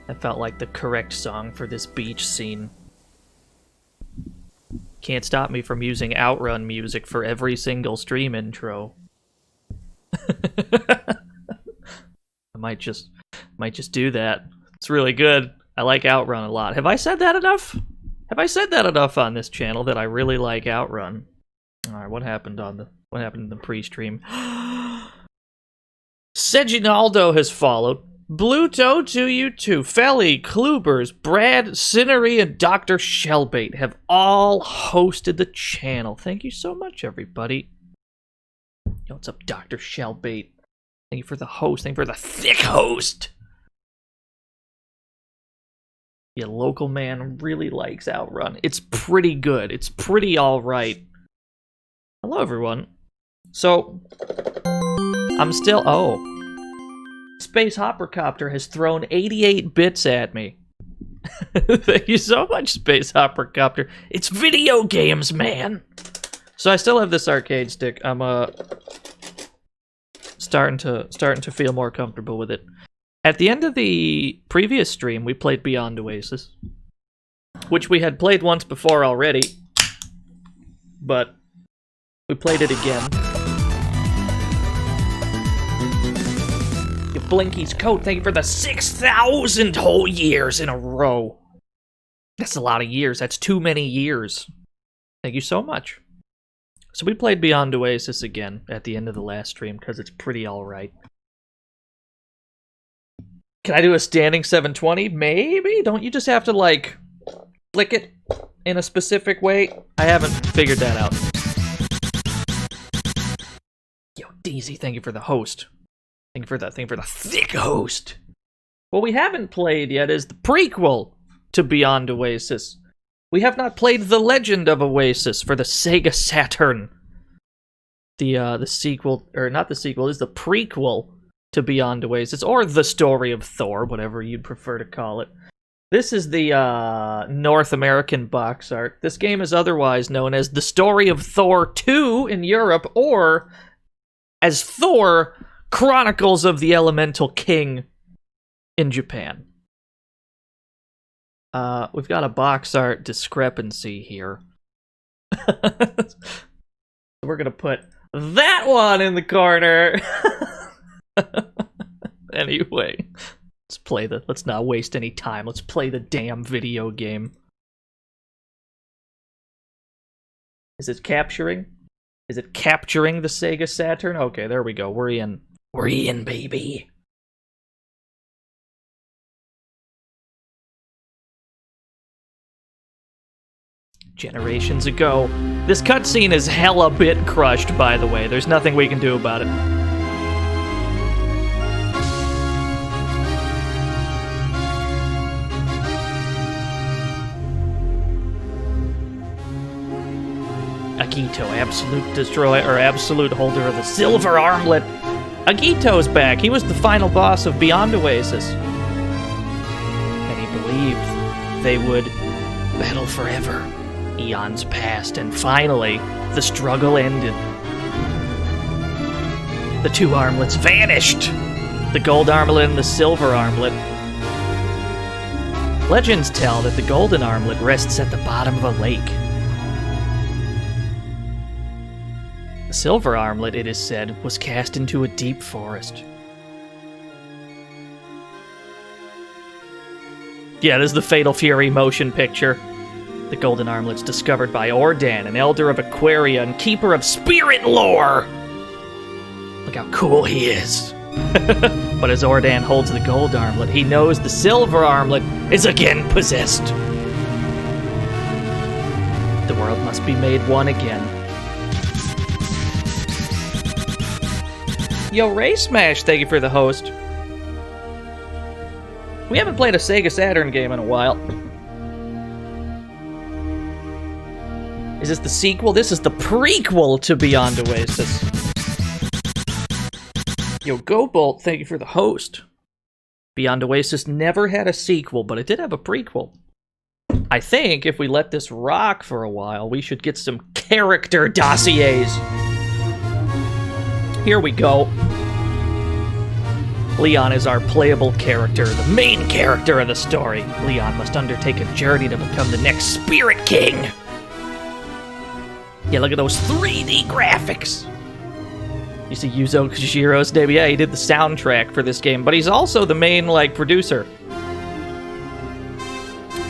That felt like the correct song for this beach scene. Can't stop me from using Outrun music for every single stream intro. I might just do that. It's really good. I like Outrun a lot. Have I said that enough? Have I said that enough on this channel that I really like Outrun? All right, what happened in the pre-stream? Seginaldo has followed. Bluto to you too. Felly, Klubers, Brad, Cinery, and Dr. Shellbait have all hosted the channel. Thank you so much, everybody. Yo, what's up, Dr. Shellbait? Thank you for the host. Thank you for the thick host. Yeah, local man really likes Outrun. It's pretty good. It's pretty alright. Hello, everyone. So, I'm still... Oh. Space Hoppercopter has thrown 88 bits at me. Thank you so much, Space Hoppercopter. It's video games, man! So I still have this arcade stick. I'm, starting to feel more comfortable with it. At the end of the previous stream, we played Beyond Oasis, which we had played once before already, but we played it again. Blinky's coat, thank you for the 6,000 whole years in a row. That's a lot of years. That's too many years. Thank you so much. So we played Beyond Oasis again at the end of the last stream because it's pretty alright. Can I do a standing 720? Maybe? Don't you just have to, like, flick it in a specific way? I haven't figured that out. Yo, Deezy, thank you for the host. Thank you for that. Thank you for the thick host. What we haven't played yet is the prequel to Beyond Oasis. We have not played The Legend of Oasis for the Sega Saturn. The sequel, or not the sequel, is the prequel to Beyond Oasis, or The Story of Thor, whatever you'd prefer to call it. This is the North American box art. This game is otherwise known as The Story of Thor 2 in Europe, or as Thor... Chronicles of the Elemental King in Japan. We've got a box art discrepancy here. We're gonna put that one in the corner. Anyway, let's not waste any time. Let's play the damn video game. Is it capturing? Is it capturing the Sega Saturn? Okay, there we go. We're in. We're in, baby. Generations ago. This cutscene is hella bit crushed, by the way. There's nothing we can do about it. Agito, absolute destroyer, or absolute holder of the silver armlet. Agito's back. He was the final boss of Beyond Oasis. And he believed they would battle forever. Eons passed, and finally, the struggle ended. The two armlets vanished! The gold armlet and the silver armlet. Legends tell that the golden armlet rests at the bottom of a lake. The silver armlet, it is said, was cast into a deep forest. Yeah, this is the Fatal Fury motion picture. The golden armlet's discovered by Ordan, an elder of Aquaria and keeper of spirit lore. Look how cool he is. But as Ordan holds the gold armlet, he knows the silver armlet is again possessed. The world must be made one again. Yo, Ray Smash, thank you for the host. We haven't played a Sega Saturn game in a while. Is this the sequel? This is the prequel to Beyond Oasis. Yo, Go Bolt, thank you for the host. Beyond Oasis never had a sequel, but it did have a prequel. I think if we let this rock for a while, we should get some character dossiers. Here we go. Leon is our playable character, the main character of the story. Leon must undertake a journey to become the next Spirit King. Yeah, look at those 3D graphics. You see Yuzo Koshiro's name? Yeah, he did the soundtrack for this game, but he's also the main, like, producer.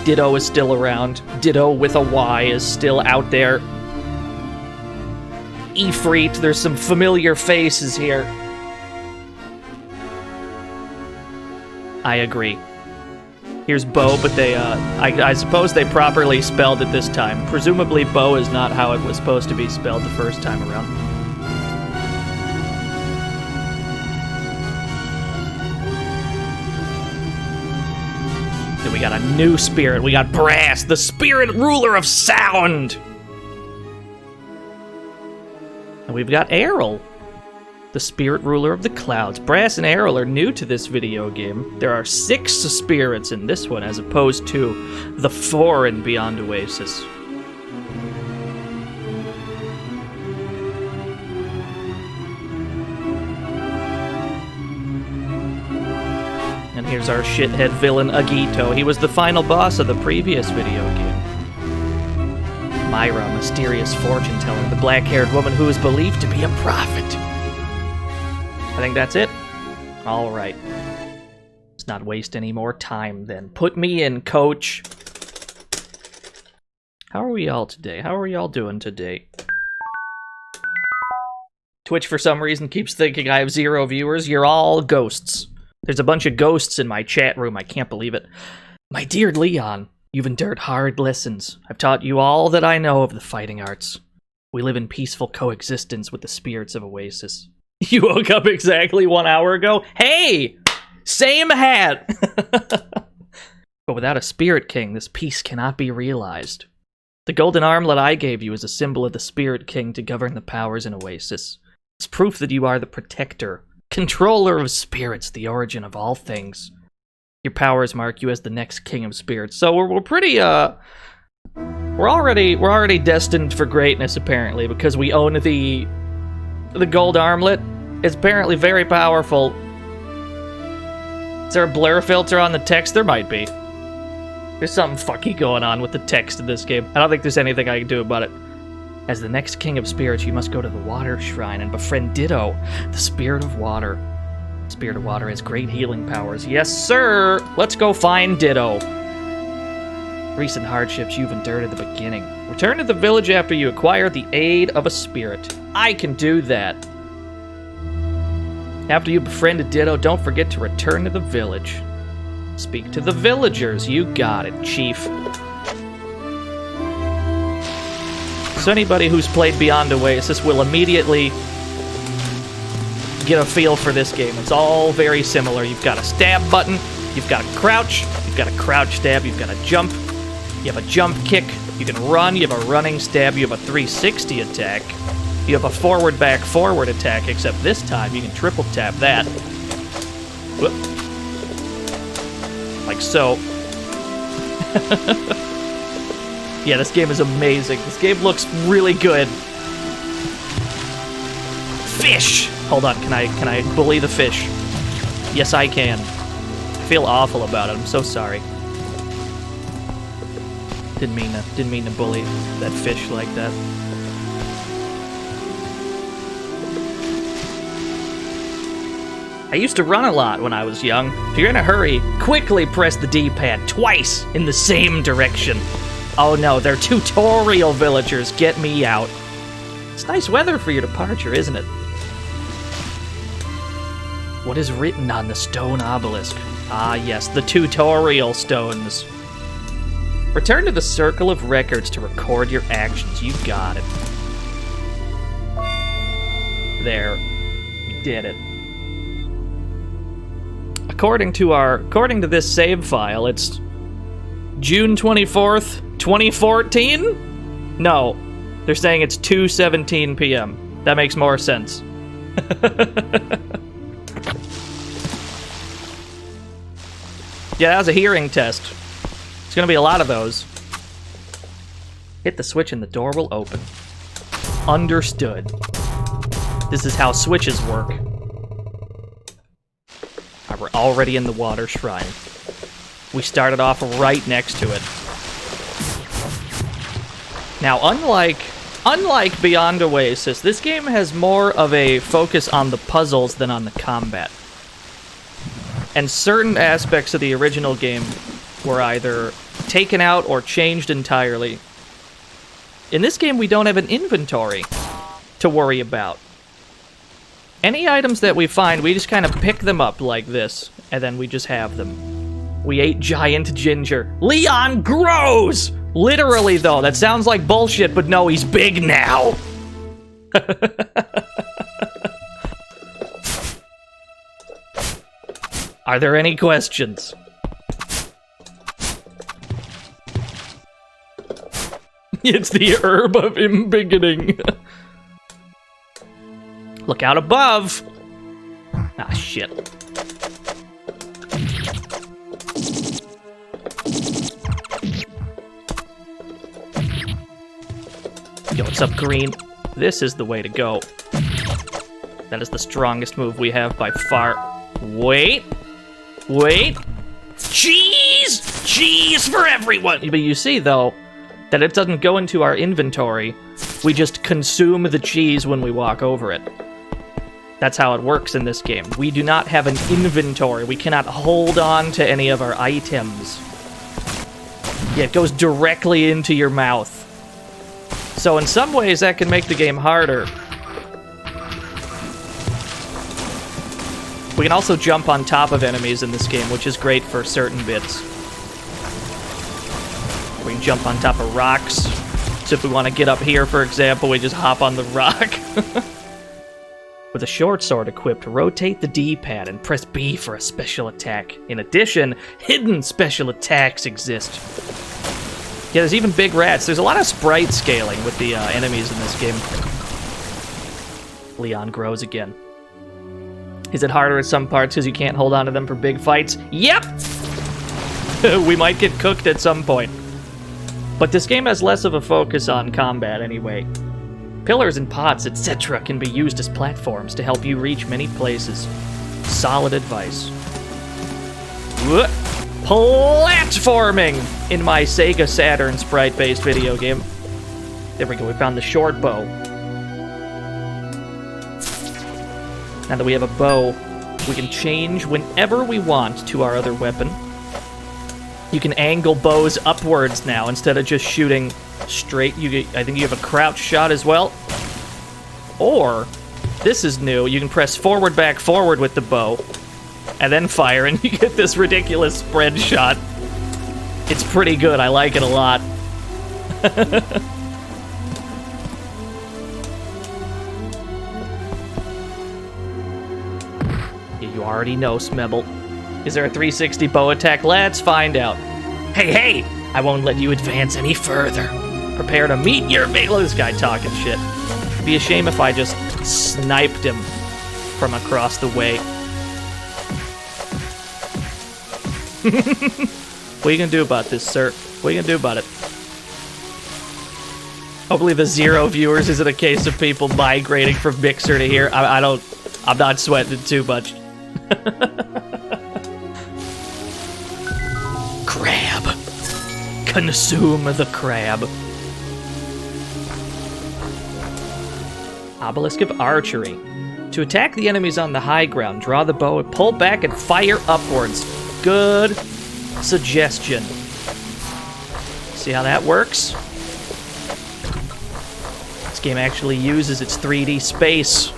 Ditto is still around. Ditto with a Y is still out there. Ifrit, there's some familiar faces here. I agree. Here's Bo, but they, I suppose they properly spelled it this time. Presumably Bo is not how it was supposed to be spelled the first time around. Then we got a new spirit. We got Brass, the spirit ruler of sound. And we've got Errol, the spirit ruler of the clouds. Brass and Errol are new to this video game. There are 6 spirits in this one, as opposed to the 4 in Beyond Oasis. And here's our shithead villain, Agito. He was the final boss of the previous video game. Myra, a mysterious fortune teller, the black-haired woman who is believed to be a prophet. I think that's it. All right. Let's not waste any more time then. Put me in, coach. How are we all today? How are we all doing today? Twitch, for some reason, keeps thinking I have 0 viewers. You're all ghosts. There's a bunch of ghosts in my chat room. I can't believe it. My dear Leon, you've endured hard lessons. I've taught you all that I know of the fighting arts. We live in peaceful coexistence with the spirits of Oasis. You woke up exactly 1 hour ago? Hey! Same hat! But without a Spirit King, this peace cannot be realized. The golden armlet I gave you is a symbol of the Spirit King to govern the powers in Oasis. It's proof that you are the protector, controller of spirits, the origin of all things. Your powers mark you as the next king of spirits. So we're pretty, we're already destined for greatness, apparently, because we own the gold armlet. It's apparently very powerful. Is there a blur filter on the text? There might be. There's something fucky going on with the text in this game. I don't think there's anything I can do about it. As the next king of spirits, you must go to the water shrine and befriend Ditto, the spirit of water. The spirit of water has great healing powers. Yes, sir! Let's go find Ditto. Recent hardships you've endured at the beginning. Return to the village after you acquire the aid of a spirit. I can do that. After you befriend Ditto, don't forget to return to the village. Speak to the villagers. You got it, chief. So anybody who's played Beyond Oasis will immediately get a feel for this game. It's all very similar. You've got a stab button, you've got a crouch stab, you've got a jump, you have a jump kick, you can run, you have a running stab, you have a 360 attack, you have a forward back forward attack, except this time you can triple tap that. Whoop. Like so. Yeah, this game is amazing. This game looks really good. Fish! Hold on, can I bully the fish? Yes, I can. I feel awful about it. I'm so sorry. Didn't mean to bully that fish like that. I used to run a lot when I was young. If you're in a hurry, quickly press the D-pad twice in the same direction. Oh no, they're tutorial villagers. Get me out. It's nice weather for your departure, isn't it? What is written on the stone obelisk? Ah yes, the tutorial stones. Return to the Circle of Records to record your actions. You got it. There. We did it. According to this save file, it's June 24th, 2014? No. They're saying it's 2:17 p.m. That makes more sense. Yeah, that was a hearing test. It's gonna be a lot of those. Hit the switch and the door will open. Understood. This is how switches work. we're already in the water shrine. We started off right next to it. Now, unlike Beyond Oasis, this game has more of a focus on the puzzles than on the combat. And certain aspects of the original game were either taken out or changed entirely. In this game, we don't have an inventory to worry about. Any items that we find, we just kind of pick them up like this, and then we just have them. We ate giant ginger. Leon grows! Literally, though. That sounds like bullshit, but no, he's big now. Are there any questions? It's the herb of embiggening. Look out above! Ah, shit. Yo, what's up, green? This is the way to go. That is the strongest move we have by far. Wait! Wait! Cheese! Cheese for everyone! But you see, though, that it doesn't go into our inventory. We just consume the cheese when we walk over it. That's how it works in this game. We do not have an inventory. We cannot hold on to any of our items. Yeah, it goes directly into your mouth. So in some ways, that can make the game harder. We can also jump on top of enemies in this game, which is great for certain bits. We can jump on top of rocks. So if we want to get up here, for example, we just hop on the rock. With a short sword equipped, rotate the D-pad and press B for a special attack. In addition, hidden special attacks exist. Yeah, there's even big rats. There's a lot of sprite scaling with the enemies in this game. Leon grows again. Is it harder at some parts because you can't hold on to them for big fights? Yep! We might get cooked at some point. But this game has less of a focus on combat anyway. Pillars and pots, etc. can be used as platforms to help you reach many places. Solid advice. Platforming in my Sega Saturn sprite-based video game. There we go, we found the short bow. Now that we have a bow, we can change whenever we want to our other weapon. You can angle bows upwards now instead of just shooting straight. I think you have a crouch shot as well. Or, this is new, you can press forward, back, forward with the bow, and then fire, and you get this ridiculous spread shot. It's pretty good, I like it a lot. You already know, Smebble. Is there a 360 bow attack? Let's find out. Hey, hey! I won't let you advance any further. Prepare to meet your mate. Look at this guy talking shit. It'd be a shame if I just sniped him from across the way. What are you gonna do about this, sir? What are you gonna do about it? Hopefully the 0 viewers isn't a case of people migrating from Mixer to here. I'm not sweating it too much. Crab. Consume the crab. Obelisk of Archery. To attack the enemies on the high ground, draw the bow, pull back, and fire upwards. Good suggestion. See how that works? This game actually uses its 3D space.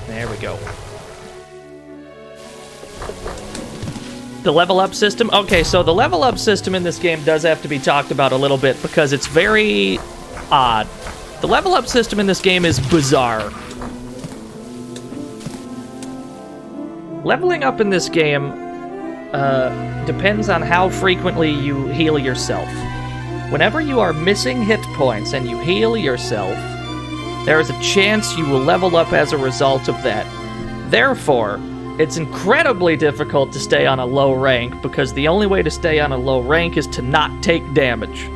There we go. The level up system? Okay, so the level up system in this game does have to be talked about a little bit because it's very odd. The level up system in this game is bizarre. Leveling up in this game depends on how frequently you heal yourself. Whenever you are missing hit points and you heal yourself, there is a chance you will level up as a result of that. Therefore, it's incredibly difficult to stay on a low rank because the only way to stay on a low rank is to not take damage.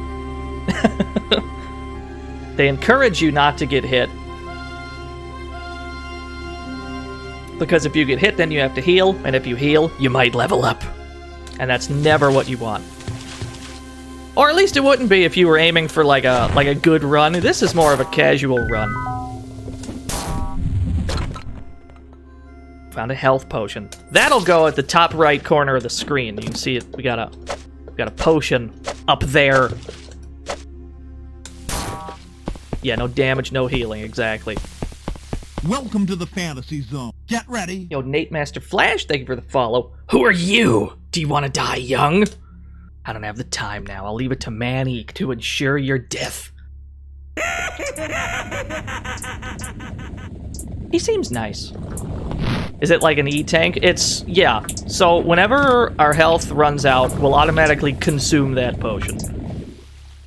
They encourage you not to get hit. Because if you get hit, then you have to heal, and if you heal, you might level up. And that's never what you want. Or at least it wouldn't be if you were aiming for like a good run. This is more of a casual run. Found a health potion. That'll go at the top right corner of the screen. You can see it. We got a potion up there. Yeah, no damage, no healing, exactly. Welcome to the fantasy zone. Get ready. Yo, Nate Master Flash, thank you for the follow. Who are you? Do you want to die young? I don't have the time now. I'll leave it to Manique to ensure your death. He seems nice. Is it like an E-tank? It's, yeah. So whenever our health runs out, we'll automatically consume that potion.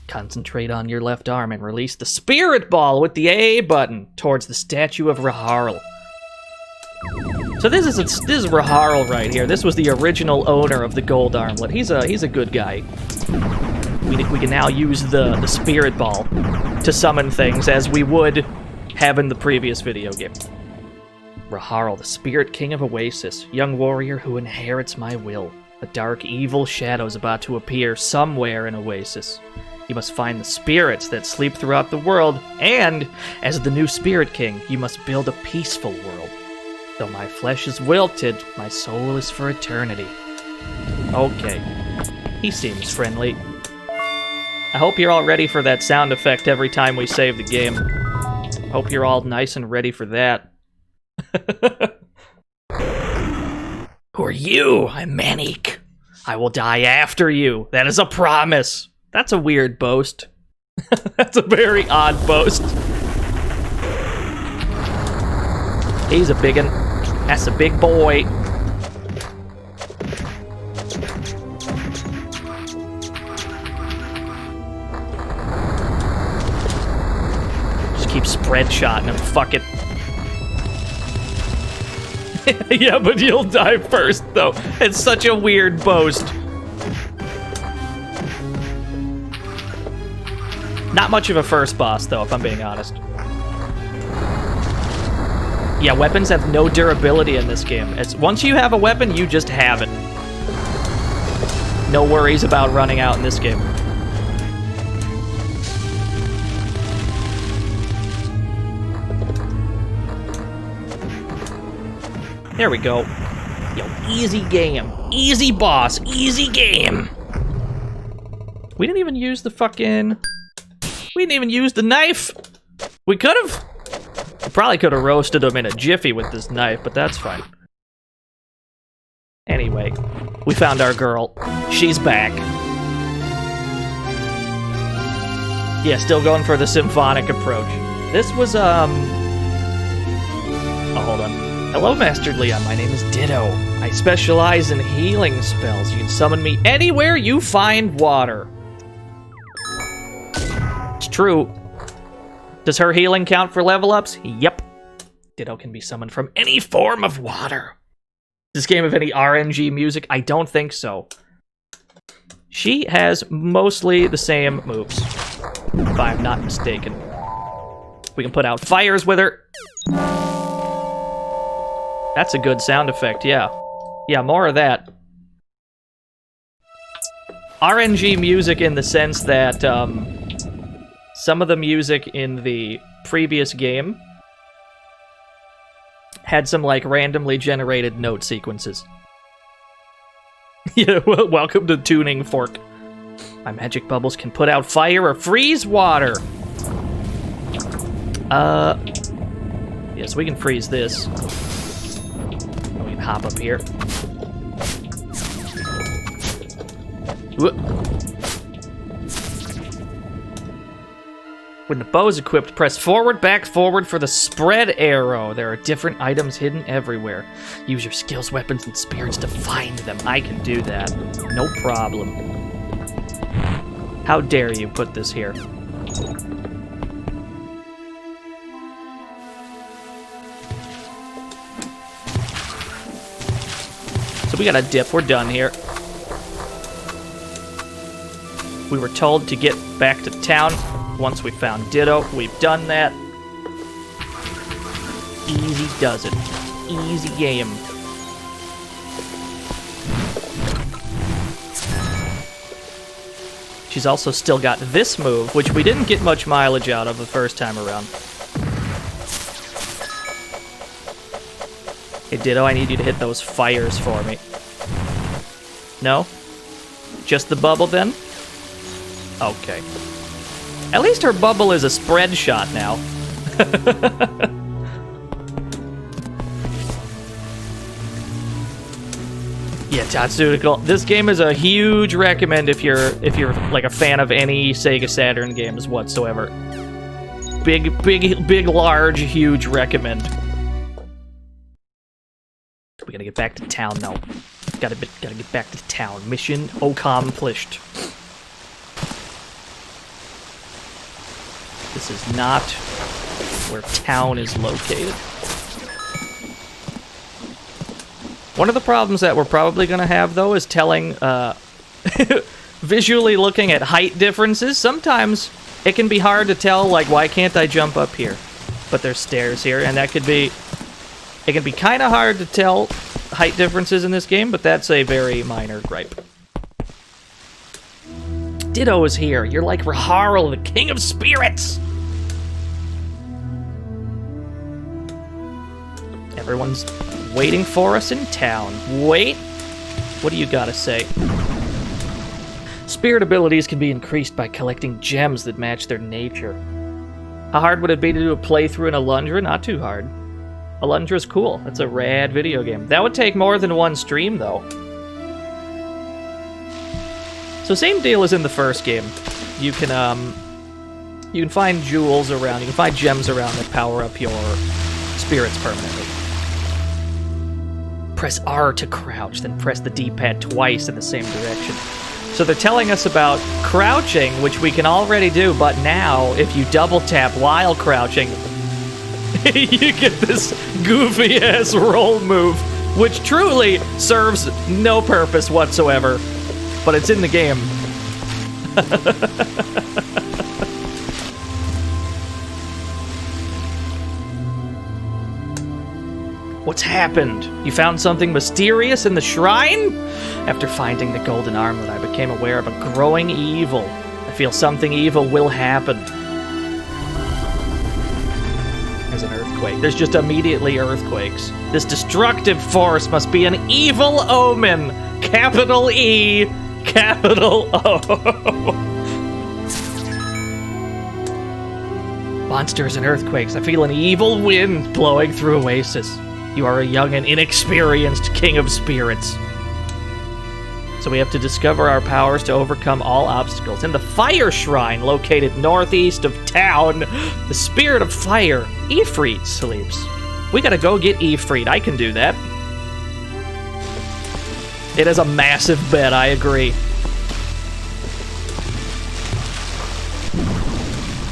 Concentrate on your left arm and release the spirit ball with the A button towards the statue of Raharl. So this is Raharl right here. This was the original owner of the gold armlet. He's a good guy. We can now use the spirit ball to summon things as we would have in the previous video game. Raharl, the spirit king of Oasis, young warrior who inherits my will. A dark, evil shadow is about to appear somewhere in Oasis. You must find the spirits that sleep throughout the world, and, as the new Spirit King, you must build a peaceful world. Though my flesh is wilted, my soul is for eternity. Okay. He seems friendly. I hope you're all ready for that sound effect every time we save the game. Hope you're all nice and ready for that. Who are you? I'm Manique. I will die after you. That is a promise. That's a weird boast. That's a very odd boast. He's a biggin'. That's a big boy. Just keep spread shotting him. Fuck it. Yeah, but you'll die first, though. It's such a weird boast. Not much of a first boss, though, if I'm being honest. Yeah, weapons have no durability in this game. Once you have a weapon, you just have it. No worries about running out in this game. There we go. Yo, easy game. Easy boss. Easy game. We didn't even use the fucking... We didn't even use the knife. We could have. We probably could have roasted him in a jiffy with this knife, but that's fine. Anyway, we found our girl. She's back. Yeah, still going for the symphonic approach. This was, Oh, hold on. Hello, Master Leon. My name is Ditto. I specialize in healing spells. You can summon me anywhere you find water. It's true. Does her healing count for level ups? Yep. Ditto can be summoned from any form of water. Does this game have any RNG music? I don't think so. She has mostly the same moves, if I'm not mistaken. We can put out fires with her. That's a good sound effect, yeah. Yeah, more of that. RNG music in the sense that, some of the music in the previous game had some, like, randomly generated note sequences. Yeah, well, welcome to Tuning Fork. My magic bubbles can put out fire or freeze water. Yes, we can freeze this. We can hop up here. Whoop. When the bow is equipped, press forward, back, forward for the spread arrow. There are different items hidden everywhere. Use your skills, weapons, and spirits to find them. I can do that. No problem. How dare you put this here? So we got a dip. We're done here. We were told to get back to town. once we found Ditto. We've done that. Easy does it. Easy game. She's also still got this move, which we didn't get much mileage out of the first time around. Hey, Ditto, I need you to hit those fires for me. No? Just the bubble, then? Okay. At least her bubble is a spread shot now. Yeah, Tatsuko. This game is a huge recommend if you're like a fan of any Sega Saturn games whatsoever. Big, large, huge recommend. We gotta get back to town now. Gotta get back to town. Mission accomplished. This is not where town is located. One of the problems that we're probably gonna have, though, is telling, visually looking at height differences. Sometimes it can be hard to tell, like, why can't I jump up here? But there's stairs here, and that could be... It can be kind of hard to tell height differences in this game, but that's a very minor gripe. Ditto is here. You're like Raharl, the king of spirits! Everyone's waiting for us in town. Wait! What do you gotta say? Spirit abilities can be increased by collecting gems that match their nature. How hard would it be to do a playthrough in Alundra? Not too hard. Alundra's cool. That's a rad video game. That would take more than one stream, though. So same deal as in the first game. You can find jewels around, you can find gems around that power up your spirits permanently. Press R to crouch, then press the D-pad twice in the same direction. So they're telling us about crouching, which we can already do, but now, if you double tap while crouching, you get this goofy-ass roll move, which truly serves no purpose whatsoever, but it's in the game. What's happened? You found something mysterious in the shrine? After finding the golden armlet, I became aware of a growing evil. I feel something evil will happen. There's an earthquake. There's just immediately earthquakes. This destructive force must be an evil omen. Capital E, capital O. Monsters and earthquakes. I feel an evil wind blowing through Oasis. You are a young and inexperienced king of spirits. So we have to discover our powers to overcome all obstacles. In the fire shrine located northeast of town, the spirit of fire, Ifrit, sleeps. We gotta go get Ifrit. I can do that. It is a massive bet, I agree.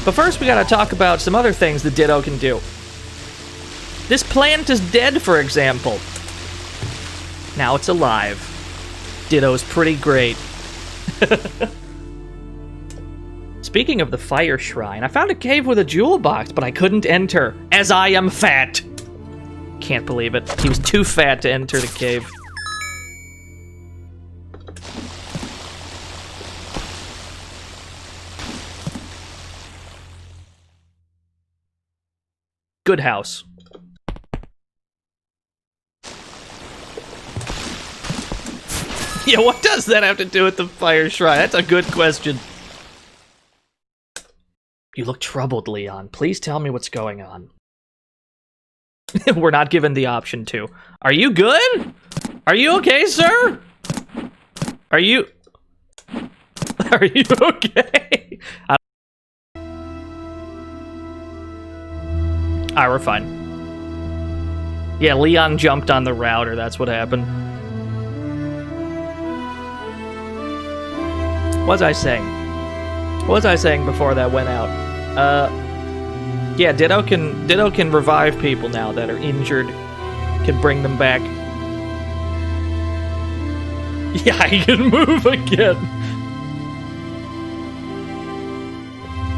But first we gotta talk about some other things that Ditto can do. This plant is dead, for example. Now it's alive. Ditto's pretty great. Speaking of the fire shrine, I found a cave with a jewel box, but I couldn't enter, as I am fat. Can't believe it. He was too fat to enter the cave. Good house. Yeah, what does that have to do with the fire shrine? That's a good question. You look troubled, Leon. Please tell me what's going on. We're not given the option to. Are you good? Are you okay, sir? Are you okay? Alright, we're fine. Yeah, Leon jumped on the router. That's what happened. What was I saying? What was I saying before that went out? Yeah, Ditto can revive people now that are injured. Can bring them back. Yeah, he can move again.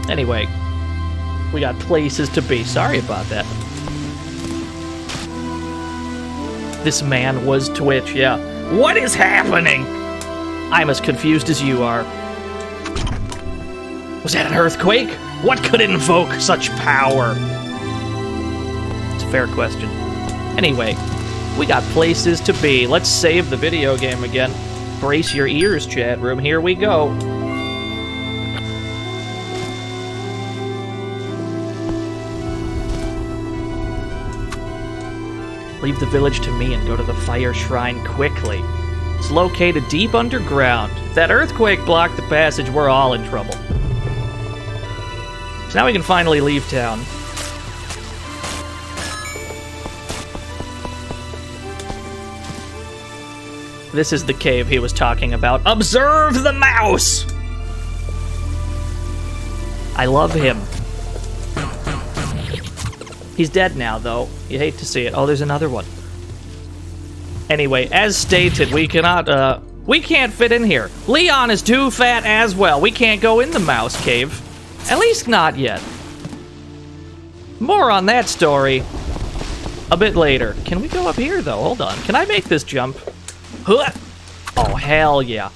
Anyway, we got places to be. Sorry about that. This man was Twitch, yeah. What is happening? I'm as confused as you are. Was that an earthquake? What could invoke such power? It's a fair question. Anyway, we got places to be. Let's save the video game again. Brace your ears, chat room. Here we go. Leave the village to me and go to the fire shrine quickly. It's located deep underground. If that earthquake blocked the passage, we're all in trouble. So now we can finally leave town. This is the cave he was talking about. Observe the mouse! I love him. He's dead now, though. You hate to see it. Oh, there's another one. Anyway, as stated, we cannot, we can't fit in here. Leon is too fat as well. We can't go in the mouse cave. At least not yet. More on that story a bit later. Can we go up here, though? Hold on. Can I make this jump? Huh! Oh, hell yeah.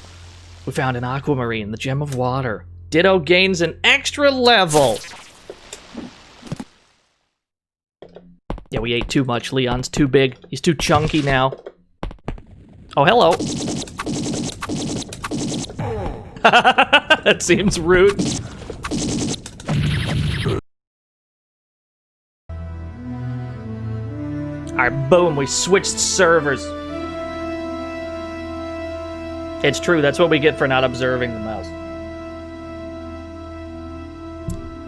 We found an aquamarine, the gem of water. Ditto gains an extra level. Yeah, we ate too much. Leon's too big. He's too chunky now. Oh, hello. That seems rude. Alright, boom, we switched servers. It's true, that's what we get for not observing the mouse.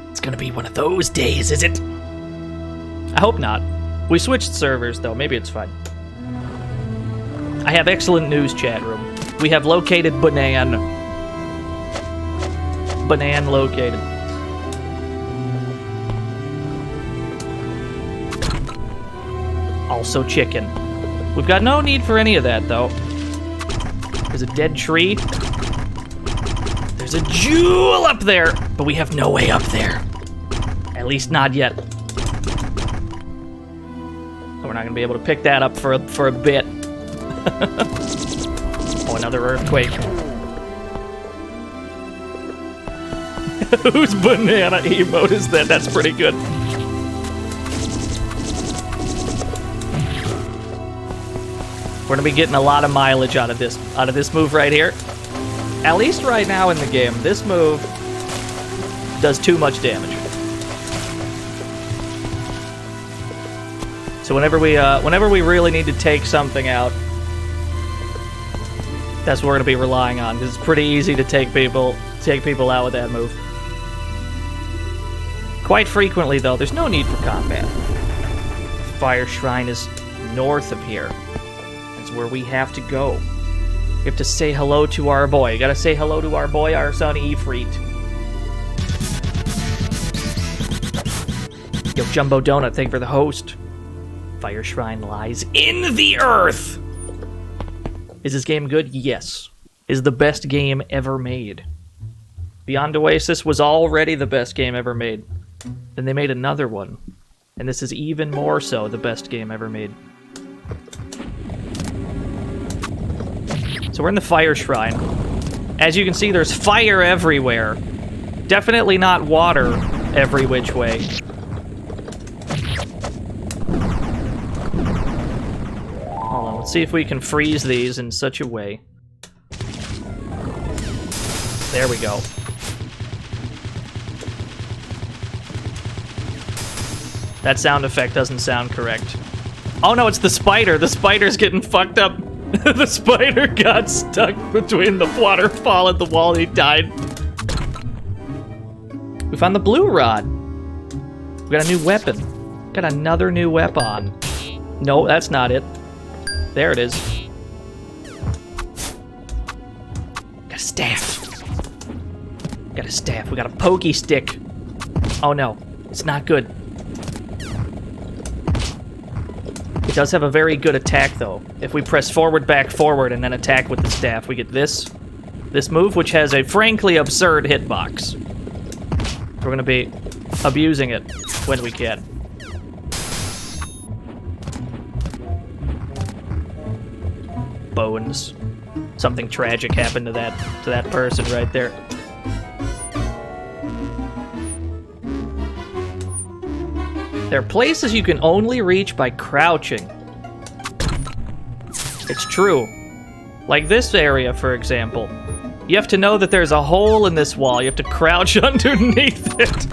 It's gonna be one of those days, is it? I hope not. We switched servers, though. Maybe it's fine. I have excellent news, chat room. We have located Banan. Banan located. Also chicken. We've got no need for any of that, though. There's a dead tree. There's a jewel up there, but we have no way up there. At least not yet. So we're not gonna be able to pick that up for a bit. Oh, another earthquake. Whose banana emote is that? That's pretty good. We're gonna be getting a lot of mileage out of this move right here. At least right now in the game, this move does too much damage. So whenever we really need to take something out, that's what we're gonna be relying on, because it's pretty easy to take people out with that move. Quite frequently, though, there's no need for combat. The fire shrine is north of here. That's where we have to go. We have to say hello to our boy. You gotta say hello to our boy, our son Ifrit. Yo, Jumbo Donut, thank you for the host. Fire shrine lies in the earth. Is this game good? Yes. Is the best game ever made. Beyond Oasis was already the best game ever made. Then they made another one. And this is even more so the best game ever made. So we're in the fire shrine. As you can see, there's fire everywhere. Definitely not water every which way. Hold on, let's see if we can freeze these in such a way. There we go. That sound effect doesn't sound correct. Oh no, it's the spider. The spider's getting fucked up. The spider got stuck between the waterfall and the wall. He died. We found the blue rod. We got a new weapon. Got another new weapon. No, that's not it. There it is. Got a staff. Got a staff. We got a pokey stick. Oh no, it's not good. It does have a very good attack, though. If we press forward, back, forward, and then attack with the staff, we get this move, which has a frankly absurd hitbox. We're gonna be abusing it when we can. Bones. Something tragic happened to that person right there. There are places you can only reach by crouching. It's true. Like this area, for example. You have to know that there's a hole in this wall. You have to crouch underneath it.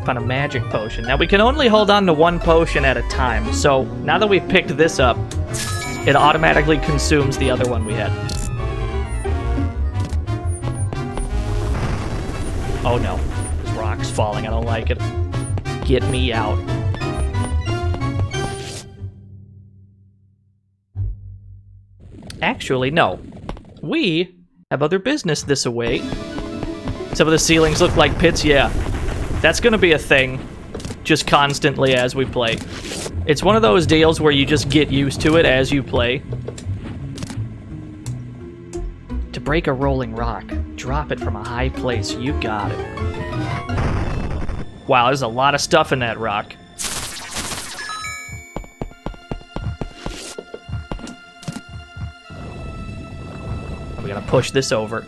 Found a magic potion. Now, we can only hold on to one potion at a time. So, now that we've picked this up, it automatically consumes the other one we had. Oh no. This rock's falling. I don't like it. Get me out. Actually, no. We have other business this away. Some of the ceilings look like pits, yeah. That's gonna be a thing, just constantly as we play. It's one of those deals where you just get used to it as you play. To break a rolling rock, drop it from a high place. You got it. Wow, there's a lot of stuff in that rock. We gotta push this over.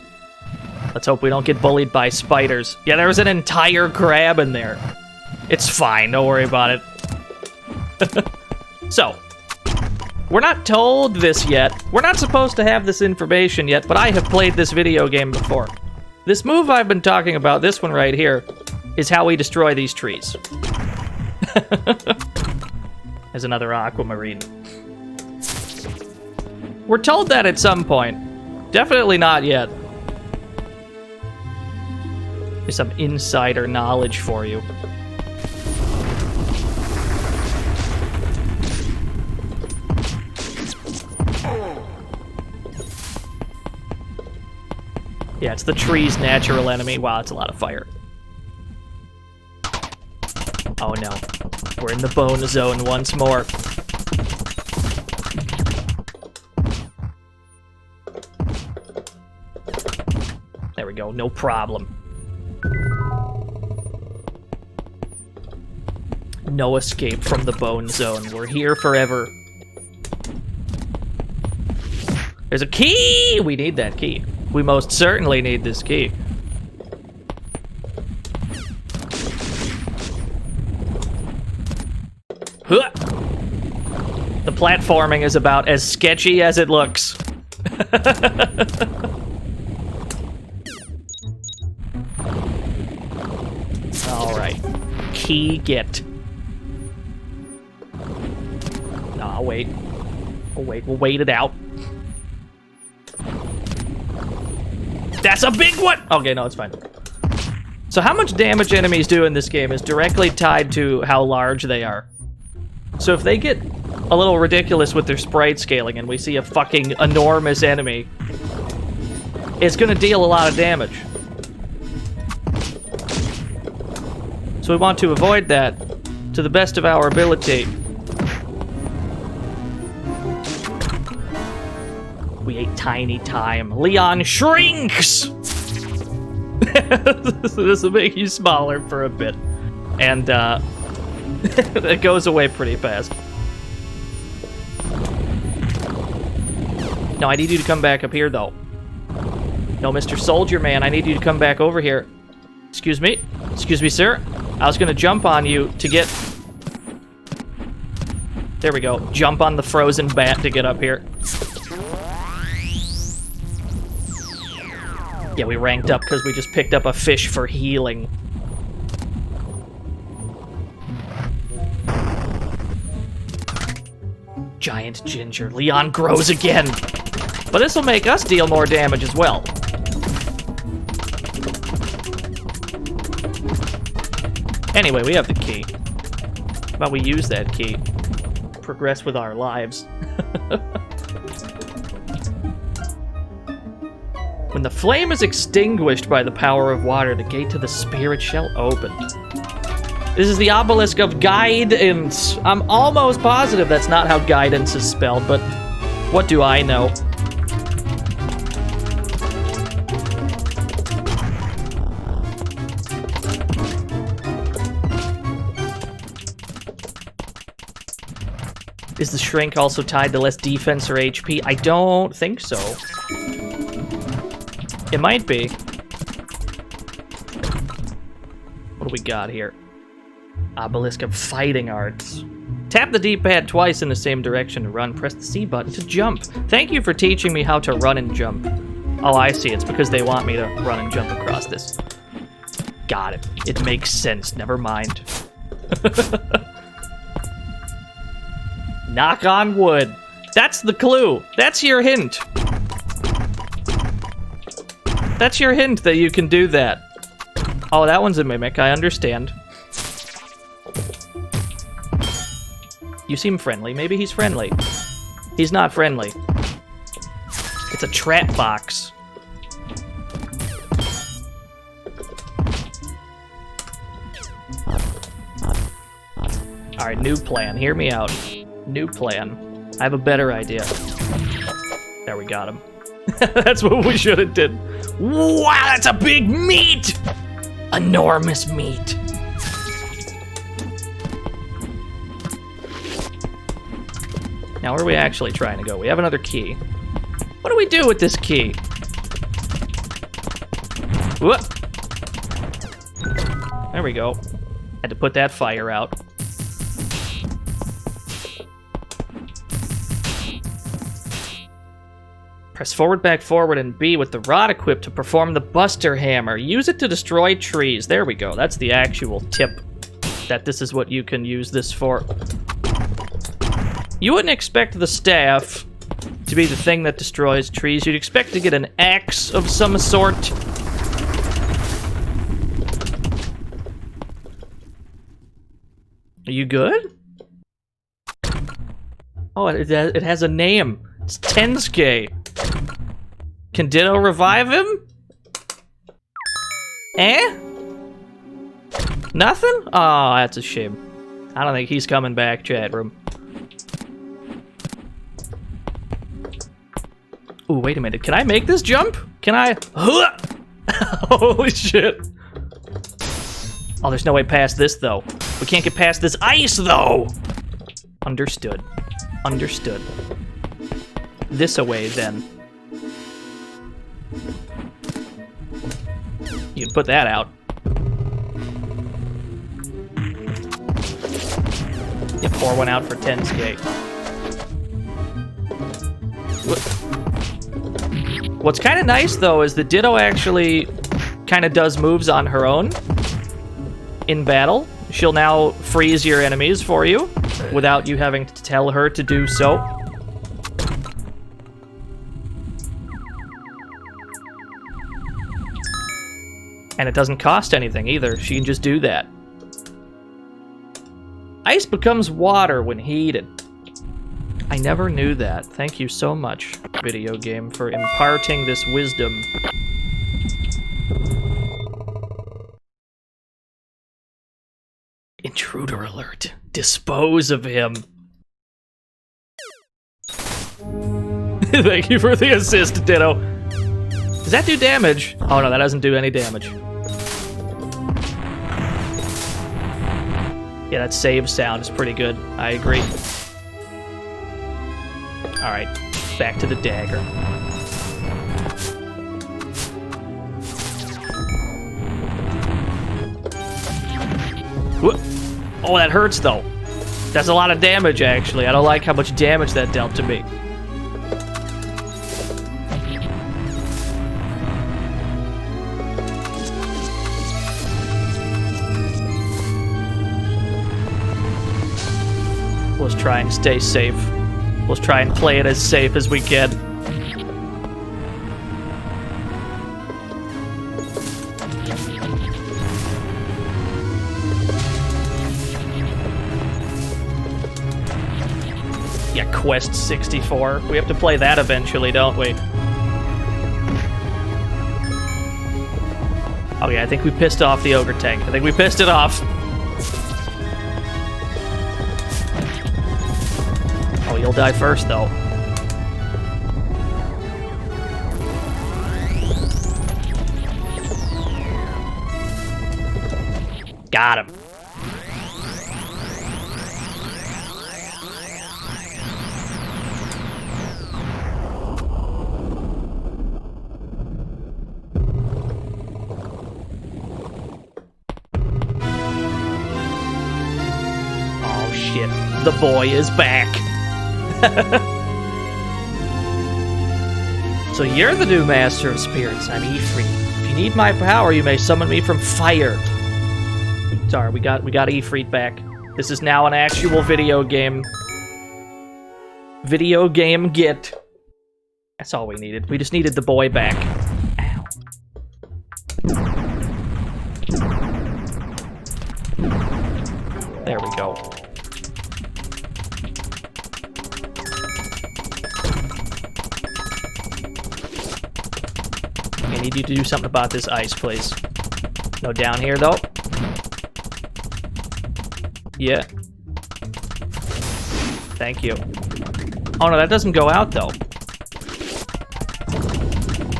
Let's hope we don't get bullied by spiders. Yeah, there was an entire crab in there. It's fine, don't worry about it. So, we're not told this yet. We're not supposed to have this information yet, but I have played this video game before. This move I've been talking about, this one right here, is how we destroy these trees. There's another aquamarine. We're told that at some point. Definitely not yet. Here's some insider knowledge for you. Yeah, it's the tree's natural enemy. Wow, it's a lot of fire. Oh no. We're in the bone zone once more. There we go, no problem. No escape from the bone zone. We're here forever. There's a key! We need that key. We most certainly need this key. Huh. The platforming is about as sketchy as it looks. Alright. Key get. No, I'll wait. We'll wait. We'll wait it out. That's a big one! Okay, no, it's fine. So how much damage enemies do in this game is directly tied to how large they are. So if they get a little ridiculous with their sprite scaling and we see a fucking enormous enemy, it's gonna deal a lot of damage. So we want to avoid that to the best of our ability. We ate tiny time. Leon shrinks! This will make you smaller for a bit. And, it goes away pretty fast. No, I need you to come back up here, though. No, Mr. Soldier Man, I need you to come back over here. Excuse me? Excuse me, sir? I was gonna jump on you to get... There we go. Jump on the frozen bat to get up here. Yeah, we ranked up because we just picked up a fish for healing. Giant ginger. Leon grows again. But this will make us deal more damage as well. Anyway, we have the key. How about we use that key? Progress with our lives. When the flame is extinguished by the power of water, the gate to the spirit shall open. This is the obelisk of guidance. I'm almost positive that's not how guidance is spelled, but what do I know? Is the shrink also tied to less defense or HP? I don't think so. It might be. What do we got here? Obelisk of Fighting Arts. Tap the D-pad twice in the same direction to run. Press the C button to jump. Thank you for teaching me how to run and jump. Oh, I see. It's because they want me to run and jump across this. Got it. It makes sense. Never mind. Knock on wood. That's the clue. That's your hint. That's your hint that you can do that. Oh, that one's a mimic. I understand. You seem friendly. Maybe he's friendly. He's not friendly. It's a trap box. Alright, new plan. Hear me out. New plan. I have a better idea. There, we got him. That's what we should have did. Wow, that's a big meat! Enormous meat. Now, where are we actually trying to go? We have another key. What do we do with this key? Whoop. There we go. Had to put that fire out. Press forward, back, forward, and B with the rod equipped to perform the Buster Hammer. Use it to destroy trees. There we go. That's the actual tip. That this is what you can use this for. You wouldn't expect the staff to be the thing that destroys trees. You'd expect to get an axe of some sort. Are you good? Oh, it has a name. It's Tensuke. Can Ditto revive him? Eh? Nothing? Oh, that's a shame. I don't think he's coming back, chat room. Ooh, wait a minute. Can I make this jump? Can I? Holy shit. Oh, there's no way past this, though. We can't get past this ice, though. Understood. Understood. This away, then. You can put that out. You pour one out for Tensuke. What's kind of nice, though, is the Ditto actually kind of does moves on her own in battle. She'll now freeze your enemies for you without you having to tell her to do so. And it doesn't cost anything either. She can just do that. Ice becomes water when heated. I never knew that. Thank you so much, video game, for imparting this wisdom. Intruder alert. Dispose of him. Thank you for the assist, Ditto. Does that do damage? Oh no, that doesn't do any damage. Yeah, that save sound is pretty good. I agree. Alright, back to the dagger. Whoop. Oh, that hurts, though. That's a lot of damage, actually. I don't like how much damage that dealt to me. Let's try and stay safe. Let's try and play it as safe as we can. Yeah, Quest 64. We have to play that eventually, don't we? Oh yeah, I think we pissed off the Ogre Tank. I think we pissed it off. Oh, you'll die first, though. Got him. shit. The boy is back. So you're the new master of spirits. I'm Ifrit. If you need my power, you may summon me from fire. Sorry, we got Ifrit back. This is now an actual video game. Video game get. That's all we needed. We just needed the boy back. Ow. There we go. I need you to do something about this ice, please. No down here, though. Yeah. Thank you. Oh, no, that doesn't go out, though.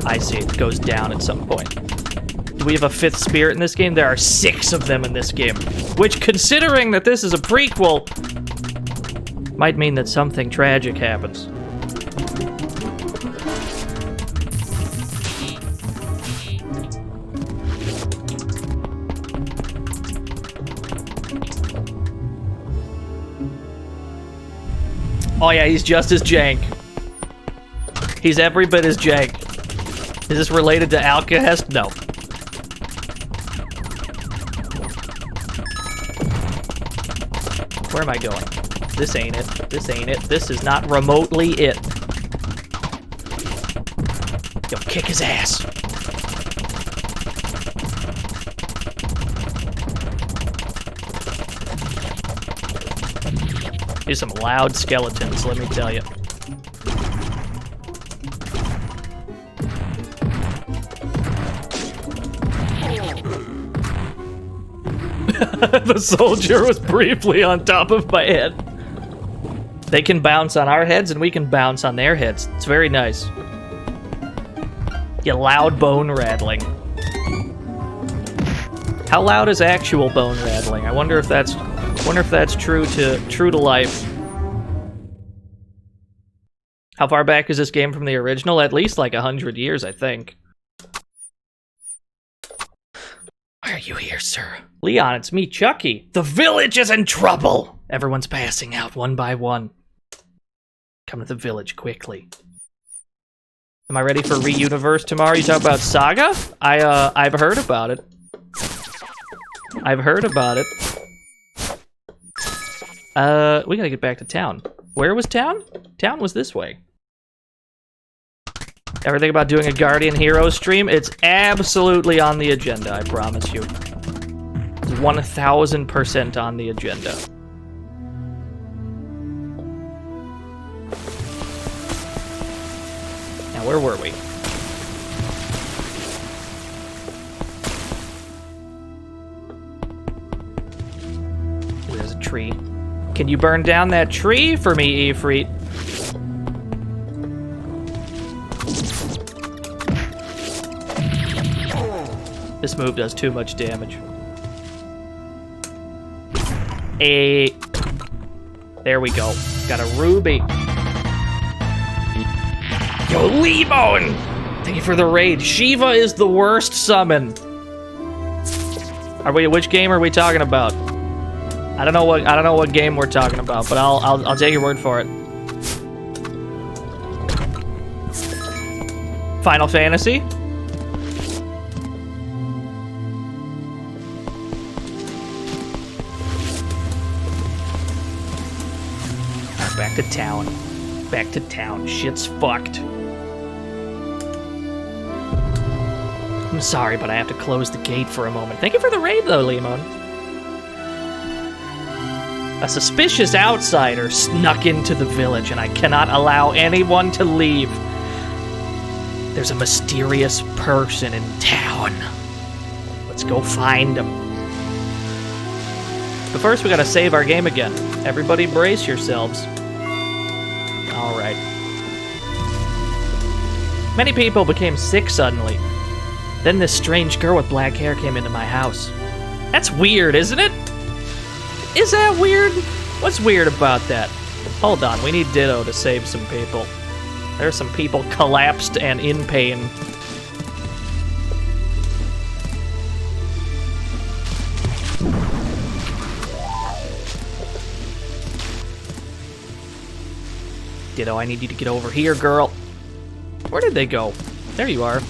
I see, it goes down at some point. Do we have a fifth spirit in this game? There are 6 of them in this game. Which, considering that this is a prequel, might mean that something tragic happens. Oh yeah, he's just as jank. He's every bit as jank. Is this related to Alcahest? No. Where am I going? This ain't it. This ain't it. This is not remotely it. Yo, kick his ass. These are some loud skeletons, let me tell you. The soldier was briefly on top of my head. They can bounce on our heads and we can bounce on their heads. It's very nice. You loud bone rattling. How loud is actual bone rattling? I wonder if that's true to life. How far back is this game from the original? At least like 100 years, I think. Why are you here, sir? Leon, it's me, Chucky. The village is in trouble! Everyone's passing out one by one. Come to the village quickly. Am I ready for Reuniverse tomorrow? You talk about Saga? I've heard about it. I've heard about it. We gotta get back to town. Where was town? Town was this way. Ever think about doing a Guardian Hero stream? It's absolutely on the agenda, I promise you. It's 1000% on the agenda. Now, where were we? There's a tree. Can you burn down that tree for me, Ifrit? This move does too much damage. There we go. Got a ruby. Yo, Lemon! Thank you for the raid. Shiva is the worst summon. Which game are we talking about? I don't know what game we're talking about, but I'll take your word for it. Final Fantasy? Alright, back to town. Back to town. Shit's fucked. I'm sorry, but I have to close the gate for a moment. Thank you for the raid, though, Lemon. A suspicious outsider snuck into the village, and I cannot allow anyone to leave. There's a mysterious person in town. Let's go find him. But first, we gotta save our game again. Everybody brace yourselves. Alright. Many people became sick suddenly. Then this strange girl with black hair came into my house. That's weird, isn't it? Is that weird? What's weird about that? Hold on, we need Ditto to save some people. There's some people collapsed and in pain. Ditto, I need you to get over here, girl. Where did they go? There you are.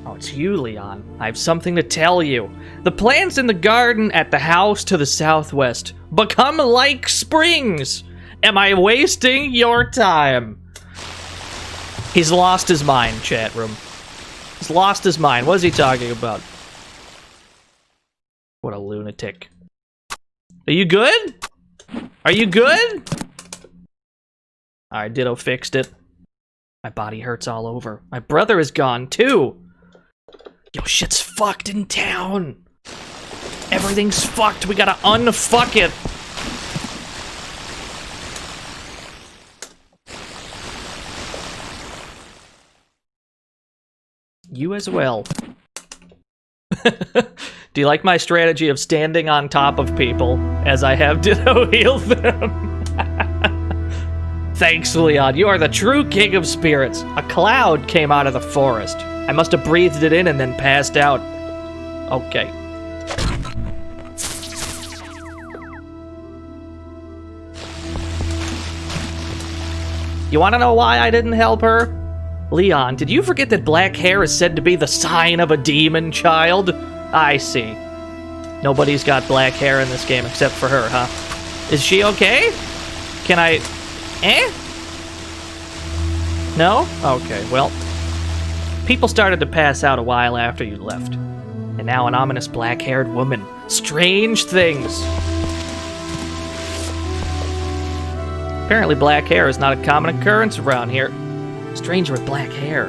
Oh, it's you, Leon. I have something to tell you. The plants in the garden at the house to the southwest become like springs. Am I wasting your time? He's lost his mind, chat room. He's lost his mind. What is he talking about? What a lunatic. Are you good? Are you good? Alright, Ditto fixed it. My body hurts all over. My brother is gone, too. Yo, shit's fucked in town. Everything's fucked. We gotta unfuck it. You as well. Do you like my strategy of standing on top of people as I have Ditto heal them? Thanks, Leon. You are the true king of spirits. A cloud came out of the forest. I must have breathed it in and then passed out. Okay. You want to know why I didn't help her? Leon, did you forget that black hair is said to be the sign of a demon child? I see. Nobody's got black hair in this game except for her, huh? Is she okay? Can I... No? Okay, well... People started to pass out a while after you left. And now an ominous black-haired woman. Strange things. Apparently black hair is not a common occurrence around here. Stranger with black hair.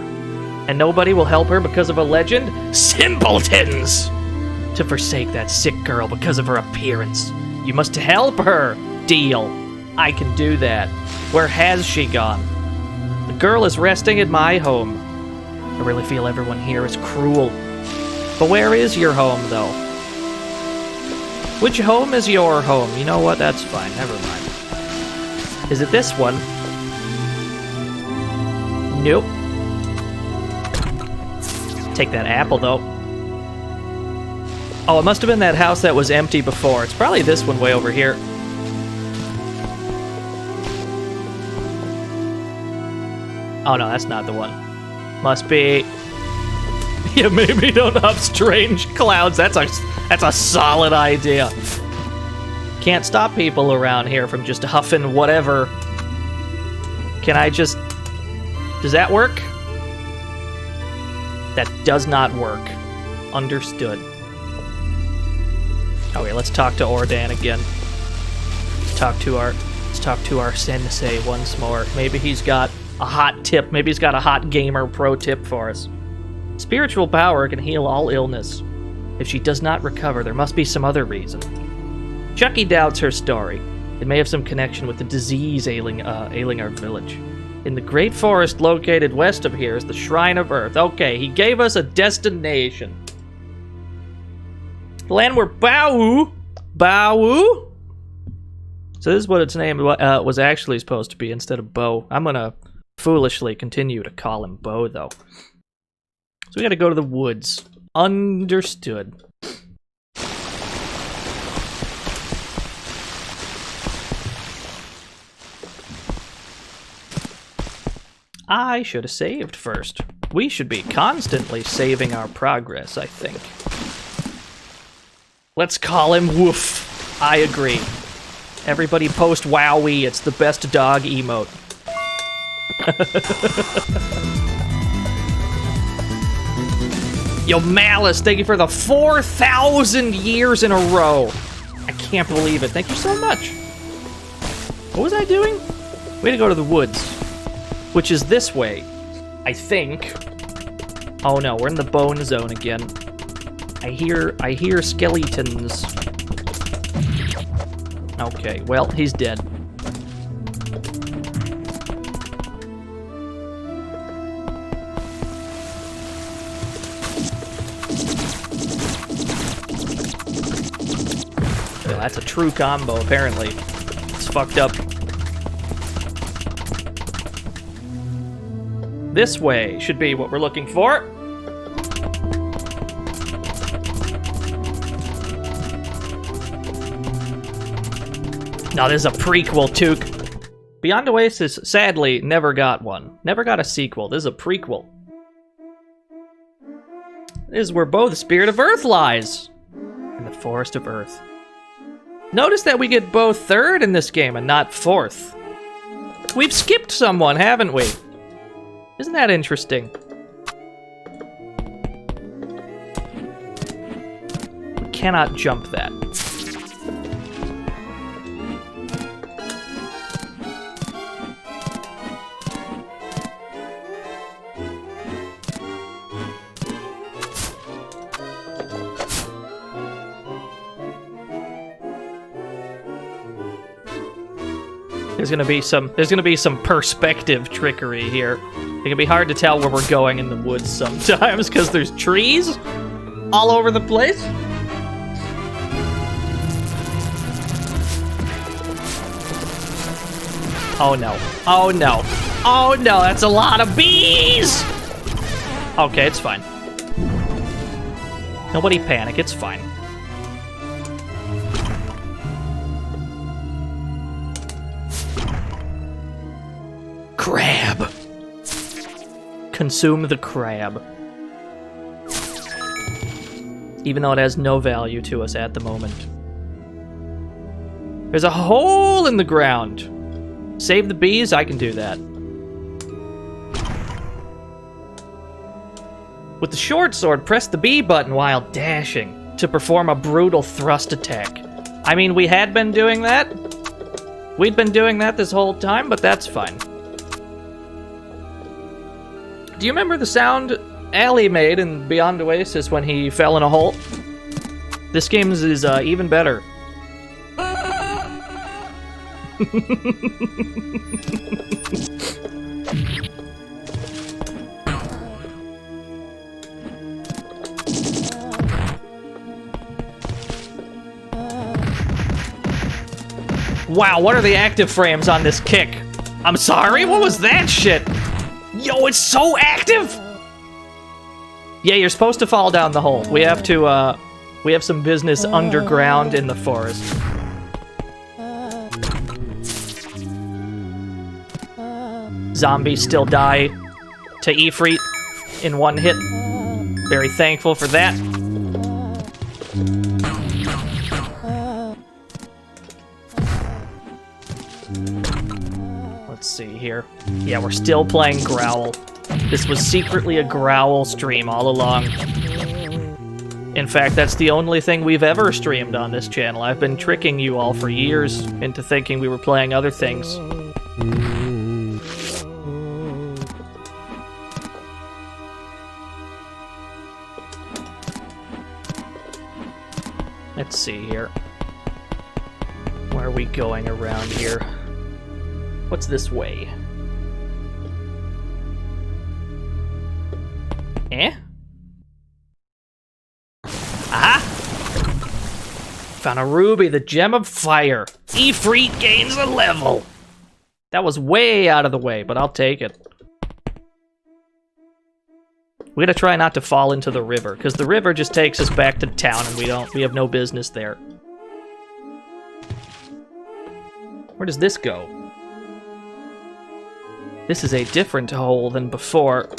And nobody will help her because of a legend? Simpletons! To forsake that sick girl because of her appearance. You must help her. Deal. I can do that. Where has she gone? The girl is resting in my home. I really feel everyone here is cruel. But where is your home, though? Which home is your home? You know what? That's fine. Never mind. Is it this one? Nope. Take that apple, though. Oh, it must have been that house that was empty before. It's probably this one way over here. Oh, no, that's not the one. Must be... Yeah, maybe don't have strange clouds. That's a solid idea. Can't stop people around here from just huffing whatever. Can I just... Does that work? That does not work. Understood. Okay, let's talk to Ordan again. Let's talk to our sensei once more. Maybe he's got a hot tip. Maybe he's got a hot gamer pro tip for us. Spiritual power can heal all illness. If she does not recover, there must be some other reason. Chucky doubts her story. It may have some connection with the disease ailing our village. In the great forest located west of here is the Shrine of Earth. Okay, he gave us a destination. The land where Bawu? So this is what its name was actually supposed to be instead of Bo. I'm gonna foolishly continue to call him Bo, though. So we gotta go to the woods. Understood. I should have saved first. We should be constantly saving our progress, I think. Let's call him Woof. I agree. Everybody post Wowee, it's the best dog emote. Yo, Malice, thank you for the 4,000 years in a row. I can't believe it. Thank you so much. What was I doing? We had to go to the woods, which is this way, I think. Oh no, we're in the bone zone again. I hear skeletons. Okay, well, he's dead. Well, that's a true combo, apparently. It's fucked up. This way should be what we're looking for. No, this is a prequel, Took. Beyond Oasis, sadly, never got one. Never got a sequel. This is a prequel. This is where both the Spirit of Earth lies. In the Forest of Earth. Notice that we get both third in this game and not fourth. We've skipped someone, haven't we? Isn't that interesting? We cannot jump that. There's gonna be some perspective trickery here. It can be hard to tell where we're going in the woods sometimes because there's trees all over the place. Oh no. Oh no. Oh no, that's a lot of bees! Okay, it's fine. Nobody panic, it's fine. Crab! Consume the crab. Even though it has no value to us at the moment. There's a hole in the ground! Save the bees? I can do that. With the short sword, press the B button while dashing to perform a brutal thrust attack. I mean, we had been doing that. We'd been doing that this whole time, but that's fine. Do you remember the sound Ali made in Beyond Oasis when he fell in a hole? This game is even better. Wow, what are the active frames on this kick? I'm sorry, what was that shit? Yo, it's so active! Yeah, you're supposed to fall down the hole. We have to, we have some business underground in the forest. Zombies still die to Ifrit in one hit. Very thankful for that. Let's see here. Yeah, we're still playing Growl. This was secretly a Growl stream all along. In fact, that's the only thing we've ever streamed on this channel. I've been tricking you all for years into thinking we were playing other things. Let's see here. Where are we going around here? What's this way? Eh? Ah! Found a ruby, the gem of fire. Ifrit gains a level. That was way out of the way, but I'll take it. We gotta try not to fall into the river, because the river just takes us back to town and we have no business there. Where does this go? This is a different hole than before.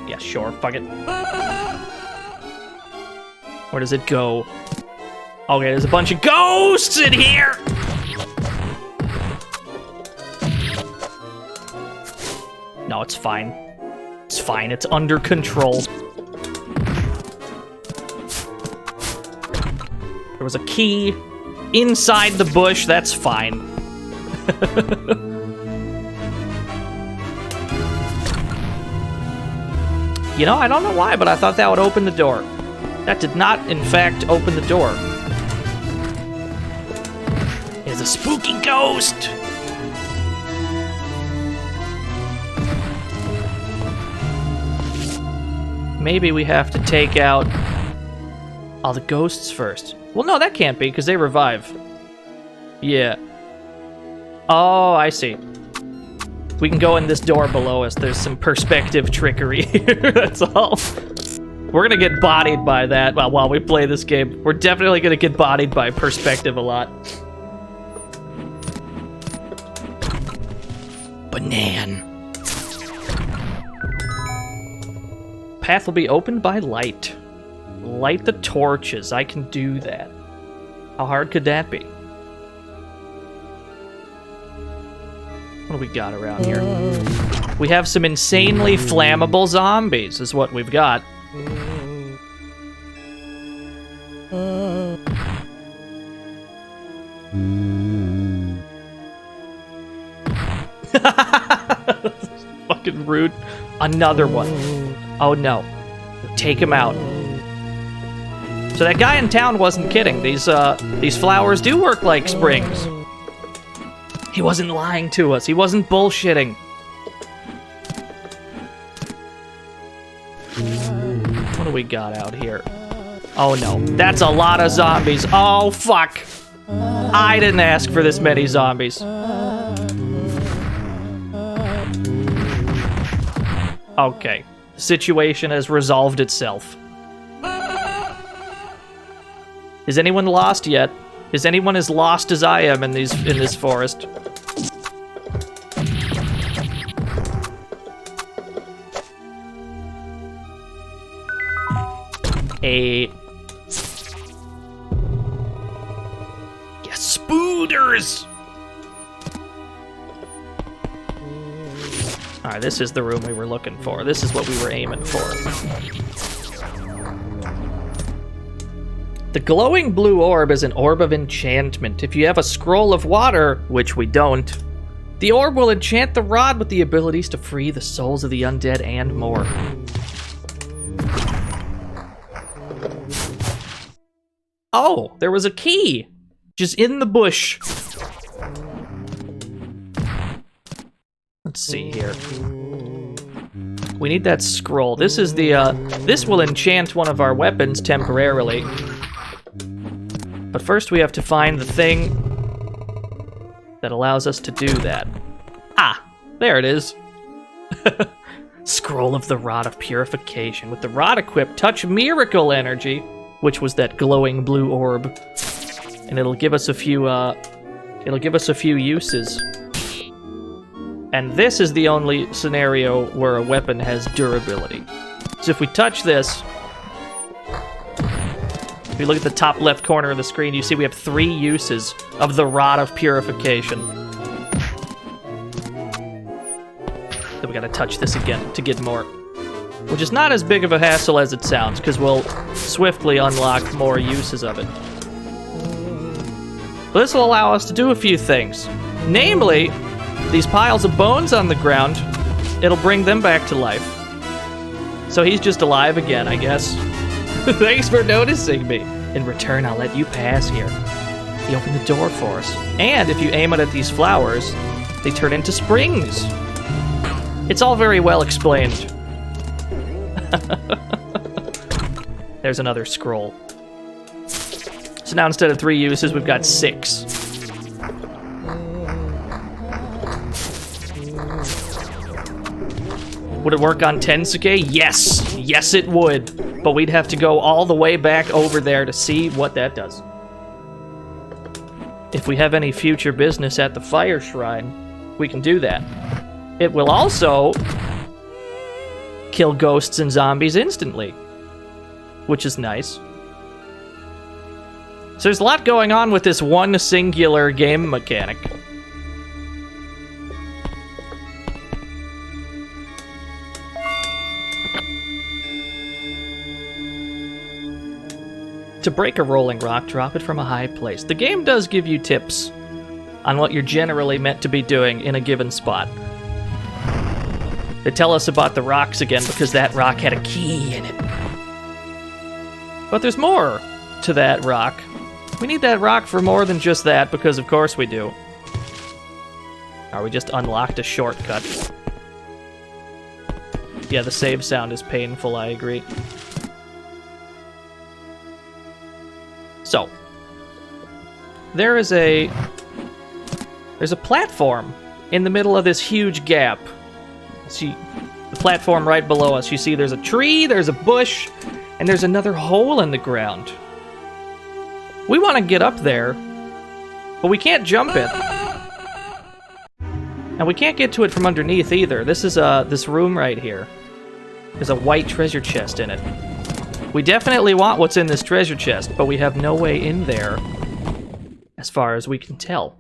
Yeah, sure, fuck it. Where does it go? Okay, there's a bunch of ghosts in here! No, it's fine. It's fine, it's under control. There was a key inside the bush, that's fine. You know, I don't know why, but I thought that would open the door. That did not, in fact, open the door. It's a spooky ghost! Maybe we have to take out all the ghosts first. Well, no, that can't be, because they revive. Yeah. Oh, I see. We can go in this door below us. There's some perspective trickery here, that's all. We're gonna get bodied by that while we play this game. We're definitely gonna get bodied by perspective a lot. Banan. Path will be opened by light. Light the torches. I can do that. How hard could that be? What do we got around here? We have some insanely flammable zombies, is what we've got. Fucking rude. Another one. Oh no. Take him out. So that guy in town wasn't kidding. These flowers do work like springs. He wasn't lying to us. He wasn't bullshitting. What do we got out here? Oh no, that's a lot of zombies. Oh fuck. I didn't ask for this many zombies. Okay, the situation has resolved itself. Is anyone lost yet? Is anyone as lost as I am in this forest? Yes, spooders! Alright, this is the room we were looking for. This is what we were aiming for. The glowing blue orb is an orb of enchantment. If you have a scroll of water, which we don't, the orb will enchant the rod with the abilities to free the souls of the undead and more. Oh, there was a key just in the bush. Let's see here. We need that scroll. This is the, this will enchant one of our weapons temporarily. But first we have to find the thing that allows us to do that. Ah, there it is. Scroll of the Rod of Purification. With the rod equipped, touch miracle energy, which was that glowing blue orb. And it'll give us a few uses. And this is the only scenario where a weapon has durability. So if we touch this, if you look at the top left corner of the screen, you see we have 3 uses of the Rod of Purification. Then we gotta touch this again to get more. Which is not as big of a hassle as it sounds, because we'll swiftly unlock more uses of it. But this will allow us to do a few things. Namely, these piles of bones on the ground, it'll bring them back to life. So he's just alive again, I guess. Thanks for noticing me. In return, I'll let you pass here. He opened the door for us. And if you aim it at these flowers, they turn into springs. It's all very well explained. There's another scroll. So now instead of 3 uses, we've got 6. Would it work on Tensuke? Yes! Yes, it would. But we'd have to go all the way back over there to see what that does. If we have any future business at the Fire Shrine, we can do that. It will also kill ghosts and zombies instantly, which is nice. So there's a lot going on with this one singular game mechanic. To break a rolling rock, drop it from a high place. The game does give you tips on what you're generally meant to be doing in a given spot. They tell us about the rocks again because that rock had a key in it. But there's more to that rock. We need that rock for more than just that, because of course we do. Or we just unlocked a shortcut. Yeah, the save sound is painful, I agree. So, there's a platform in the middle of this huge gap. See, the platform right below us. You see there's a tree, there's a bush, and there's another hole in the ground. We want to get up there, but we can't jump it. And we can't get to it from underneath either. This is this room right here. There's a white treasure chest in it. We definitely want what's in this treasure chest, but we have no way in there, as far as we can tell.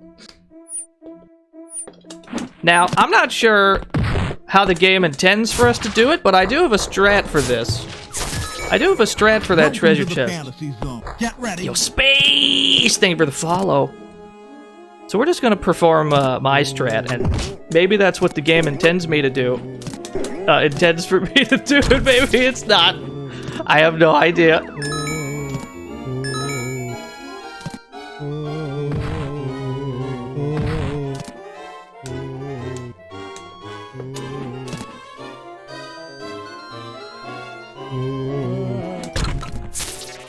Now, I'm not sure how the game intends for us to do it, but I do have a strat for this. I do have a strat for that treasure chest. Fantasy zone. Get ready. Yo, space! Thank you for the follow. So we're just gonna perform my strat, and maybe that's what the game intends me to do. Intends for me to do it, maybe it's not. I have no idea.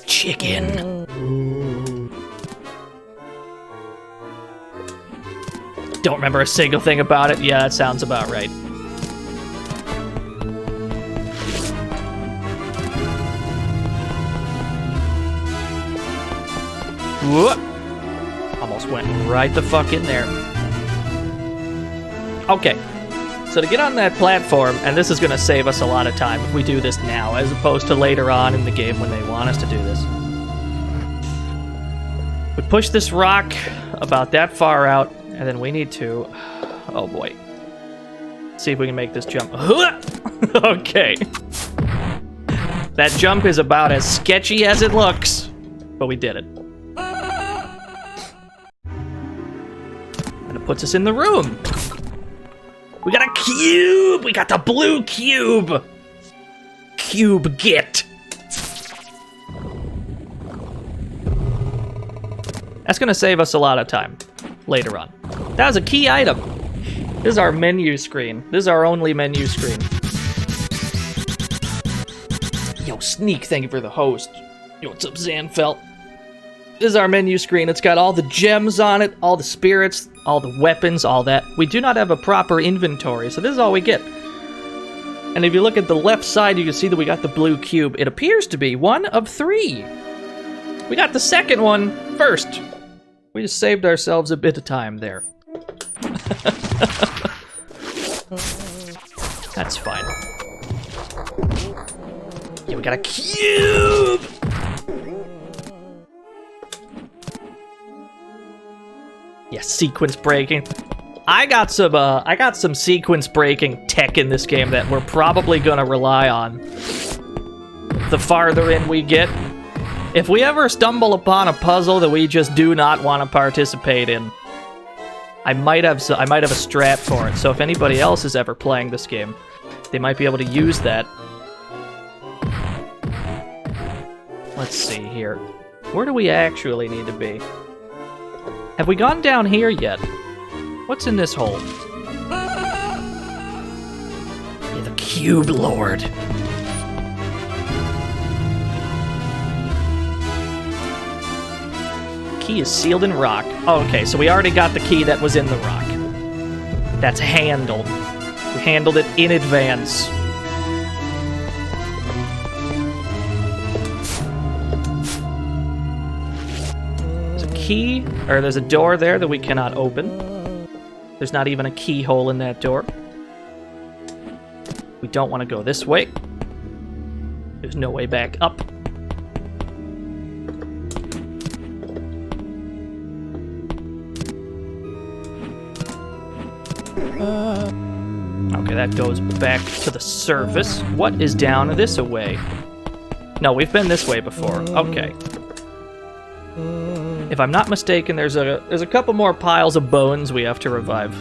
Chicken. Don't remember a single thing about it. Yeah, that sounds about right. Whoop. Almost went right the fuck in there. Okay. So to get on that platform, and this is going to save us a lot of time if we do this now, as opposed to later on in the game when they want us to do this. We push this rock about that far out, and then we need to... Oh boy. See if we can make this jump. Okay. That jump is about as sketchy as it looks, but we did it. And it puts us in the room. We got a cube! We got the blue cube! Cube get! That's gonna save us a lot of time later on. That was a key item. This is our menu screen. This is our only menu screen. Yo, Sneak, thank you for the host. Yo, what's up, Zanfelt? This is our menu screen. It's got all the gems on it, all the spirits, all the weapons, all that. We do not have a proper inventory, so this is all we get. And if you look at the left side, you can see that we got the blue cube. It appears to be one of 3. We got the second one first. We just saved ourselves a bit of time there. That's fine. Yeah, we got a cube! Yeah, sequence breaking. I got some sequence breaking tech in this game that we're probably gonna rely on the farther in we get. If we ever stumble upon a puzzle that we just do not want to participate in, I might have a strat for it. So if anybody else is ever playing this game, they might be able to use that. Let's see here. Where do we actually need to be? Have we gone down here yet? What's in this hole? Yeah, the Cube Lord. Key is sealed in rock. Oh, okay, so we already got the key that was in the rock. That's handled. We handled it in advance. Key, or there's a door there that we cannot open. There's not even a keyhole in that door. We don't want to go this way. There's no way back up. Okay, that goes back to the surface. What is down this way? No, we've been this way before. Okay. If I'm not mistaken, there's a couple more piles of bones we have to revive.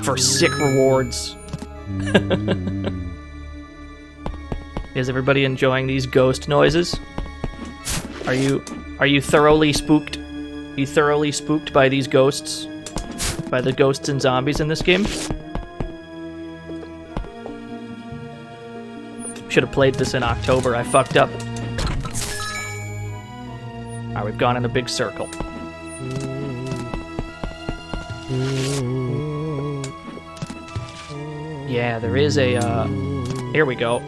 For sick rewards. Is everybody enjoying these ghost noises? Are you thoroughly spooked? Are you thoroughly spooked by these ghosts? By the ghosts and zombies in this game? Should have played this in October. I fucked up. Alright, we've gone in a big circle. Yeah, there is a, here we go.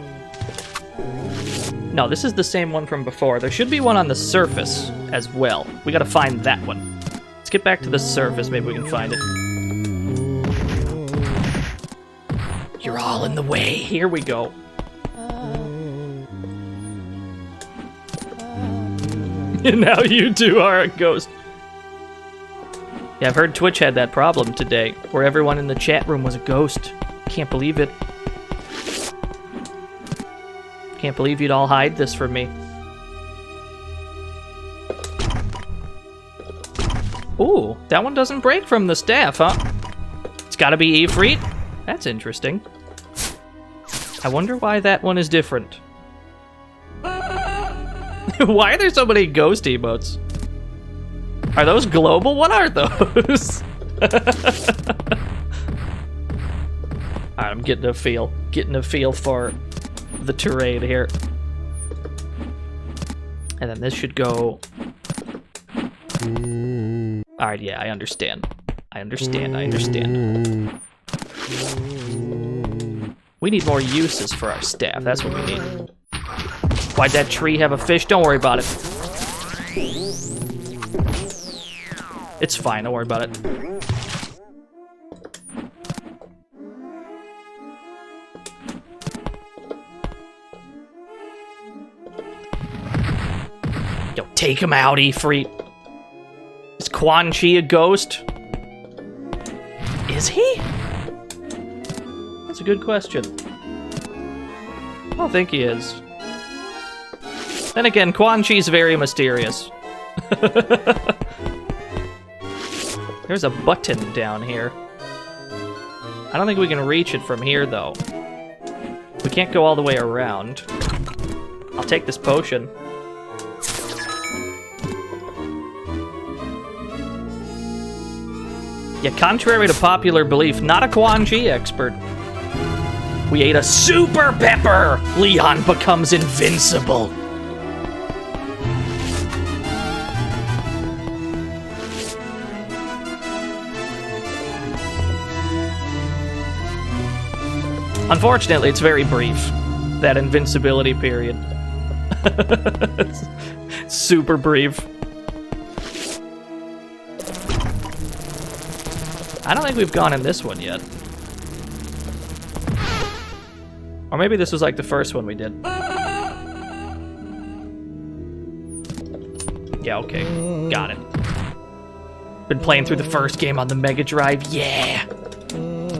No, this is the same one from before. There should be one on the surface as well. We gotta find that one. Let's get back to the surface, maybe we can find it. You're all in the way. Here we go. Now you two are a ghost. Yeah, I've heard Twitch had that problem today, where everyone in the chat room was a ghost. Can't believe it. Can't believe you'd all hide this from me. Ooh, that one doesn't break from the staff, huh? It's gotta be Ifrit? That's interesting. I wonder why that one is different. Why are there so many ghost emotes? Are those global? What are those? Alright, I'm getting a feel for the terrain here. And then this should go... Alright, yeah, I understand. I understand. We need more uses for our staff, that's what we need. Why'd that tree have a fish? Don't worry about it. It's fine, don't worry about it. Yo, take him out, Ifrit. Is Quan Chi a ghost? Is he? That's a good question. I don't think he is. Then again, Quan Chi's very mysterious. There's a button down here. I don't think we can reach it from here, though. We can't go all the way around. I'll take this potion. Yeah, contrary to popular belief, not a Quan Chi expert. We ate a super pepper! Leon becomes invincible. Unfortunately, it's very brief, that invincibility period. It's super brief. I don't think we've gone in this one yet. Or maybe this was like the first one we did. Yeah, okay. Got it. Been playing through the first game on the Mega Drive. Yeah!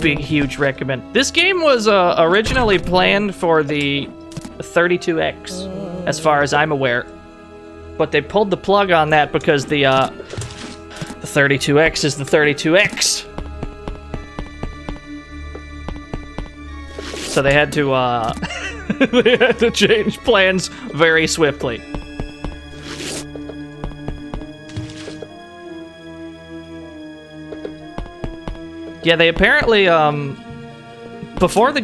Big, huge recommend. This game was originally planned for the 32X, as far as I'm aware. But they pulled the plug on that because the 32X is the 32X. So they had to they had to change plans very swiftly. Yeah, they apparently before they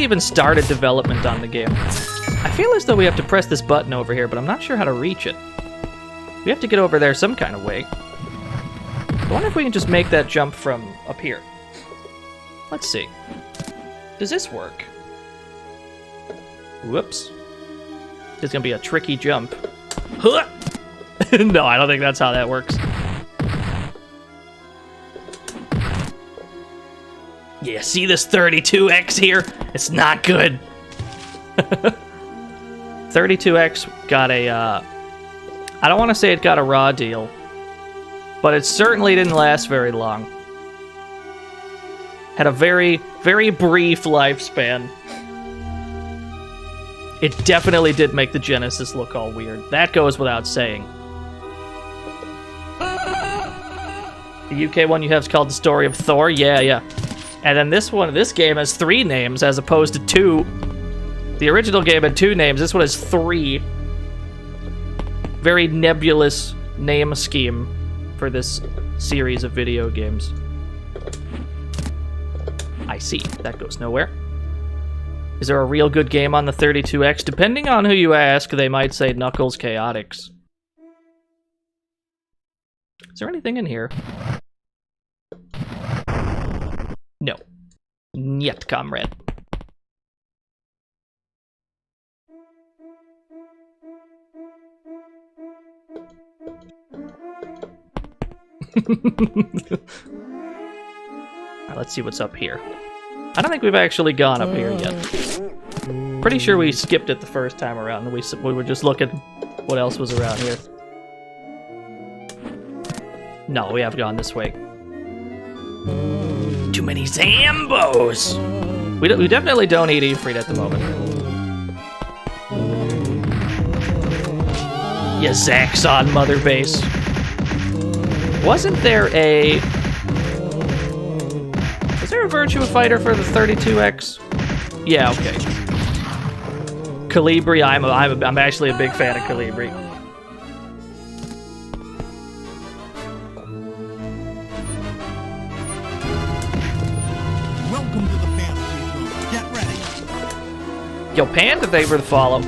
even started development on the game, I feel as though we have to press this button over here, but I'm not sure how to reach it. We have to get over there some kind of way. I wonder if we can just make that jump from up here. Let's see. Does this work? Whoops. This is gonna be a tricky jump. Huh! No, I don't think that's how that works. Yeah, see this 32X here? It's not good. 32X got a, I don't want to say it got a raw deal, but it certainly didn't last very long. Had a very, very brief lifespan. It definitely did make the Genesis look all weird. That goes without saying. The UK one you have is called The Story of Thor. Yeah. And then this game has 3 names as opposed to 2. The original game had 2 names. This one has 3. Very nebulous name scheme for this series of video games. I see. That goes nowhere. Is there a real good game on the 32X? Depending on who you ask, they might say Knuckles Chaotix. Is there anything in here? No. Niet, comrade. Alright, let's see what's up here. I don't think we've actually gone up here yet. Pretty sure we skipped it the first time around, and we were just looking what else was around here. No, we have gone this way. Too many Zambos! We definitely don't eat Ifrit at the moment. Yeah, Zaxxon Mother Base. Wasn't there a... Was there a Virtua Fighter for the 32X? Yeah, okay. Calibri, I'm actually a big fan of Calibri. Welcome to the fantasy zone. Get ready. Yo, Panda, they were to follow.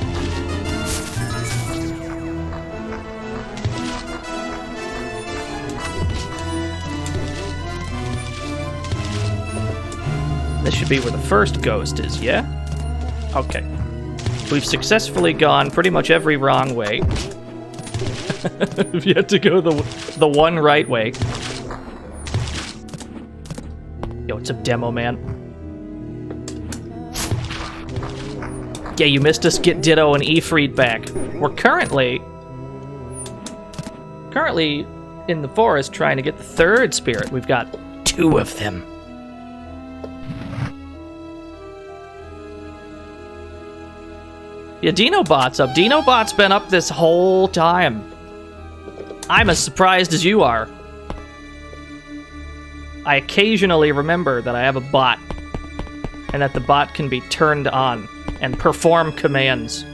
This should be where the first ghost is, yeah? Okay. We've successfully gone pretty much every wrong way. We've yet to go the one right way. Yo, what's up, Demo Man? Yeah, you missed us get Ditto and Ifrit back. We're currently in the forest trying to get the third spirit. We've got 2 of them. Yeah, Dinobot's up. Dinobot's been up this whole time. I'm as surprised as you are. I occasionally remember that I have a bot, and that the bot can be turned on and perform commands.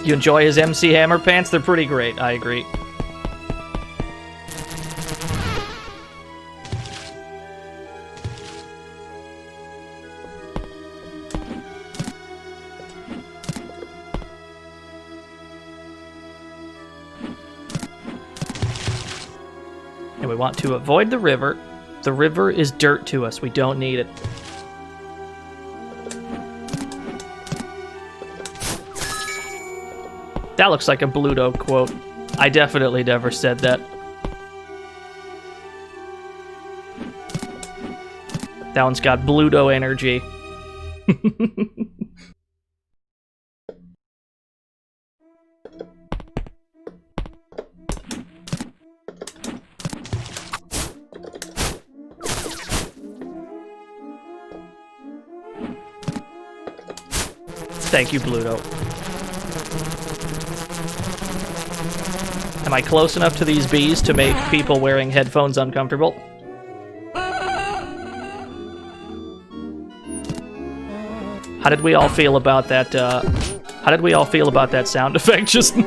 You enjoy his MC Hammer pants? They're pretty great, I agree. And we want to avoid the river. The river is dirt to us. We don't need it. That looks like a Bluto quote. I definitely never said that. That one's got Bluto energy. Thank you, Bluto. Am I close enough to these bees to make people wearing headphones uncomfortable? How did we all feel about that, how did we all feel about that sound effect just now?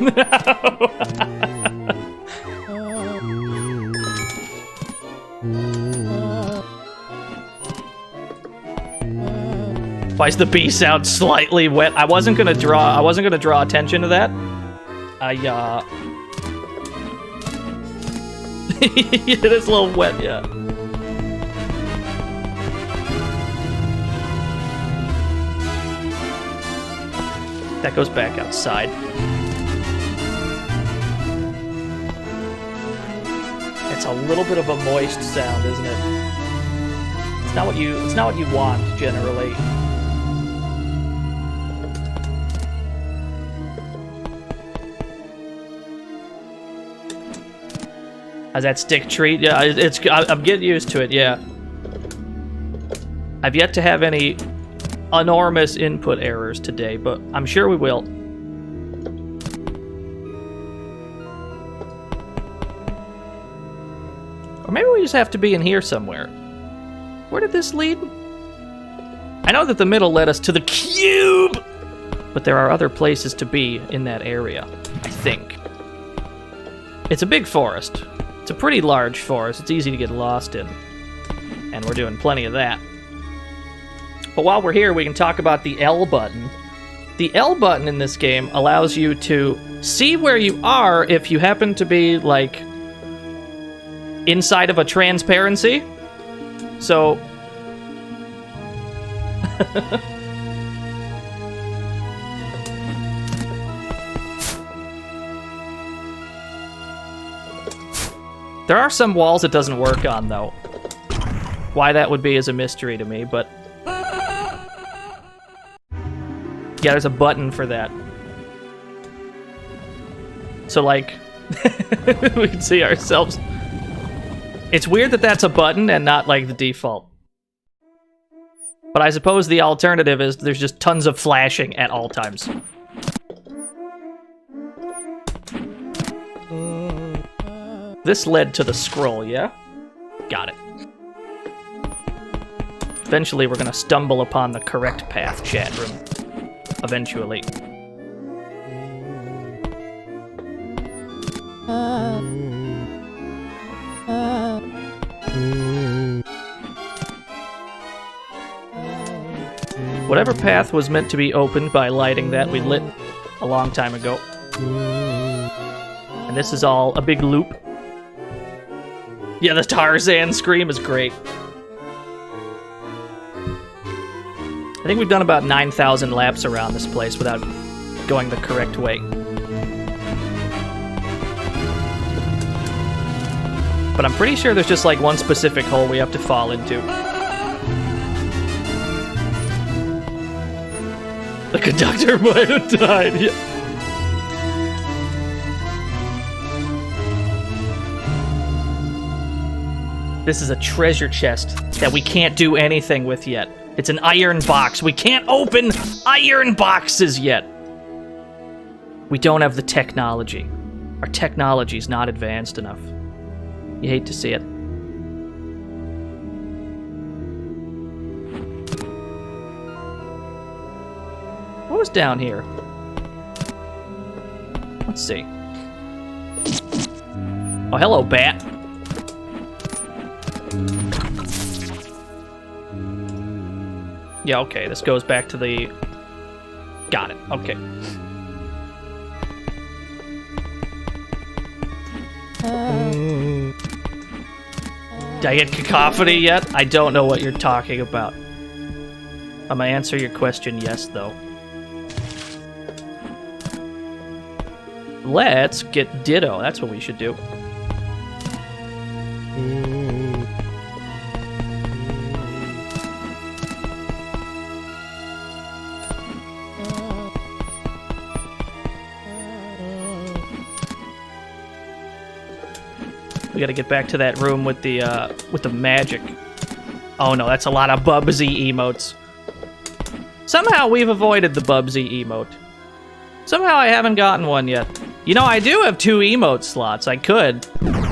Why does the bee sound slightly wet? I wasn't gonna draw attention to that. It is a little wet, yeah. That goes back outside. It's a little bit of a moist sound, isn't it? It's not what you want generally. How's that stick treat? Yeah, I'm getting used to it, yeah. I've yet to have any enormous input errors today, but I'm sure we will. Or maybe we just have to be in here somewhere. Where did this lead? I know that the middle led us to the cube, but there are other places to be in that area, I think. It's a big forest. It's a pretty large forest. It's easy to get lost in. And we're doing plenty of that. But while we're here, we can talk about the L button. The L button in this game allows you to see where you are if you happen to be, like, inside of a transparency. So... There are some walls it doesn't work on, though. Why that would be is a mystery to me, but... Yeah, there's a button for that. So, like, we can see ourselves. It's weird that that's a button and not, like, the default. But I suppose the alternative is there's just tons of flashing at all times. This led to the scroll, yeah? Got it. Eventually, we're gonna stumble upon the correct path, chat room. Eventually. Whatever path was meant to be opened by lighting that we lit a long time ago. And this is all a big loop. Yeah, the Tarzan scream is great. I think we've done about 9,000 laps around this place without going the correct way. But I'm pretty sure there's just like one specific hole we have to fall into. The conductor might have died, yeah. This is a treasure chest that we can't do anything with yet. It's an iron box. We can't open iron boxes yet. We don't have the technology. Our technology's not advanced enough. You hate to see it. What was down here? Let's see. Oh, hello, bat. Yeah, okay, this goes back to the... Got it, okay. Did I get cacophony yet? I don't know what you're talking about. I'm gonna answer your question yes, though. Let's get Ditto, that's what we should do. We gotta get back to that room with the magic. Oh no, that's a lot of Bubsy emotes. Somehow we've avoided the Bubsy emote. Somehow I haven't gotten one yet. You know, I do have 2 emote slots. I could.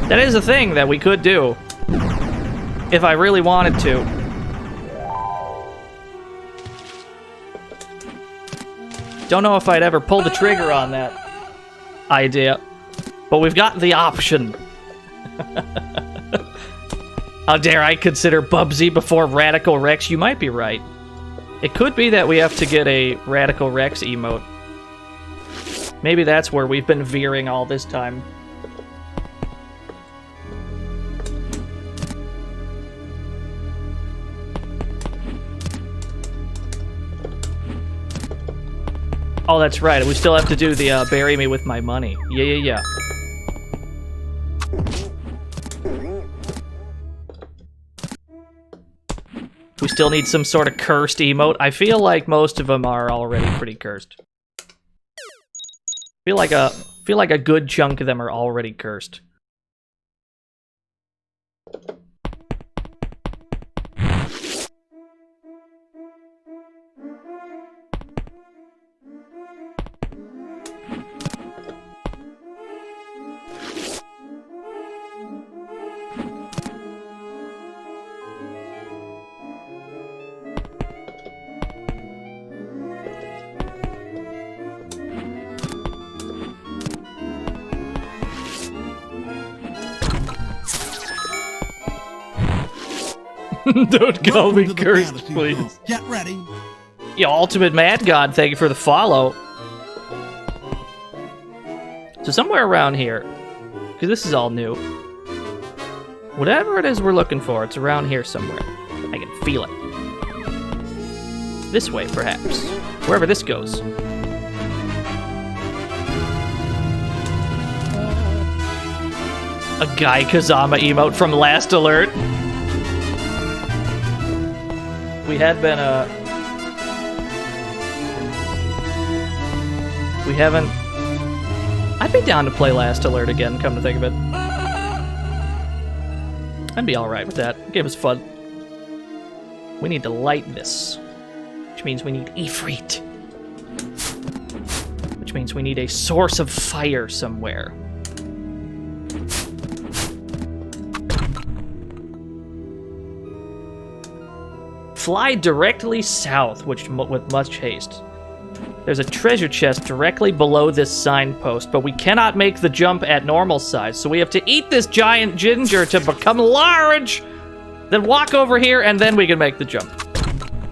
That is a thing that we could do. If I really wanted to. Don't know if I'd ever pull the trigger on that idea. But we've got the option. How dare I consider Bubsy before Radical Rex? You might be right. It could be that we have to get a Radical Rex emote. Maybe that's where we've been veering all this time. Oh, that's right. We still have to do the bury me with my money. Yeah. We still need some sort of cursed emote. I feel like most of them are already pretty cursed. Feel like a good chunk of them are already cursed. Don't call Welcome me to the cursed, fantasy please. zone. Get ready. Yo, Ultimate Mad God, thank you for the follow. So somewhere around here, because this is all new, whatever it is we're looking for, it's around here somewhere. I can feel it. This way, perhaps. Wherever this goes. A Guy Kazama emote from Last Alert. We had been, we haven't... I'd be down to play Last Alert again, come to think of it. I'd be alright with that. The game was fun. We need to light this. Which means we need Ifrit. Which means we need a source of fire somewhere. Fly directly south, with much haste. There's a treasure chest directly below this signpost, but we cannot make the jump at normal size, so we have to eat this giant ginger to become large, then walk over here, and then we can make the jump.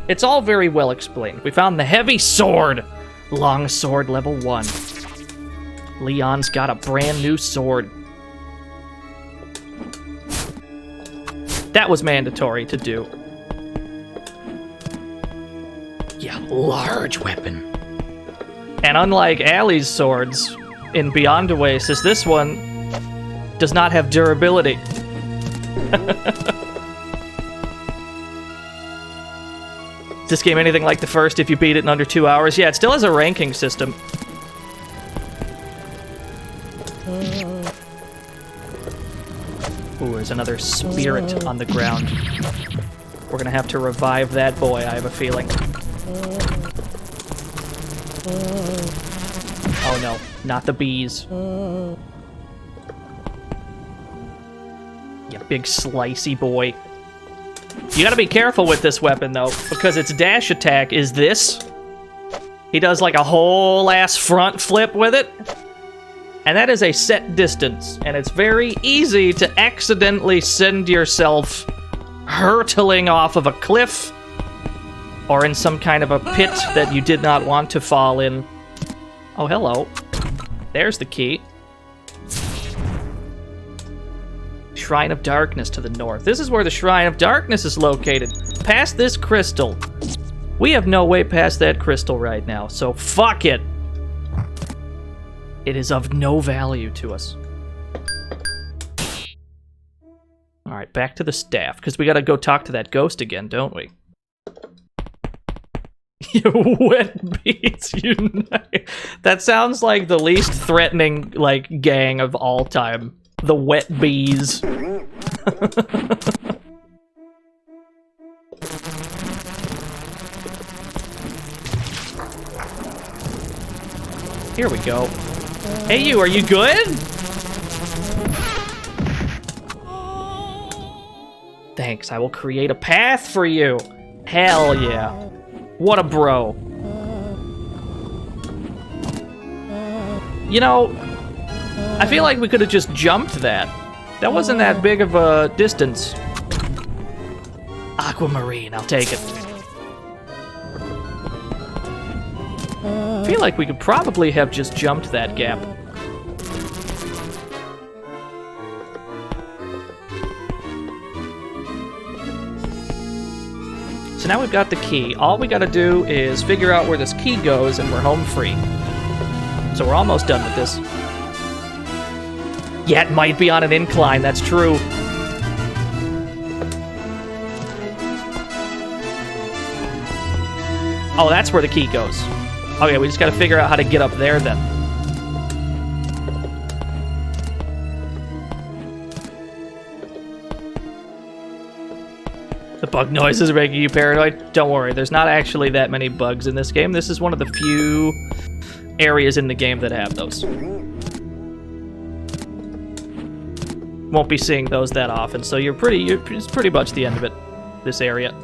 It's all very well explained. We found the heavy sword. Long sword level 1. Leon's got a brand new sword. That was mandatory to do. Yeah, large weapon. And unlike Allie's swords in Beyond Oasis, this one does not have durability. Is this game anything like the first if you beat it in under 2 hours? Yeah, it still has a ranking system. Ooh, there's another spirit on the ground. We're gonna have to revive that boy, I have a feeling. Oh no, not the bees. You big slicey boy. You gotta be careful with this weapon though, because its dash attack is this. He does like a whole ass front flip with it. And that is a set distance, and it's very easy to accidentally send yourself hurtling off of a cliff or in some kind of a pit that you did not want to fall in. Oh, hello. There's the key. Shrine of Darkness to the north. This is where the Shrine of Darkness is located. Past this crystal. We have no way past that crystal right now, so fuck it. It is of no value to us. Alright, back to the staff, because we gotta go talk to that ghost again, don't we? You wet bees unite. That sounds like the least threatening, like, gang of all time. The wet bees. Here we go. Hey you, are you good? Thanks, I will create a path for you. Hell yeah. What a bro. You know, I feel like we could have just jumped that. That wasn't that big of a distance. Aquamarine, I'll take it. I feel like we could probably have just jumped that gap. So now we've got the key. All we gotta do is figure out where this key goes and we're home free. So we're almost done with this. Yeah, it might be on an incline, that's true. Oh, that's where the key goes. Okay, we just gotta figure out how to get up there then. The bug noise is making you paranoid? Don't worry, there's not actually that many bugs in this game. This is one of the few areas in the game that have those. Won't be seeing those that often, so it's pretty much the end of it, this area.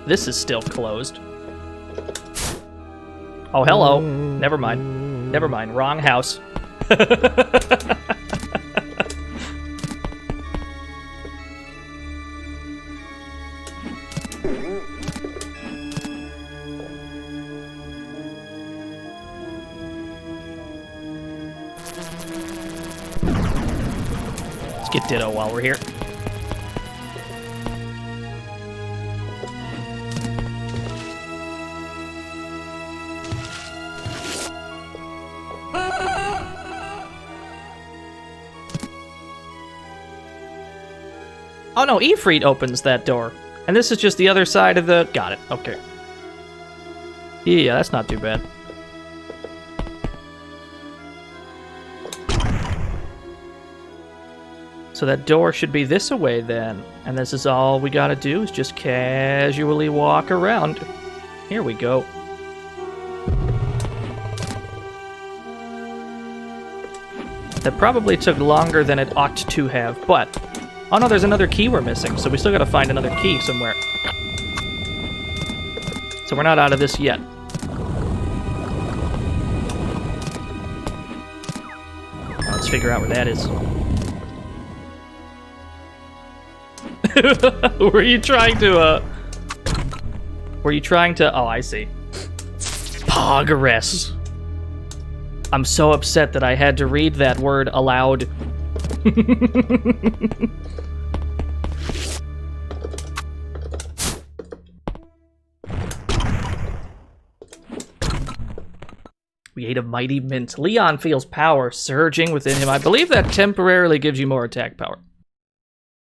This is still closed. Oh, hello. Never mind. Never mind, wrong house. Let's get Ditto while we're here. Oh no, Ifrit opens that door. And this is just the other side of the... Got it, okay. Yeah, that's not too bad. So that door should be this away then. And this is all we gotta do is just casually walk around. Here we go. That probably took longer than it ought to have, but... Oh no, there's another key we're missing, so we still gotta find another key somewhere. So we're not out of this yet. Now let's figure out where that is. Were you trying to, Oh, I see. Progress. I'm so upset that I had to read that word aloud. We ate a mighty mint. Leon feels power surging within him. I believe that temporarily gives you more attack power,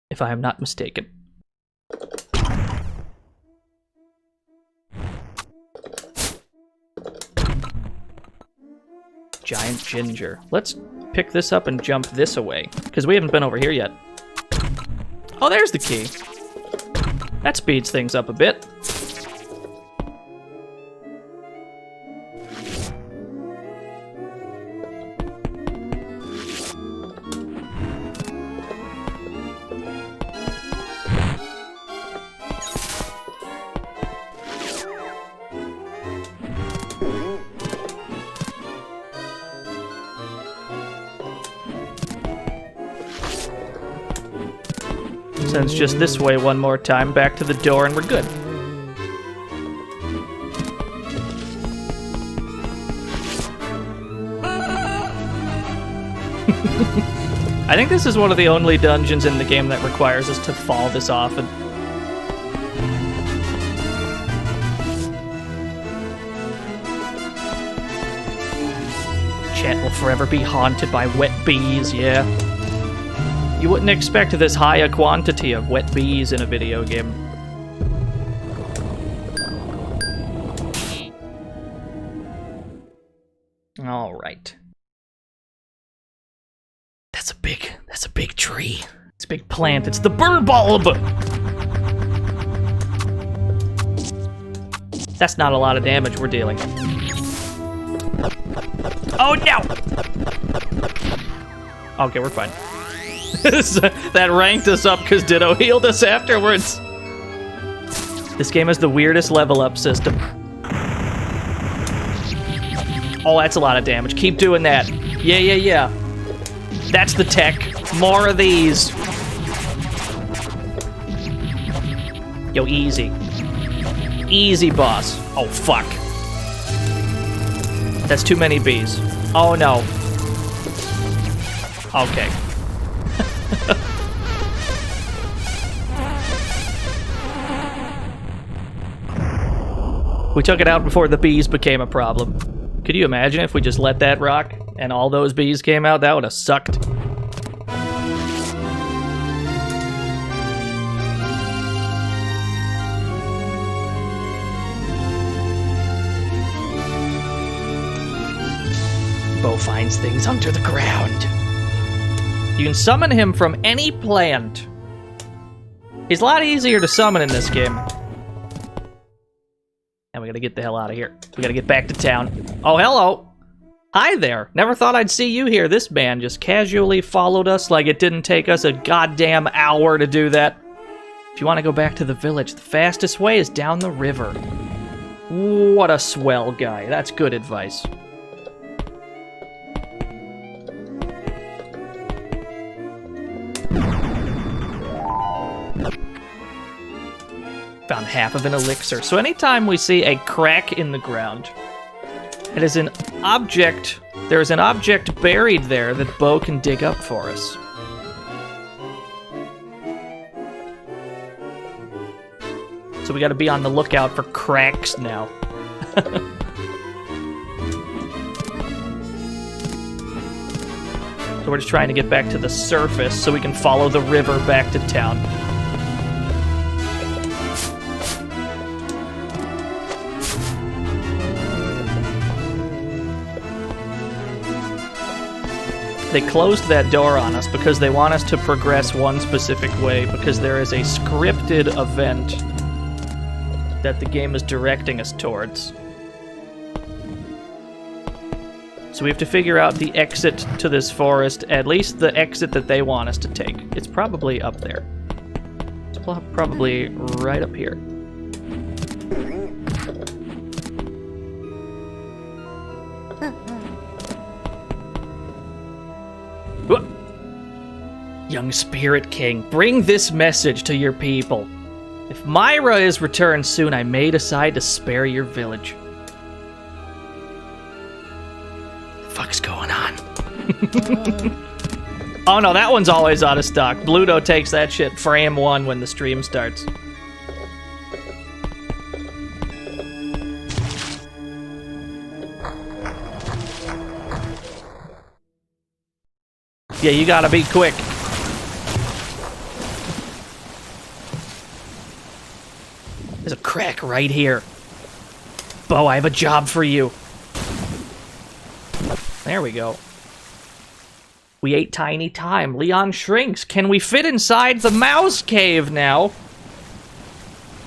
if I am not mistaken. Giant ginger. Let's pick this up and jump this away, because we haven't been over here yet. Oh, there's the key. That speeds things up a bit. Sends just this way one more time, back to the door, and we're good. I think this is one of the only dungeons in the game that requires us to fall this often. Chat will forever be haunted by wet bees, yeah. You wouldn't expect this high a quantity of wet bees in a video game. All right. That's a big tree. It's a big plant. It's the burn bulb. That's not a lot of damage we're dealing. Oh no! Okay, we're fine. That ranked us up because Ditto healed us afterwards. This game has the weirdest level up system. Oh, that's a lot of damage. Keep doing that. Yeah. That's the tech. More of these. Yo, easy. Easy, boss. Oh, fuck. That's too many bees. Oh, no. Okay. We took it out before the bees became a problem. Could you imagine if we just let that rock and all those bees came out? That would have sucked. Bo finds things under the ground. You can summon him from any plant. He's a lot easier to summon in this game. And we gotta get the hell out of here. We gotta get back to town. Oh, hello. Hi there. Never thought I'd see you here. This man just casually followed us like it didn't take us a goddamn hour to do that. If you want to go back to the village, the fastest way is down the river. What a swell guy. That's good advice. on half of an elixir. So anytime we see a crack in the ground, it is an object. There is an object buried there that Bo can dig up for us. So we got to be on the lookout for cracks now. So we're just trying to get back to the surface so we can follow the river back to town. They closed that door on us because they want us to progress one specific way, because there is a scripted event that the game is directing us towards. So we have to figure out the exit to this forest, at least the exit that they want us to take. It's probably up there. It's probably right up here. Young Spirit King, bring this message to your people. If Myra is returned soon, I may decide to spare your village. Fuck's going on? Oh no, that one's always out of stock. Bluto takes that shit frame 1 when the stream starts. Yeah, you gotta be quick. There's a crack right here. Bo, I have a job for you. There we go. We ate tiny time. Leon shrinks. Can we fit inside the mouse cave now?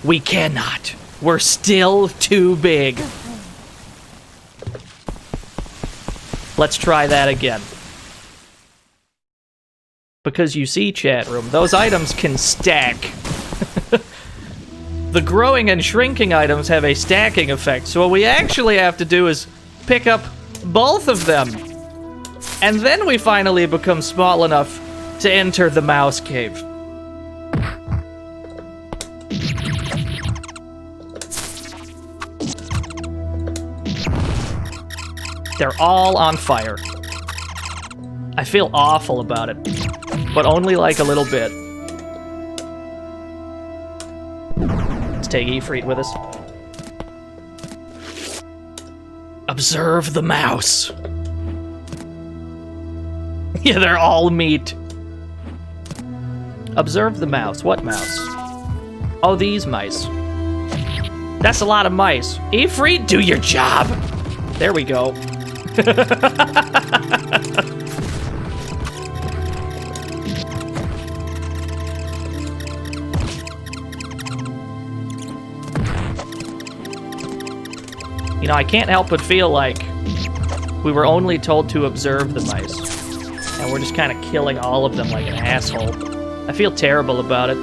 We cannot. We're still too big. Let's try that again. Because you see, chat room, those items can stack. The growing and shrinking items have a stacking effect, so what we actually have to do is pick up both of them. And then we finally become small enough to enter the mouse cave. They're all on fire. I feel awful about it, but only like a little bit. Let's take Ifrit with us. Observe the mouse. Yeah, they're all meat. Observe the mouse. What mouse? Oh, these mice. That's a lot of mice. Ifrit, do your job. There we go. You know, I can't help but feel like we were only told to observe the mice, and we're just kind of killing all of them like an asshole. I feel terrible about it.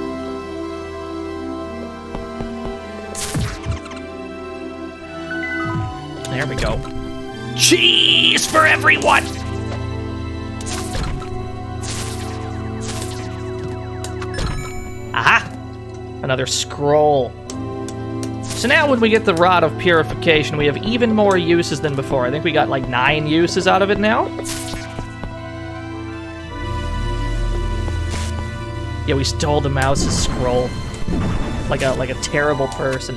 There we go. Cheese for everyone! Aha! Another scroll. So now when we get the Rod of Purification, we have even more uses than before. I think we got like 9 uses out of it now. Yeah, we stole the mouse's scroll. Like a terrible person.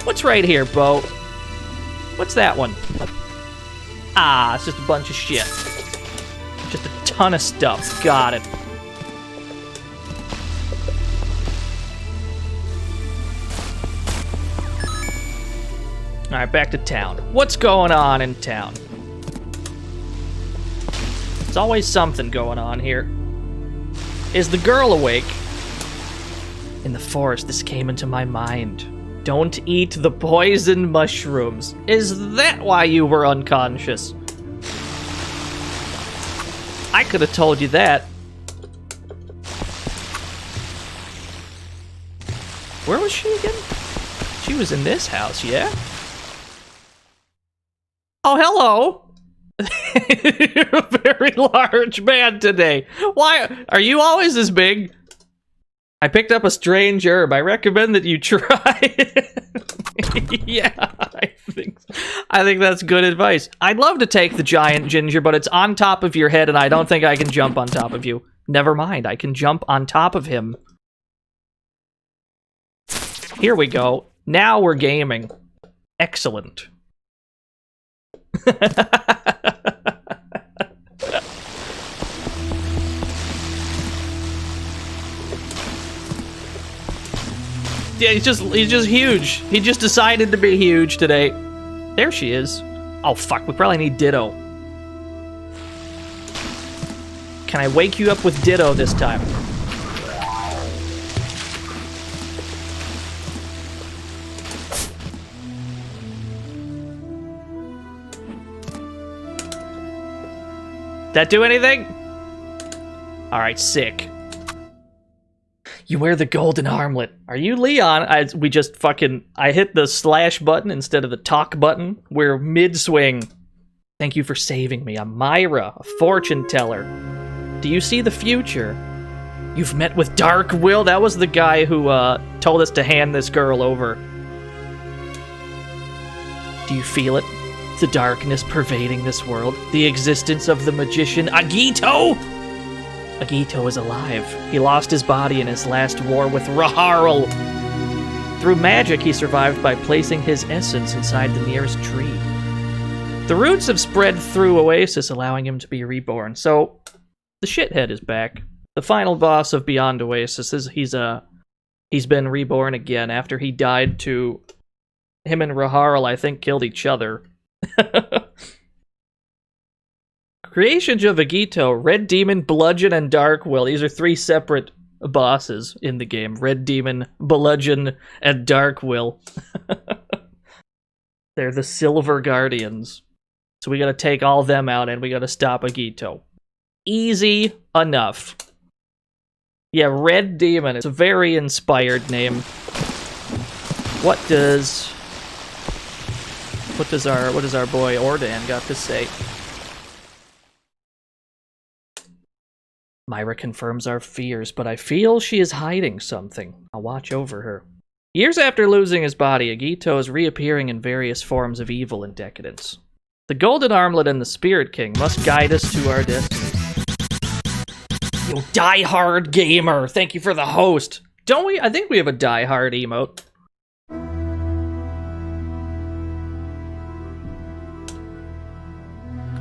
What's right here, Bo? What's that one? Ah, it's just a bunch of shit. Just a ton of stuff. Got it. Alright, back to town. What's going on in town? There's always something going on here. Is the girl awake? In the forest, this came into my mind. Don't eat the poison mushrooms. Is that why you were unconscious? I could have told you that. Where was she again? She was in this house, yeah? Oh, hello. You're a very large man today. Why? Are you always this big? I picked up a strange herb. I recommend that you try it. Yeah, I think that's good advice. I'd love to take the giant ginger, but it's on top of your head, and I don't think I can jump on top of you. Never mind, I can jump on top of him. Here we go. Now we're gaming. Excellent. Yeah, he's just huge. He just decided to be huge today. There she is. Oh fuck, we probably need Ditto. Can I wake you up with Ditto this time? That do anything? Alright, sick. You wear the golden armlet. Are you Leon? I hit the slash button instead of the talk button. We're mid-swing. Thank you for saving me. I'm Myra, a fortune teller. Do you see the future? You've met with Dark Will. That was the guy who told us to hand this girl over. Do you feel it? The darkness pervading this world. The existence of the magician Agito? Agito is alive. He lost his body in his last war with Raharl. Through magic, he survived by placing his essence inside the nearest tree. The roots have spread through Oasis, allowing him to be reborn. So, the shithead is back. The final boss of Beyond Oasis he's been reborn again after he died to him and Raharl, I think, killed each other. Creations of Agito, Red Demon, Bludgeon, and Dark Will. These are 3 separate bosses in the game. Red Demon, Bludgeon, and Dark Will. They're the Silver Guardians. So we gotta take all them out and we gotta stop Agito. Easy enough. Yeah, Red Demon. It's a very inspired name. What does our boy Ordan got to say? Myra confirms our fears, but I feel she is hiding something. I'll watch over her. Years after losing his body, Agito is reappearing in various forms of evil and decadence. The Golden Armlet and the Spirit King must guide us to our destiny. You die-hard gamer! Thank you for the host! Don't we? I think we have a die-hard emote.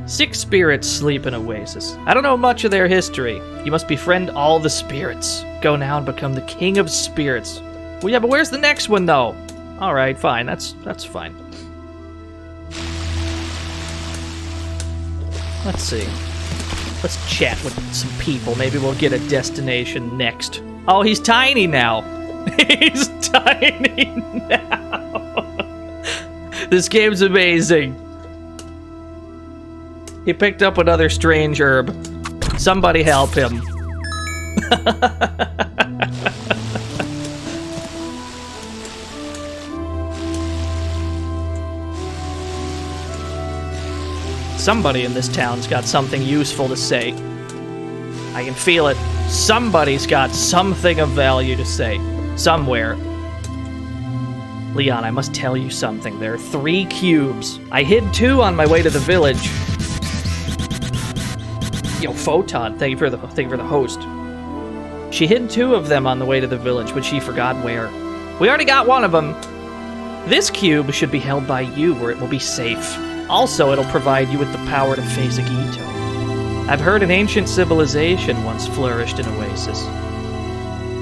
Six spirits sleep in Oasis. I don't know much of their history. You must befriend all the spirits. Go now and become the king of spirits. Well, yeah, but where's the next one, though? Alright, fine. That's fine. Let's see. Let's chat with some people. Maybe we'll get a destination next. Oh, he's tiny now. He's tiny now. This game's amazing. He picked up another strange herb. Somebody help him. Somebody in this town's got something useful to say. I can feel it. Somebody's got something of value to say. Somewhere. Leon, I must tell you something. There are 3 cubes. I hid 2 on my way to the village. Yo, Photon, thank you for the host. She hid 2 of them on the way to the village, but she forgot where. We already got one of them. This cube should be held by you, where it will be safe. Also, it'll provide you with the power to face Agito. I've heard an ancient civilization once flourished in Oasis.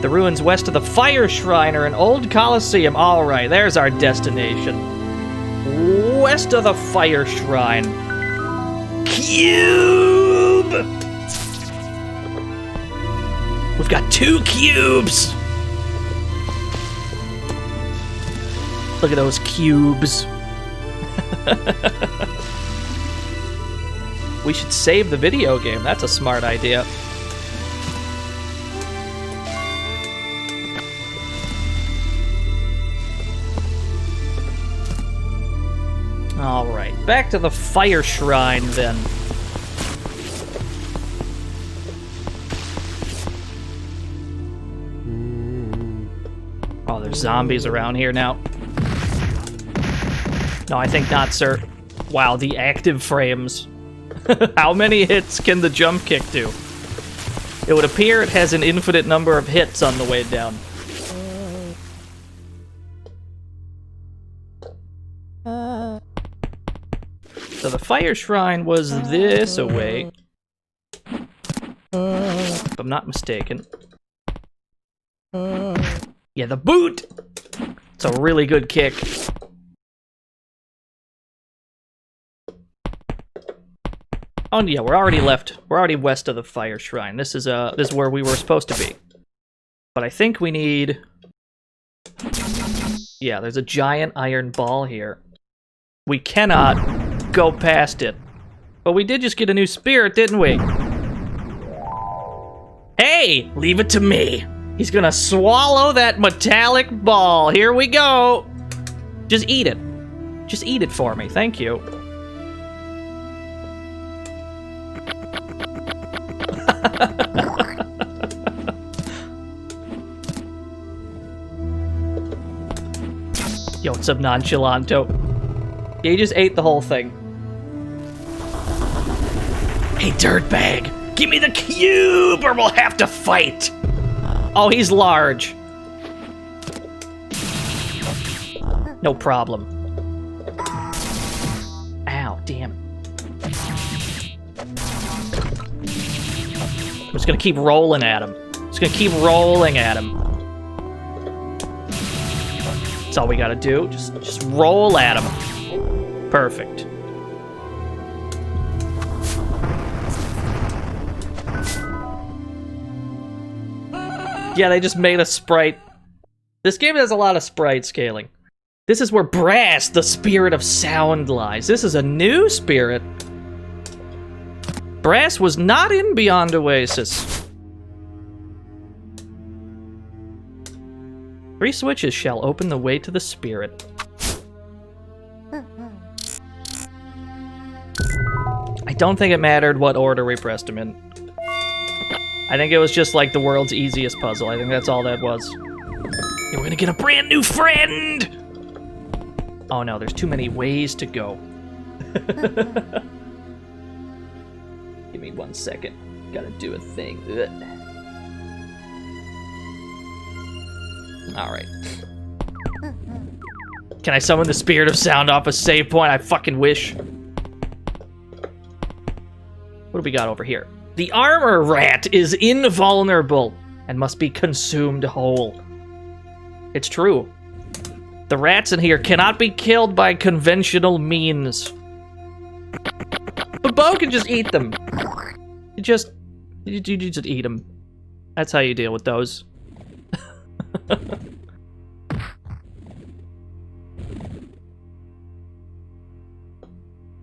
The ruins west of the Fire Shrine are an old Colosseum. Alright, there's our destination. West of the Fire Shrine. Cube! We've got 2 cubes! Look at those cubes. We should save the video game. That's a smart idea. Alright, back to the Fire Shrine then. there's zombies around here now. No, I think not, sir. Wow, the active frames. How many hits can the jump kick do? It would appear it has an infinite number of hits on the way down. So the fire shrine was this away. If I'm not mistaken. Yeah, the boot! It's a really good kick. Oh yeah, we're already west of the fire shrine. This is where we were supposed to be. But I think we need... Yeah, there's a giant iron ball here. We cannot go past it. But we did just get a new spirit, didn't we? Hey, leave it to me. He's gonna swallow that metallic ball. Here we go. Just eat it. Just eat it for me, thank you. Yo, what's up, Nonchalanto? Yeah, he just ate the whole thing. Hey, dirtbag, give me the cube or we'll have to fight. Oh, he's large. No problem. Ow, damn. I'm just gonna keep rolling at him. Just gonna keep rolling at him. That's all we gotta do. Just roll at him. Perfect. Yeah, they just made a sprite. This game has a lot of sprite scaling. This is where Brass, the spirit of sound, lies. This is a new spirit. Brass was not in Beyond Oasis. 3 switches shall open the way to the spirit. I don't think it mattered what order we pressed him in. I think it was just like the world's easiest puzzle. I think that's all that was. Yeah, we're gonna get a brand new friend! Oh no, there's too many ways to go. Give me 1 second. Gotta do a thing. Alright. Can I summon the spirit of sound off a save point? I fucking wish. What do we got over here? The armor rat is invulnerable and must be consumed whole. It's true. The rats in here cannot be killed by conventional means. But Bo can just eat them. You just eat them. That's how you deal with those.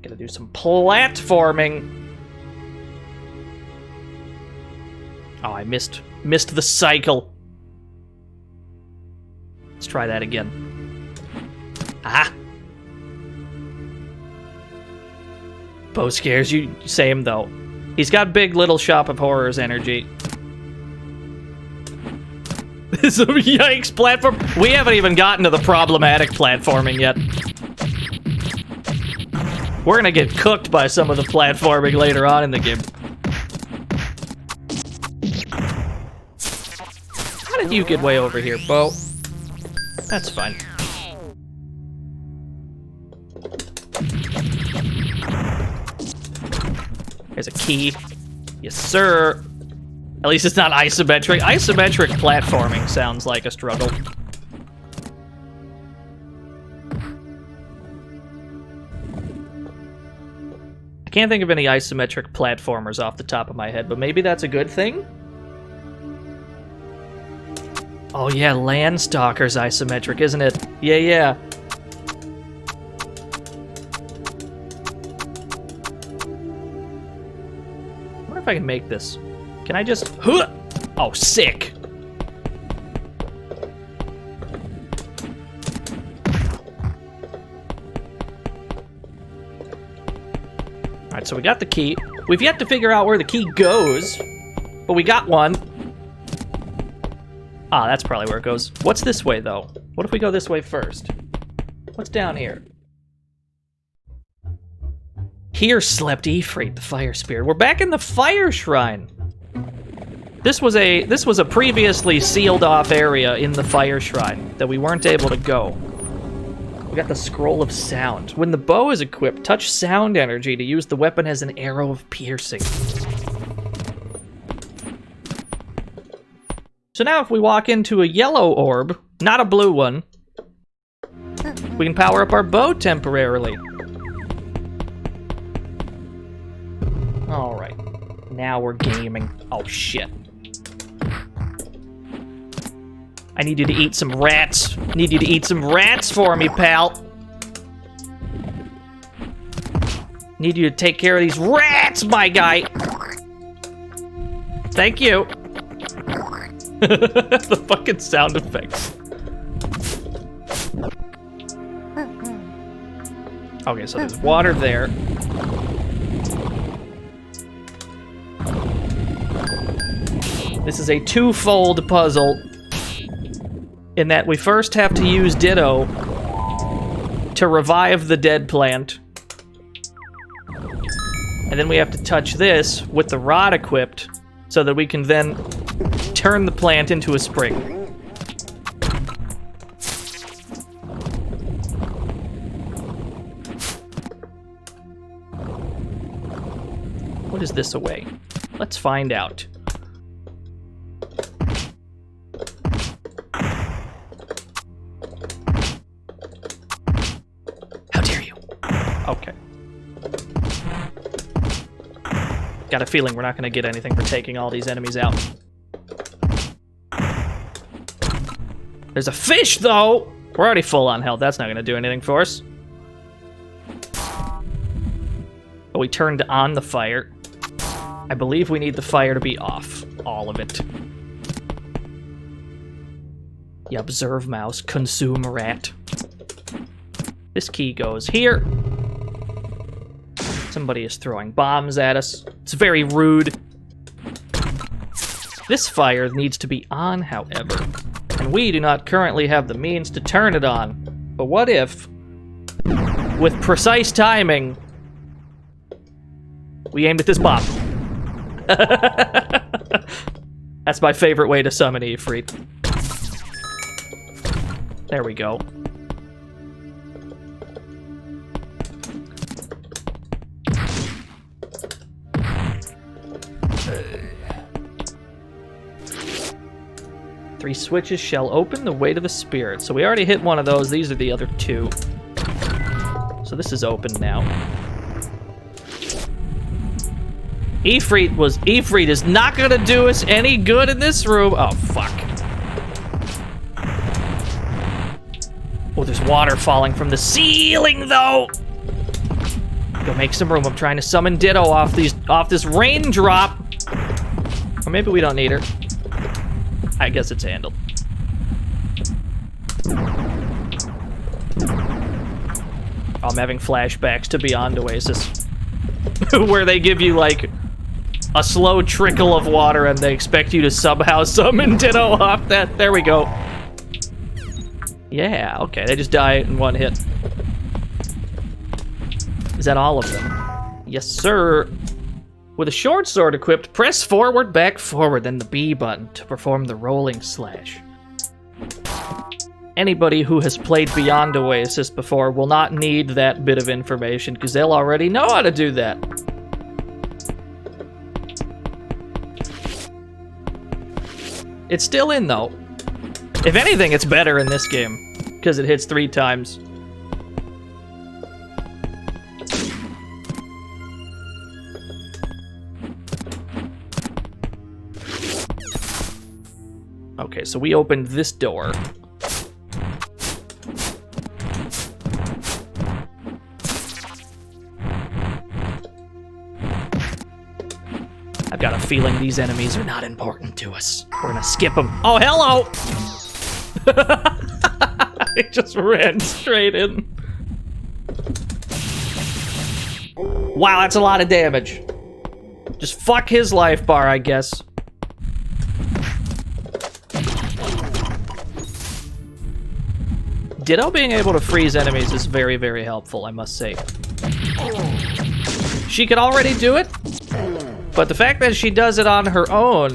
Gotta do some platforming. Oh, I missed the cycle. Let's try that again. Ah! Bo scares you, same though. He's got big Little Shop of Horrors energy. This is a yikes platform. We haven't even gotten to the problematic platforming yet. We're gonna get cooked by some of the platforming later on in the game. How did you get way over here, Bo? That's fine. There's a key. Yes, sir. At least it's not isometric. Isometric platforming sounds like a struggle. I can't think of any isometric platformers off the top of my head, but maybe that's a good thing? Oh yeah, Landstalker's isometric, isn't it? Yeah, yeah. I wonder if I can make this. Can I just... Oh, sick! Alright, so we got the key. We've yet to figure out where the key goes, but we got one. Ah, that's probably where it goes. What's this way, though? What if we go this way first? What's down here? Here slept Ifrit, the fire spirit. We're back in the fire shrine. This was a previously sealed off area in the fire shrine that we weren't able to go. We got the scroll of sound. When the bow is equipped, touch sound energy to use the weapon as an arrow of piercing. So now if we walk into a yellow orb, not a blue one, we can power up our bow temporarily. All right, now we're gaming. Oh shit. I need you to eat some rats. Need you to eat some rats for me, pal. Need you to take care of these rats, my guy. Thank you. The fucking sound effects. Okay, so there's water there. This is a twofold puzzle in that we first have to use Ditto to revive the dead plant. And then we have to touch this with the rod equipped so that we can then turn the plant into a spring. What is this away? Let's find out. How dare you? Okay. Got a feeling we're not going to get anything for taking all these enemies out. There's a fish, though! We're already full on health. That's not going to do anything for us. But we turned on the fire. I believe we need the fire to be off. All of it. You observe mouse, consume rat. This key goes here. Somebody is throwing bombs at us. It's very rude. This fire needs to be on, however. And we do not currently have the means to turn it on. But what if, with precise timing, we aimed at this bomb? That's my favorite way to summon Ifrit. There we go. Three switches shall open the way to the spirit. So we already hit one of those. These are the other two. So this is open now. Ifrit is not gonna do us any good in this room. Oh, fuck. Oh, there's water falling from the ceiling, though. Go make some room. I'm trying to summon Ditto off this raindrop. Or maybe we don't need her. I guess it's handled. I'm having flashbacks to Beyond Oasis. Where they give you, like, a slow trickle of water and they expect you to somehow summon Ditto off that. There we go. Yeah, okay, they just die in one hit. Is that all of them? Yes, sir. With a short sword equipped, press forward, back, forward, then the B button to perform the rolling slash. Anybody who has played Beyond Oasis before will not need that bit of information because they'll already know how to do that. It's still in, though. If anything, it's better in this game because it hits 3 times. Okay, so we opened this door. I've got a feeling these enemies are not important to us. We're gonna skip them. Oh, hello! I just ran straight in. Wow, that's a lot of damage. Just fuck his life bar, I guess. Ditto being able to freeze enemies is very, very helpful, I must say. She could already do it, but the fact that she does it on her own,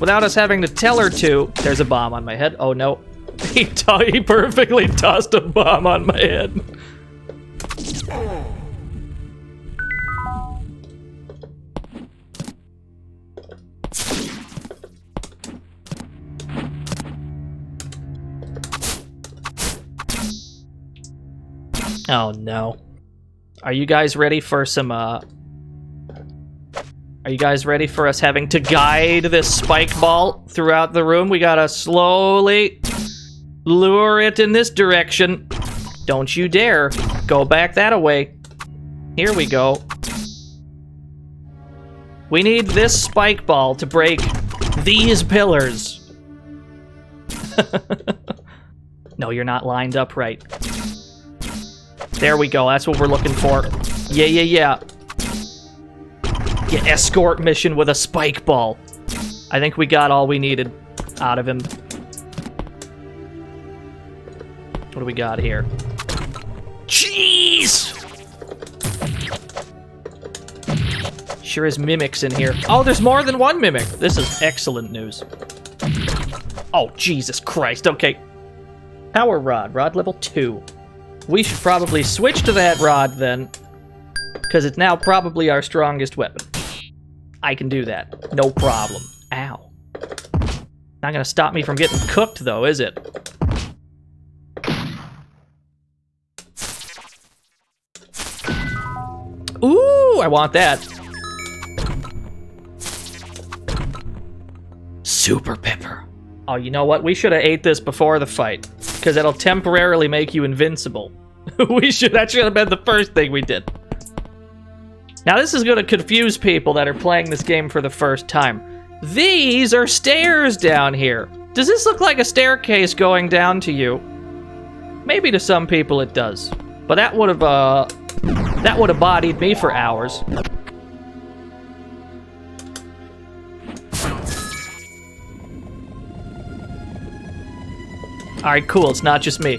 without us having to tell her to... There's a bomb on my head. Oh, no. He perfectly tossed a bomb on my head. Oh, no. Are you guys ready for some, Are you guys ready for us having to guide this spike ball throughout the room? We gotta slowly lure it in this direction. Don't you dare go back that way. Here we go. We need this spike ball to break these pillars. No, you're not lined up right. There we go, that's what we're looking for. Yeah, yeah, yeah. Yeah, escort mission with a spike ball. I think we got all we needed out of him. What do we got here? Jeez! Sure is mimics in here. Oh, there's more than one mimic. This is excellent news. Oh, Jesus Christ. Okay. Power rod. Rod level 2. We should probably switch to that rod then, because it's now probably our strongest weapon. I can do that. No problem. Ow. Not gonna stop me from getting cooked, though, is it? Ooh, I want that. Super pepper. Oh, you know what? We should have ate this before the fight, because it'll temporarily make you invincible. That should have been the first thing we did. Now, this is going to confuse people that are playing this game for the first time. These are stairs down here. Does this look like a staircase going down to you? Maybe to some people it does. But that would have bodied me for hours. Alright, cool. It's not just me.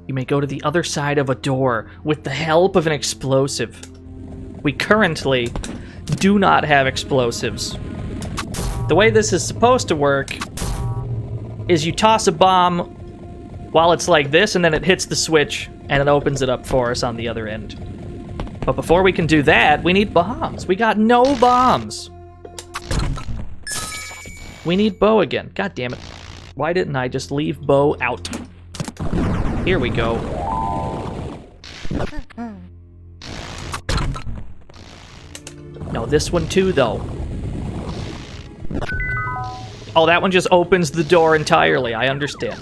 You may go to the other side of a door with the help of an explosive. We currently do not have explosives. The way this is supposed to work is you toss a bomb while it's like this, and then it hits the switch, and it opens it up for us on the other end. But before we can do that, we need bombs. We got no bombs. We need Bo again. God damn it. Why didn't I just leave Bo out? Here we go. No, this one too, though. Oh, that one just opens the door entirely. I understand.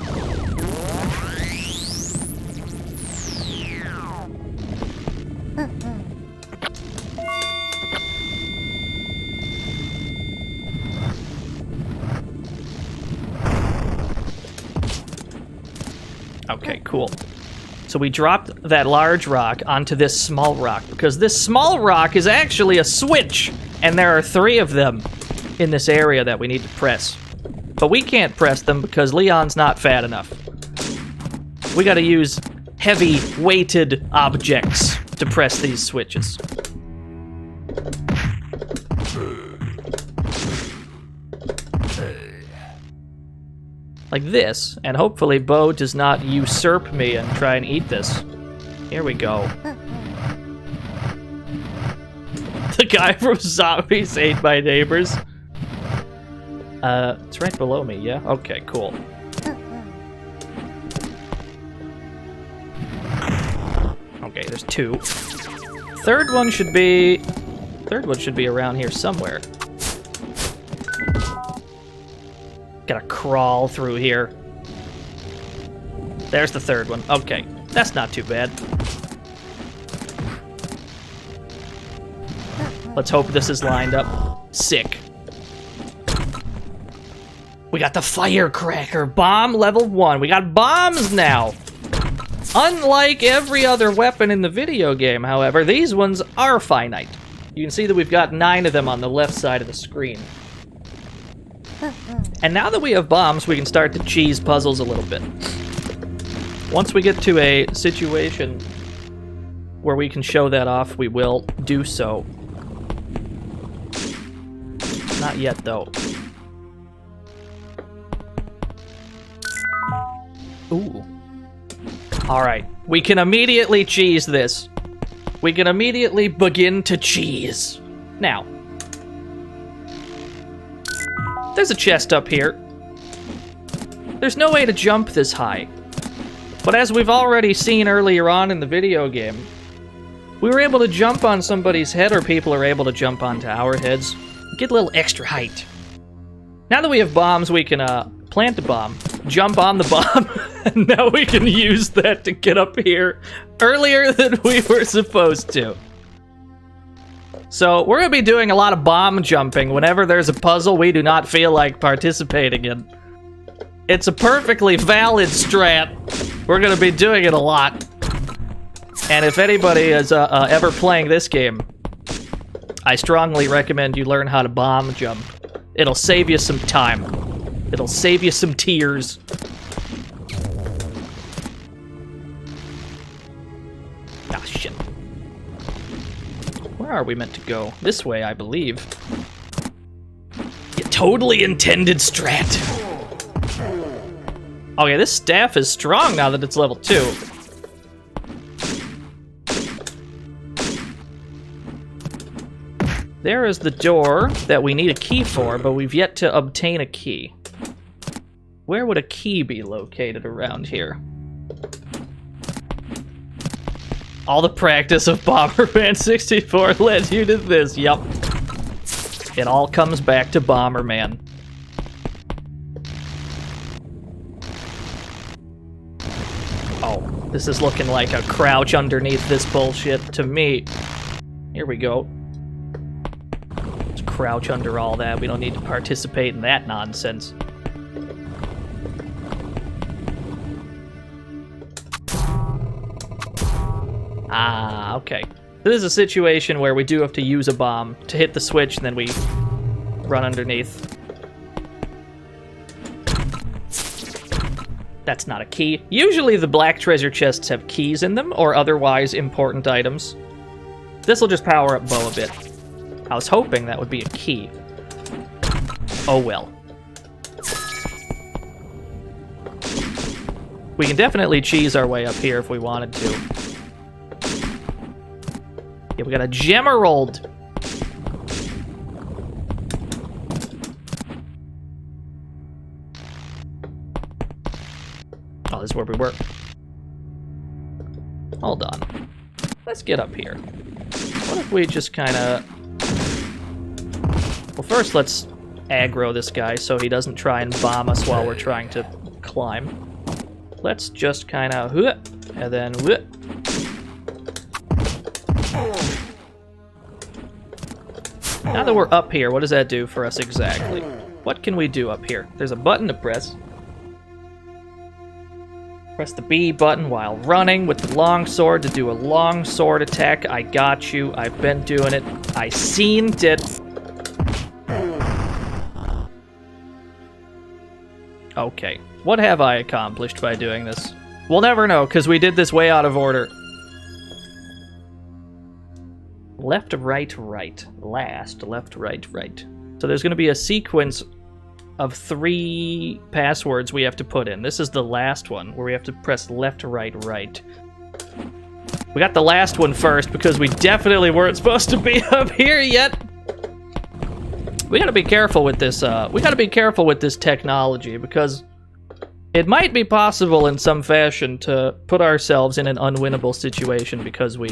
Okay, cool. So we dropped that large rock onto this small rock, because this small rock is actually a switch, and there are 3 of them in this area that we need to press. But we can't press them because Leon's not fat enough. We gotta use heavy, weighted objects to press these switches. Like this, and hopefully Bo does not usurp me and try and eat this. Here we go. The guy from Zombies ate my neighbors. It's right below me, yeah? Okay, cool. Okay, there's 2. Third one should be around here somewhere. Gotta crawl through here. There's the 3rd one. Okay, that's not too bad. Let's hope this is lined up. Sick. We got the firecracker bomb level 1. We got bombs now. Unlike every other weapon in the video game, however, these ones are finite. You can see that we've got 9 of them on the left side of the screen. And now that we have bombs, we can start to cheese puzzles a little bit. Once we get to a situation where we can show that off, we will do so. Not yet, though. Ooh. Alright, we can immediately cheese this. We can immediately begin to cheese. Now, there's a chest up here. There's no way to jump this high. But as we've already seen earlier on in the video game, we were able to jump on somebody's head, or people are able to jump onto our heads. Get a little extra height. Now that we have bombs, we can plant a bomb, jump on the bomb, and now we can use that to get up here earlier than we were supposed to. So we're going to be doing a lot of bomb jumping whenever there's a puzzle we do not feel like participating in. It's a perfectly valid strat. We're going to be doing it a lot. And if anybody is ever playing this game, I strongly recommend you learn how to bomb jump. It'll save you some time. It'll save you some tears. Ah, shit. Where are we meant to go? This way, I believe. You totally intended strat. Okay, this staff is strong now that it's level 2. There is the door that we need a key for, but we've yet to obtain a key. Where would a key be located around here? All the practice of Bomberman 64 led you to this. Yup. It all comes back to Bomberman. Oh, this is looking like a crouch underneath this bullshit to me. Here we go. Let's crouch under all that. We don't need to participate in that nonsense. Ah, okay. This is a situation where we do have to use a bomb to hit the switch, and then we run underneath. That's not a key. Usually the black treasure chests have keys in them, or otherwise important items. This will just power up Bo a bit. I was hoping that would be a key. Oh well. We can definitely cheese our way up here if we wanted to. Yeah, we got a Gemerald. Oh, this is where we were. Hold on. Let's get up here. What if we just kind of... Well, first let's aggro this guy so he doesn't try and bomb us while we're trying to climb. Let's just kind of... And then... Now that we're up here, what does that do for us exactly? What can we do up here? There's a button to press. Press the B button while running with the long sword to do a long sword attack. I got you. I've been doing it. I seen it. Okay. What have I accomplished by doing this? We'll never know, because we did this way out of order. Left, right, right. Last, left, right, right. So there's going to be a sequence of 3 passwords we have to put in. This is the last one, where we have to press left, right, right. We got the last one first, because we definitely weren't supposed to be up here yet. We gotta be careful with this, technology, because it might be possible in some fashion to put ourselves in an unwinnable situation because we,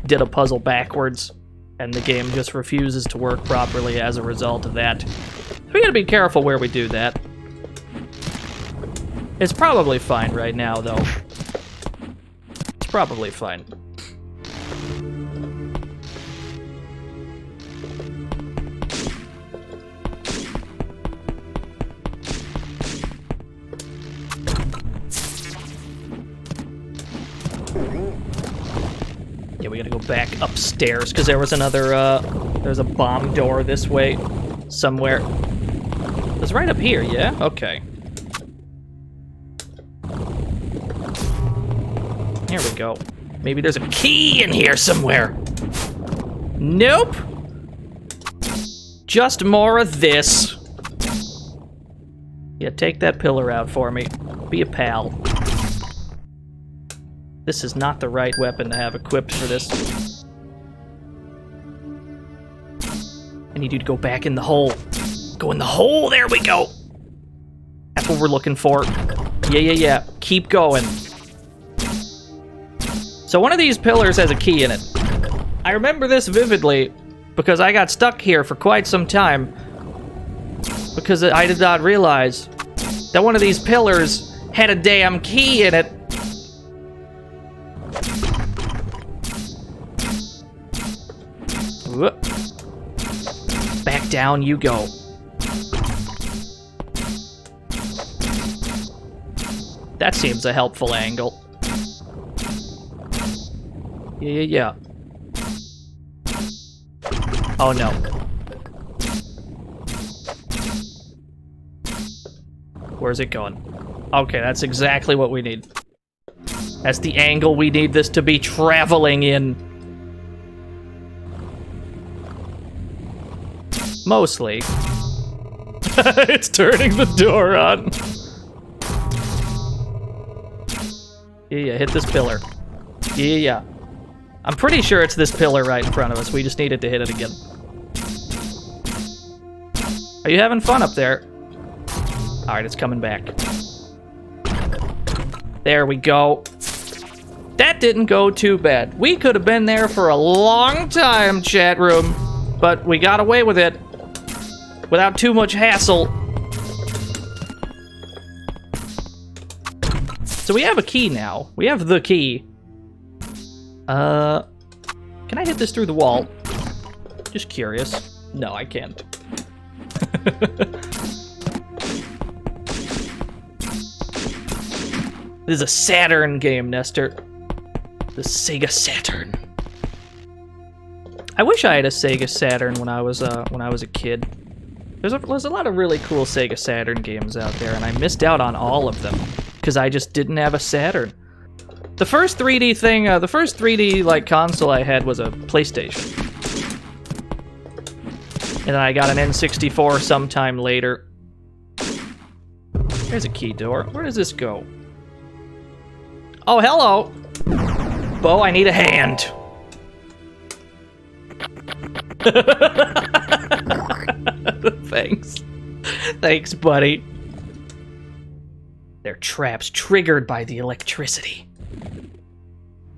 did a puzzle backwards, and the game just refuses to work properly as a result of that. We gotta be careful where we do that. It's probably fine right now, though. It's probably fine. Yeah, we gotta go back upstairs, because there was another, there's a bomb door this way, somewhere. It's right up here, yeah? Okay. Here we go. Maybe there's a key in here somewhere. Nope. Just more of this. Yeah, take that pillar out for me. Be a pal. This is not the right weapon to have equipped for this. I need you to go back in the hole. Go in the hole, there we go! That's what we're looking for. Yeah. Keep going. So one of these pillars has a key in it. I remember this vividly because I got stuck here for quite some time because I did not realize that one of these pillars had a damn key in it. Whoop. Back down you go. That seems a helpful angle. Yeah. Oh no. Where's it going? Okay, that's exactly what we need. That's the angle we need this to be traveling in. Mostly. It's turning the door on. Yeah, hit this pillar. Yeah. I'm pretty sure it's this pillar right in front of us. We just needed to hit it again. Are you having fun up there? Alright, it's coming back. There we go. That didn't go too bad. We could have been there for a long time, chat room. But we got away with it. Without too much hassle. So we have a key now. We have the key. Can I hit this through the wall? Just curious. No, I can't. This is a Saturn game, Nestor. The Sega Saturn. I wish I had a Sega Saturn when I was a kid. There's a lot of really cool Sega Saturn games out there, and I missed out on all of them because I just didn't have a Saturn. The first 3D thing, the first 3D like console I had was a PlayStation, and then I got an N64 sometime later. There's a key door. Where does this go? Oh, hello, Bo. I need a hand. Thanks, buddy. They're traps triggered by the electricity.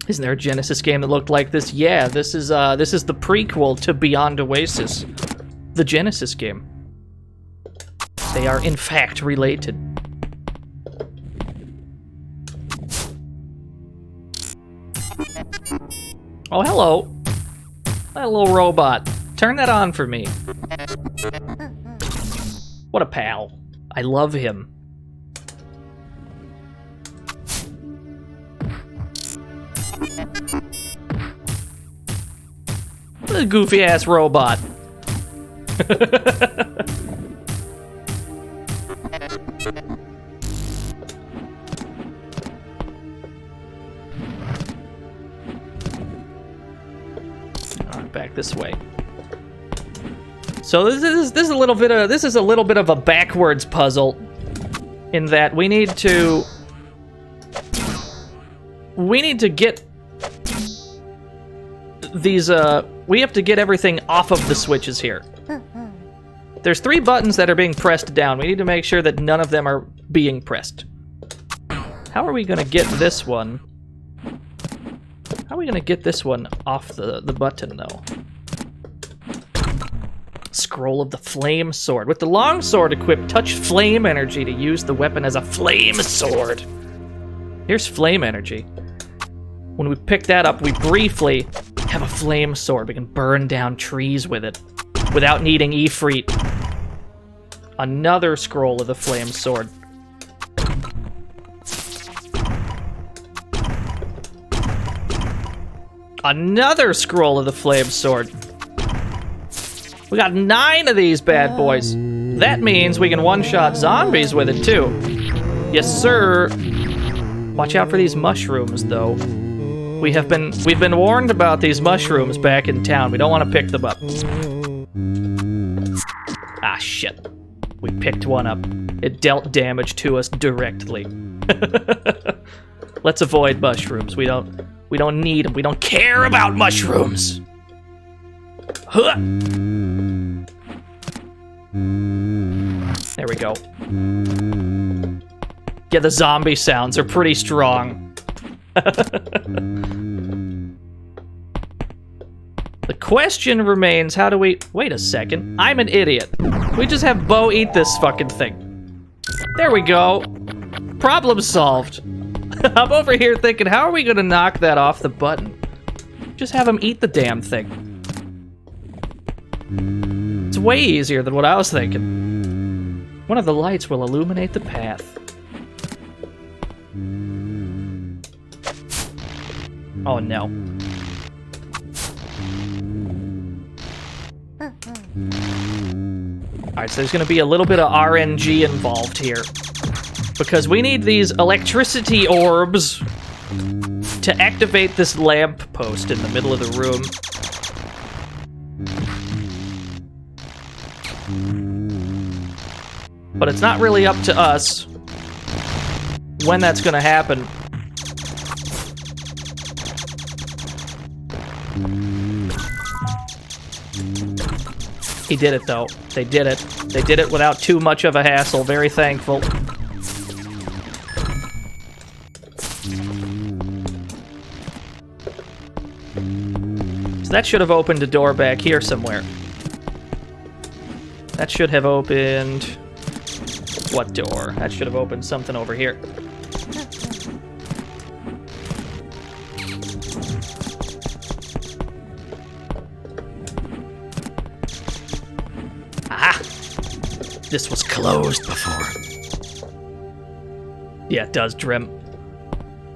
Isn't there a Genesis game that looked like this? Yeah, this is the prequel to Beyond Oasis, the Genesis game. They are in fact related. Oh, hello. That little robot. Turn that on for me. What a pal. I love him. What a goofy-ass robot. Alright, back this way. So this is a little bit of a backwards puzzle, in that we need to get these we have to get everything off of the switches here. There's 3 buttons that are being pressed down. We need to make sure that none of them are being pressed. How are we gonna get this one? How are we gonna get this one off the button though? Scroll of the Flame Sword. With the long sword equipped, touch flame energy to use the weapon as a flame sword. Here's flame energy. When we pick that up, we briefly have a flame sword. We can burn down trees with it without needing Ifrit. Another scroll of the flame sword. Another scroll of the flame sword. We got 9 of these bad boys. That means we can one-shot zombies with it, too. Yes, sir. Watch out for these mushrooms, though. We've been warned about these mushrooms back in town. We don't want to pick them up. Ah, shit. We picked one up. It dealt damage to us directly. Let's avoid mushrooms. We don't need them. We don't care about mushrooms. Huh. There we go. Yeah, the zombie sounds are pretty strong. The question remains, how do we... Wait a second. I'm an idiot. We just have Bo eat this fucking thing. There we go. Problem solved. I'm over here thinking, how are we gonna knock that off the button? Just have him eat the damn thing. It's way easier than what I was thinking. One of the lights will illuminate the path. Oh no. Alright, so there's gonna be a little bit of RNG involved here. Because we need these electricity orbs to activate this lamp post in the middle of the room. But it's not really up to us when that's gonna happen. He did it, though. They did it. They did it without too much of a hassle. Very thankful. So that should have opened a door back here somewhere. That should have opened... What door? That should have opened something over here. Aha! This was closed before. Yeah, it does, Drim.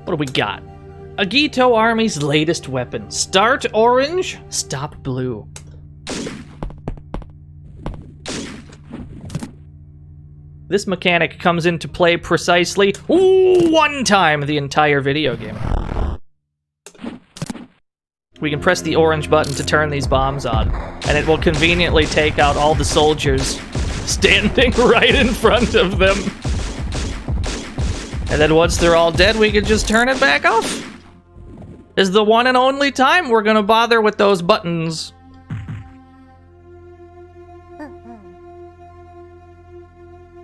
What do we got? Agito Army's latest weapon. Start orange, stop blue. This mechanic comes into play precisely one time the entire video game. We can press the orange button to turn these bombs on, and it will conveniently take out all the soldiers standing right in front of them. And then once they're all dead, we can just turn it back off. This is the one and only time we're gonna bother with those buttons.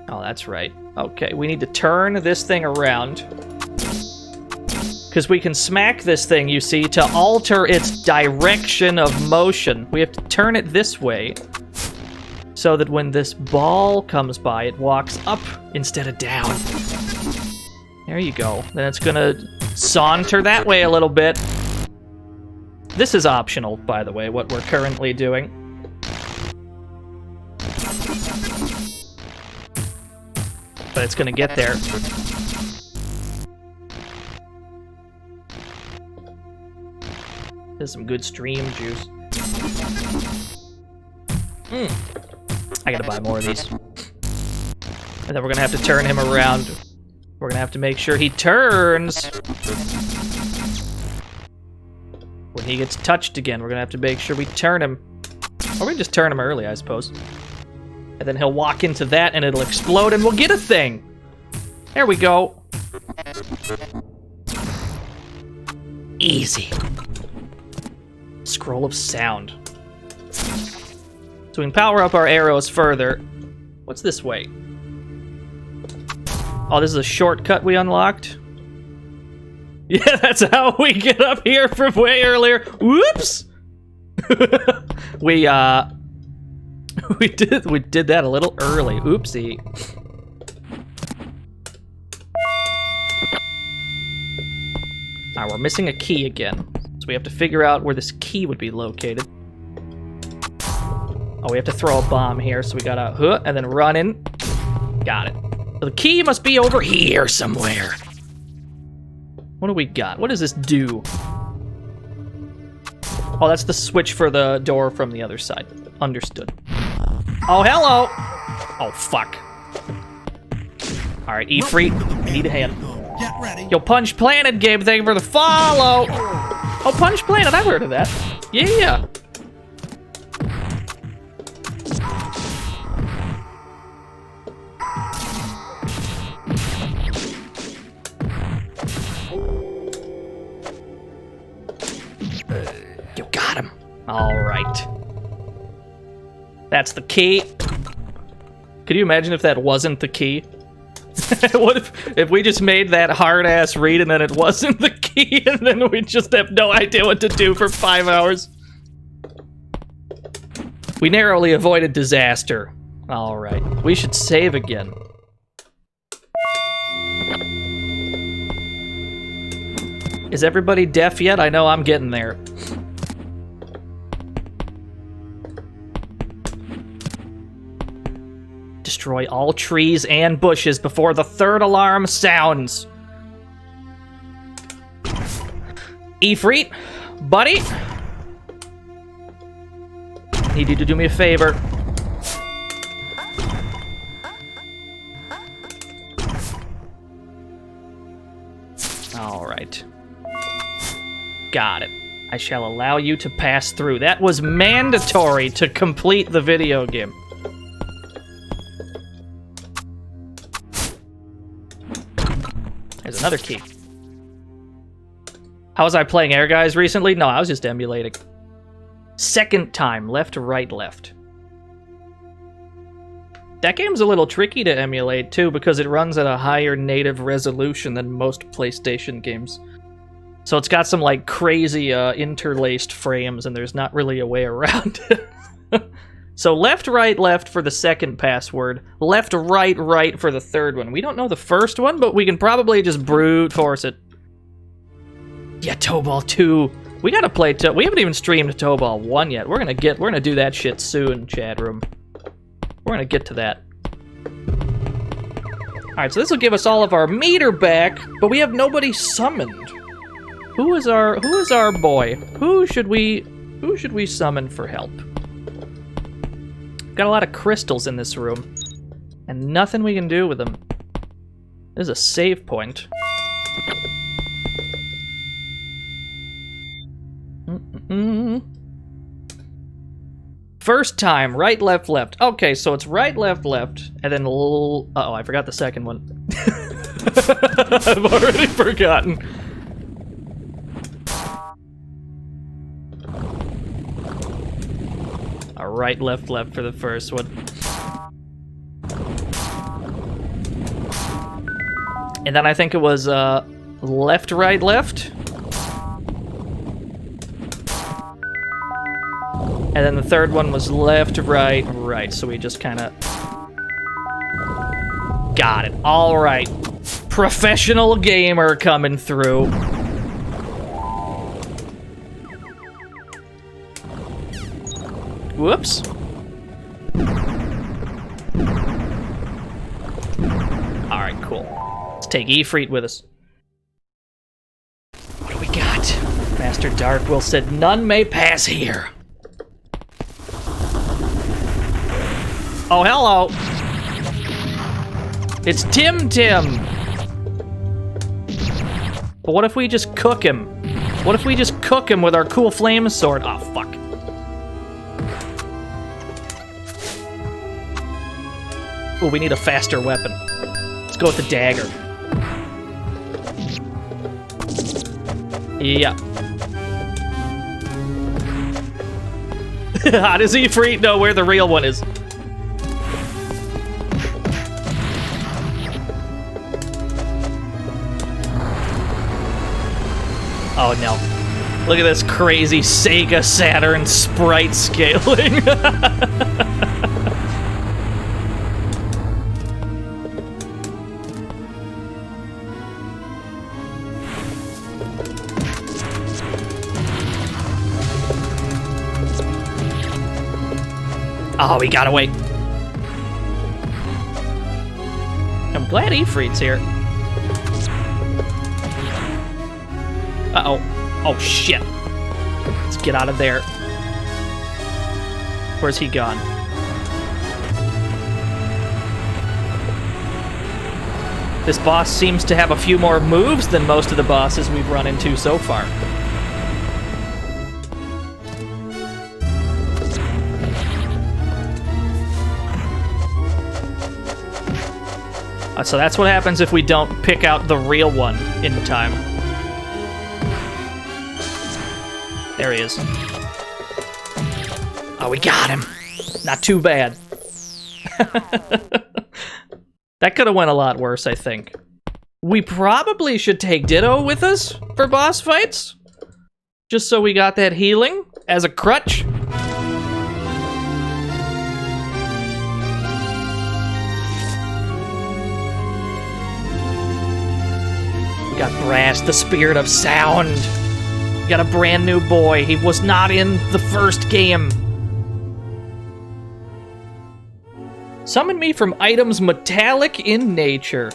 Oh, that's right. Okay, we need to turn this thing around. Because we can smack this thing, you see, to alter its direction of motion. We have to turn it this way, so that when this ball comes by, it walks up instead of down. There you go. Then it's gonna saunter that way a little bit. This is optional, by the way, what we're currently doing. But it's gonna get there. There's some good stream juice. I gotta buy more of these. And then we're gonna have to turn him around. We're gonna have to make sure he turns. When he gets touched again, we're gonna have to make sure we turn him. Or we can just turn him early, I suppose. And then he'll walk into that and it'll explode and we'll get a thing. There we go. Easy. Scroll of sound. So we can power up our arrows further. What's this way? Oh, this is a shortcut we unlocked? Yeah, that's how we get up here from way earlier. Whoops! We did that a little early. Oopsie. Alright, we're missing a key again. So we have to figure out where this key would be located. Oh, we have to throw a bomb here, so we gotta and then run in. Got it. So the key must be over here somewhere. What do we got? What does this do? Oh, that's the switch for the door from the other side. Understood. Oh, hello! Oh, fuck. Alright, Ifrit, I need a hand. Get ready. Yo, punch planted, Gabe. Thank you for the follow! Oh, Punch Planet, I've heard of that. Yeah. You got him. All right. That's the key. Could you imagine if that wasn't the key? What if we just made that hard-ass read and then it wasn't the key and then we just have no idea what to do for 5 hours? We narrowly avoided disaster. All right. We should save again. Is everybody deaf yet? I know I'm getting there. Destroy all trees and bushes before the third alarm sounds. Ifrit, buddy. Need you to do me a favor. All right. Got it. I shall allow you to pass through. That was mandatory to complete the video game. There's another key. How was I playing Air Guys recently? No, I was just emulating. Second time, left to right, left. That game's a little tricky to emulate, too, because it runs at a higher native resolution than most PlayStation games. So it's got some, like, crazy interlaced frames, and there's not really a way around it. So left, right, left for the second password. Left, right, right for the third one. We don't know the first one, but we can probably just brute force it. Yeah, Tobal 2. We gotta play we haven't even streamed Tobal 1 yet. We're gonna do that shit soon, chat room. We're gonna get to that. Alright, so this will give us all of our meter back, but we have nobody summoned. Who is our boy? Who should we summon for help? Got a lot of crystals in this room, and nothing we can do with them. There's a save point. First time, right, left, left. Okay, so it's right, left, left, and then uh-oh, I forgot the second one. I've already forgotten. Right, left, left for the first one. And then I think it was left, right, left. And then the third one was left, right, right. So we just kind of got it. All right. Professional gamer coming through. Whoops. Alright, cool. Let's take Ifrit with us. What do we got? Master Darkwill said, none may pass here. Oh, hello. It's Tim. But what if we just cook him? What if we just cook him with our cool flame sword? Oh, fuck. Oh, we need a faster weapon. Let's go with the dagger. Yeah. How does Ifrit know where the real one is? Oh no. Look at this crazy Sega Saturn sprite scaling. Oh, we gotta wait. I'm glad Ifrit's here. Uh-oh. Oh, shit. Let's get out of there. Where's he gone? This boss seems to have a few more moves than most of the bosses we've run into so far. So that's what happens if we don't pick out the real one in time. There he is. Oh, we got him. Not too bad. That could have went a lot worse, I think. We probably should take Ditto with us for boss fights. Just so we got that healing as a crutch. We got Brass, the spirit of sound. We got a brand new boy. He was not in the first game. Summon me from items metallic in nature.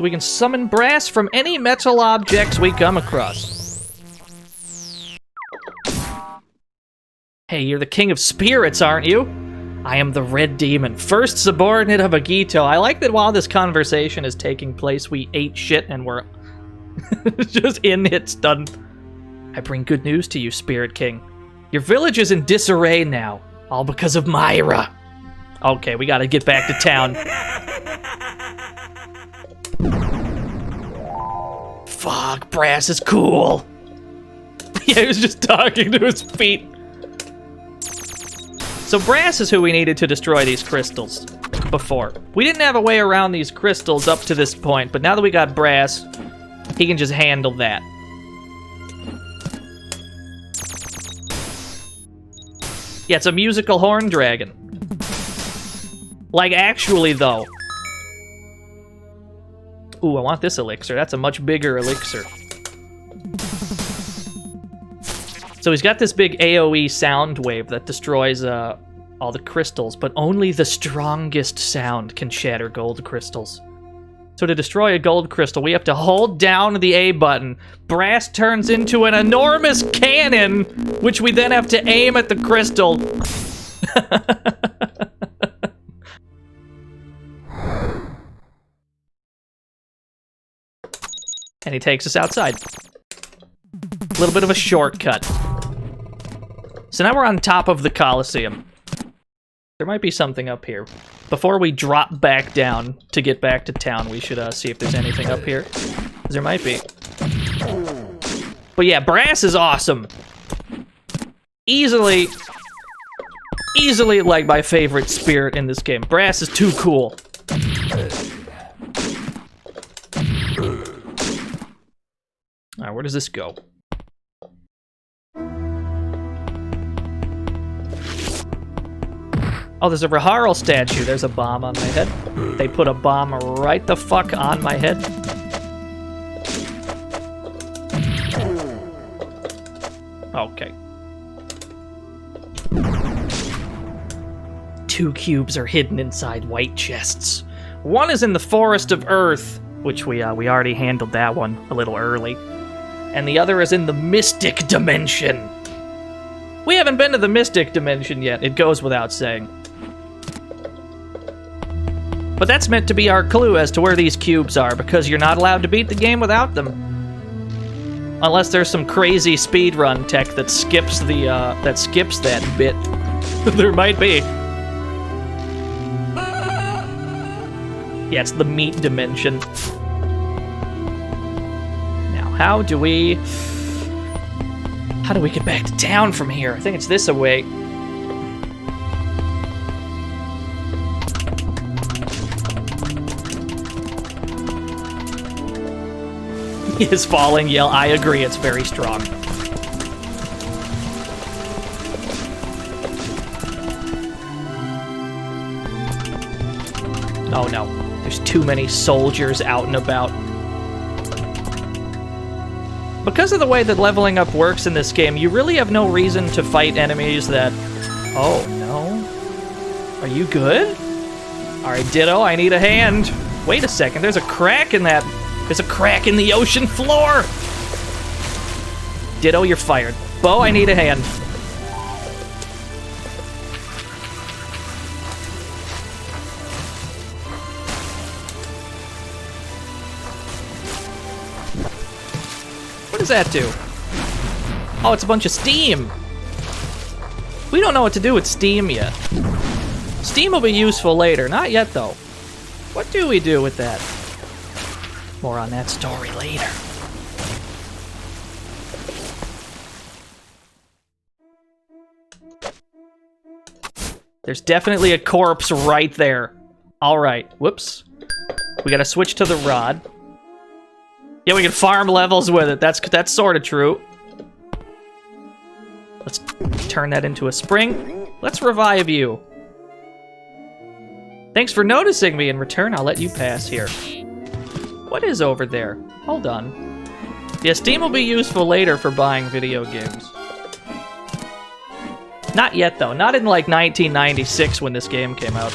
We can summon Brass from any metal objects we come across. Hey, you're the king of spirits, aren't you? I am the Red Demon, first subordinate of Agito. I like that while this conversation is taking place, we ate shit and we're just in it stunned. I bring good news to you, Spirit King. Your village is in disarray now, all because of Myra. Okay, we gotta get back to town. Fuck, Brass is cool. Yeah, he was just talking to his feet. So Brass is who we needed to destroy these crystals before. We didn't have a way around these crystals up to this point, but now that we got Brass, he can just handle that. Yeah, it's a musical horn dragon. Like, actually, though. Ooh, I want this elixir. That's a much bigger elixir. So he's got this big AoE sound wave that destroys all the crystals, but only the strongest sound can shatter gold crystals. So to destroy a gold crystal, we have to hold down the A button. Brass turns into an enormous cannon, which we then have to aim at the crystal. And he takes us outside. A little bit of a shortcut. So now we're on top of the Colosseum. There might be something up here. Before we drop back down to get back to town, we should see if there's anything up here. 'Cause there might be. But yeah, Brass is awesome. Easily like my favorite spirit in this game. Brass is too cool. Alright, where does this go? Oh, there's a Raharl statue. There's a bomb on my head. They put a bomb right the fuck on my head. Okay. 2 cubes are hidden inside white chests. One is in the Forest of Earth, which we already handled that one a little early. And the other is in the Mystic Dimension. We haven't been to the Mystic Dimension yet, it goes without saying. But that's meant to be our clue as to where these cubes are, because you're not allowed to beat the game without them. Unless there's some crazy speedrun tech that skips that bit. There might be. Yeah, it's the meat dimension. Now, how do we get back to town from here? I think it's this away. His falling yell, I agree, it's very strong. Oh no, there's too many soldiers out and about. Because of the way that leveling up works in this game, you really have no reason to fight enemies that... Oh, no? Are you good? Alright, Ditto, I need a hand. Wait a second, there's a crack in that... There's a crack in the ocean floor! Ditto, you're fired. Bo, I need a hand. What does that do? Oh, it's a bunch of steam. We don't know what to do with steam yet. Steam will be useful later. Not yet, though. What do we do with that? More on that story later. There's definitely a corpse right there. Alright, whoops. We gotta switch to the rod. Yeah, we can farm levels with it. That's sort of true. Let's turn that into a spring. Let's revive you. Thanks for noticing me. In return, I'll let you pass here. What is over there? Hold on. Yeah, Steam will be useful later for buying video games. Not yet, though. Not in, like, 1996 when this game came out.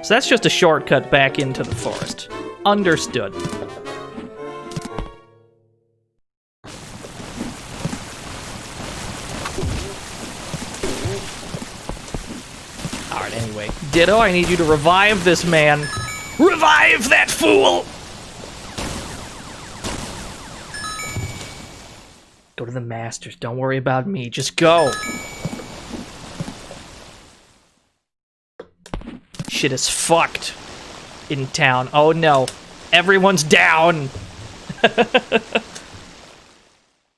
So that's just a shortcut back into the forest. Understood. Alright, anyway. Ditto, I need you to revive this man. Revive that fool! Go to the masters. Don't worry about me. Just go. Shit is fucked in town. Oh no. Everyone's down. My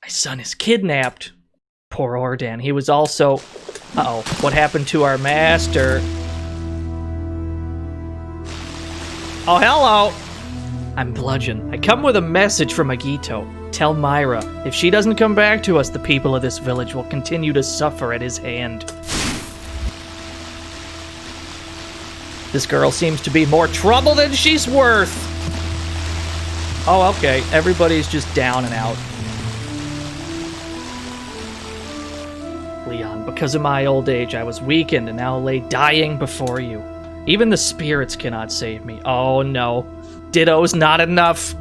son is kidnapped. Poor Ordan. He was also... Uh-oh. What happened to our master? Oh, hello. I'm Bludgeon. I come with a message from Agito. Tell Myra, if she doesn't come back to us, the people of this village will continue to suffer at his hand. This girl seems to be more trouble than she's worth. Oh, okay. Everybody's just down and out. Leon, because of my old age, I was weakened and now lay dying before you. Even the spirits cannot save me. Oh, no. Ditto's not enough.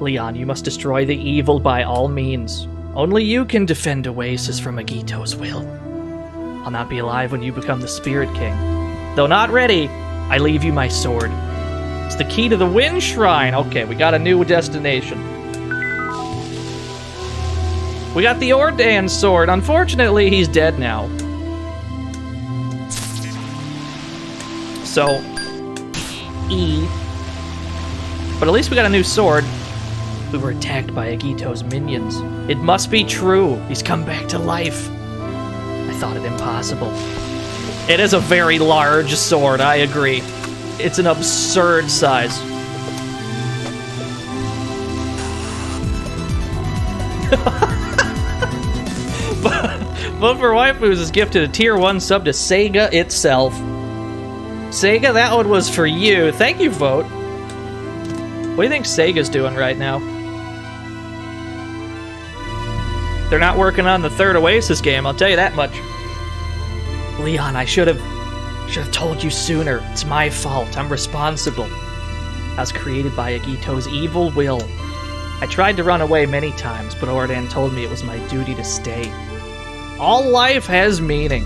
Leon, you must destroy the evil by all means. Only you can defend Oasis from Agito's will. I'll not be alive when you become the Spirit King. Though not ready, I leave you my sword. It's the key to the Wind Shrine. Okay, we got a new destination. We got the Ordan sword. Unfortunately, he's dead now. So, E. But at least we got a new sword. We were attacked by Agito's minions. It must be true. He's come back to life. I thought it impossible. It is a very large sword, I agree. It's an absurd size. Vote for Waifus is gifted a tier 1 sub to Sega itself. Sega, that one was for you. Thank you, Vote. What do you think Sega's doing right now? They're not working on the third Oasis game, I'll tell you that much. Leon, I should have told you sooner. It's my fault. I'm responsible. I was created by Agito's evil will. I tried to run away many times, but Ordan told me it was my duty to stay. All life has meaning.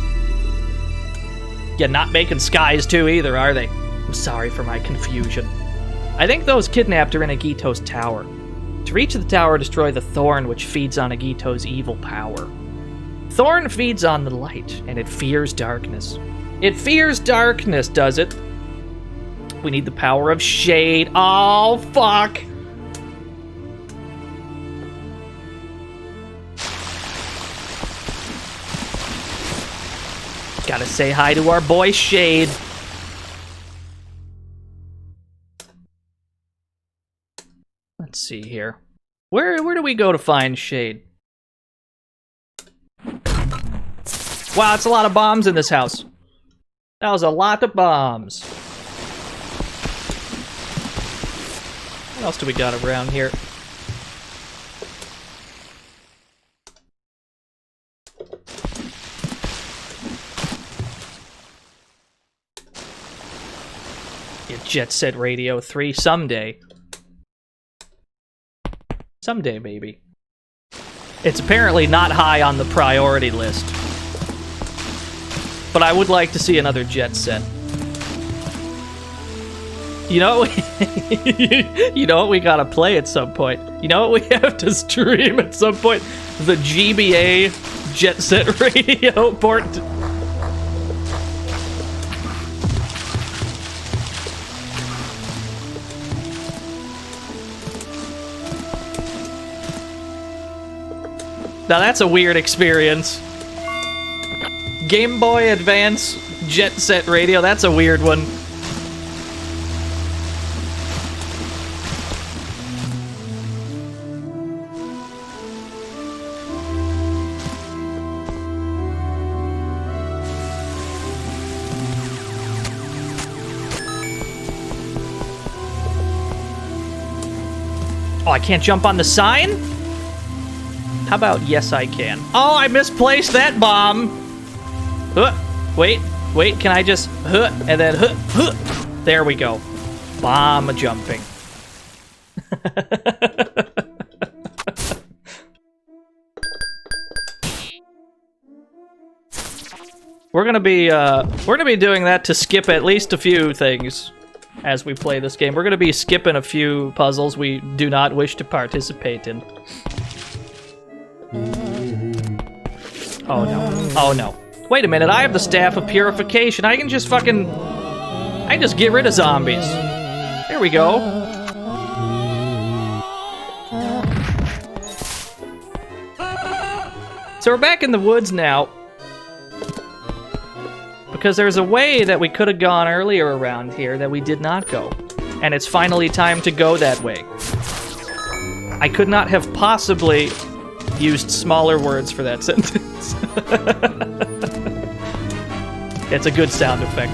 Yeah, not making skies too either, are they? I'm sorry for my confusion. I think those kidnapped are in Agito's tower. To reach the tower, destroy the thorn which feeds on Agito's evil power. Thorn feeds on the light, and it fears darkness. It fears darkness, does it? We need the power of shade. Oh, fuck! Gotta say hi to our boy Shade. Let's see here. Where do we go to find Shade? Wow, it's a lot of bombs in this house. That was a lot of bombs. What else do we got around here? Yeah, Jet Set Radio 3 someday. Someday, maybe. It's apparently not high on the priority list. But I would like to see another Jet Set. You know what you know what we gotta play at some point? You know what we have to stream at some point? The GBA Jet Set Radio port. Now that's a weird experience. Game Boy Advance Jet Set Radio, that's a weird one. Oh, I can't jump on the sign? How about yes, I can? Oh, I misplaced that bomb. Wait, can I just, and then, there we go. Bomb jumping. We're gonna be doing that to skip at least a few things as we play this game. We're gonna be skipping a few puzzles we do not wish to participate in. Oh no, oh no. Wait a minute, I have the Staff of Purification. I can just fucking... I can just get rid of zombies. There we go. So we're back in the woods now. Because there's a way that we could have gone earlier around here that we did not go. And it's finally time to go that way. I could not have possibly used smaller words for that sentence. It's a good sound effect.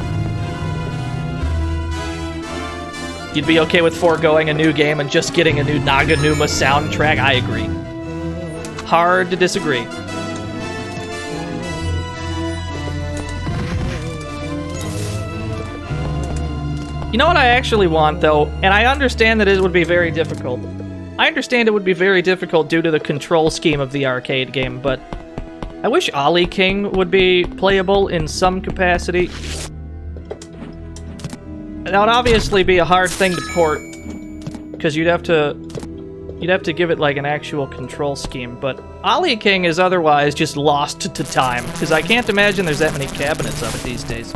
You'd be okay with foregoing a new game and just getting a new Naganuma soundtrack? I agree. Hard to disagree. You know what I actually want, though? And I understand that it would be very difficult. I understand it would be very difficult due to the control scheme of the arcade game, but I wish Ollie King would be playable in some capacity. That would obviously be a hard thing to port, because you'd have to give it like an actual control scheme, but Ollie King is otherwise just lost to time, because I can't imagine there's that many cabinets of it these days.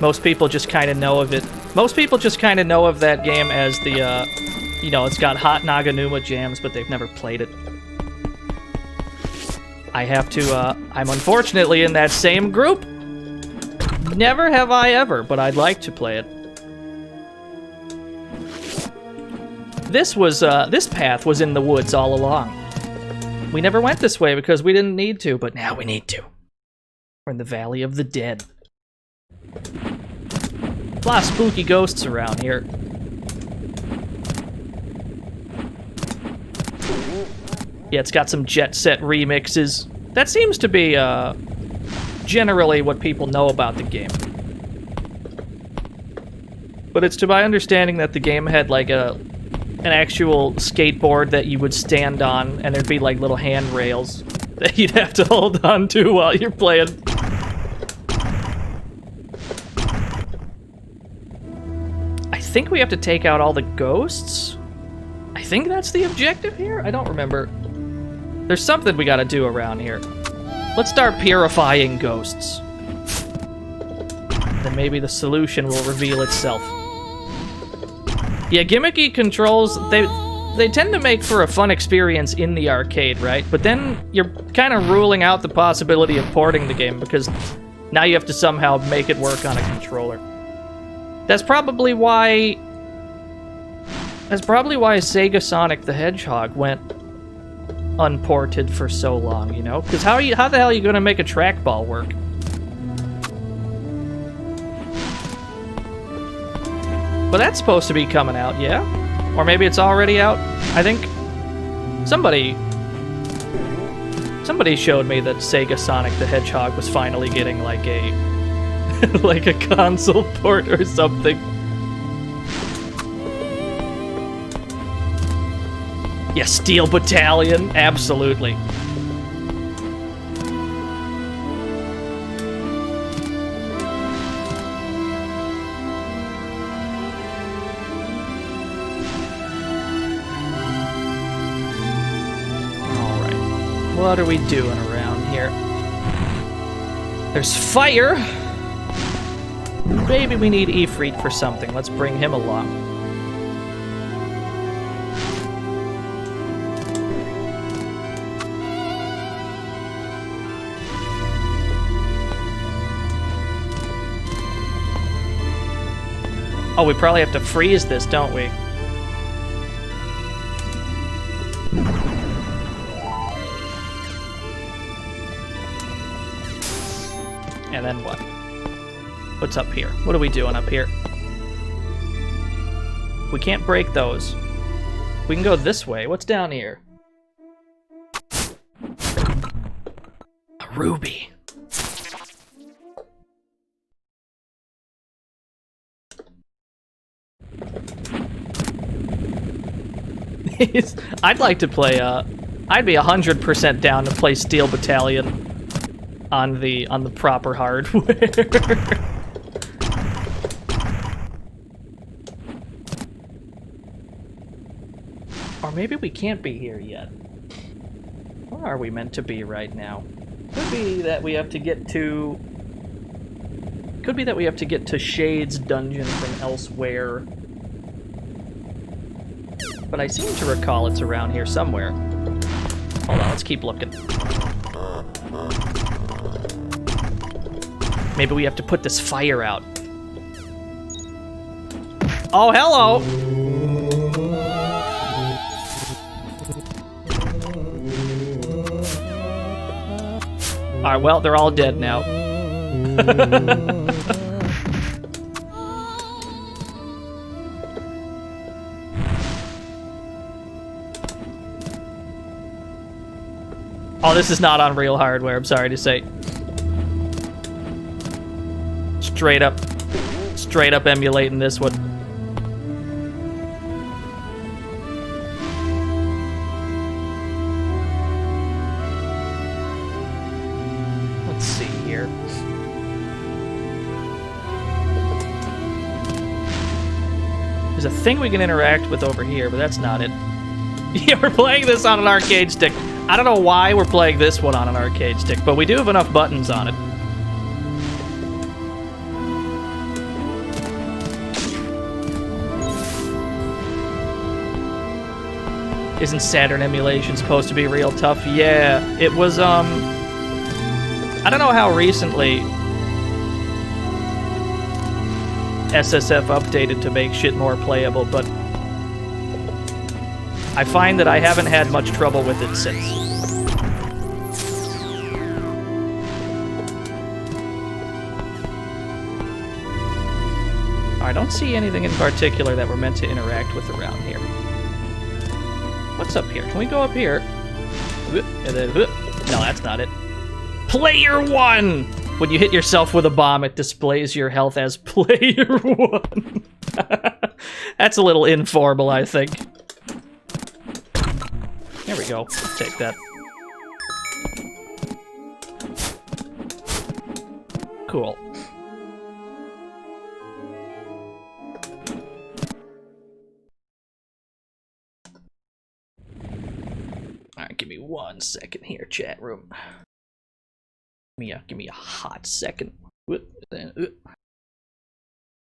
Most people just kind of know of it. Most people just kind of know of that game as the, you know, it's got hot Naganuma jams, but they've never played it. I have to, I'm unfortunately in that same group. Never have I ever, but I'd like to play it. This path was in the woods all along. We never went this way because we didn't need to, but now we need to. We're in the Valley of the Dead. A lot of spooky ghosts around here. Yeah, it's got some Jet Set remixes. That seems to be, generally what people know about the game. But it's to my understanding that the game had, like, an actual skateboard that you would stand on, and there'd be, like, little handrails that you'd have to hold on to while you're playing. I think we have to take out all the ghosts? I think that's the objective here? I don't remember. There's something we gotta do around here. Let's start purifying ghosts. Then maybe the solution will reveal itself. Yeah, gimmicky controls, they tend to make for a fun experience in the arcade, right? But then you're kind of ruling out the possibility of porting the game because now you have to somehow make it work on a controller. That's probably why Sega Sonic the Hedgehog went unported for so long, you know? Because how the hell are you going to make a trackball work? But that's supposed to be coming out, yeah? Or maybe it's already out? I think somebody showed me that Sega Sonic the Hedgehog was finally getting like a like a console port or something. Yeah, Steel Battalion, absolutely. Alright, what are we doing around here? There's fire! Maybe we need Ifrit for something. Let's bring him along. Oh, we probably have to freeze this, don't we? And then what? What's up here? What are we doing up here? We can't break those. We can go this way. What's down here? A ruby. I'd like to play, I'd be 100% down to play Steel Battalion on the proper hardware. Or maybe we can't be here yet. Where are we meant to be right now? Could be that we have to get to... Could be that we have to get to Shade's dungeon from elsewhere. But I seem to recall it's around here somewhere. Hold on, let's keep looking. Maybe we have to put this fire out. Oh, hello! Alright, well, they're all dead now. Oh, this is not on real hardware, I'm sorry to say. Straight up emulating this one. Let's see here. There's a thing we can interact with over here, but that's not it. Yeah, we're playing this on an arcade stick. I don't know why we're playing this one on an arcade stick, but we do have enough buttons on it. Isn't Saturn emulation supposed to be real tough? Yeah, it was, I don't know how recently SSF updated to make shit more playable, but I find that I haven't had much trouble with it since. I don't see anything in particular that we're meant to interact with around here. What's up here? Can we go up here? And then, no, that's not it. Player 1! When you hit yourself with a bomb, it displays your health as Player 1. That's a little informal, I think. There we go. Take that. Cool. Alright, give me 1 second here, chat room. Give me a hot second.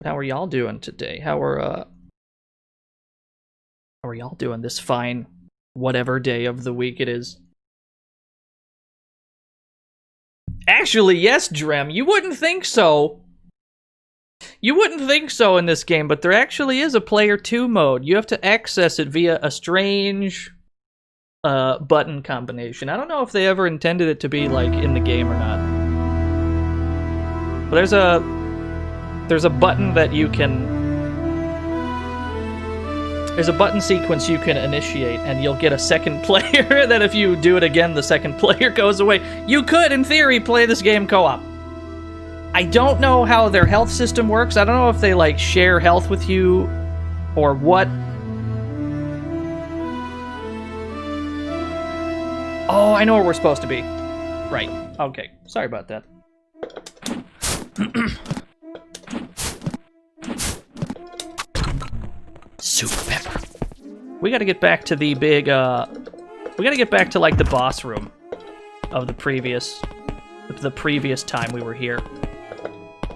How are y'all doing today? How are y'all doing this fine whatever day of the week it is? Actually, yes, Drem, you wouldn't think so. You wouldn't think so in this game, but there actually is a player 2 mode. You have to access it via a strange button combination. I don't know if they ever intended it to be like in the game or not. But there's a button that you can... There's a button sequence you can initiate, and you'll get a second player that if you do it again, the second player goes away. You could, in theory, play this game co-op. I don't know how their health system works. I don't know if they, like, share health with you or what. Oh, I know where we're supposed to be. Right. Okay. Sorry about that. Super pepper. We gotta get back to the big, we gotta get back to, like, the boss room of the previous time we were here.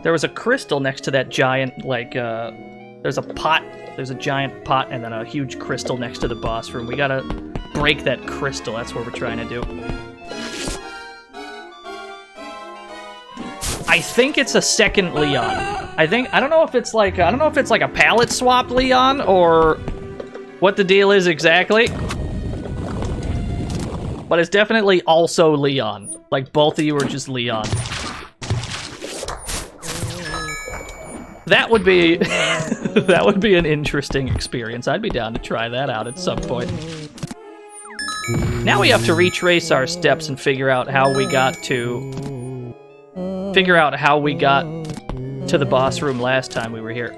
There was a crystal next to that giant, like, there's a pot. There's a giant pot and then a huge crystal next to the boss room. We gotta break that crystal. That's what we're trying to do. I think it's a second Leon. I don't know if it's like a palette swap Leon or what the deal is exactly. But it's definitely also Leon. Like, both of you are just Leon. That would be that would be an interesting experience. I'd be down to try that out at some point. Now we have to retrace our steps and figure out how we got to the boss room last time we were here.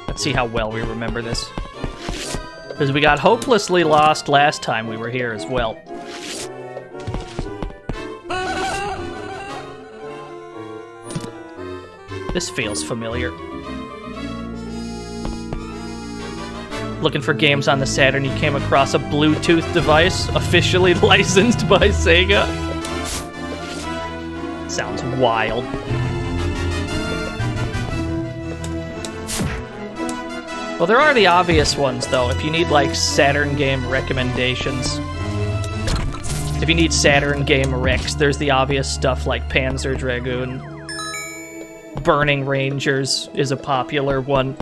Let's see how well we remember this. Because we got hopelessly lost last time we were here as well. This feels familiar. Looking for games on the Saturn, you came across a Bluetooth device officially licensed by Sega. Sounds wild. Well, there are the obvious ones, though, if you need, like, Saturn game recommendations. If you need Saturn game recs, there's the obvious stuff like Panzer Dragoon. Burning Rangers is a popular one.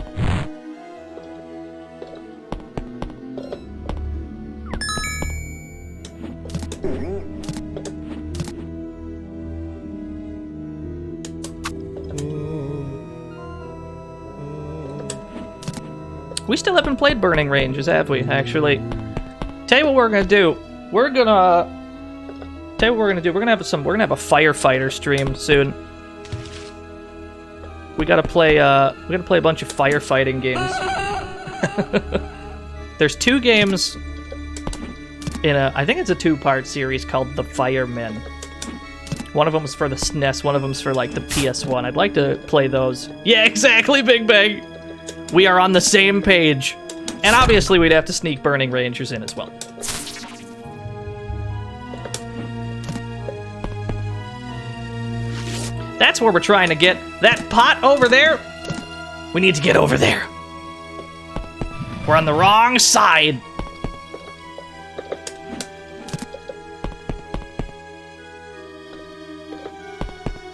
We still haven't played Burning Rangers, have we, actually? Tell you what we're gonna do. We're gonna have a firefighter stream soon. We gotta play a bunch of firefighting games. There's 2 games in I think it's a 2-part series called The Firemen. One of them's for the SNES, one of them's for, like, the PS1. I'd like to play those. Yeah, exactly, Big Bang! We are on the same page. And obviously we'd have to sneak Burning Rangers in as well. That's where we're trying to get. That pot over there. We need to get over there. We're on the wrong side.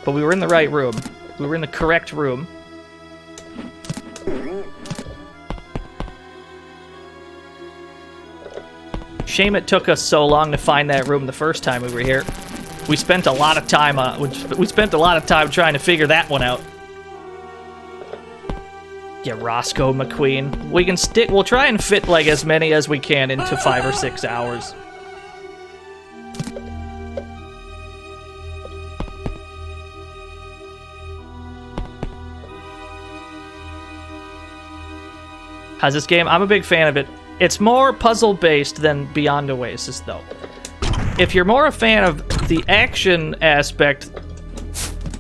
But we were in the right room. We were in the correct room. Shame it took us so long to find that room the first time we were here. We spent a lot of time trying to figure that one out. Yeah, Roscoe McQueen. We'll try and fit like as many as we can into 5 or 6 hours. How's this game? I'm a big fan of it. It's more puzzle-based than Beyond Oasis, though. If you're more a fan of the action aspect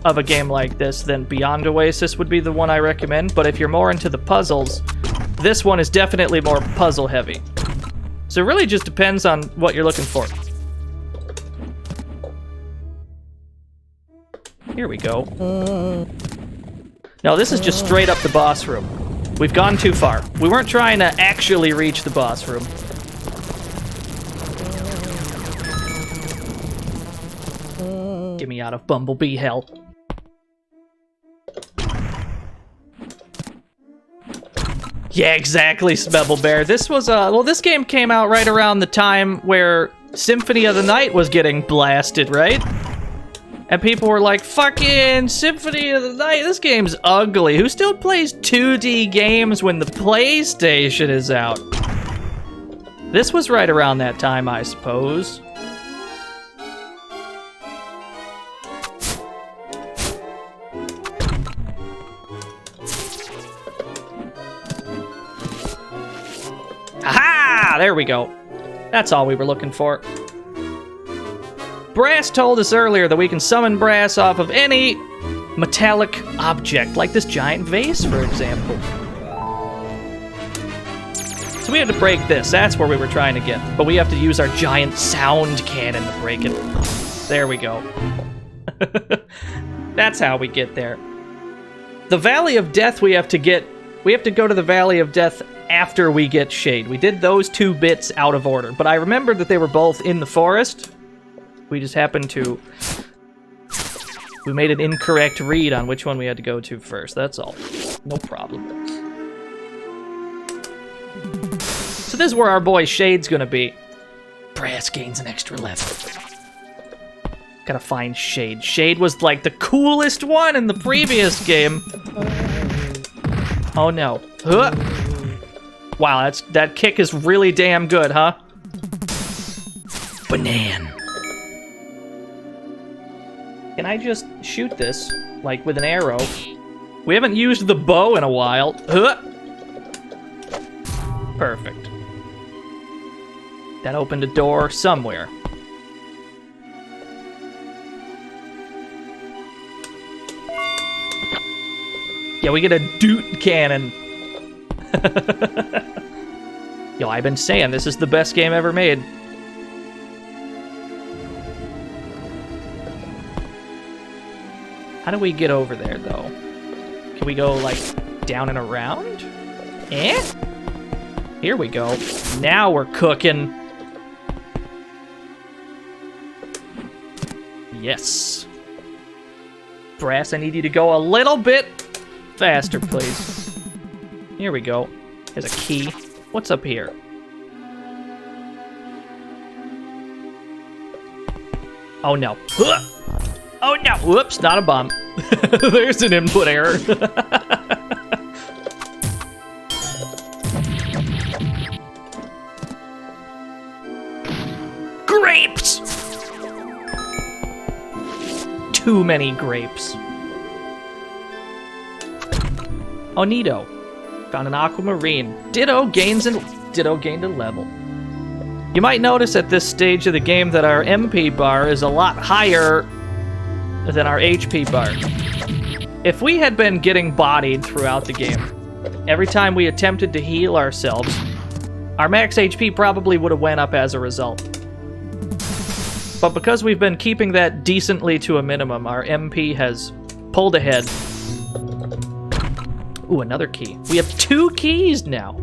of a game like this, then Beyond Oasis would be the one I recommend. But if you're more into the puzzles, this one is definitely more puzzle-heavy. So it really just depends on what you're looking for. Here we go. No, this is just straight up the boss room. We've gone too far. We weren't trying to actually reach the boss room. Get me out of Bumblebee hell. Yeah, exactly, Smebble Bear. This was, well, this game came out right around the time where Symphony of the Night was getting blasted, right? And people were like, fucking Symphony of the Night, this game's ugly. Who still plays 2D games when the PlayStation is out? This was right around that time, I suppose. Aha! There we go. That's all we were looking for. Brass told us earlier that we can summon brass off of any metallic object, like this giant vase, for example. So we have to break this. That's where we were trying to get. But we have to use our giant sound cannon to break it. There we go. That's how we get there. The Valley of Death we have to get... We have to go to the Valley of Death after we get Shade. We did those 2 bits out of order. But I remembered that they were both in the forest. We just happened to... We made an incorrect read on which one we had to go to first. That's all. No problem. So this is where our boy Shade's gonna be. Brass gains an extra level. Gotta find Shade. Shade was like the coolest one in the previous game. Oh no. Huh. Wow, that kick is really damn good, huh? Banan. Can I just shoot this, like, with an arrow? We haven't used the bow in a while. Huh. Perfect. That opened a door somewhere. Yeah, we get a doot cannon. Yo, I've been saying this is the best game ever made. How do we get over there, though? Can we go, like, down and around? Eh? Here we go. Now we're cooking. Yes. Brass, I need you to go a little bit faster, please. Here we go. Here's a key. What's up here? Oh, no. Oh, no. Whoops, not a bomb. There's an input error. Grapes! Too many grapes. Oh, neato. Found an aquamarine. Ditto gained a level. You might notice at this stage of the game that our MP bar is a lot higher than our HP bar. If we had been getting bodied throughout the game, every time we attempted to heal ourselves, our max HP probably would have went up as a result. But because we've been keeping that decently to a minimum, our MP has pulled ahead. Ooh, another key. We have 2 keys now.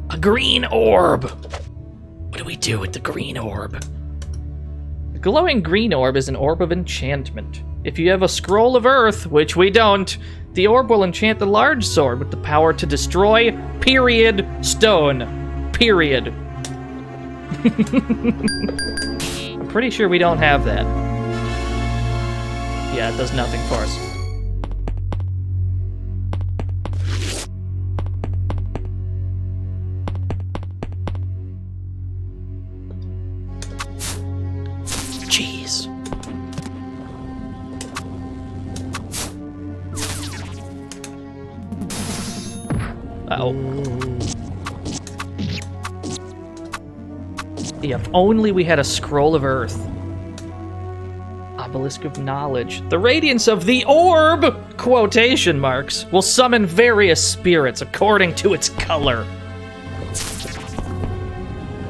A green orb. What do we do with the green orb? The glowing green orb is an orb of enchantment. If you have a scroll of earth, which we don't, the orb will enchant the large sword with the power to destroy, period, stone, period. I'm pretty sure we don't have that. Yeah, it does nothing for us. Jeez. Uh-oh. If only we had a scroll of earth. Obelisk of knowledge. The radiance of the orb, quotation marks, will summon various spirits according to its color.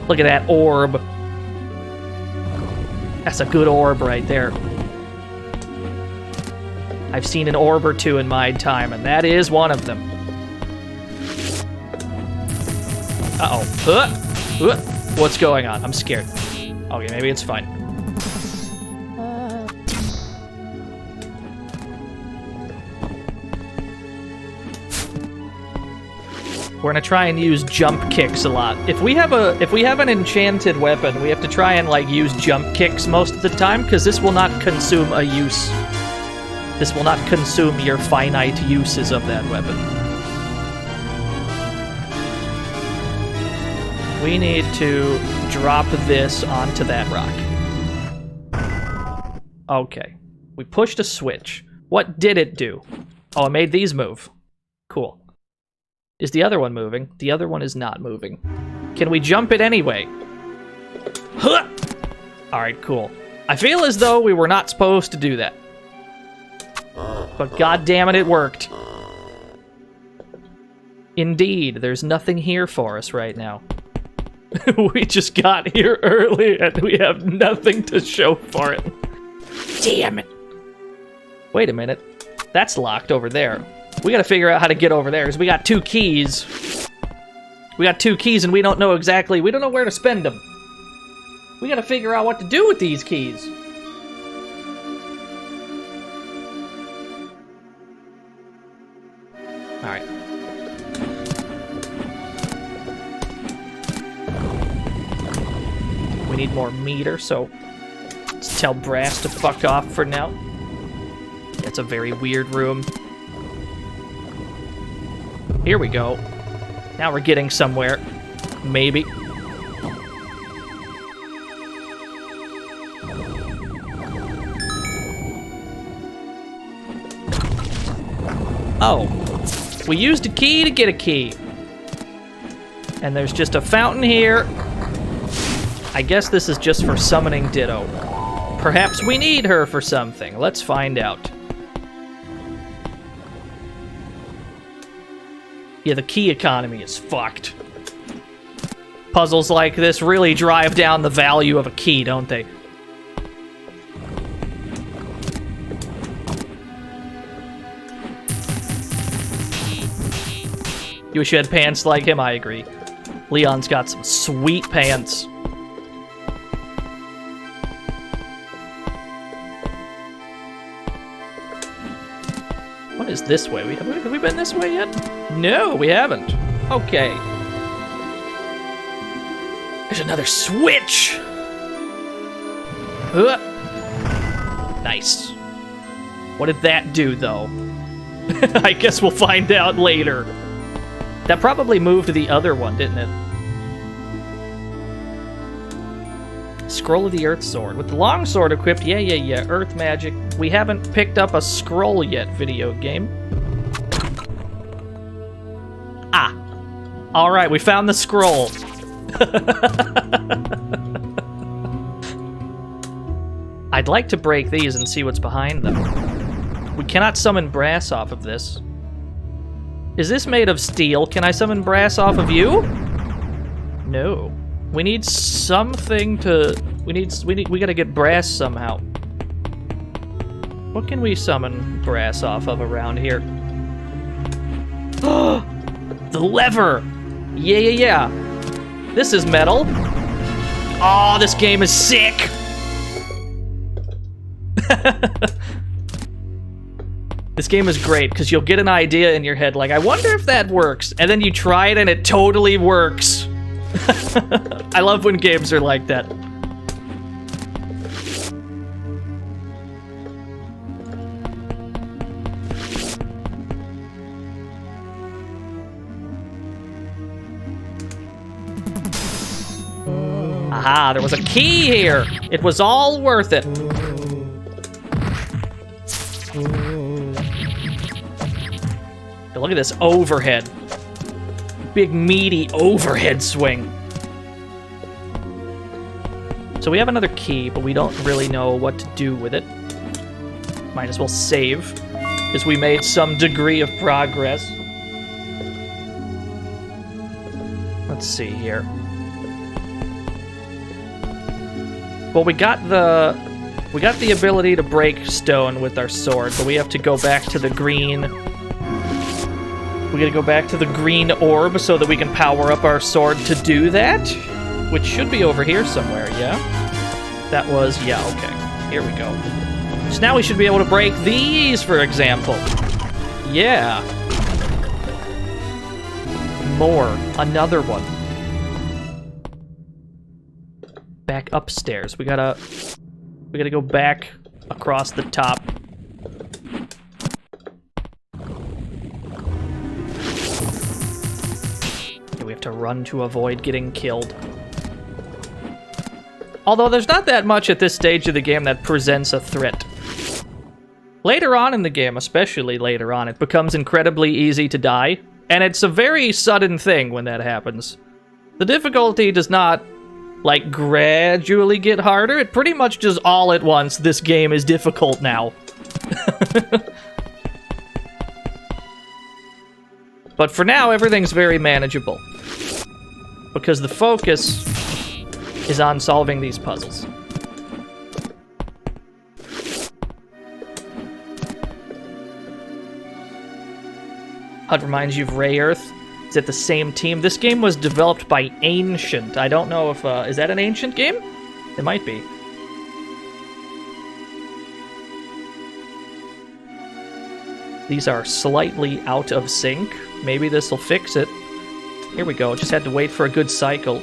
Look at that orb. That's a good orb right there. I've seen an orb or 2 in my time, and that is one of them. Uh-oh. What's going on? I'm scared. Okay, maybe it's fine. We're gonna try and use jump kicks a lot. If we have an enchanted weapon, we have to try and like use jump kicks most of the time, because this will not consume a use. This will not consume your finite uses of that weapon. We need to drop this onto that rock. Okay. We pushed a switch. What did it do? Oh, it made these move. Cool. Is the other one moving? The other one is not moving. Can we jump it anyway? Huh! Alright, cool. I feel as though we were not supposed to do that. But goddammit, it worked. Indeed, there's nothing here for us right now. We just got here early and we have nothing to show for it. Damn it. Wait a minute. That's locked over there. We gotta figure out how to get over there, because we got 2 keys. We got 2 keys and we don't know where to spend them. We gotta figure out what to do with these keys. Alright. We need more meter, so let's tell Brass to fuck off for now. It's a very weird room. Here we go. Now we're getting somewhere. Maybe. Oh. We used a key to get a key. And there's just a fountain here. I guess this is just for summoning Ditto. Perhaps we need her for something. Let's find out. Yeah, the key economy is fucked. Puzzles like this really drive down the value of a key, don't they? You wish you had pants like him, I agree. Leon's got some sweet pants. What is this way? Have we been this way yet? No, we haven't. Okay. There's another switch! Nice. What did that do, though? I guess we'll find out later. That probably moved the other one, didn't it? Scroll of the Earth Sword. With the long sword equipped, yeah, Earth magic. We haven't picked up a scroll yet, video game. Ah. Alright, we found the scroll. I'd like to break these and see what's behind them. We cannot summon Brass off of this. Is this made of steel? Can I summon Brass off of you? No. We need something to... We gotta get Brass somehow. What can we summon Brass off of around here? The lever! Yeah. This is metal. Oh, this game is sick! This game is great, because you'll get an idea in your head, like, I wonder if that works, and then you try it and it totally works. I love when games are like that. Aha, there was a key here! It was all worth it. Look at this overhead. Big, meaty overhead swing. So we have another key, but we don't really know what to do with it. Might as well save, as we made some degree of progress. Let's see here. Well, we got the ability to break stone with our sword, but we have to go back to the green... We gotta go back to the green orb so that we can power up our sword to do that? Which should be over here somewhere, yeah? That was... yeah, okay. Here we go. So now we should be able to break these, for example. Yeah. More. Another one. Back upstairs. We gotta go back across the top. We have to run to avoid getting killed. Although there's not that much at this stage of the game that presents a threat. Later on in the game, especially later on, it becomes incredibly easy to die, and it's a very sudden thing when that happens. The difficulty does not, like, gradually get harder. It pretty much just all at once, this game is difficult now. But for now, everything's very manageable. Because the focus is on solving these puzzles. HUD reminds you of Ray Earth. Is it the same team? This game was developed by Ancient. I don't know if... is that an Ancient game? It might be. These are slightly out of sync. Maybe this will fix it. Here we go. Just had to wait for a good cycle.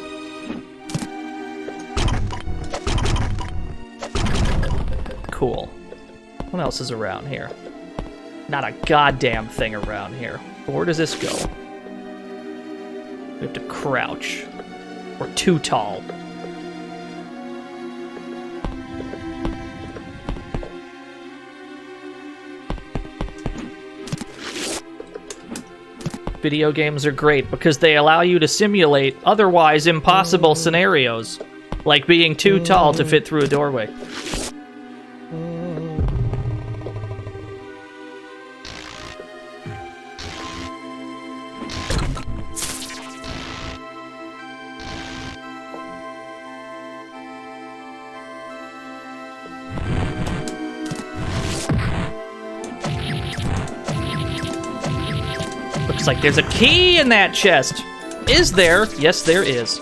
Cool. What else is around here? Not a goddamn thing around here. Where does this go? We have to crouch. We're too tall. Video games are great because they allow you to simulate otherwise impossible scenarios, like being too tall to fit through a doorway. Looks like there's a key in that chest. Is there? Yes, there is.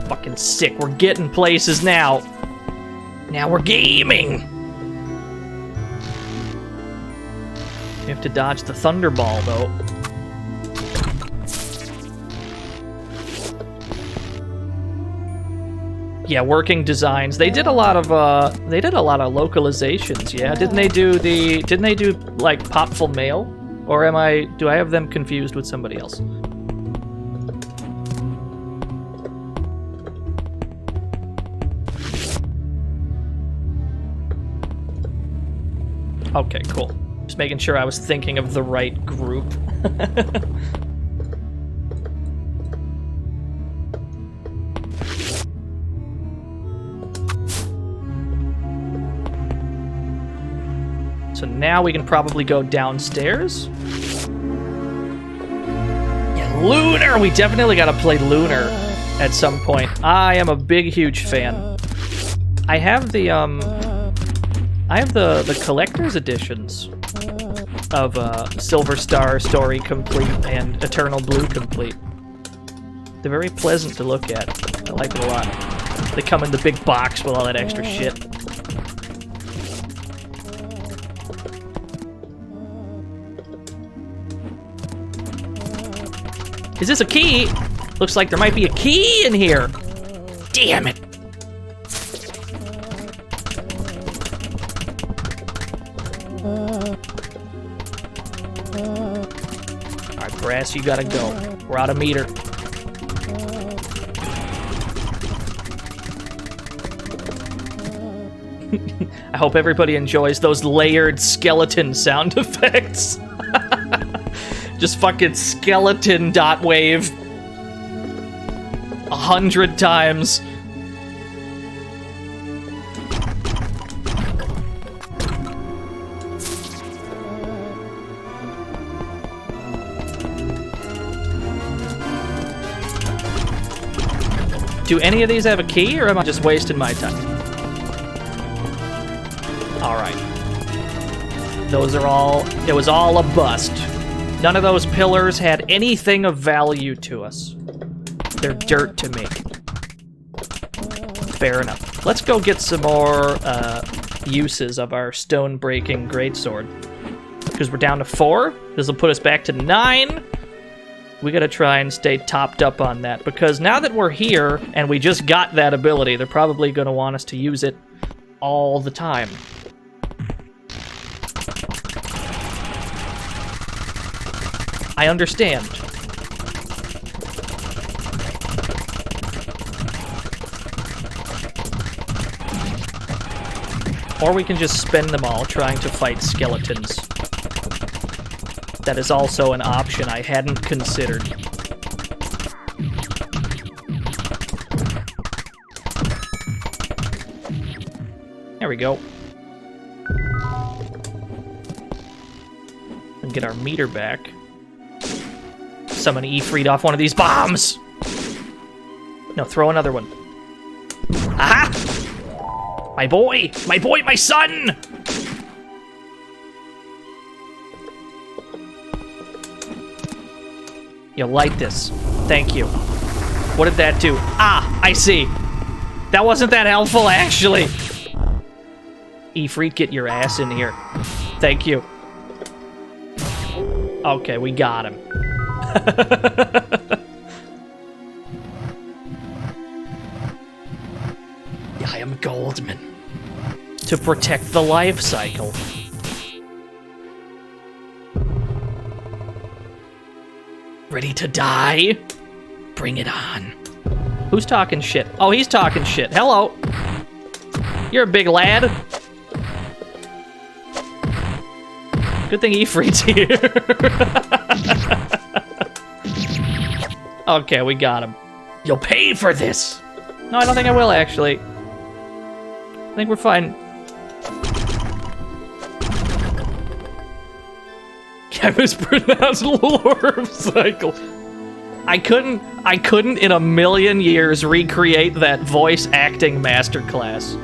Fucking sick. We're getting places now. Now we're gaming. We have to dodge the Thunderball, though. Yeah, working designs. They did a lot of localizations. Yeah, didn't they do like Popful Mail? Or do I have them confused with somebody else? Okay, cool. Just making sure I was thinking of the right group. So now we can probably go downstairs. Yeah, Lunar! We definitely gotta play Lunar at some point. I am a big, huge fan. I have the collector's editions of Silver Star Story Complete and Eternal Blue Complete. They're very pleasant to look at. I like it a lot. They come in the big box with all that extra shit. Is this a key? Looks like there might be a key in here. Damn it. Alright, Brass, you gotta go. We're out of meter. I hope everybody enjoys those layered skeleton sound effects. Just fucking skeleton dot wave 100 times. Do any of these have a key, or am I just wasting my time? Alright. Those are all... It was all a bust. None of those pillars had anything of value to us. They're dirt to me. Fair enough. Let's go get some more uses of our stone-breaking greatsword. Because we're down to 4. This will put us back to 9. We gotta try and stay topped up on that. Because now that we're here, and we just got that ability, they're probably gonna want us to use it all the time. I understand. Or we can just spend them all trying to fight skeletons. That is also an option I hadn't considered. There we go. And get our meter back. summon Ifrit off one of these bombs. No, throw another one. Aha! My boy! My boy, my son! You'll like this. Thank you. What did that do? Ah, I see. That wasn't that helpful, actually. Ifrit, get your ass in here. Thank you. Okay, we got him. I am Goldman. To protect the life cycle. Ready to die? Bring it on. Who's talking shit? Oh, he's talking shit. Hello. You're a big lad. Good thing Ifrit's here. Okay, we got him. You'll pay for this. No, I don't think I will, actually. I think we're fine. I mispronounced Lorb Cycle. I couldn't in a million years recreate that voice acting masterclass.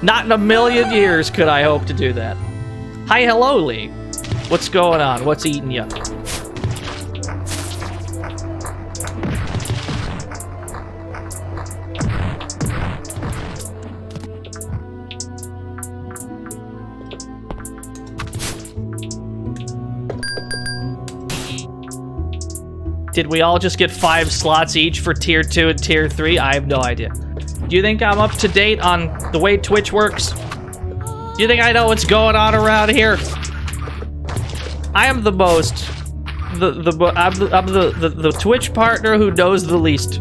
Not in a million years could I hope to do that. Hi, hello, Lee. What's going on? What's eating you? Did we all just get 5 slots each for tier 2 and tier 3? I have no idea. Do you think I'm up to date on the way Twitch works? Do you think I know what's going on around here? I am the most, I'm the Twitch partner who knows the least.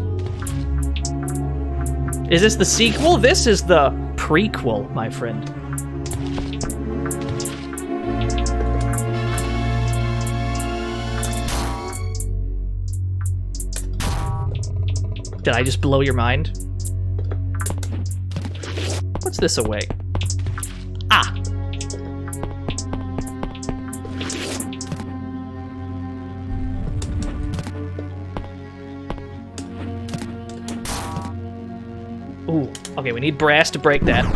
Is this the sequel? This is the prequel, my friend. Did I just blow your mind? What's this away? Ah! Ooh, okay, we need brass to break that.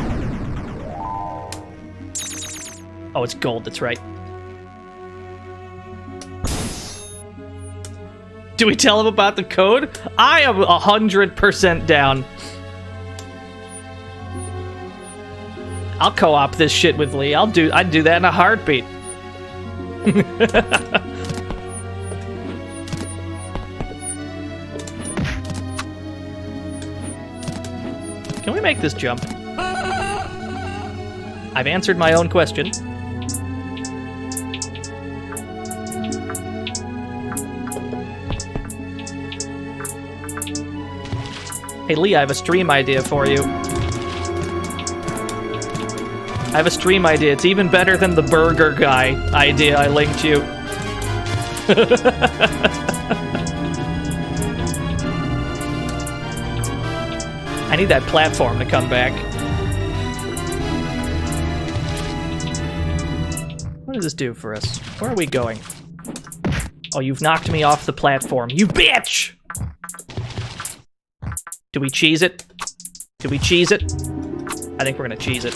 Oh, it's gold, that's right. Do we tell him about the code? I am 100% down. I'll co-op this shit with Lee. I'd do that in a heartbeat. Can we make this jump? I've answered my own question. Hey Lee, I have a stream idea for you. I have a stream idea. It's even better than the burger guy idea I linked you. I need that platform to come back. What does this do for us? Where are we going? Oh, you've knocked me off the platform. You bitch! Do we cheese it? Do we cheese it? I think we're gonna cheese it.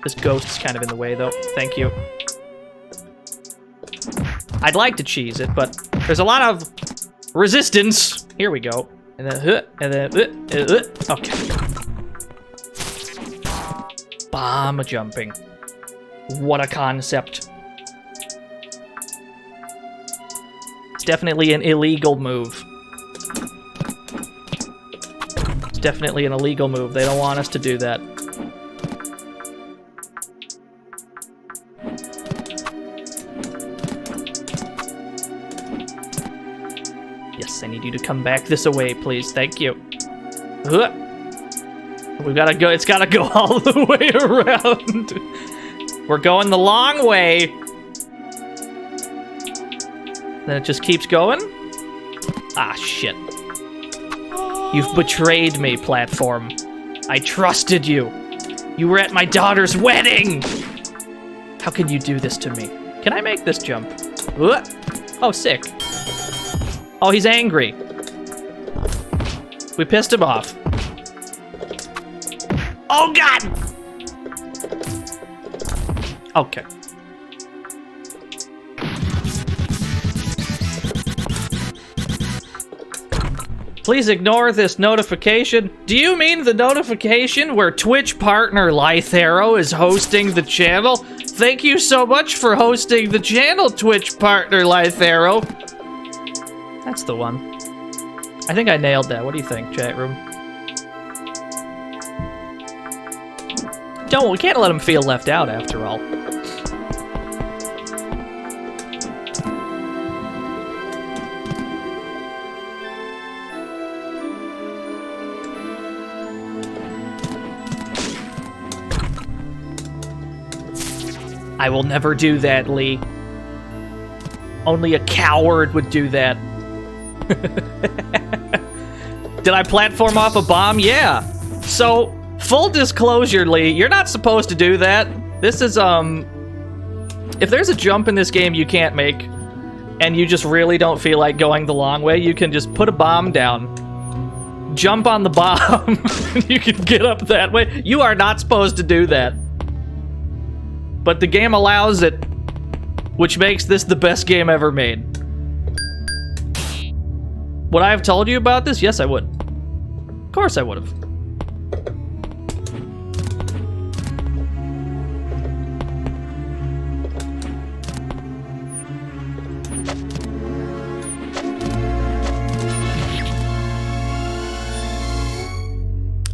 This ghost is kind of in the way, though. Thank you. I'd like to cheese it, but there's a lot of resistance. Here we go. And then, okay. Bomb jumping. What a concept. It's definitely an illegal move. It's definitely an illegal move. They don't want us to do that. Yes, I need you to come back this way, please. Thank you. We've gotta go. It's gotta go all the way around. We're going the long way. Then it just keeps going. Ah, shit. You've betrayed me, platform. I trusted you. You were at my daughter's wedding! How can you do this to me? Can I make this jump? Oh, sick. Oh, he's angry. We pissed him off. Oh, God! Okay. Please ignore this notification. Do you mean the notification where Twitch partner Lythero is hosting the channel? Thank you so much for hosting the channel, Twitch partner Lythero. That's the one. I think I nailed that. What do you think, chat room? We can't let him feel left out after all. I will never do that, Lee. Only a coward would do that. Did I platform off a bomb? Yeah. So, full disclosure, Lee, you're not supposed to do that. This is, if there's a jump in this game you can't make, and you just really don't feel like going the long way, you can just put a bomb down, jump on the bomb, and you can get up that way. You are not supposed to do that. But the game allows it, which makes this the best game ever made. Would I have told you about this? Yes, I would. Of course I would have.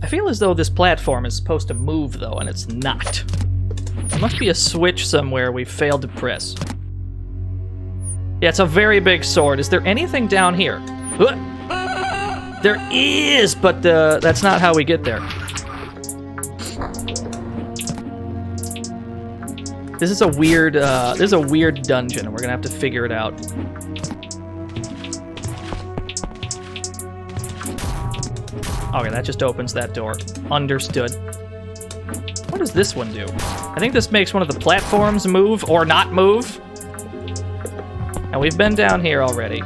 I feel as though this platform is supposed to move, though, and it's not. There must be a switch somewhere we failed to press. Yeah, it's a very big sword. Is there anything down here? There is, but that's not how we get there. This is a weird dungeon, and we're gonna have to figure it out. Okay, that just opens that door. Understood. What does this one do? I think this makes one of the platforms move or not move. And we've been down here already.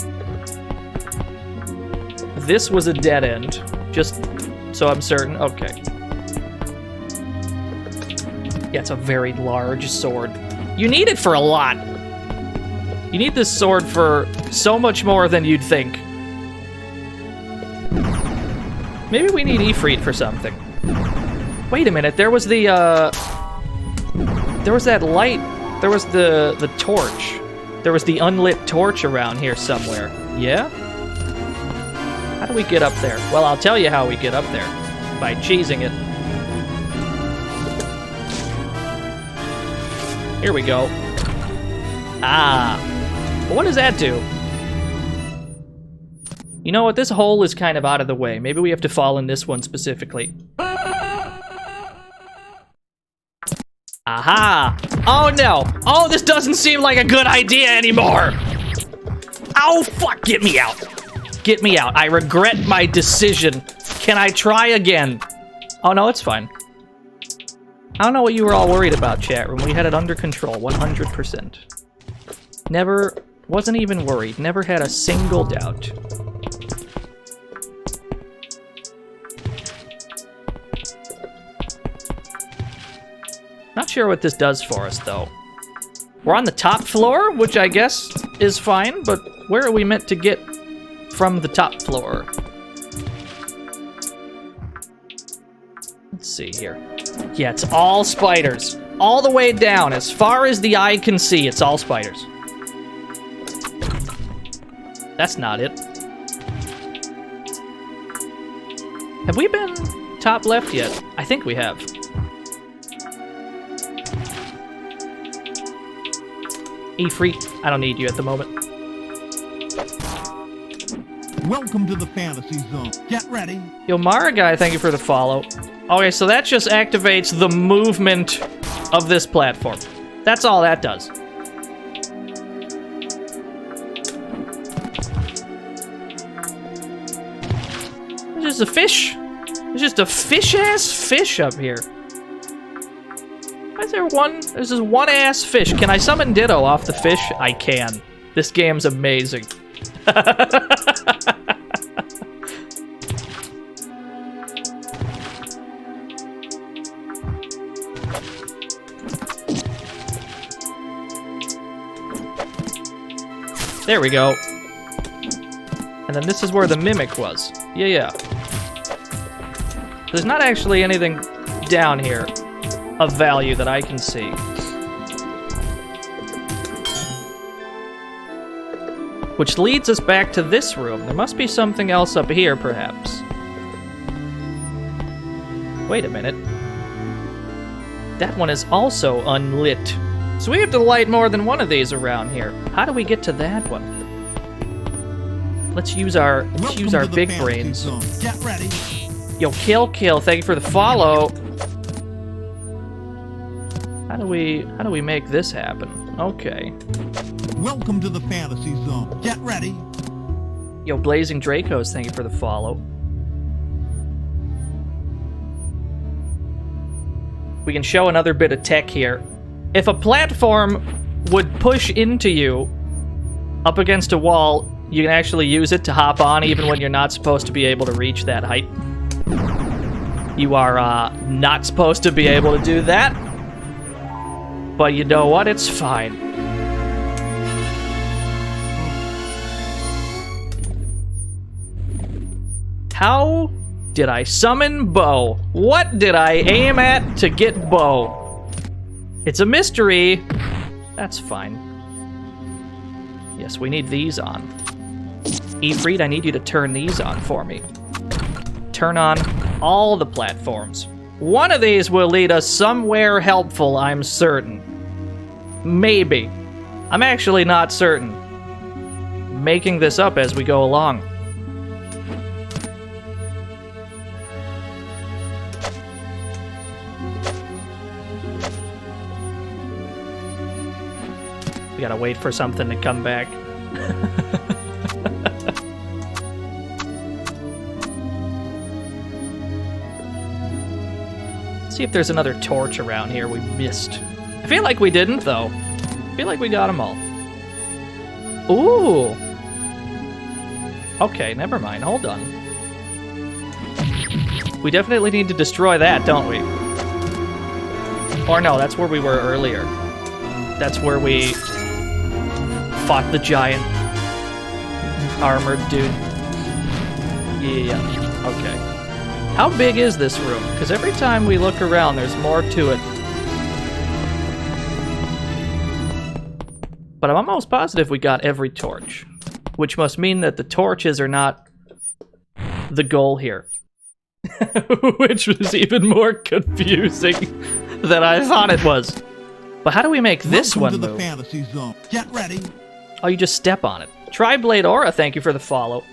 This was a dead end, just so I'm certain. Okay. Yeah, it's a very large sword. You need it for a lot. You need this sword for so much more than you'd think. Maybe we need Ifrit for something. Wait a minute, there was the, there was that light. There was the torch. There was the unlit torch around here somewhere. Yeah? How do we get up there? Well, I'll tell you how we get up there. By cheesing it. Here we go. Ah. What does that do? You know what? This hole is kind of out of the way. Maybe we have to fall in this one specifically. Aha! Oh no! Oh, this doesn't seem like a good idea anymore! Oh, fuck! Get me out! Get me out. I regret my decision. Can I try again? Oh no, it's fine. I don't know what you were all worried about, chat room. We had it under control, 100%. Never, wasn't even worried. Never had a single doubt. Not sure what this does for us, though. We're on the top floor, which I guess is fine, but where are we meant to get from the top floor? Let's see here. Yeah, it's all spiders. All the way down, as far as the eye can see, it's all spiders. That's not it. Have we been top left yet? I think we have. Ifrit, I don't need you at the moment. Welcome to the fantasy zone. Get ready. Yo, Mara guy, thank you for the follow. Okay, so that just activates the movement of this platform. That's all that does. There's just a fish. There's just a fish-ass fish up here. Why is there one? There's this one ass fish. Can I summon Ditto off the fish? I can. This game's amazing. There we go. And then this is where the mimic was. Yeah. There's not actually anything down here of value that I can see. Which leads us back to this room. There must be something else up here, perhaps. Wait a minute. That one is also unlit. So we have to light more than one of these around here. How do we get to that one? Let's use our big brains. Zone. Get ready. Yo, kill. Thank you for the follow. How do we make this happen? Okay. Welcome to the fantasy zone. Get ready. Yo, Blazing Dracos, thank you for the follow. We can show another bit of tech here. If a platform would push into you up against a wall, you can actually use it to hop on even when you're not supposed to be able to reach that height. You are not supposed to be able to do that. But you know what? It's fine. How did I summon Bo? What did I aim at to get Bo? It's a mystery. That's fine. Yes, we need these on. Ifrit, I need you to turn these on for me. Turn on all the platforms. One of these will lead us somewhere helpful, I'm certain. Maybe. I'm actually not certain. Making this up as we go along. We gotta wait for something to come back. See if there's another torch around here we missed. I feel like we didn't, though. I feel like we got them all. Ooh! Okay, never mind. Hold on. We definitely need to destroy that, don't we? Or no, that's where we were earlier. That's where we fought the giant armored dude. Yeah, okay. How big is this room? Because every time we look around, there's more to it. But I'm almost positive we got every torch. Which must mean that the torches are not the goal here. Which was even more confusing than I thought it was. But how do we make this one Welcome to move? the fantasy zone. Get ready. Oh, you just step on it. Tri-Blade Aura, thank you for the follow.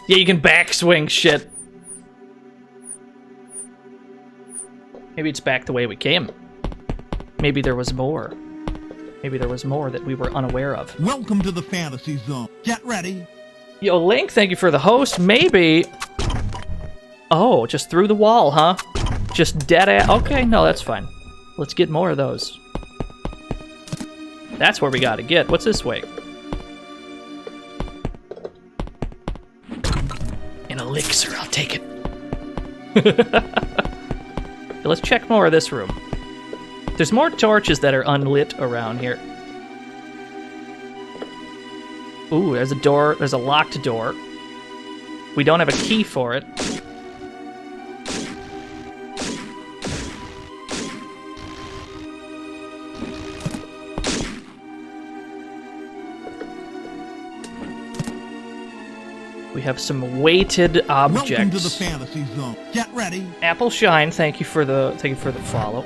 Yeah, you can backswing shit. Maybe it's back the way we came. Maybe there was more. Maybe there was more that we were unaware of. Welcome to the fantasy zone. Get ready. Yo, Link, thank you for the host. Maybe... Oh, just through the wall, huh? Just dead ass... Okay, no, that's fine. Let's get more of those. That's where we gotta get. What's this way? An elixir, I'll take it. Let's check more of this room. There's more torches that are unlit around here. Ooh, there's a door. There's a locked door. We don't have a key for it. We have some weighted objects. Welcome to the fantasy zone. Get ready. Apple Shine, thank you for the follow.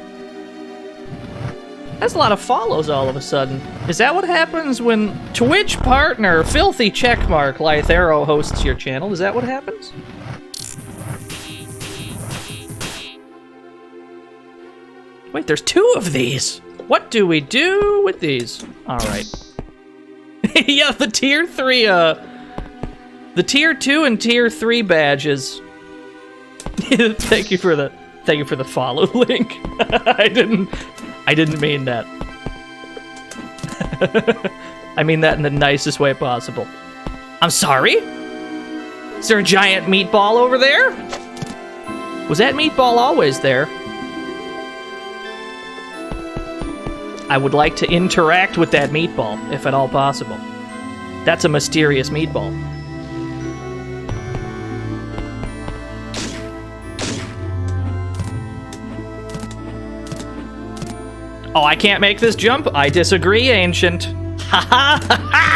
That's a lot of follows all of a sudden. Is that what happens when Twitch partner Filthy Checkmark Lythero hosts your channel? Is that what happens? Wait, there's two of these. What do we do with these? All right. Yeah, the tier 3 the tier 2 and tier 3 badges. Thank you for the Thank you for the follow link. I didn't mean that. I mean that in the nicest way possible. I'm sorry? Is there a giant meatball over there? Was that meatball always there? I would like to interact with that meatball, if at all possible. That's a mysterious meatball. Oh, I can't make this jump? I disagree, Ancient. Ha ha ha ha!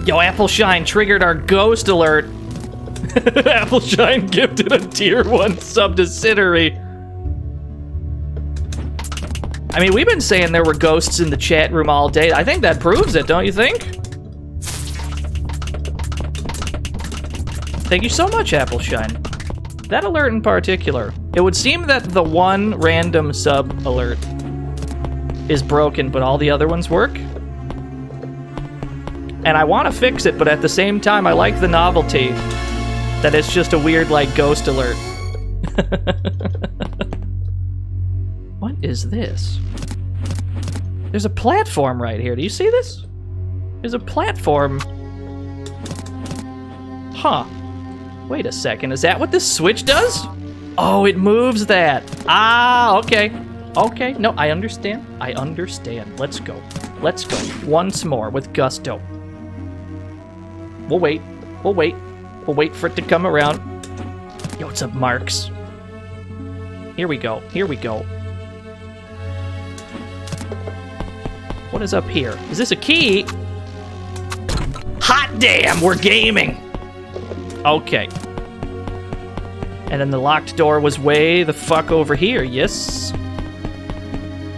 Yo, Appleshine triggered our ghost alert. Appleshine gifted a tier 1 sub to Sittery. I mean, we've been saying there were ghosts in the chat room all day. I think that proves it, don't you think? Thank you so much, Appleshine. That alert in particular. It would seem that the one random sub alert is broken, but all the other ones work. And I want to fix it, but at the same time, I like the novelty that it's just a weird, like, ghost alert. What is this? There's a platform right here. Do you see this? There's a platform. Huh. Wait a second. Is that what this switch does? Oh, it moves that. Ah, okay. Okay. No, I understand. I understand. Let's go. Let's go. Once more with gusto. We'll wait. We'll wait. We'll wait for it to come around. Yo, what's up, Marks? Here we go. Here we go. What is up here? Is this a key? Hot damn, we're gaming! Okay. And then the locked door was way the fuck over here, yes?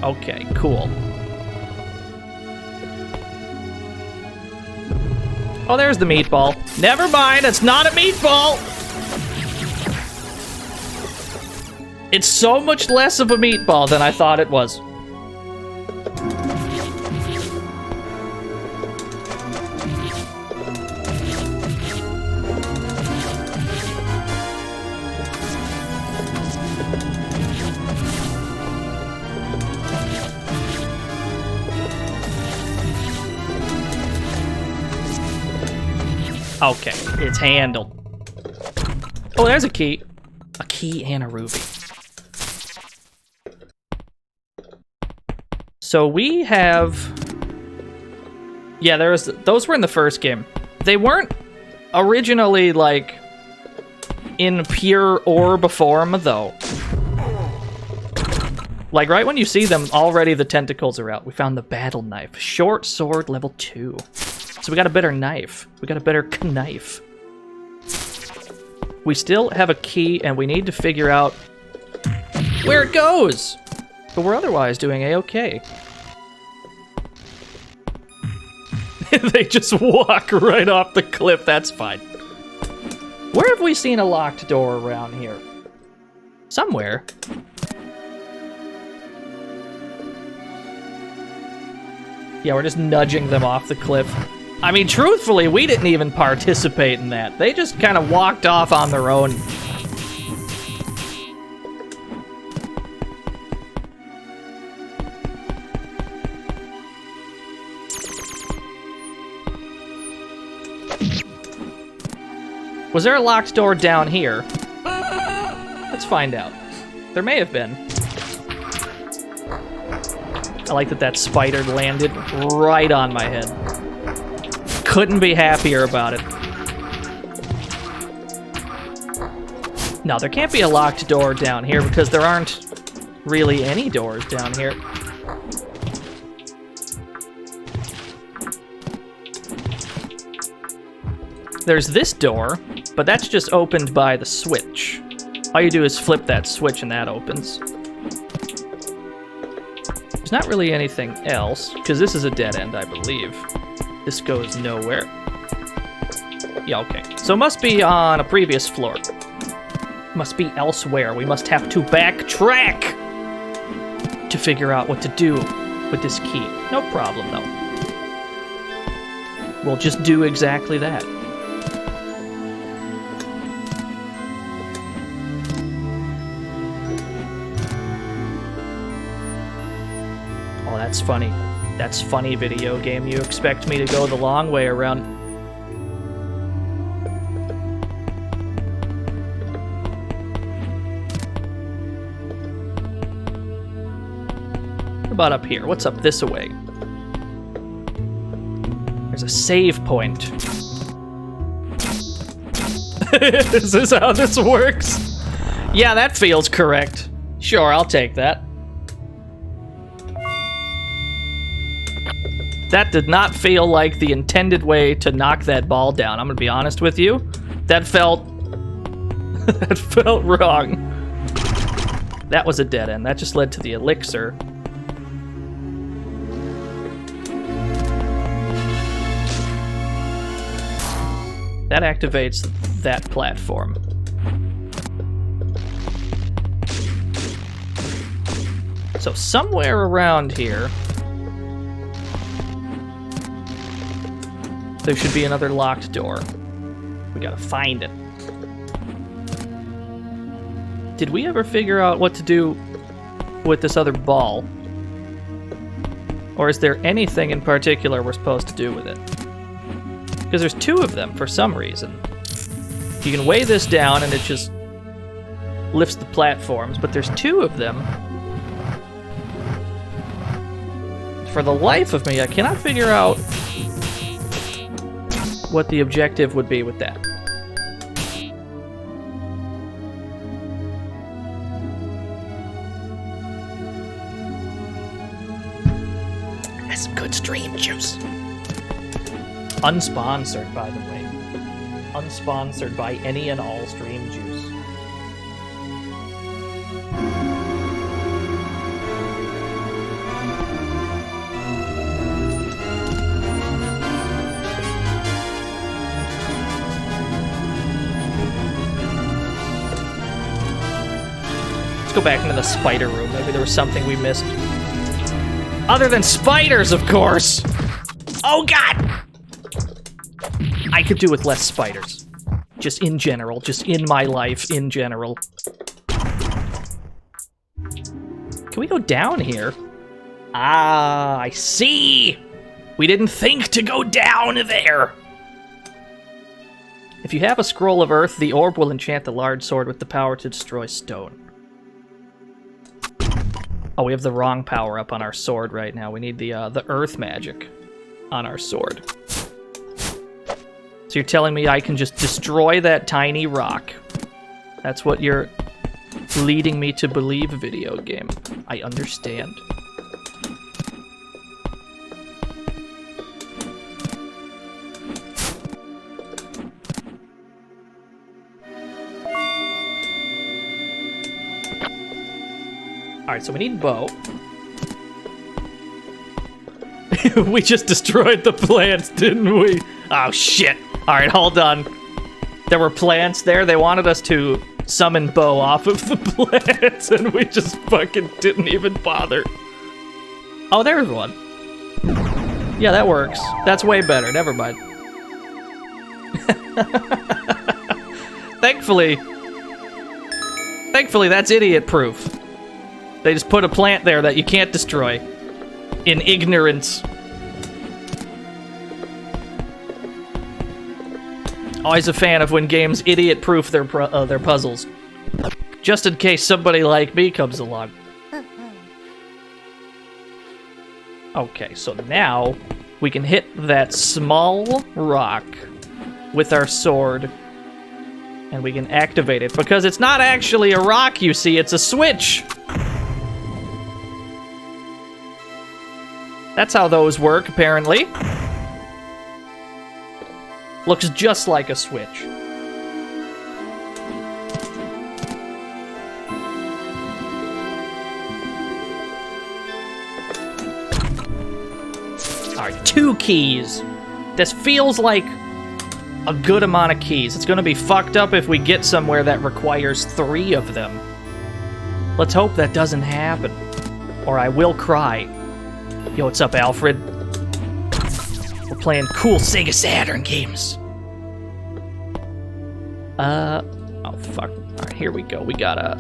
Okay, cool. Oh, there's the meatball. Never mind, it's not a meatball! It's so much less of a meatball than I thought it was. Okay, it's handled. Oh, there's a key. A key and a ruby. So we have... Yeah, those were in the first game. They weren't originally, like, in pure orb form, though. Like, right when you see them, already the tentacles are out. We found the battle knife. Short sword level 2. So we got a better knife. We got a better knife. We still have a key, and we need to figure out where it goes. But we're otherwise doing a-okay. They just walk right off the cliff. That's fine. Where have we seen a locked door around here? Somewhere. Yeah, we're just nudging them off the cliff. I mean, truthfully, we didn't even participate in that. They just kind of walked off on their own. Was there a locked door down here? Let's find out. There may have been. I like that that spider landed right on my head. Couldn't be happier about it. No, there can't be a locked door down here because there aren't really any doors down here. There's this door, but that's just opened by the switch. All you do is flip that switch and that opens. There's not really anything else, because this is a dead end, I believe. This goes nowhere. Yeah, okay. So it must be on a previous floor. Must be elsewhere. We must have to backtrack to figure out what to do with this key. No problem, though. we'll just do exactly that. Oh, that's funny. That's funny, video game. You expect me to go the long way around. What about up here? What's up this way? There's a save point. Is this how this works? Yeah, that feels correct. Sure, I'll take that. That did not feel like the intended way to knock that ball down. I'm gonna be honest with you. That felt... that felt wrong. That was a dead end. That just led to the elixir. That activates that platform. So somewhere around here, there should be another locked door. We gotta find it. Did we ever figure out what to do with this other ball? Or is there anything in particular we're supposed to do with it? Because there's two of them for some reason. You can weigh this down and it just lifts the platforms, but there's two of them. For the life of me, I cannot figure out what the objective would be with that. That's some good stream juice. Unsponsored, by the way. Unsponsored by any and all stream juice. Let's go back into the spider room. Maybe there was something we missed. Other than spiders, of course! Oh god! I could do with less spiders. Just in general. Just in my life, in general. Can we go down here? Ah, I see! We didn't think to go down there! If you have a scroll of earth, the orb will enchant the large sword with the power to destroy stone. Oh, we have the wrong power up on our sword right now. We need the earth magic on our sword. So you're telling me I can just destroy that tiny rock? That's what you're leading me to believe, video game. I understand. Alright, so we need bow. We just destroyed the plants, didn't we? Oh, shit. Alright, hold on. There were plants there. They wanted us to summon bow off of the plants, and we just fucking didn't even bother. Oh, there's one. Yeah, that works. That's way better. Never mind. Thankfully, that's idiot-proof. They just put a plant there that you can't destroy. In ignorance. Always a fan of when games idiot-proof their puzzles. Just in case somebody like me comes along. Okay, so now we can hit that small rock with our sword. And we can activate it. Because it's not actually a rock, you see, it's a switch! That's how those work, apparently. Looks just like a switch. Alright, 2 keys. This feels like a good amount of keys. It's gonna be fucked up if we get somewhere that requires 3 of them. Let's hope that doesn't happen. Or I will cry. Yo, what's up, Alfred? We're playing cool Sega Saturn games. Oh fuck. Alright, here we go. We gotta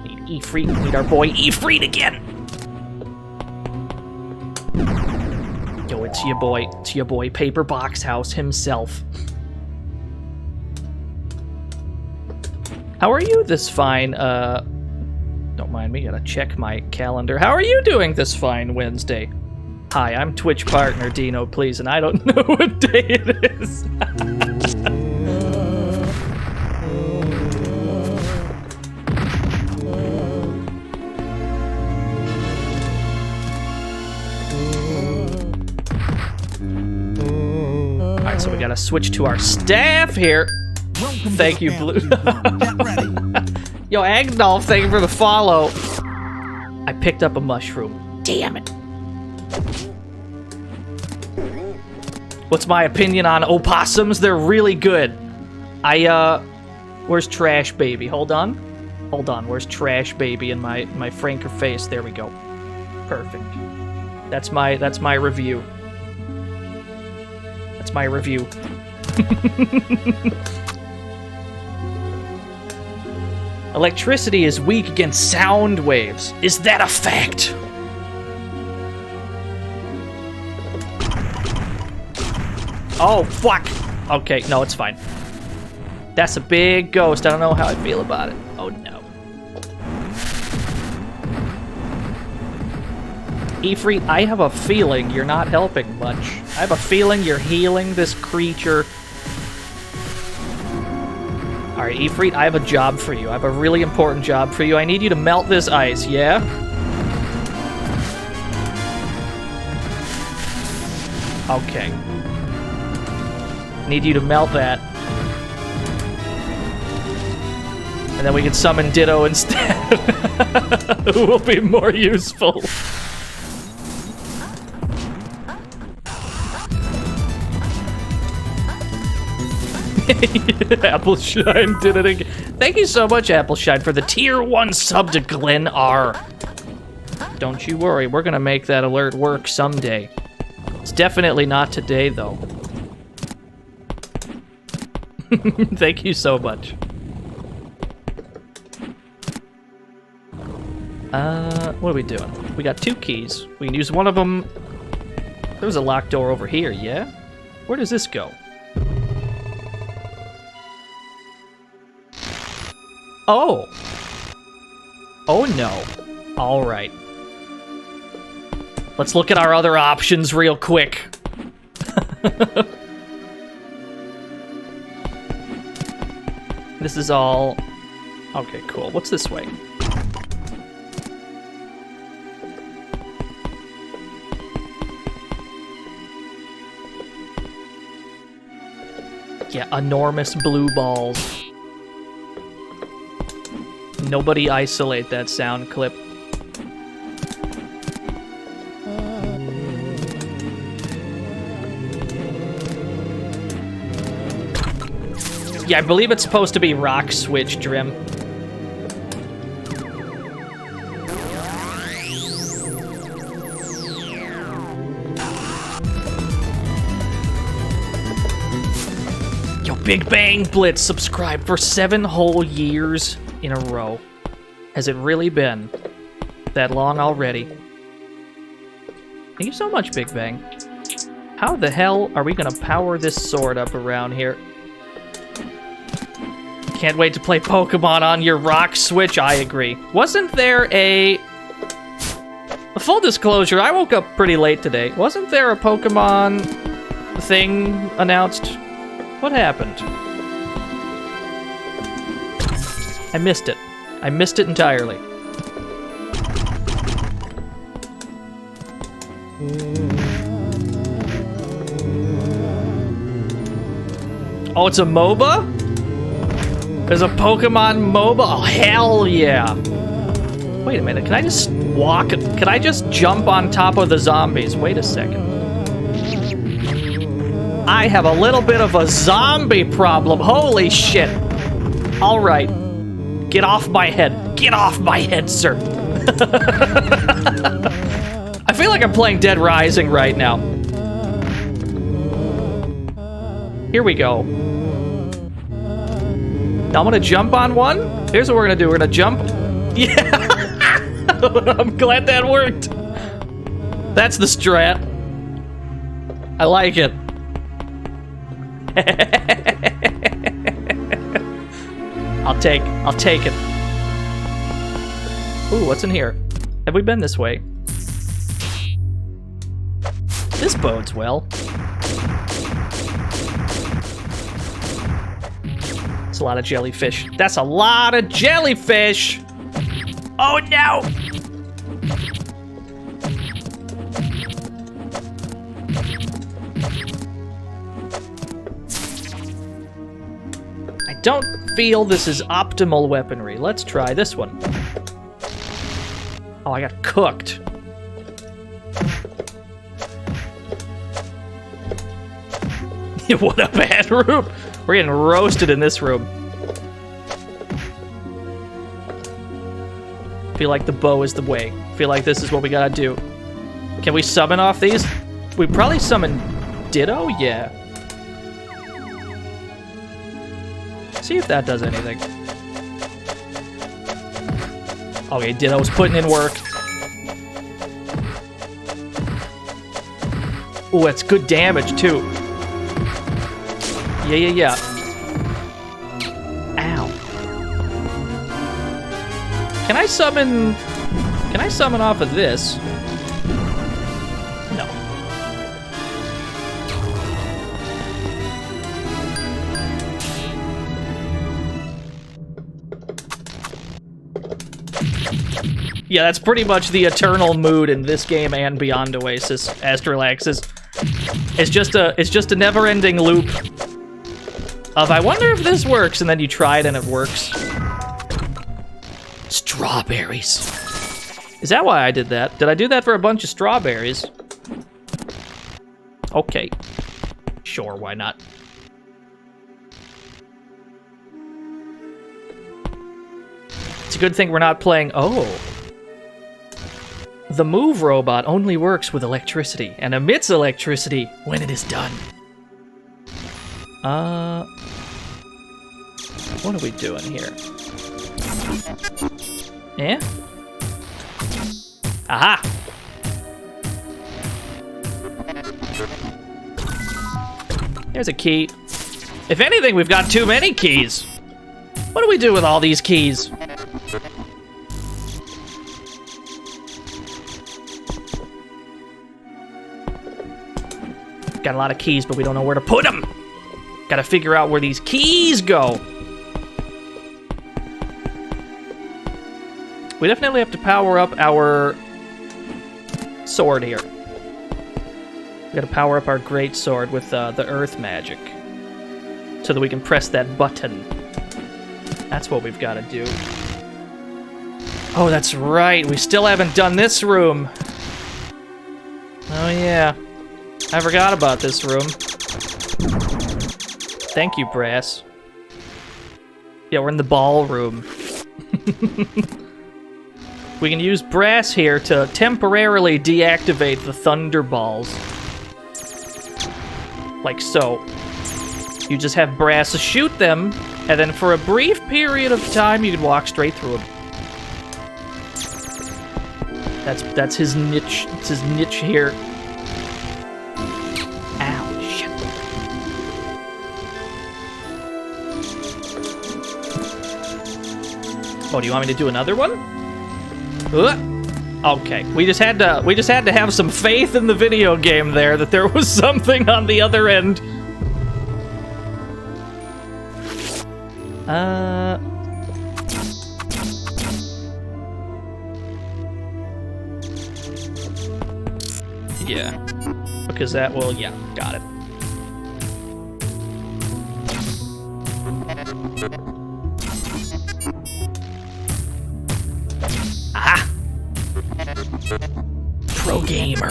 need Ifrit. We need our boy Ifrit again. Yo, it's your boy. It's your boy Paper Box House himself. How are you this fine, don't mind me, gotta check my calendar. How are you doing this fine Wednesday? Hi, I'm Twitch partner Dino, please, and I don't know what day it is. Alright, so we gotta switch to our staff here. Thank you, Blue. Yo, Agnolf, thank you for the follow. I picked up a mushroom. Damn it. What's my opinion on opossums? They're really good. Where's Trash Baby? Hold on. Hold on, where's Trash Baby in my Franker face? There we go. Perfect. That's my review. That's my review. Electricity is weak against sound waves. Is that a fact? Oh, fuck. Okay, no, it's fine. That's a big ghost. I don't know how I feel about it. Oh, no. Ifrit, I have a feeling you're not helping much. I have a feeling you're healing this creature. Alright, Ifrit, I have a job for you. I have a really important job for you. I need you to melt this ice, yeah? Okay. Need you to melt that. And then we can summon Ditto instead. Who will be more useful. Appleshine did it again. Thank you so much, Appleshine, for the tier 1 sub to Glenn R. Don't you worry, we're gonna make that alert work someday. It's definitely not today, though. Thank you so much. What are we doing? We got 2 keys. We can use one of them. There's a locked door over here, yeah? Where does this go? Oh! Oh no. Alright. Let's look at our other options real quick. This is all... Okay, cool. What's this way? Yeah, enormous blue balls. Nobody isolate that sound clip. Yeah, I believe it's supposed to be Rock Switch, Drim. Yo, Big Bang Blitz subscribed for 7 whole years in a row. Has it really been that long already? Thank you so much, Big Bang. How the hell are we gonna power this sword up around here? Can't wait to play Pokemon on your Rock Switch. I agree. Wasn't there a full disclosure, I woke up pretty late today. Wasn't there a Pokemon thing announced? What happened? I missed it. I missed it entirely. Oh, it's a MOBA? There's a Pokemon MOBA? Oh, hell yeah. Wait a minute, can I just walk? Can I just jump on top of the zombies? Wait a second. I have a little bit of a zombie problem. Holy shit. All right. Get off my head. Get off my head, sir. I feel like I'm playing Dead Rising right now. Here we go. Now I'm gonna jump on one. Here's what we're gonna do. We're gonna jump. Yeah! I'm glad that worked. That's the strat. I like it. I'll take it. Ooh, what's in here? Have we been this way? This bodes well. That's a lot of jellyfish. That's a lot of jellyfish! Oh no! I don't feel this is optimal weaponry. Let's try this one. Oh, I got cooked. What a bad room! We're getting roasted in this room. Feel like the bow is the way. Feel like this is what we gotta do. Can we summon off these? We probably summon Ditto? Yeah. See if that does anything. Okay, Ditto's putting in work. Ooh, that's good damage, too. Yeah. Ow. Can I summon off of this? No. Yeah, that's pretty much the eternal mood in this game and beyond Oasis. Astralaxis. It's just a never-ending loop of I wonder if this works, and then you try it and it works. Strawberries. Is that why I did that? Did I do that for a bunch of strawberries? Okay. Sure, why not? It's a good thing we're not playing... Oh. The move robot only works with electricity and emits electricity when it is done. What are we doing here? Yeah? Aha! There's a key. If anything, we've got too many keys. What do we do with all these keys? Got a lot of keys, but we don't know where to put them. Gotta figure out where these keys go. We definitely have to power up our sword here. We gotta power up our great sword with the earth magic so that we can press that button. That's what we've got to do. Oh, that's right. We still haven't done this room. Oh, yeah. I forgot about this room. Thank you, Brass. Yeah, we're in the ballroom. We can use Brass here to temporarily deactivate the Thunderballs. Like so. You just have Brass shoot them, and then for a brief period of time, you can walk straight through them. That's his niche. It's his niche here. Ow, shit. Oh, do you want me to do another one? Okay, we just had to have some faith in the video game there that there was something on the other end. Yeah, because that will, yeah, got it. Ah! Pro gamer.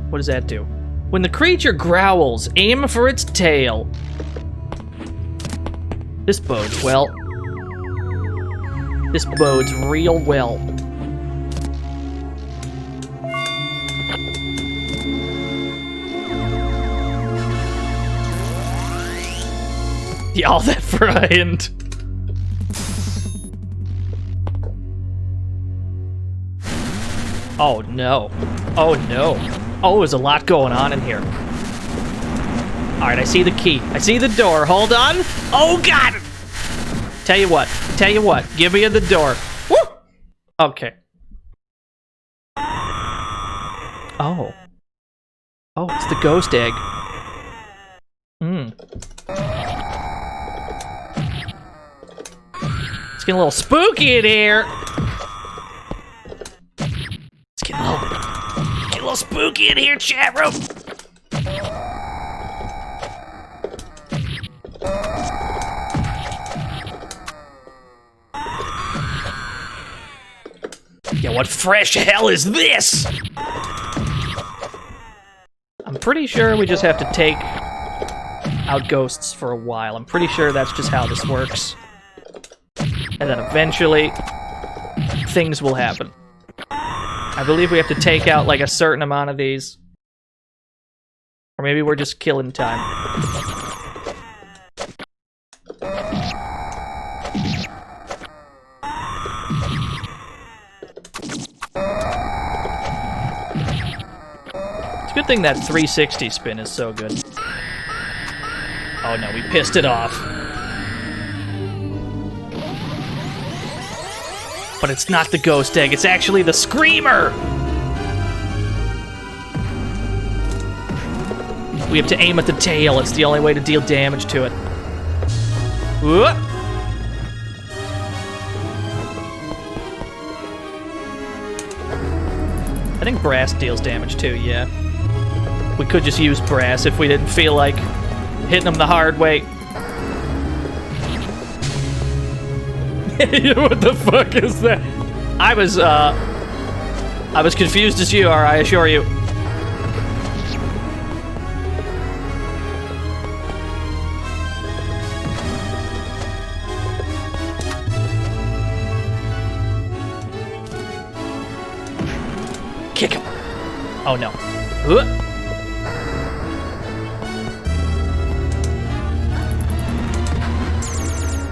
What does that do? When the creature growls, aim for its tail. This bodes well. This bodes real well. Yeah, all that for a hint. Oh no. Oh no. Oh, there's a lot going on in here. Alright, I see the key. I see the door. Hold on. Oh god! Tell you what. Give me the door. Woo! Okay. Oh. Oh, it's the ghost egg. It's getting a little spooky in here. It's getting a little spooky in here, chat room. Yeah, what fresh hell is this? I'm pretty sure we just have to take out ghosts for a while. I'm pretty sure that's just how this works. And then eventually, things will happen. I believe we have to take out like a certain amount of these. Or maybe we're just killing time. It's a good thing that 360 spin is so good. Oh no, we pissed it off. But it's not the ghost egg, it's actually the screamer! We have to aim at the tail, it's the only way to deal damage to it. Whoop. I think brass deals damage too, yeah. We could just use brass if we didn't feel like hitting them the hard way. What the fuck is that? I was confused as you are, I assure you. Kick him. Oh no.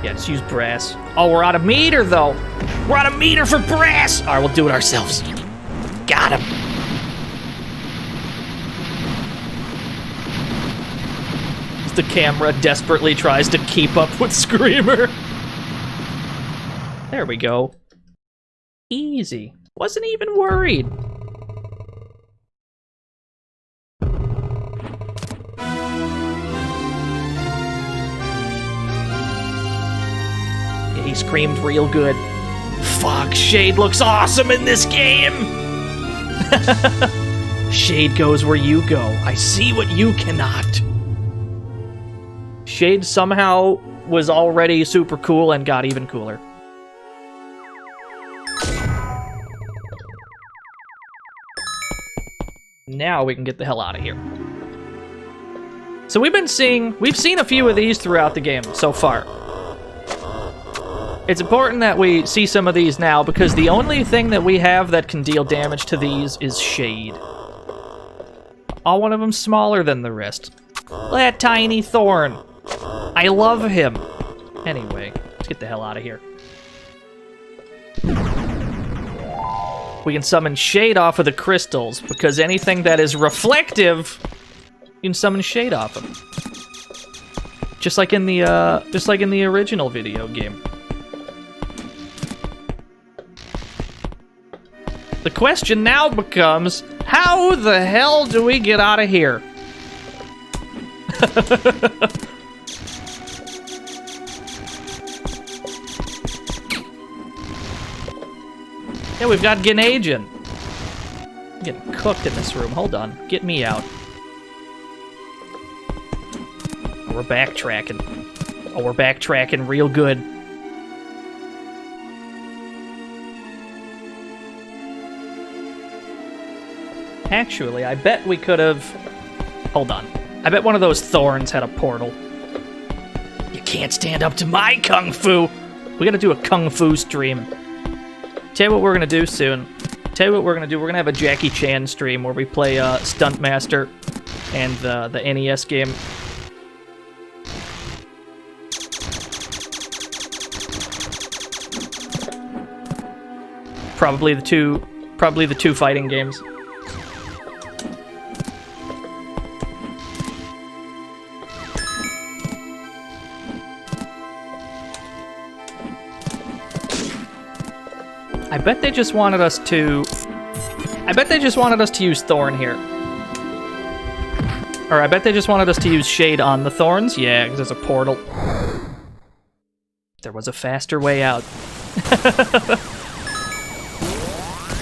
Yeah, just use brass. Oh, we're out of meter, though. We're out of meter for brass. All right, we'll do it ourselves. Got him. The camera desperately tries to keep up with Screamer. There we go. Easy. Wasn't even worried. He screamed real good. Fuck, Shade looks awesome in this game! Shade goes where you go. I see what you cannot. Shade somehow was already super cool and got even cooler. Now we can get the hell out of here. So we've seen a few of these throughout the game so far. It's important that we see some of these now, because the only thing that we have that can deal damage to these is Shade. All one of them smaller than the rest. That tiny thorn. I love him. Anyway, let's get the hell out of here. We can summon Shade off of the crystals, because anything that is reflective, you can summon Shade off of. Just like in the original video game. The question now becomes, how the hell do we get out of here? Yeah, we've got Ganagin. I'm getting cooked in this room. Hold on. Get me out. Oh, we're backtracking. Oh, we're backtracking real good. Actually, I bet we could have... Hold on. I bet one of those thorns had a portal. You can't stand up to my kung fu! We gotta do a kung fu stream. Tell you what we're gonna do soon. We're gonna have a Jackie Chan stream where we play Stuntmaster and the NES game. Probably the two fighting games. I bet they just wanted us to use Thorn here. Or I bet they just wanted us to use Shade on the Thorns. Yeah, because there's a portal. There was a faster way out.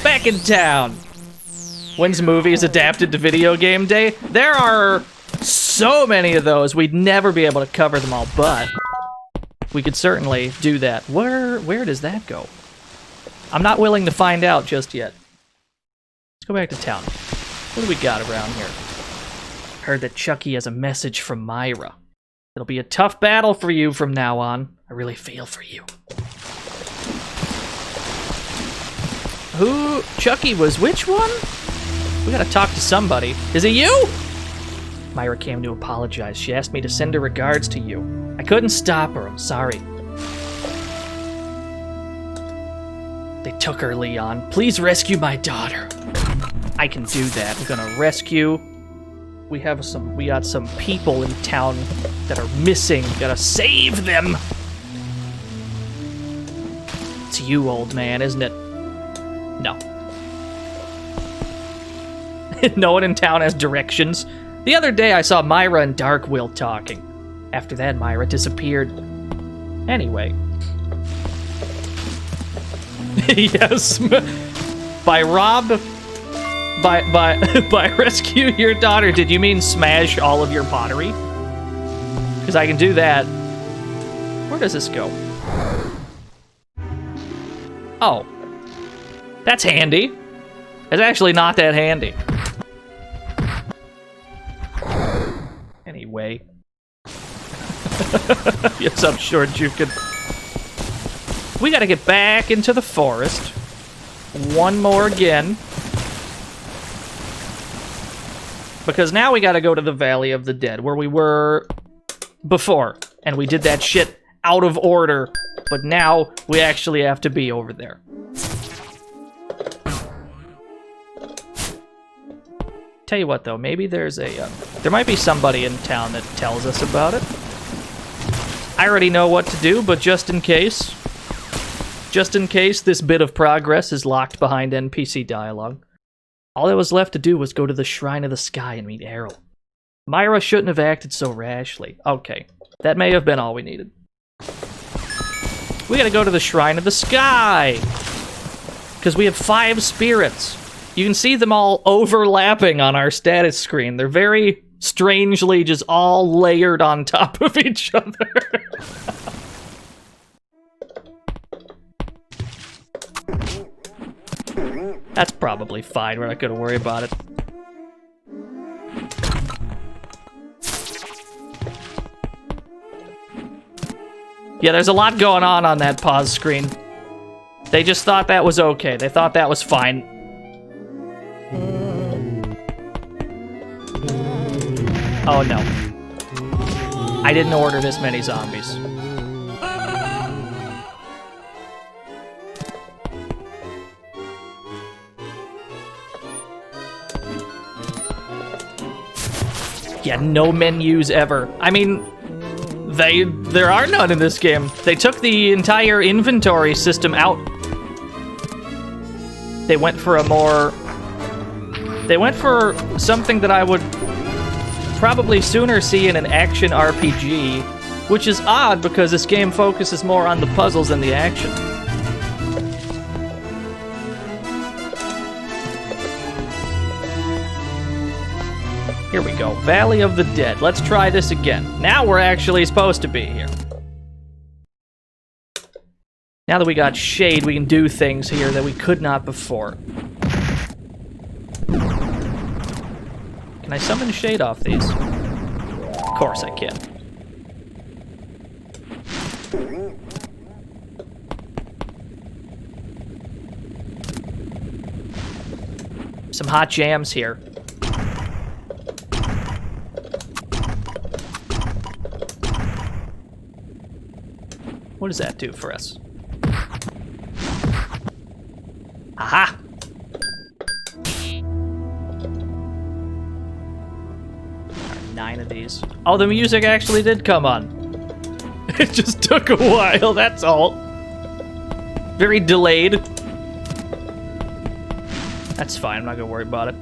Back in town. When's movies adapted to video game day? There are so many of those, we'd never be able to cover them all, but we could certainly do that. Where does that go? I'm not willing to find out just yet. Let's go back to town. What do we got around here? Heard that Chucky has a message from Myra. It'll be a tough battle for you from now on. I really feel for you. Who? Chucky was which one? We gotta talk to somebody. Is it you? Myra came to apologize. She asked me to send her regards to you. I couldn't stop her. I'm sorry. They took her, Leon. Please rescue my daughter. I can do that. We're gonna rescue. We got some people in town that are missing. We gotta save them. It's you, old man, isn't it? No. No one in town has directions. The other day I saw Myra and Darkwill talking. After that, Myra disappeared. Anyway. Yes. By rescue your daughter, did you mean smash all of your pottery? Because I can do that. Where does this go? Oh. That's handy. It's actually not that handy. Anyway. Yes, I'm sure you could. We gotta get back into the forest. One more again. Because now we gotta go to the Valley of the Dead, where we were before. And we did that shit out of order. But now we actually have to be over there. Tell you what, though, maybe there's a... there might be somebody in town that tells us about it. I already know what to do, but just in case this bit of progress is locked behind NPC dialogue, all that was left to do was go to the Shrine of the Sky and meet Errol. Myra shouldn't have acted so rashly. Okay, that may have been all we needed. We gotta go to the Shrine of the Sky! Because we have 5 spirits. You can see them all overlapping on our status screen. They're very strangely just all layered on top of each other. That's probably fine. We're not gonna worry about it. Yeah, there's a lot going on that pause screen. They just thought that was okay. They thought that was fine. Oh no. I didn't order this many zombies. Yeah, no menus ever. I mean, there are none in this game. They took the entire inventory system out. They went for something that I would probably sooner see in an action RPG, which is odd because this game focuses more on the puzzles than the action. Here we go, Valley of the Dead. Let's try this again. Now we're actually supposed to be here. Now that we got Shade, we can do things here that we could not before. Can I summon Shade off these? Of course I can. Some hot jams here. What does that do for us? Aha! 9 of these. Oh, the music actually did come on. It just took a while, that's all. Very delayed. That's fine, I'm not gonna worry about it.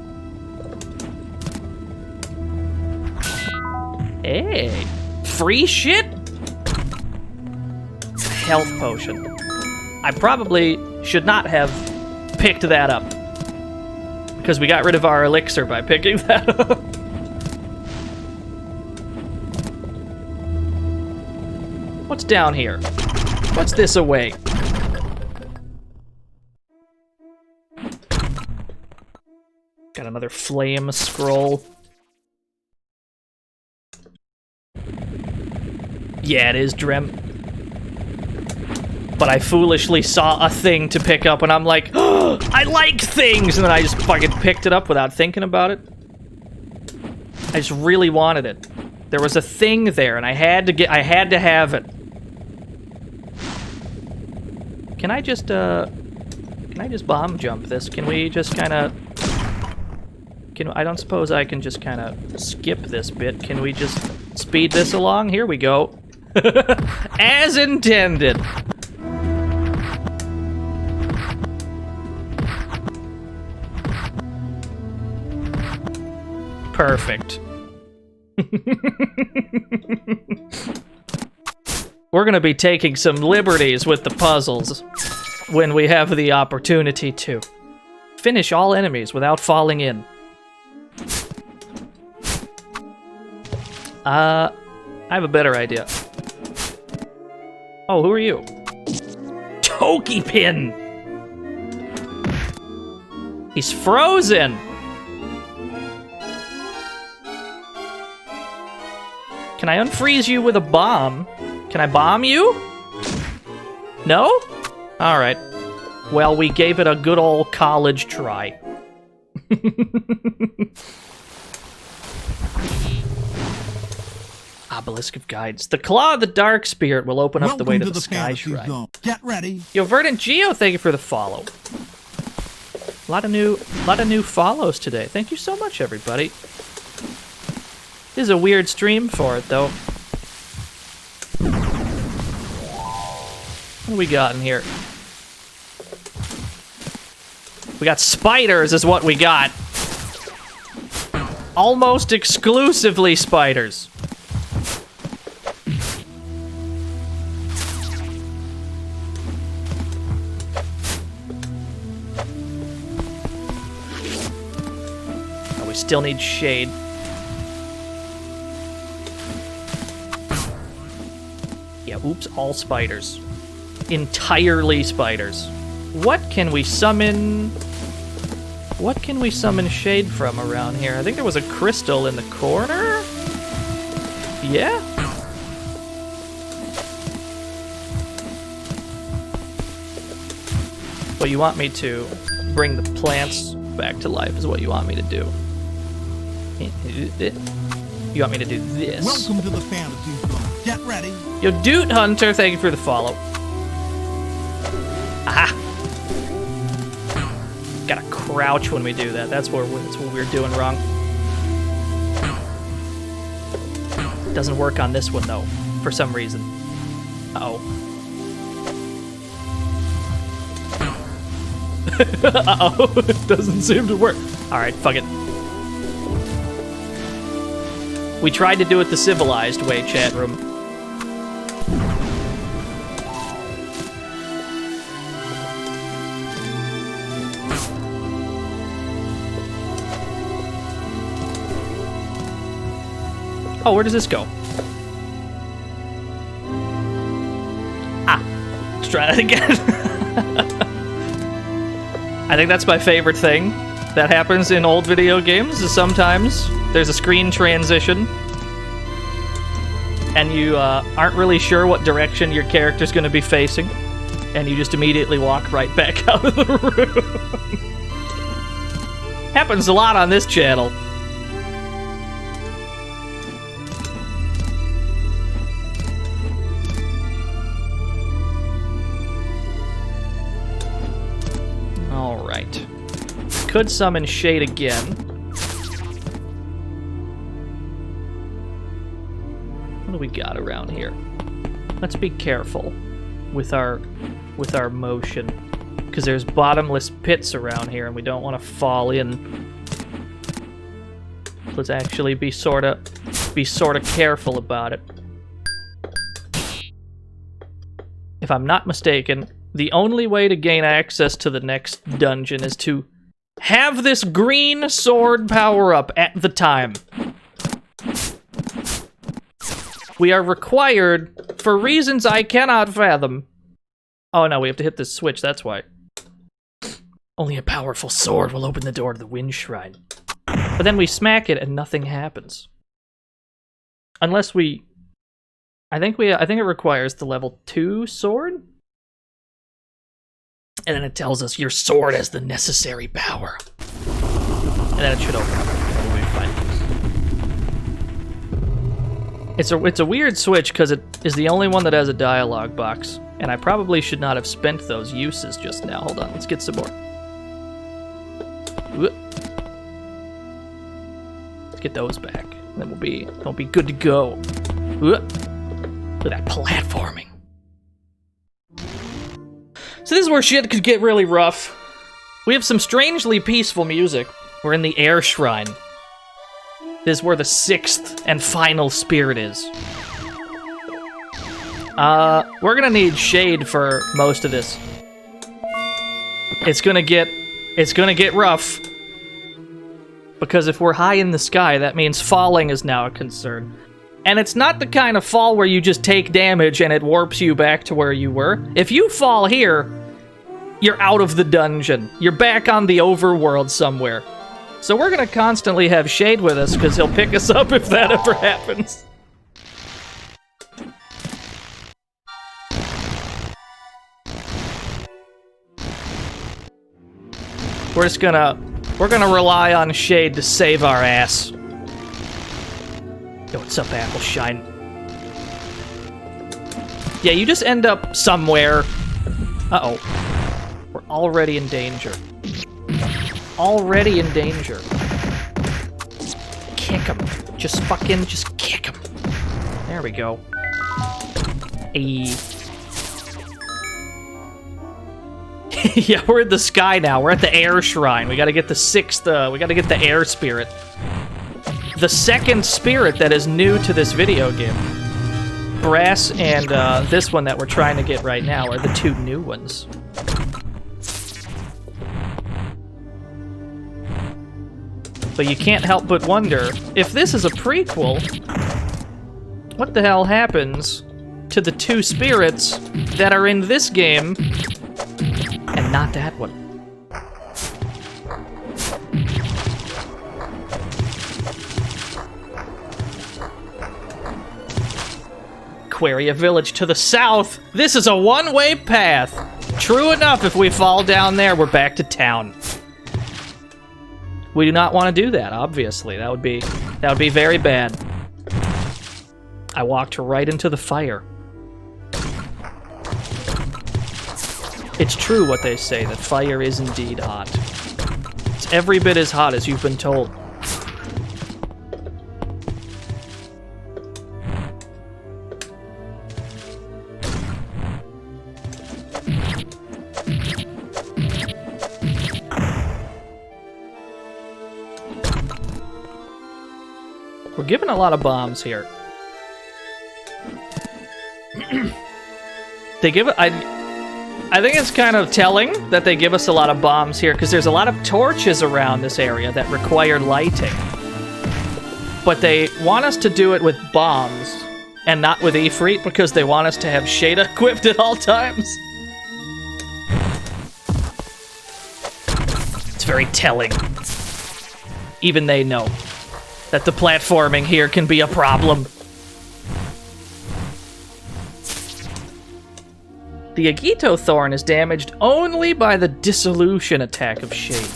Hey, free shit? Health potion. I probably should not have picked that up, because we got rid of our elixir by picking that up. What's down here? What's this away? Got another flame scroll. Yeah, it is Drem. But I foolishly saw a thing to pick up, and I'm like, oh, I like things! And then I just fucking picked it up without thinking about it. I just really wanted it. There was a thing there, and I had to have it. Can I just bomb jump this? Can we just kinda... I don't suppose I can just kinda skip this bit. Can we just speed this along? Here we go. As intended. Perfect. We're gonna be taking some liberties with the puzzles when we have the opportunity to. Finish all enemies without falling in. I have a better idea. Oh, who are you? Tokipin! He's frozen! Can I unfreeze you with a bomb? Can I bomb you? No? Alright. Well, we gave it a good old college try. Obelisk of Guides. The Claw of the Dark Spirit will open up the way to the Sky Shrine. Zone. Get ready. Yo, Verdant Geo, thank you for the follow. A lot of new follows today. Thank you so much, everybody. This is a weird stream for it, though. What do we got in here? We got spiders is what we got. Almost exclusively spiders. Oh, we still need shade. Yeah, oops, all spiders. Entirely spiders. What can we summon? What can we summon shade from around here? I think there was a crystal in the corner? Yeah? Well, you want me to bring the plants back to life is what you want me to do. You want me to do this. Welcome to the fantasy zone. Get ready. Yo, Doot Hunter, thank you for the follow. Aha! Gotta crouch when we do that. That's what we're doing wrong. Doesn't work on this one, though, for some reason. Uh-oh. Uh-oh. It doesn't seem to work. Alright, fuck it. We tried to do it the civilized way, chat room. Oh, where does this go? Ah, let's try that again. I think that's my favorite thing that happens in old video games, is sometimes there's a screen transition and you aren't really sure what direction your character's going to be facing, and you just immediately walk right back out of the room. Happens a lot on this channel. could summon Shade again. What do we got around here? Let's be careful with our motion, because there's bottomless pits around here, and we don't want to fall in. Let's actually be sorta careful about it. If I'm not mistaken, the only way to gain access to the next dungeon is to have this green sword power up at the time. We are required, for reasons I cannot fathom. Oh no, we have to hit this switch, that's why. Only a powerful sword will open the door to the Wind Shrine. But then we smack it and nothing happens. Unless we... I think it requires the level 2 sword? And then it tells us your sword has the necessary power. And then it should open up. We'll be fine. It's a weird switch because it is the only one that has a dialogue box. And I probably should not have spent those uses just now. Hold on, let's get some more. Let's get those back. Then we'll be good to go. Look at that platforming. So this is where shit could get really rough. We have some strangely peaceful music. We're in the Air Shrine. This is where the 6th and final spirit is. We're gonna need shade for most of this. It's gonna get rough. Because if we're high in the sky, that means falling is now a concern. And it's not the kind of fall where you just take damage and it warps you back to where you were. If you fall here, you're out of the dungeon. You're back on the overworld somewhere. So we're gonna constantly have Shade with us because he'll pick us up if that ever happens. We're gonna rely on Shade to save our ass. Yo, what's up, Appleshine? Yeah, you just end up somewhere. Uh-oh. We're already in danger. Already in danger. Kick him. Just kick him. There we go. Yeah, we're in the sky now. We're at the Air Shrine. We gotta get the 6th, we gotta get the Air Spirit. The 2nd spirit that is new to this video game. Brass and this one that we're trying to get right now are the 2 new ones. But you can't help but wonder, if this is a prequel, what the hell happens to the 2 spirits that are in this game and not that one? Aquaria Village to the south. This is a one-way path. True enough, if we fall down there, we're back to town. We do not want to do that, obviously. That would be very bad. I walked right into the fire. It's true what they say, that fire is indeed hot. It's every bit as hot as you've been told. We're given a lot of bombs here. They give it... I think it's kind of telling that they give us a lot of bombs here, because there's a lot of torches around this area that require lighting. But they want us to do it with bombs, and not with Ifrit, because they want us to have Shade equipped at all times. It's very telling. Even they know that the platforming here can be a problem. The Agito Thorn is damaged only by the Dissolution attack of Shade.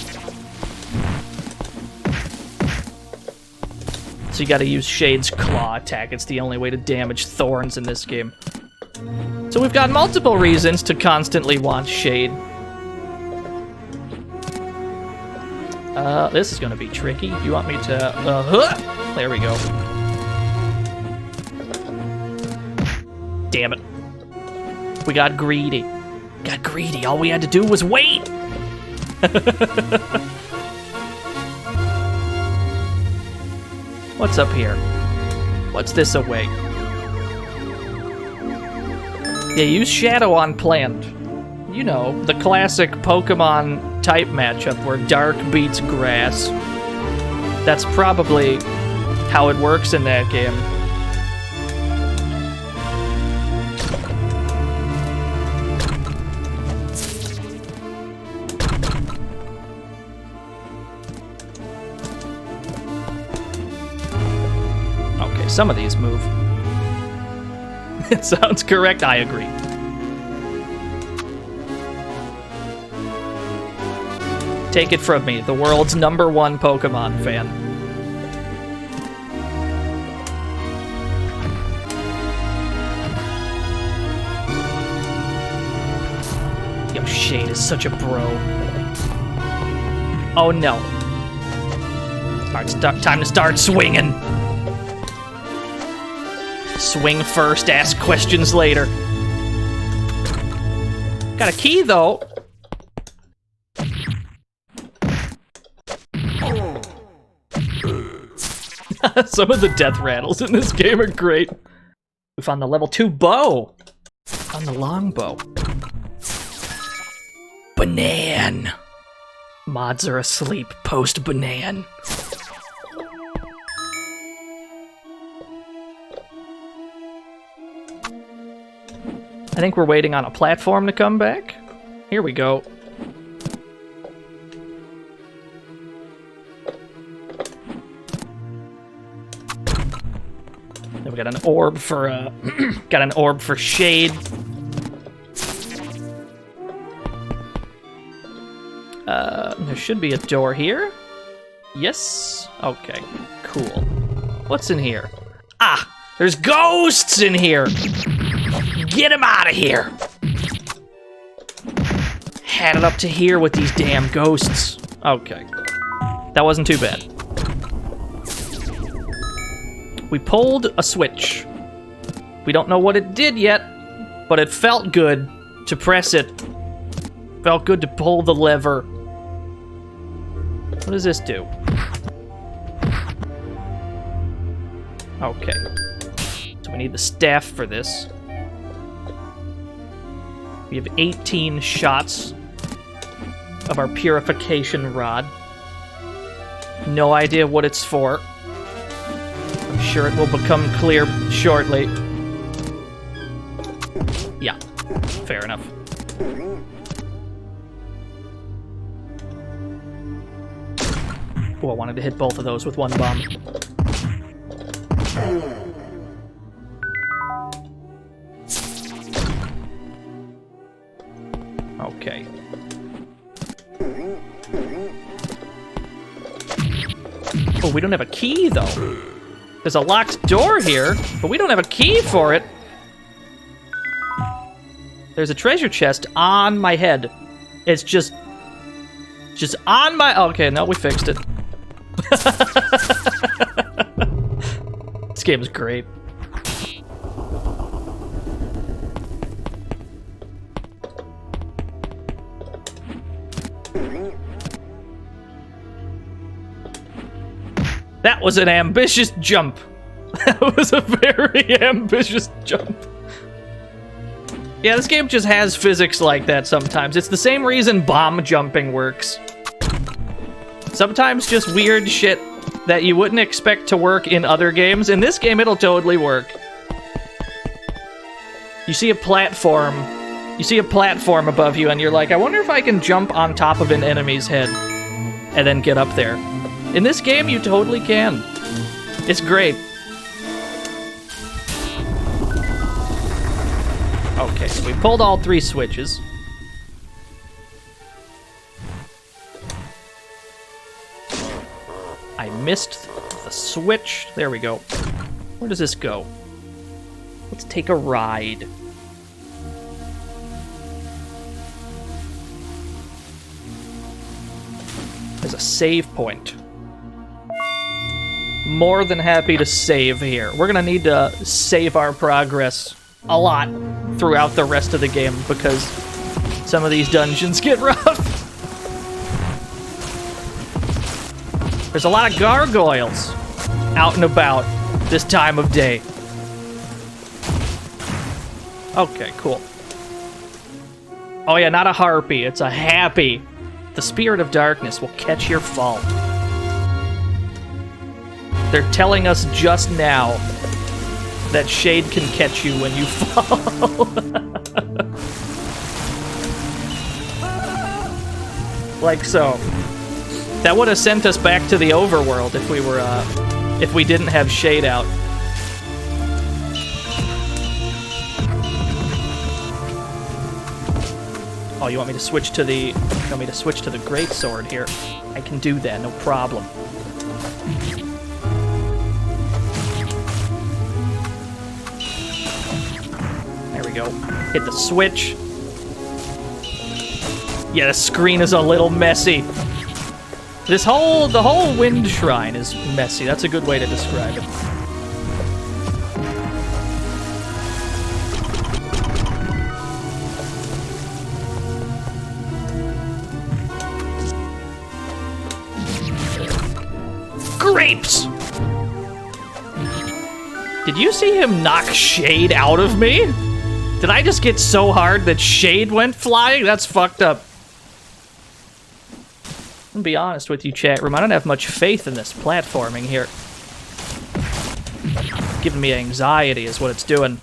So you gotta use Shade's Claw attack. It's the only way to damage Thorns in this game. So we've got multiple reasons to constantly want Shade. This is gonna be tricky. You want me to, there we go. Damn it. We got greedy. Got greedy. All we had to do was wait! What's up here? What's this away? Yeah, use Shadow on plant. You know, the classic Pokemon type matchup where dark beats grass. That's probably how it works in that game. Okay, some of these move. It sounds correct, I agree. Take it from me, the world's #1 Pokemon fan. Yo, Shade is such a bro. Oh no. Alright, time to start swinging. Swing first, ask questions later. Got a key, though. Some of the death rattles in this game are great. We found the level 2 bow. On the longbow. Banan. Mods are asleep post-banan. I think we're waiting on a platform to come back. Here we go. Then we got an orb for got an orb for Shade. There should be a door here. Yes. Okay. Cool. What's in here? Ah, there's ghosts in here. Get him out of here! Had it up to here with these damn ghosts. Okay. That wasn't too bad. We pulled a switch. We don't know what it did yet, but it felt good to press it. Felt good to pull the lever. What does this do? Okay. So we need the staff for this. We have 18 shots of our purification rod. No idea what it's for. I'm sure it will become clear shortly. Yeah, fair enough. Oh, I wanted to hit both of those with one bomb. Okay. Oh, we don't have a key, though. There's a locked door here, but we don't have a key for it. There's a treasure chest on my head. It's just on my... Okay, no, we fixed it. This game is great. That was an ambitious jump. That was a very ambitious jump. Yeah, this game just has physics like that sometimes. It's the same reason bomb jumping works. Sometimes just weird shit that you wouldn't expect to work in other games. In this game, it'll totally work. You see a platform above you, and you're like, I wonder if I can jump on top of an enemy's head and then get up there. In this game, you totally can. It's great. Okay, so we pulled all 3 switches. I missed the switch. There we go. Where does this go? Let's take a ride. There's a save point. More than happy to save here. We're gonna need to save our progress a lot throughout the rest of the game because some of these dungeons get rough. There's a lot of gargoyles out and about this time of day. Okay, cool. Oh yeah, not a harpy, it's a happy. The spirit of darkness will catch your fall. They're telling us just now that shade can catch you when you fall. Like so. That would have sent us back to the overworld if we were, if we didn't have shade out. Oh, you want me to switch to the... You want me to switch to the greatsword here? I can do that, no problem. There we go. Hit the switch. Yeah, the screen is a little messy. The whole wind shrine is messy. That's a good way to describe it. Grapes! Did you see him knock shade out of me? Did I just get so hard that shade went flying? That's fucked up. I'm gonna be honest with you, chat room. I don't have much faith in this platforming here. It's giving me anxiety is what it's doing.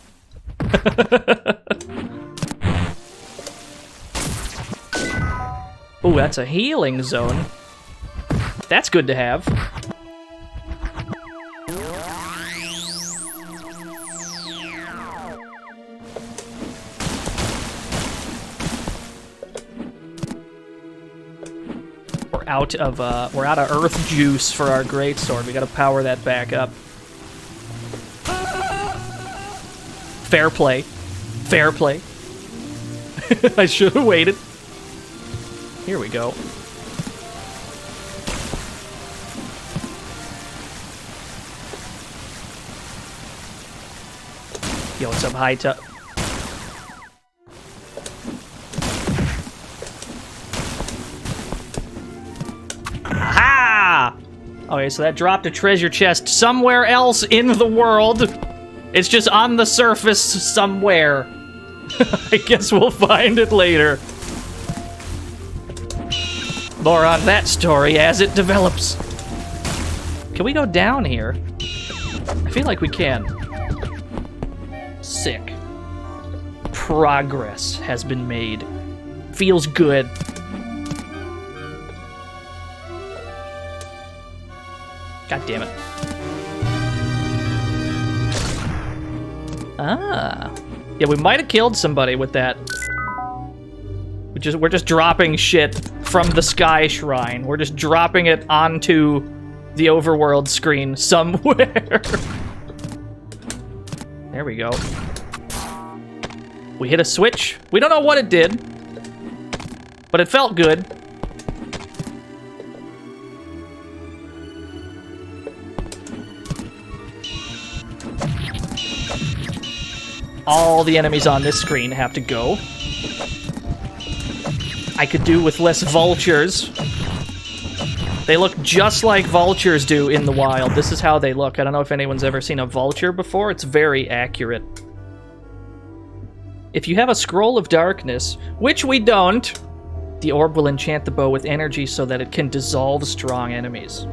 Ooh, that's a healing zone. That's good to have. We're out of earth juice for our greatsword. We gotta power that back up. Fair play. Fair play. I should have waited. Here we go. Yo, what's up, High-Tup? Aha! Okay, so that dropped a treasure chest somewhere else in the world. It's just on the surface somewhere. I guess we'll find it later. More on that story as it develops. Can we go down here? I feel like we can. Sick. Progress has been made. Feels good. God damn it. Ah. Yeah, we might have killed somebody with that. We're just dropping shit from the Sky Shrine. We're just dropping it onto the overworld screen somewhere. There we go. We hit a switch. We don't know what it did, but it felt good. All the enemies on this screen have to go. I could do with less vultures. They look just like vultures do in the wild. This is how they look. I don't know if anyone's ever seen a vulture before. It's very accurate. If you have a scroll of darkness, which we don't, the orb will enchant the bow with energy so that it can dissolve strong enemies.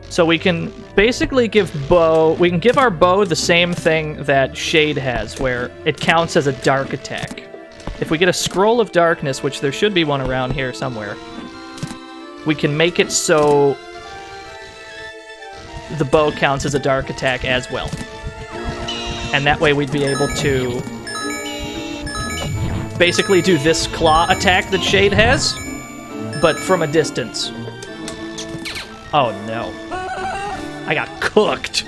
So we can basically give our bow the same thing that Shade has, where it counts as a dark attack. If we get a scroll of darkness, which there should be one around here somewhere, we can make it so the bow counts as a dark attack as well. And that way we'd be able to basically do this claw attack that Shade has, but from a distance. Oh no. I got cooked.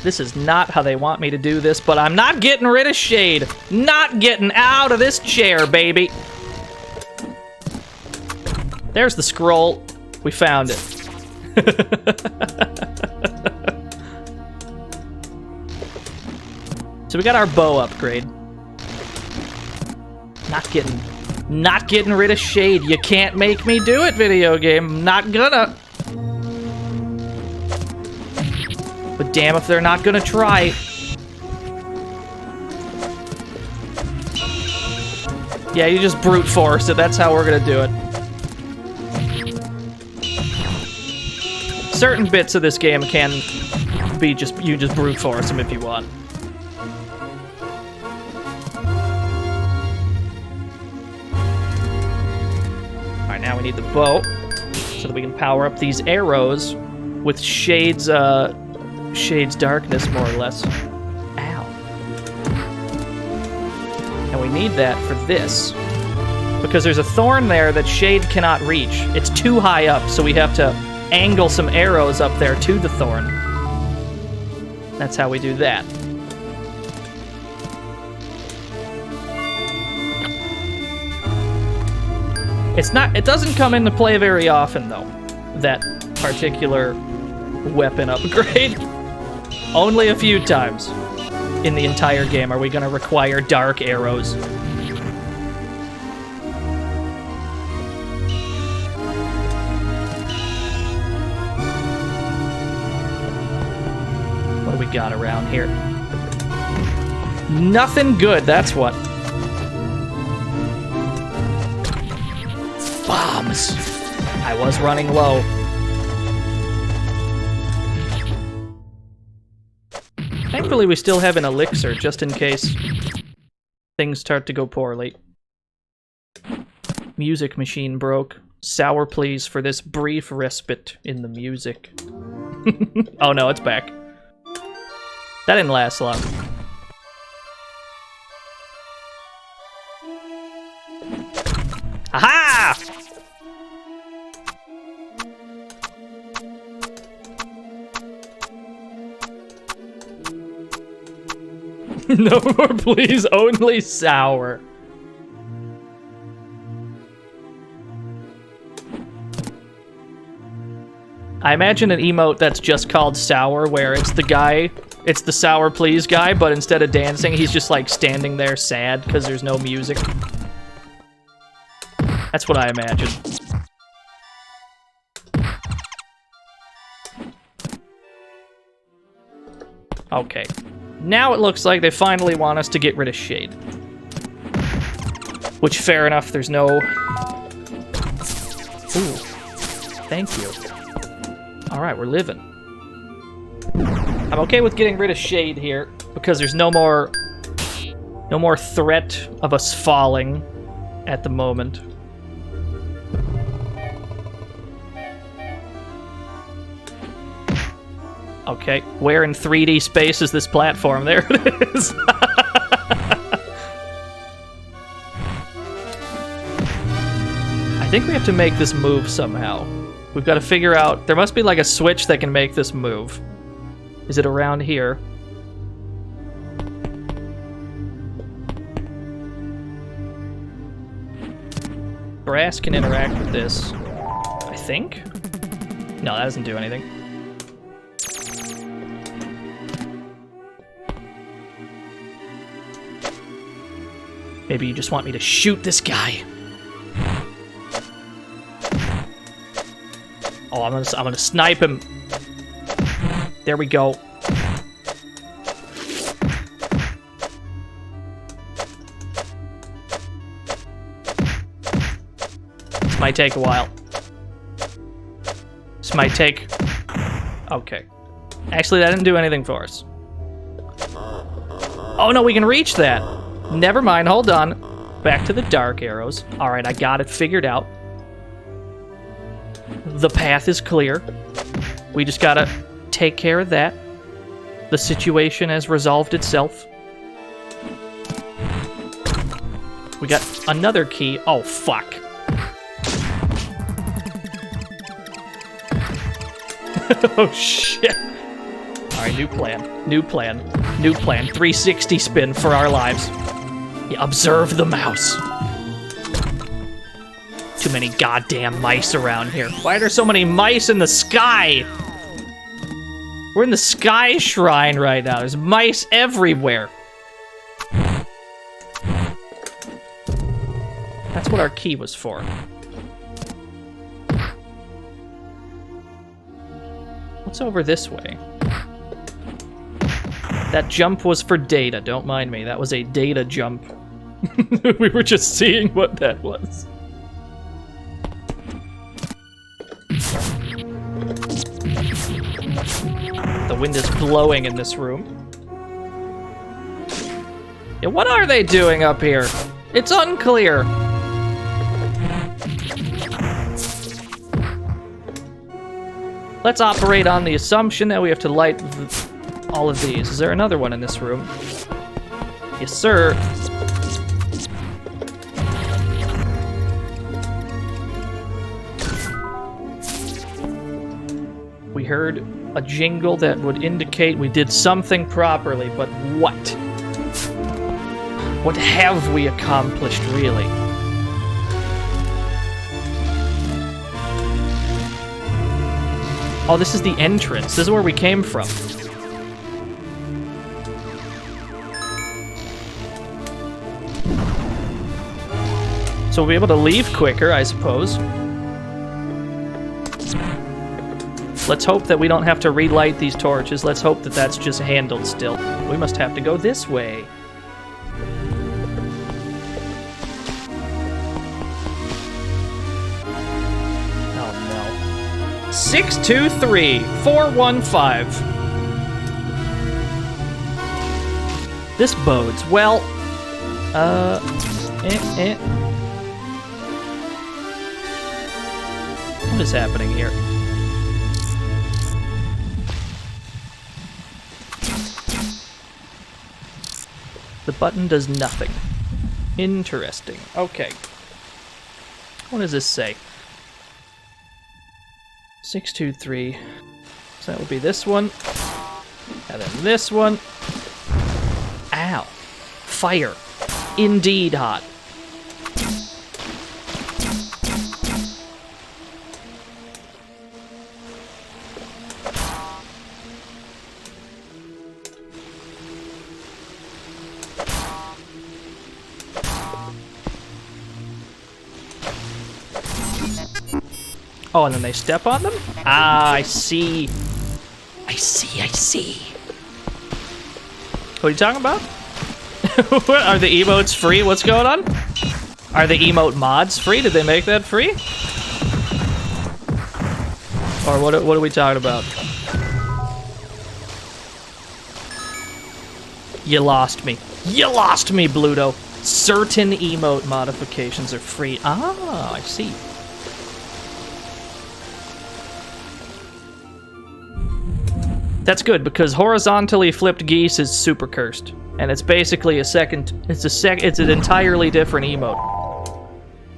This is not how they want me to do this, but I'm not getting rid of shade. Not getting out of this chair, baby. There's the scroll. We found it. So we got our bow upgrade. Not getting rid of shade. You can't make me do it, video game. I'm not gonna. But damn if they're not gonna try. Yeah, you just brute force it. That's how we're gonna do it. Certain bits of this game can be you just brute force them if you want. Alright, now we need the bow so that we can power up these arrows with Shade's darkness, more or less. Ow. And we need that for this. Because there's a thorn there that Shade cannot reach. It's too high up, so we have to angle some arrows up there to the thorn. That's how we do that. It doesn't come into play very often, though, that particular weapon upgrade. Only a few times in the entire game are we going to require dark arrows. What do we got around here? Nothing good, that's what. Bombs. I was running low. Thankfully, we still have an elixir, just in case things start to go poorly. Music machine broke. Sour please for this brief respite in the music. Oh no, it's back. That didn't last long. Aha! No more, please. Only sour. I imagine an emote that's just called sour, where it's the guy, it's the sour please guy, but instead of dancing, he's just like standing there sad because there's no music. That's what I imagine. Okay. Now it looks like they finally want us to get rid of Shade. Which, fair enough, there's no... Ooh. Thank you. Alright, we're living. I'm okay with getting rid of Shade here, because there's no more threat of us falling at the moment. Okay, where in 3D space is this platform? There it is! I think we have to make this move somehow. We've got to figure out... There must be like a switch that can make this move. Is it around here? Brass can interact with this. I think? No, that doesn't do anything. Maybe you just want me to shoot this guy. Oh, I'm gonna snipe him. There we go. This might take a while. This might take... Okay. Actually, that didn't do anything for us. Oh no, we can reach that. Never mind, hold on. Back to the dark arrows. Alright, I got it figured out. The path is clear. We just gotta take care of that. The situation has resolved itself. We got another key. Oh, fuck. Oh, shit. Alright, new plan. New plan. New plan. 360 spin for our lives. Yeah, observe the mouse. Too many goddamn mice around here. Why are there so many mice in the sky? We're in the sky shrine right now. There's mice everywhere. That's what our key was for. What's over this way? That jump was for data, don't mind me. That was a data jump. We were just seeing what that was. The wind is blowing in this room. Yeah, what are they doing up here? It's unclear. Let's operate on the assumption that we have to light all of these. Is there another one in this room? Yes, sir. We heard a jingle that would indicate we did something properly, but what? What have we accomplished, really? Oh, this is the entrance. This is where we came from. So we'll be able to leave quicker, I suppose. Let's hope that we don't have to relight these torches. Let's hope that that's just handled still. We must have to go this way. Oh no. 623-415. This bodes well. What is happening here? The button does nothing. Interesting. Okay. What does this say? 623. So that would be this one. And then this one. Ow. Fire. Indeed hot. Oh, and then they step on them? Ah, I see. I see. What are you talking about? What, are the emotes free? What's going on? Are the emote mods free? Did they make that free? Or what are we talking about? You lost me. You lost me, Bluto. Certain emote modifications are free. Ah, I see. That's good, because horizontally flipped geese is super cursed. And it's basically it's an entirely different emote.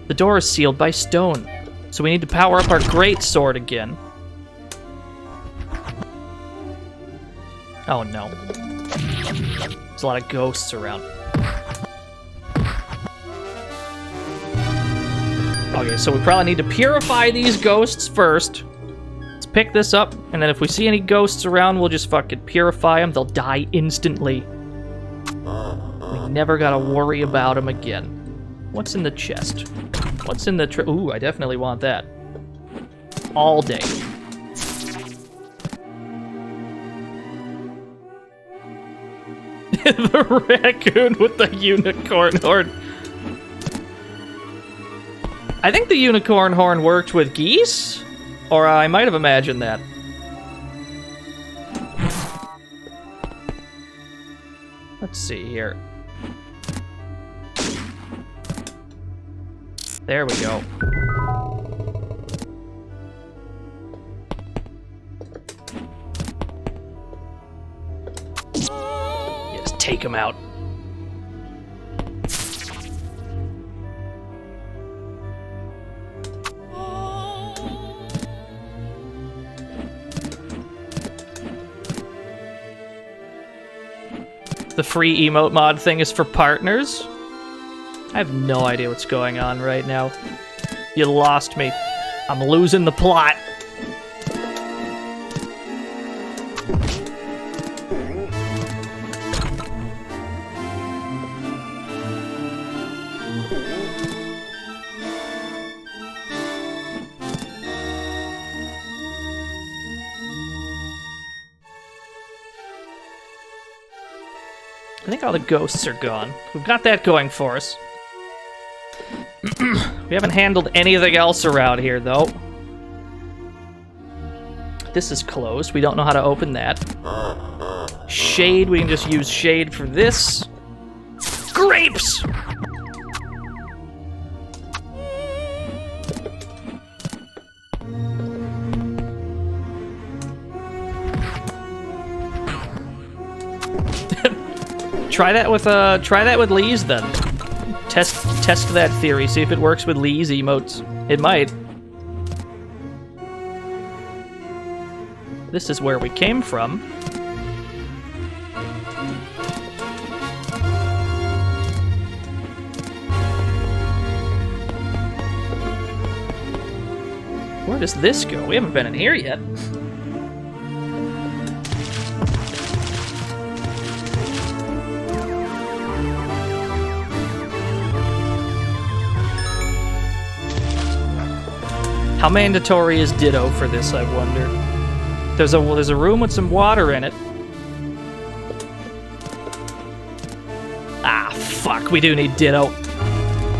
The door is sealed by stone, so we need to power up our great sword again. Oh no. There's a lot of ghosts around. Okay, so we probably need to purify these ghosts first. Pick this up, and then if we see any ghosts around, we'll just fucking purify them. They'll die instantly. We never gotta worry about them again. What's in the chest? What's in the ooh, I definitely want that. All day. The raccoon with the unicorn horn. I think the unicorn horn worked with geese? Or I might have imagined that. Let's see here. There we go. Yeah, just take him out. The free emote mod thing is for partners? I have no idea what's going on right now. You lost me. I'm losing the plot. I think all the ghosts are gone. We've got that going for us. We haven't handled anything else around here, though. This is closed. We don't know how to open that. Shade, we can just use shade for this. Grapes! Try that with Lee's then. Test that theory. See if it works with Lee's emotes. It might. This is where we came from. Where does this go? We haven't been in here yet. How mandatory is Ditto for this, I wonder? There's a room with some water in it. Ah, fuck, we do need Ditto.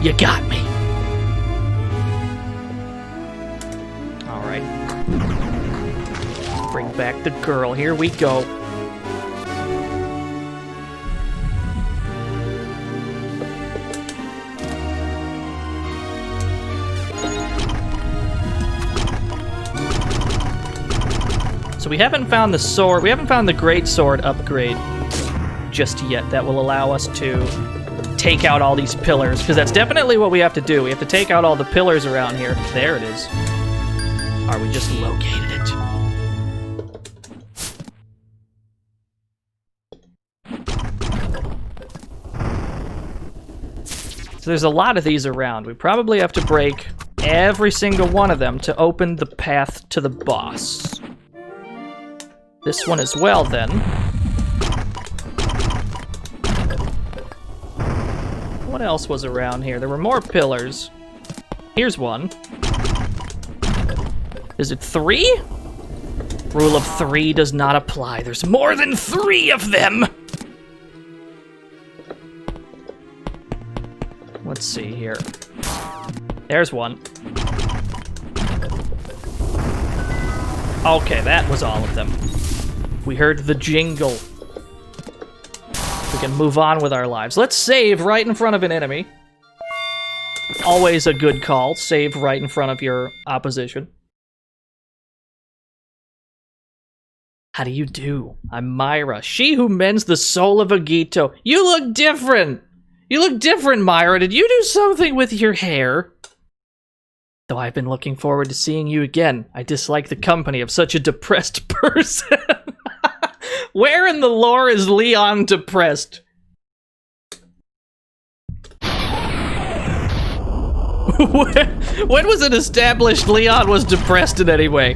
You got me. Alright. Bring back the girl, here we go. So we haven't found the sword, we haven't found the great sword upgrade just yet that will allow us to take out all these pillars, because that's definitely what we have to do. We have to take out all the pillars around here. There it is. Or we just located it. So there's a lot of these around. We probably have to break every single one of them to open the path to the boss. This one as well, then. What else was around here? There were more pillars. Here's one. Is it 3? Rule of 3 does not apply. There's more than 3 of them! Let's see here. There's one. Okay, that was all of them. We heard the jingle. We can move on with our lives. Let's save right in front of an enemy. Always a good call. Save right in front of your opposition. How do you do? I'm Myra, she who mends the soul of Agito. You look different! You look different, Myra. Did you do something with your hair? Though I've been looking forward to seeing you again, I dislike the company of such a depressed person. Where in the lore is Leon depressed? When was it established Leon was depressed in any way?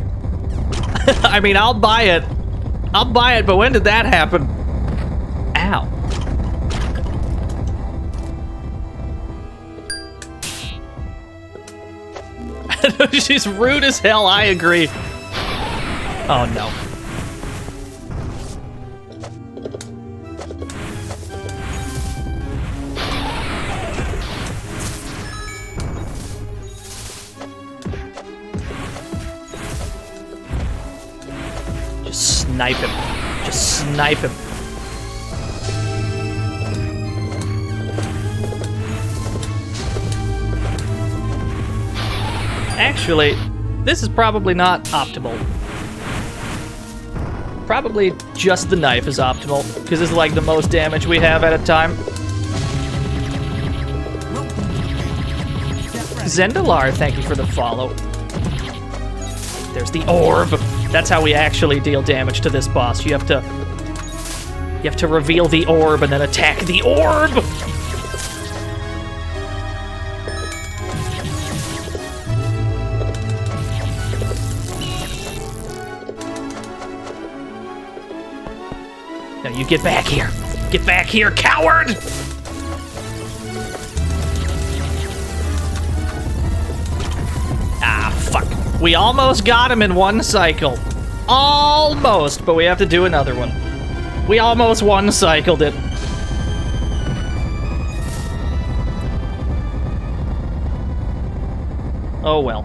I mean, I'll buy it. I'll buy it, but when did that happen? Ow. She's rude as hell, I agree. Oh no. Just snipe him. Just snipe him. Actually, this is probably not optimal. Probably just the knife is optimal, because it's like the most damage we have at a time. Zendalar, thank you for the follow. There's the orb. That's how we actually deal damage to this boss. You have You have to reveal the orb and then attack the orb! Now you get back here. Get back here, coward! Ah, fuck. We almost got him in one cycle. Almost, but we have to do another one. We almost one-cycled it. Oh well.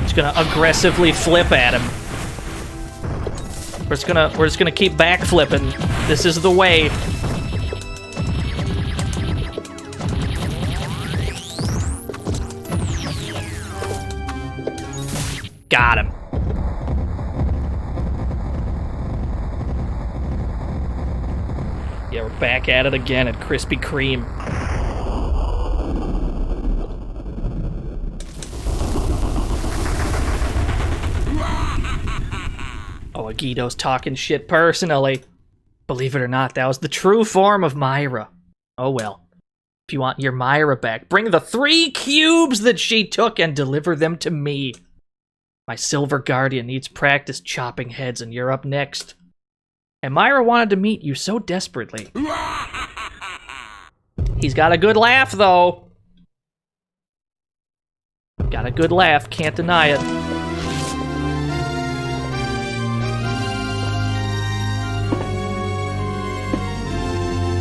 Just gonna aggressively flip at him. We're just gonna keep back flipping. This is the way. Got him. Yeah, we're back at it again at Krispy Kreme. Oh, Agido's talking shit personally. Believe it or not, that was the true form of Myra. Oh well. If you want your Myra back, bring the 3 cubes that she took and deliver them to me. My Silver Guardian needs practice chopping heads, and you're up next. And Myra wanted to meet you so desperately. He's got a good laugh, though. Got a good laugh, can't deny it.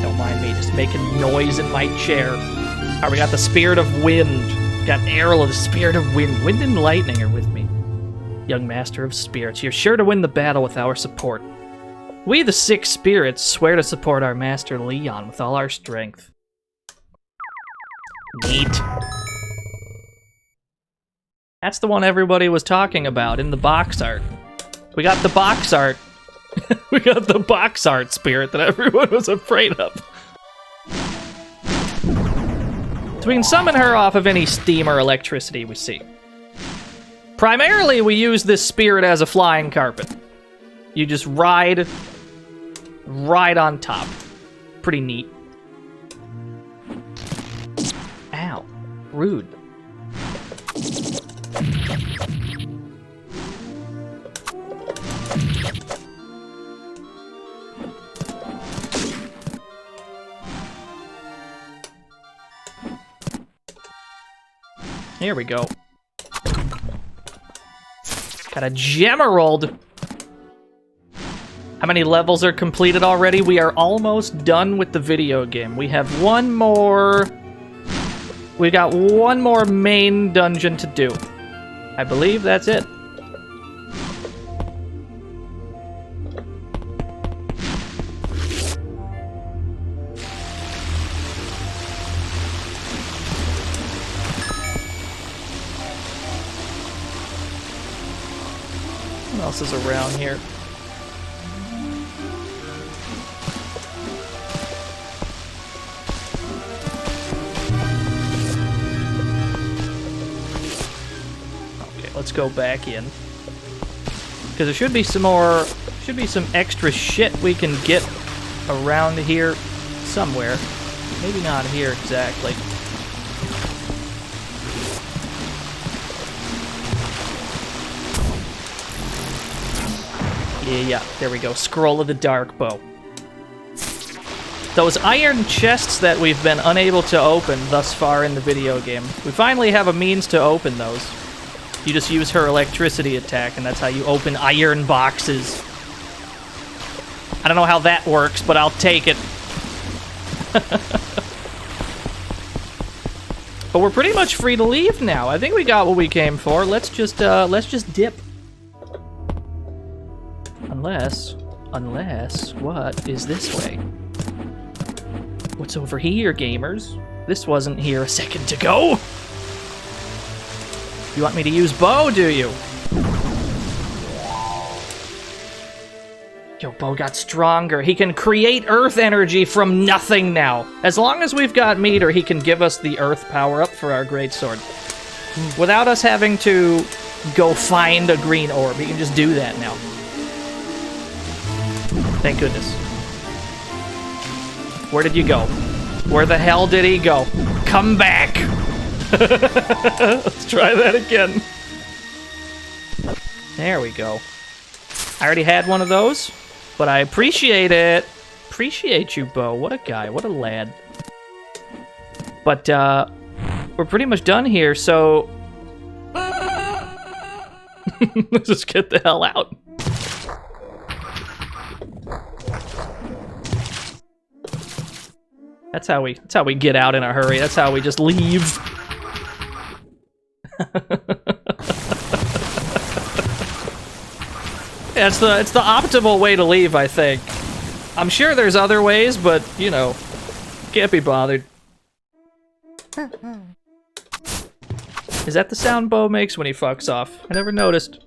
Don't mind me, just making noise in my chair. Alright, we got the Spirit of Wind. Got Errol of the Spirit of Wind. Wind and Lightning are with me. Young Master of Spirits, you're sure to win the battle with our support. We, the 6 spirits, swear to support our Master Leon with all our strength. Neat. That's the one everybody was talking about in the box art. We got the box art. We got the box art spirit that everyone was afraid of. So we can summon her off of any steam or electricity we see. Primarily, we use this spirit as a flying carpet. You just ride on top. Pretty neat. Ow. Rude. Here we go. Got a Gemerald. How many levels are completed already? We are almost done with the video game. We have one more... We got one more main dungeon to do. I believe that's it. What else is around here? Let's go back in. Because there should be some more... Should be some extra shit we can get around here somewhere. Maybe not here exactly. Yeah, there we go. Scroll of the Dark Bow. Those iron chests that we've been unable to open thus far in the video game. We finally have a means to open those. You just use her electricity attack, and that's how you open iron boxes. I don't know how that works, but I'll take it. But we're pretty much free to leave now. I think we got what we came for. Let's just dip. Unless, what is this way? What's over here, gamers? This wasn't here a second ago. You want me to use bow, do you? Yo, Bo got stronger. He can create earth energy from nothing now. As long as we've got meter, he can give us the earth power up for our greatsword. Without us having to go find a green orb. He can just do that now. Thank goodness. Where did you go? Where the hell did he go? Come back! Let's try that again. There we go. I already had one of those, but I appreciate it. Appreciate you, Bo. What a guy. What a lad. But, we're pretty much done here, so... Let's just get the hell out. That's how we get out in a hurry. That's how we just leave. Yeah, it's the optimal way to leave, I think. I'm sure there's other ways, but you know, can't be bothered. Is that the sound Bo makes when he fucks off? I never noticed.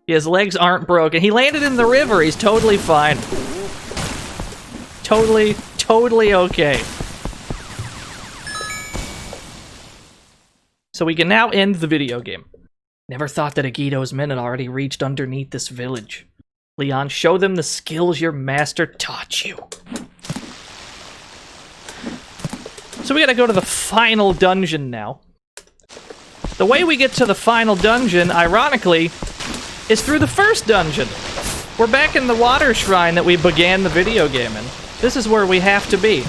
His legs aren't broken. He landed in the river. He's totally fine. Totally okay. So we can now end the video game. Never thought that Agito's men had already reached underneath this village. Leon, show them the skills your master taught you. So we gotta go to the final dungeon now. The way we get to the final dungeon, ironically, is through the first dungeon. We're back in the water shrine that we began the video game in. This is where we have to be.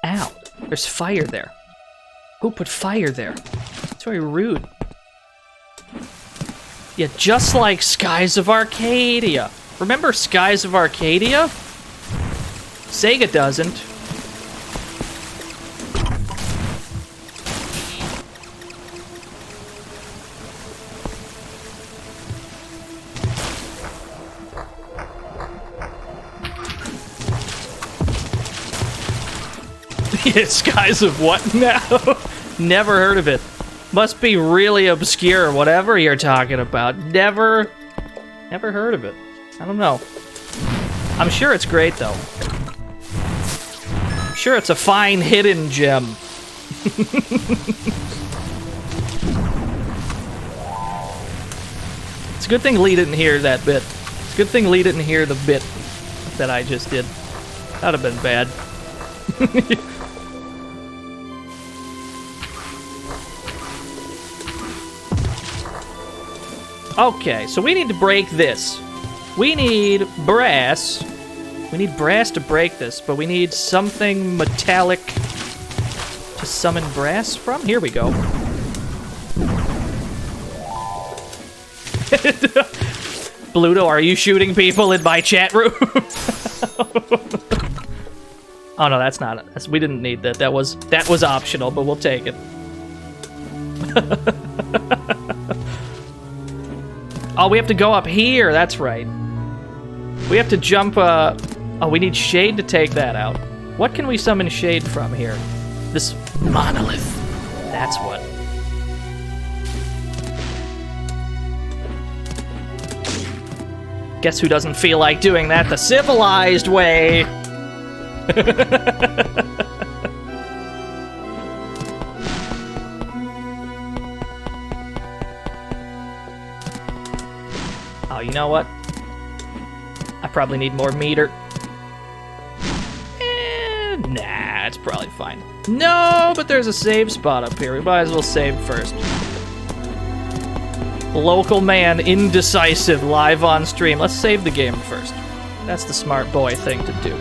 Ow, there's fire there. Who put fire there? It's very rude. Yeah, just like Skies of Arcadia. Remember Skies of Arcadia? Sega doesn't. Yeah, Skies of what now? Never heard of it. Must be really obscure, whatever you're talking about. Never heard of it. I don't know. I'm sure it's great, though. I'm sure it's a fine hidden gem. It's a good thing Lee didn't hear that bit. It's a good thing Lee didn't hear the bit that I just did. That'd have been bad. Okay, so we need to break this. We need brass. We need brass to break this, but we need something metallic to summon brass from. Here we go. Bluto, are you shooting people in my chat room? Oh no, that's not it. We didn't need that. That was optional, but we'll take it. Oh, we have to go up here. That's right. We have to jump. Oh, we need shade to take that out. What can we summon shade from here? This monolith. That's what. Guess who doesn't feel like doing that the civilized way? Oh, you know what? I probably need more meter. Nah, it's probably fine. No, but there's a save spot up here. We might as well save first. Local man, indecisive, live on stream. Let's save the game first. That's the smart boy thing to do.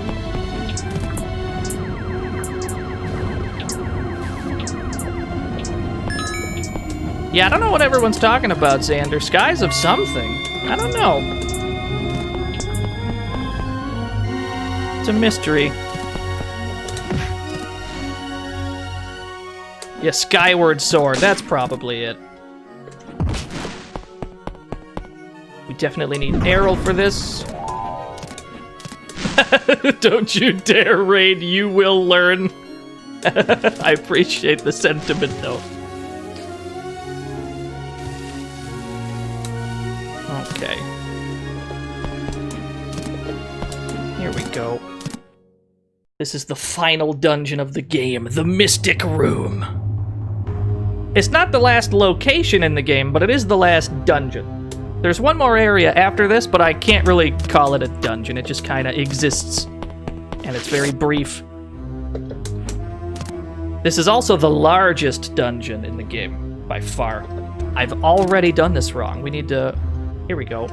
Yeah, I don't know what everyone's talking about, Xander. Skies of something. I don't know. It's a mystery. Yeah, Skyward Sword. That's probably it. We definitely need Errol for this. Don't you dare raid, you will learn. I appreciate the sentiment, though. Okay. Here we go. This is the final dungeon of the game, the Mystic Room. It's not the last location in the game, but it is the last dungeon. There's one more area after this, but I can't really call it a dungeon. It just kind of exists, and it's very brief. This is also the largest dungeon in the game, by far. I've already done this wrong. We need to... Here we go.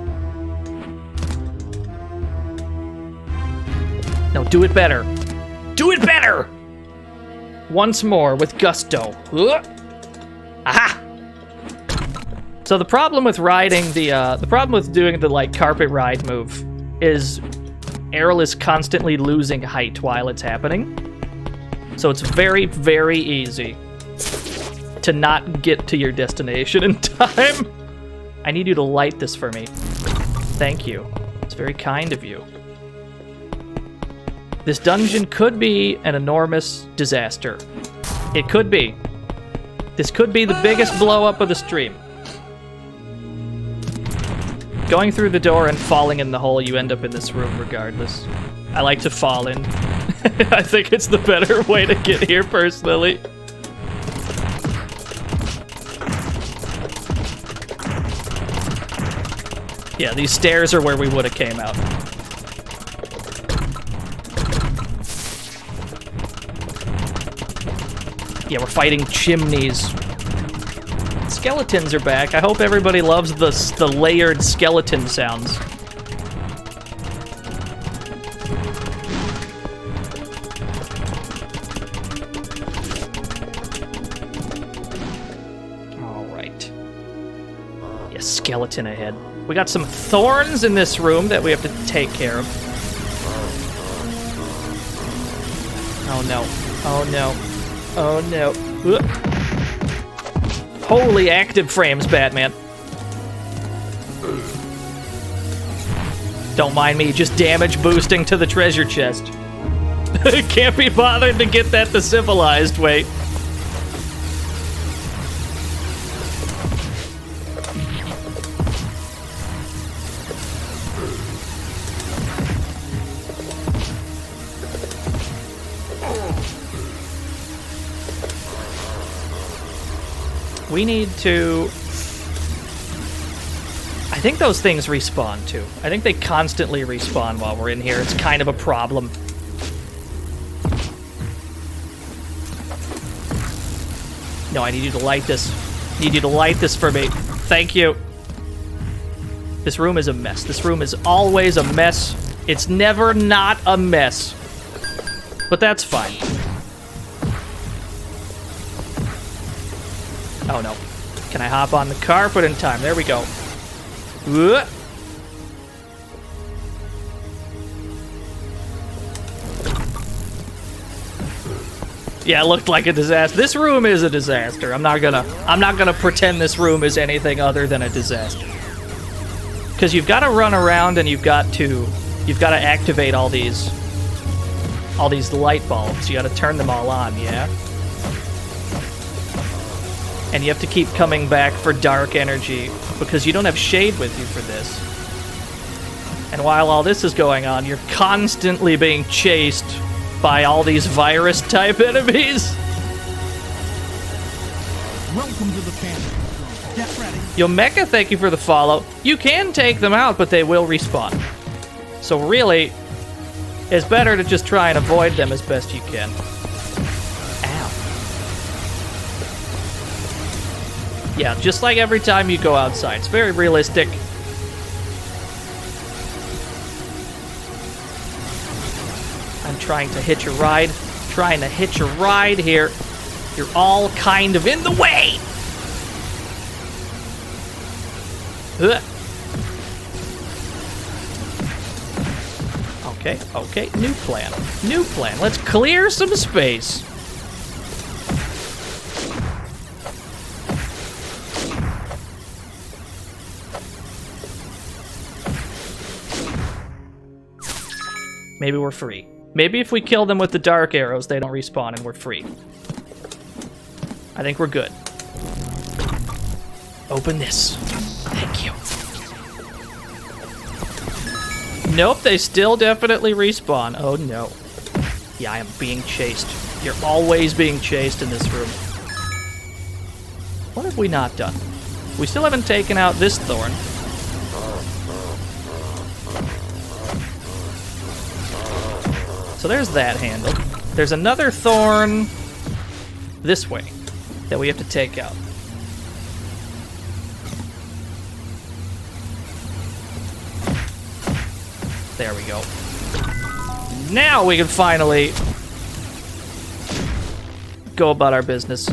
No, do it better. Do it better! Once more, with gusto. Aha! So the problem with riding the problem with doing the, like, carpet ride move is Errol is constantly losing height while it's happening. So it's very, very easy to not get to your destination in time. I need you to light this for me. Thank you. It's very kind of you. This dungeon could be an enormous disaster. It could be. This could be the biggest blow-up of the stream. Going through the door and falling in the hole, you end up in this room regardless. I like to fall in. I think it's the better way to get here, personally. Yeah, these stairs are where we would have came out. Yeah, we're fighting chimneys. Skeletons are back. I hope everybody loves the layered skeleton sounds. All right. Yeah, skeleton ahead. We got some thorns in this room that we have to take care of. Oh no. Oh no. Oh no. Ugh. Holy active frames, Batman. Don't mind me, just damage boosting to the treasure chest. Can't be bothered to get that the civilized way. We need to... I think those things respawn, too. I think they constantly respawn while we're in here. It's kind of a problem. No, I need you to light this. I need you to light this for me. Thank you. This room is a mess. This room is always a mess. It's never not a mess. But that's fine. Oh no. Can I hop on the carpet in time? There we go. Yeah, it looked like a disaster. This room is a disaster. I'm not gonna pretend this room is anything other than a disaster. Because you've got to run around and you've got to activate all these light bulbs. You got to turn them all on, yeah? And you have to keep coming back for dark energy because you don't have shade with you for this. And while all this is going on, you're constantly being chased by all these virus-type enemies. Welcome to the fantasy zone. Get ready. Yo, Mecha, thank you for the follow. You can take them out, but they will respawn. So really, it's better to just try and avoid them as best you can. Yeah, just like every time you go outside. It's very realistic. I'm trying to hitch a ride. Trying to hitch a ride here. You're all kind of in the way! Ugh. Okay, new plan. New plan. Let's clear some space. Maybe we're free. Maybe if we kill them with the dark arrows, they don't respawn and we're free. I think we're good. Open this. Thank you. Nope, they still definitely respawn. Oh no. Yeah, I am being chased. You're always being chased in this room. What have we not done? We still haven't taken out this thorn. So there's that handle. There's another thorn this way that we have to take out. There we go. Now we can finally go about our business.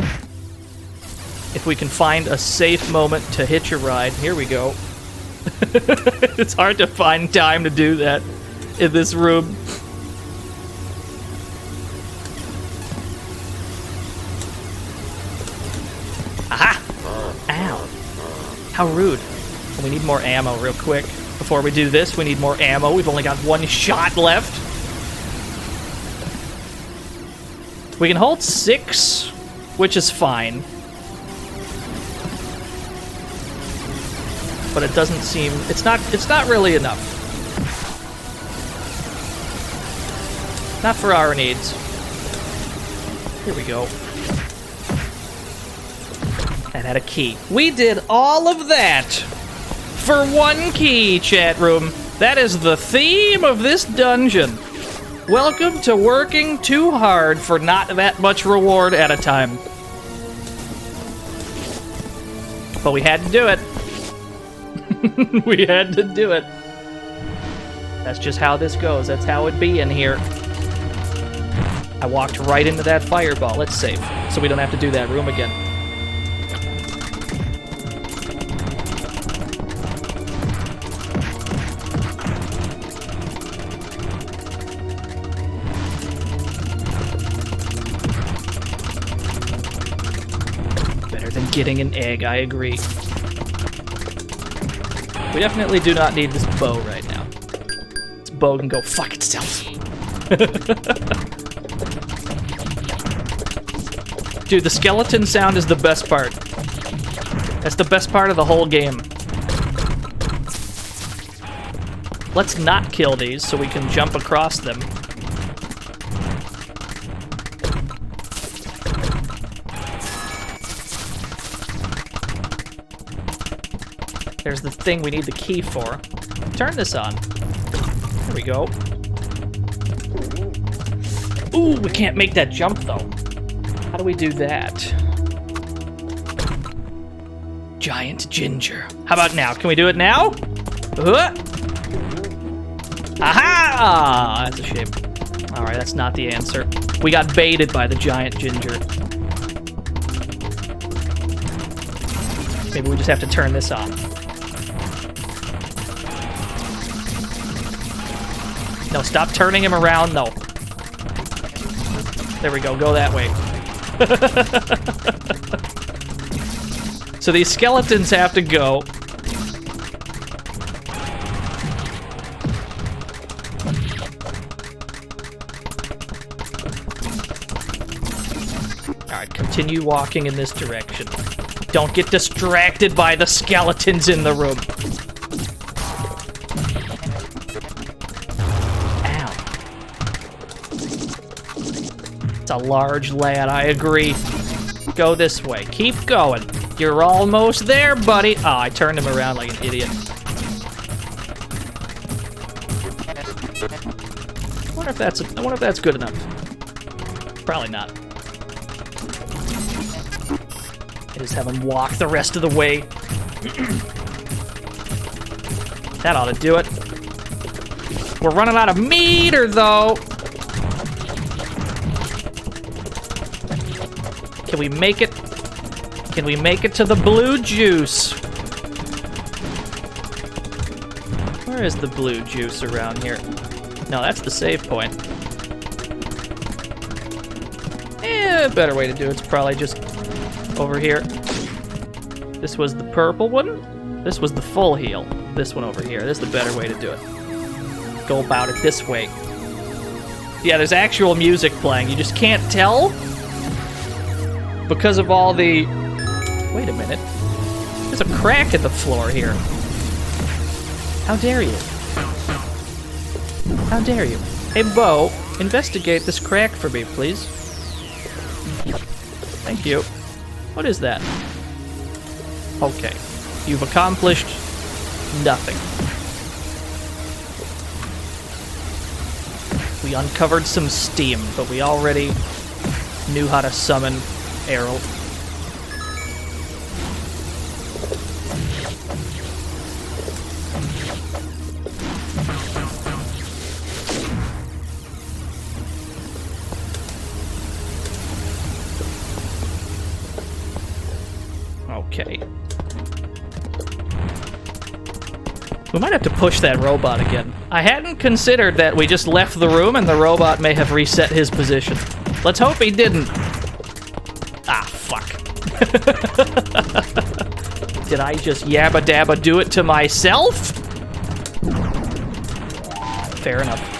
If we can find a safe moment to hitch a ride, here we go. It's hard to find time to do that in this room. Aha! Ow. How rude. We need more ammo real quick. Before we do this, we need more ammo. We've only got one shot left. We can hold 6, which is fine. But it doesn't seem... It's not really enough. Not for our needs. Here we go. That had a key. We did all of that for 1 key, chat room. That is the theme of this dungeon. Welcome to working too hard for not that much reward at a time. But we had to do it. We had to do it. That's just how this goes. That's how it be in here. I walked right into that fireball. Let's save, so we don't have to do that room again. Better than getting an egg, I agree. We definitely do not need this bow right now. This bow can go fuck itself. Dude, the skeleton sound is the best part. That's the best part of the whole game. Let's not kill these so we can jump across them. There's the thing we need the key for. Turn this on. There we go. Ooh, we can't make that jump though. How do we do that? Giant ginger. How about now? Can we do it now? Aha! That's a shame. Alright, that's not the answer. We got baited by the giant ginger. Maybe we just have to turn this on. No, stop turning him around, though. There we go, go that way. So these skeletons have to go. Alright, continue walking in this direction. Don't get distracted by the skeletons in the room. It's a large lad, I agree. Go this way. Keep going. You're almost there, buddy. Oh, I turned him around like an idiot. I wonder if that's good enough. Probably not. I just have him walk the rest of the way. That ought to do it. We're running out of meter, though. Can we make it? Can we make it to the blue juice? Where is the blue juice around here? No, that's the save point. A better way to do it's probably just over here. This was the purple one. This was the full heal. This one over here. This is the better way to do it. Go about it this way. Yeah, there's actual music playing. You just can't tell because of all the... Wait a minute. There's a crack in the floor here. How dare you? How dare you? Hey, Bo, investigate this crack for me, please. Thank you. What is that? Okay. You've accomplished nothing. We uncovered some steam, but we already knew how to summon Errol. Okay. We might have to push that robot again. I hadn't considered that we just left the room and the robot may have reset his position. Let's hope he didn't. Ah, fuck. Did I just yabba dabba do it to myself? Fair enough.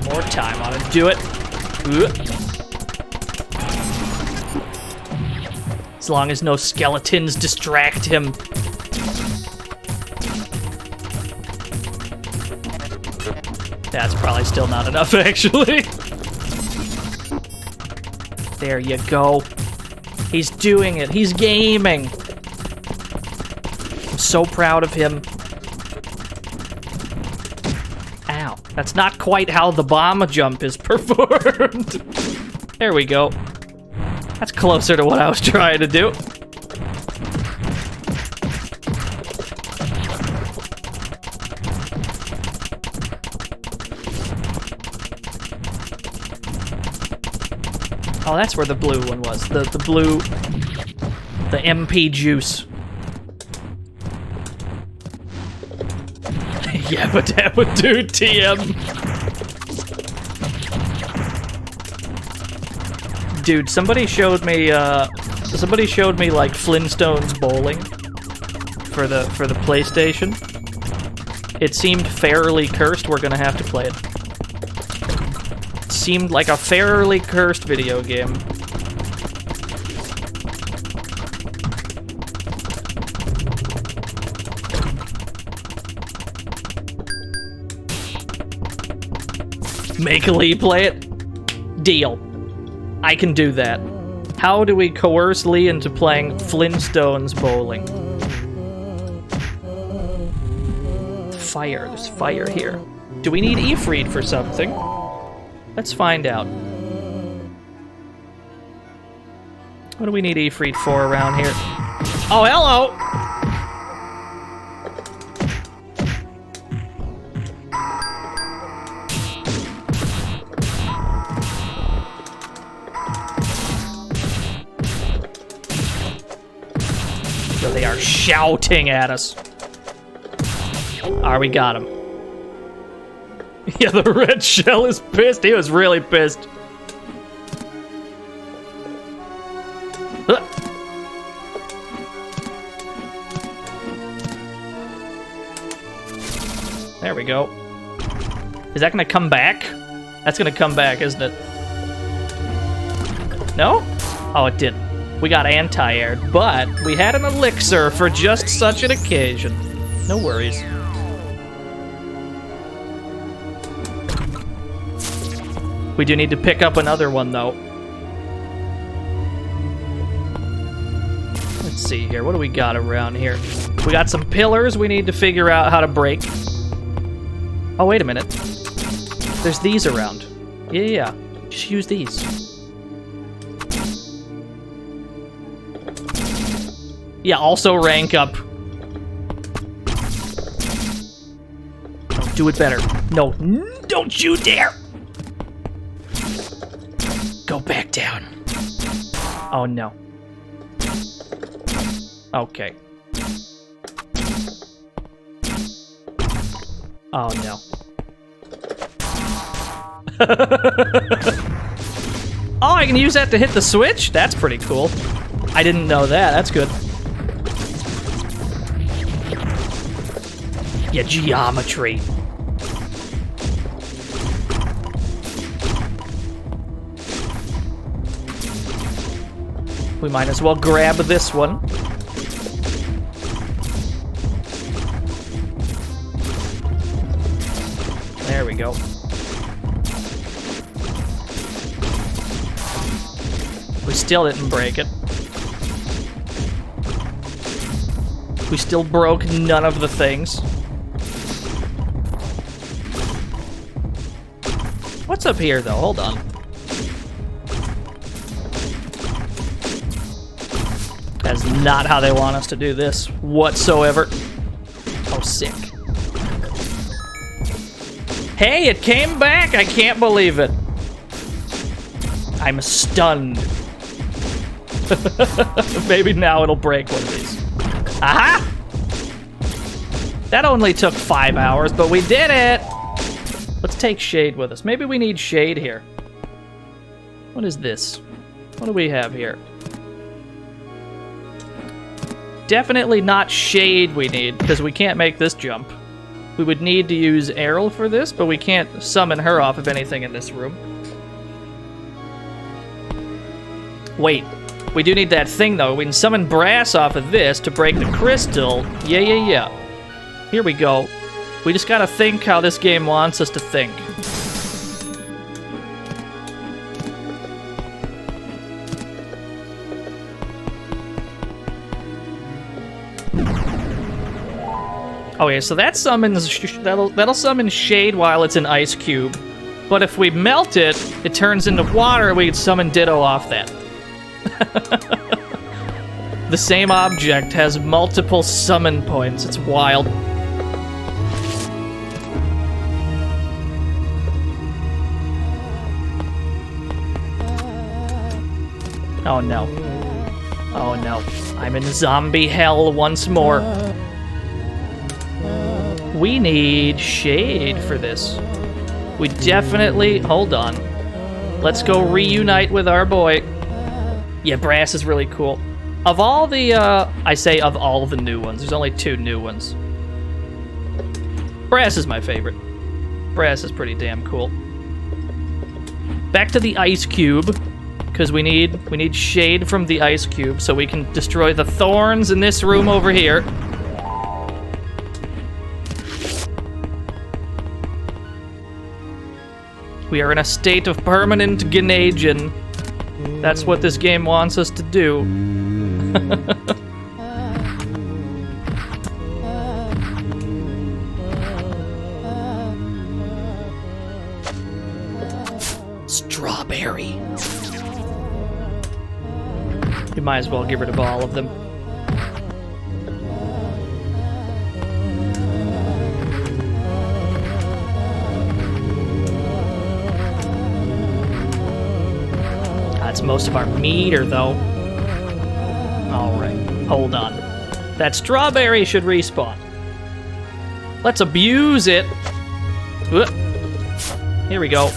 More time on it. Do it. As long as no skeletons distract him. That's probably still not enough, actually. There you go. He's doing it. He's gaming. I'm so proud of him. Ow. That's not quite how the bomb jump is performed. There we go. That's closer to what I was trying to do. Oh, that's where the blue one was. The blue... The MP juice. Yabba dabba do TM. Dude, somebody showed me like Flintstones bowling for the PlayStation. It seemed fairly cursed. We're gonna have to play it. It seemed like a fairly cursed video game. Make Lee play it? Deal. I can do that. How do we coerce Lee into playing Flintstones bowling? Fire. There's fire here. Do we need Ifrit for something? Let's find out. What do we need Ifrit for around here? Oh, hello! They are shouting at us. Alright, we got him. Yeah, the red shell is pissed. He was really pissed. There we go. Is that gonna come back? That's gonna come back, isn't it? No? Oh, it didn't. We got anti-aired, but we had an elixir for just such an occasion. No worries. We do need to pick up another one, though. Let's see here. What do we got around here? We got some pillars we need to figure out how to break. Oh, wait a minute. There's these around. Yeah. Just use these. Yeah, also rank up. Do it better. No, don't you dare! Go back down. Oh, no. Okay. Oh, no. Oh, I can use that to hit the switch? That's pretty cool. I didn't know that. That's good. Yeah, geometry. We might as well grab this one. There we go. We still didn't break it. We still broke none of the things. What's up here, though? Hold on. That's not how they want us to do this whatsoever. Oh, sick. Hey, it came back! I can't believe it. I'm stunned. Maybe now it'll break one of these. Aha! That only took 5 hours, but we did it! Let's take shade with us. Maybe we need shade here. What is this? What do we have here? Definitely not shade we need, because we can't make this jump. We would need to use Errol for this, but we can't summon her off of anything in this room. Wait, we do need that thing, though. We can summon Brass off of this to break the crystal. Yeah. Here we go. We just gotta think how this game wants us to think. Okay, so that summons that'll summon shade while it's an ice cube. But if we melt it, it turns into water, we can summon Ditto off that. The same object has multiple summon points. It's wild. Oh no. Oh no. I'm in zombie hell once more. We need shade for this. We definitely... Hold on. Let's go reunite with our boy. Yeah, Brass is really cool. Of all the, I say of all the new ones. There's only 2 new ones. Brass is my favorite. Brass is pretty damn cool. Back to the ice cube. Because we need shade from the ice cube so we can destroy the thorns in this room over here. We are in a state of permanent Ganagian. That's what this game wants us to do. Strawberry. You might as well get rid of all of them. That's most of our meter, though. Alright, hold on. That strawberry should respawn. Let's abuse it. Here we go.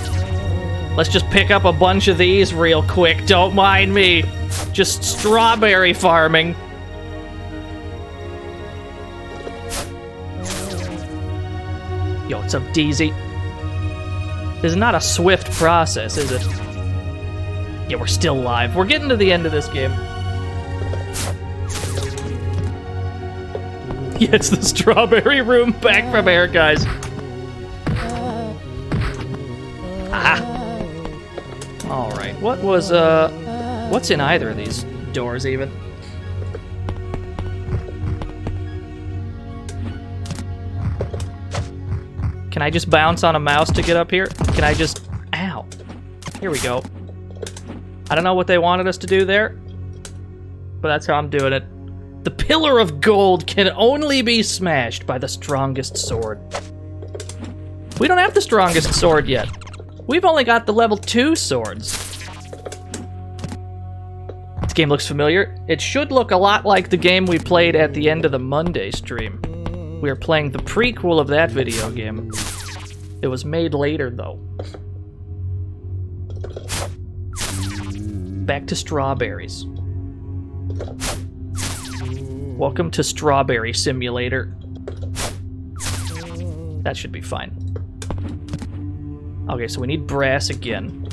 Let's just pick up a bunch of these real quick. Don't mind me. Just strawberry farming. Yo, what's up, DZ? This is not a swift process, is it? Yeah, we're still live. We're getting to the end of this game. Yeah, it's the strawberry room back from air, guys. Ah. Alright, what was, what's in either of these doors, even? Can Can I just bounce on a mouse to get up here? Can I just... Ow. Here we go. I don't know what they wanted us to do there, but that's how I'm doing it. The pillar of gold can only be smashed by the strongest sword. We don't have the strongest sword yet. We've only got the level 2 swords. This game looks familiar. It should look a lot like the game we played at the end of the Monday stream. We are playing the prequel of that video game. It was made later, though. Back to strawberries. Welcome to Strawberry Simulator. That should be fine. Okay, so we need brass again.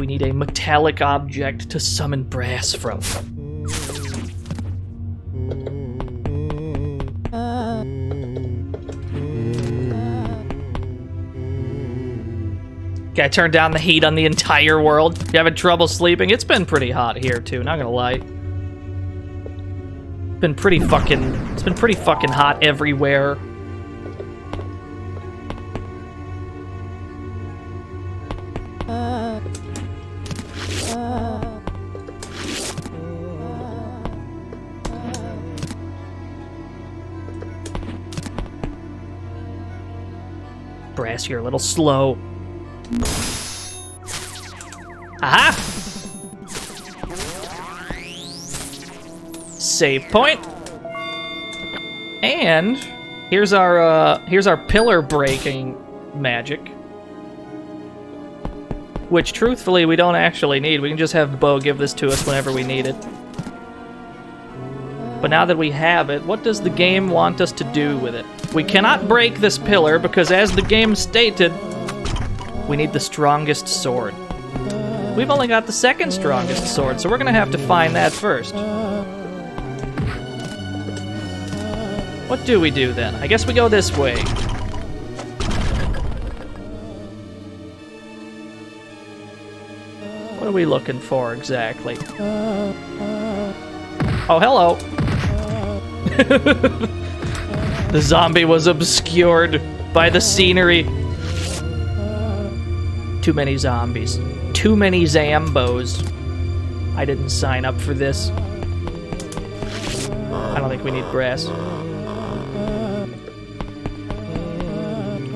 We need a metallic object to summon brass from. Okay, I turned down the heat on the entire world. You having trouble sleeping? It's been pretty hot here too, not gonna lie. It's been pretty fucking hot everywhere. Brass, you're a little slow. Aha! Save point. And here's our pillar breaking magic, which truthfully we don't actually need. We can just have Bo give this to us whenever we need it. But now that we have it, what does the game want us to do with it? We cannot break this pillar because, as the game stated, we need the strongest sword. We've only got the second strongest sword, so we're gonna have to find that first. What do we do then? I guess we go this way. What are we looking for exactly? Oh, hello. The zombie was obscured by the scenery. Too many zombies. Too many Zambos. I didn't sign up for this. I don't think we need brass.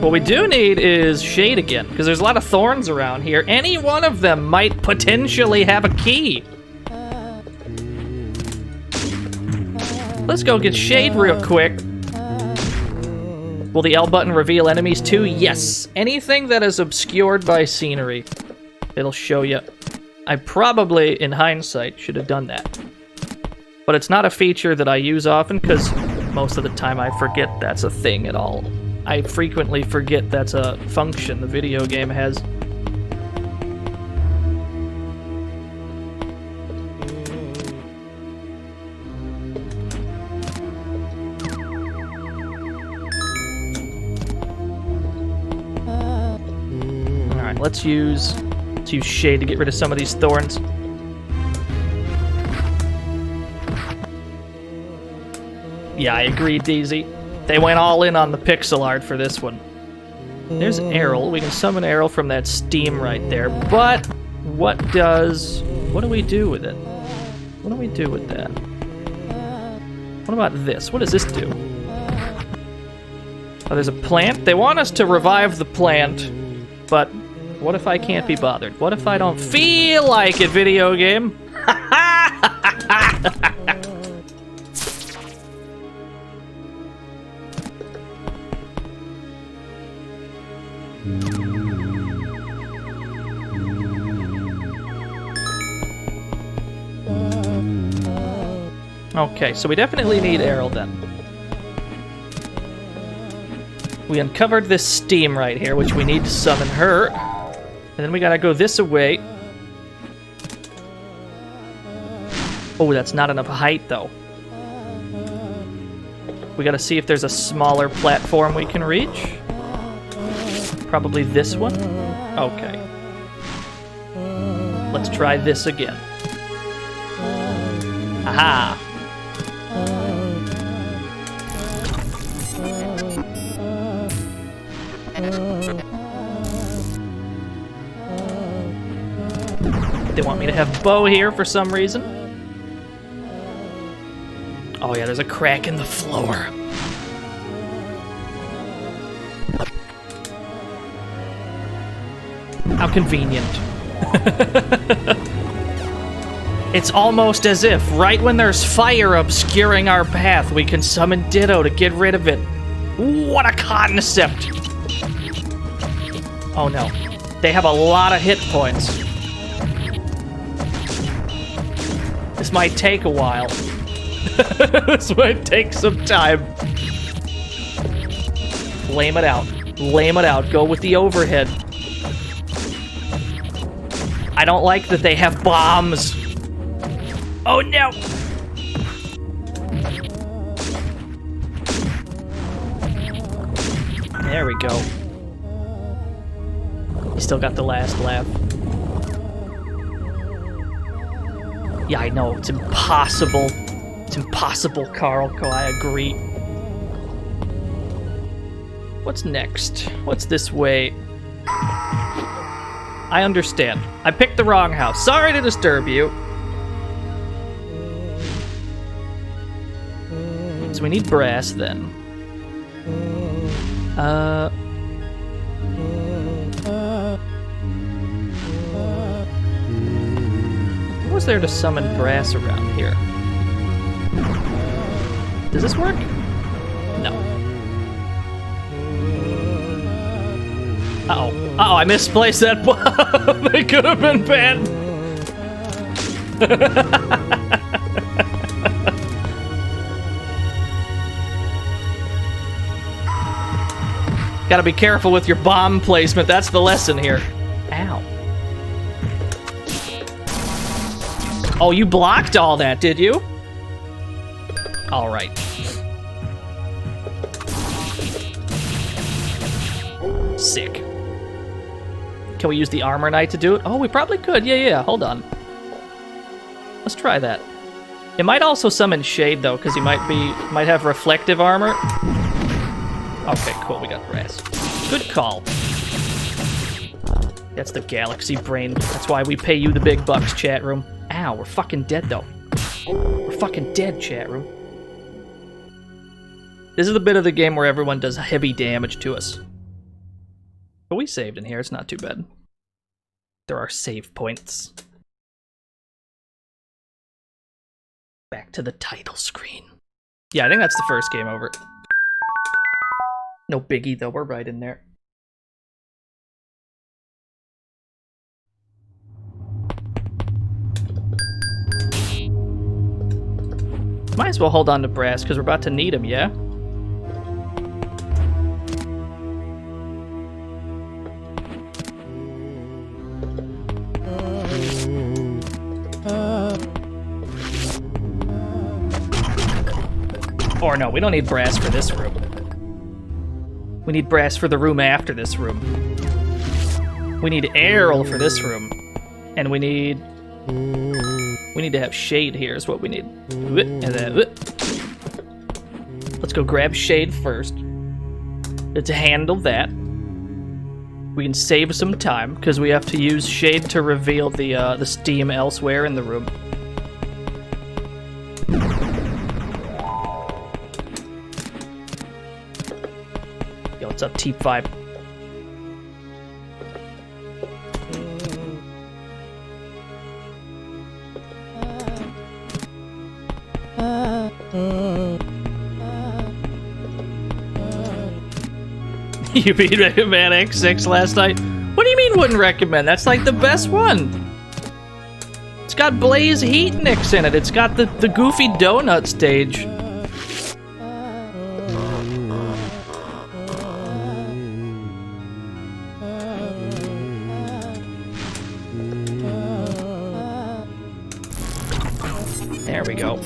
What we do need is shade again, because there's a lot of thorns around here. Any one of them might potentially have a key. Let's go get shade real quick. Will the L button reveal enemies too? Yes. Anything that is obscured by scenery, it'll show you. I probably, in hindsight, should have done that. But it's not a feature that I use often, because most of the time I forget that's a thing at all. I frequently forget that's a function the video game has. Alright, let's use shade to get rid of some of these thorns. Yeah, I agree, Daisy. They went all in on the pixel art for this one. There's Errol. We can summon Errol from that steam right there. But what do we do with it? What do we do with that? What about this? What does this do? Oh, there's a plant. They want us to revive the plant, but what if I can't be bothered? What if I don't feel like it, video game? Okay, so we definitely need Errol then. We uncovered this steam right here, which we need to summon her. And then we gotta go this way. Oh, that's not enough height, though. We gotta see if there's a smaller platform we can reach. Probably this one? Okay. Let's try this again. Aha! They want me to have Bo here for some reason. Oh yeah, there's a crack in the floor. How convenient. It's almost as if, right when there's fire obscuring our path, we can summon Ditto to get rid of it. What a concept! Oh no. They have a lot of hit points. This might take a while. This might take some time. Lame it out. Lame it out. Go with the overhead. I don't like that they have bombs. Oh no! There we go. You still got the last laugh. Yeah, I know. It's impossible. It's impossible, Carl. I agree. What's next? What's this way? I understand. I picked the wrong house. Sorry to disturb you. So we need brass then. What was there to summon brass around here? Does this work? No. Uh-oh. Uh-oh, I misplaced that bomb. It could have been bad. Gotta be careful with your bomb placement. That's the lesson here. Ow. Oh, you blocked all that, did you? All right. Sick. Can we use the armor knight to do it? Oh, we probably could. Yeah. Hold on. Let's try that. It might also summon Shade though, because he might have reflective armor. Okay, cool. We got brass. Good call. That's the galaxy brain. That's why we pay you the big bucks, chat room. Ow, we're fucking dead though. We're fucking dead, chat room. This is the bit of the game where everyone does heavy damage to us. But we saved in here, it's not too bad. There are save points. Back to the title screen. Yeah, I think that's the first game over. No biggie though, we're right in there. Might as well hold on to brass, because we're about to need him, yeah? Or no, we don't need brass for this room. We need brass for the room after this room. We need Errol for this room. And we need to have Shade here is what we need. And then, let's go grab Shade first. To handle that, we can save some time because we have to use Shade to reveal the steam elsewhere in the room. Yo, what's up, T5? You beat Mega Man X6 last night? What do you mean wouldn't recommend? That's like the best one. It's got Blaze Heatniks in it. It's got the Goofy Donut stage. There we go.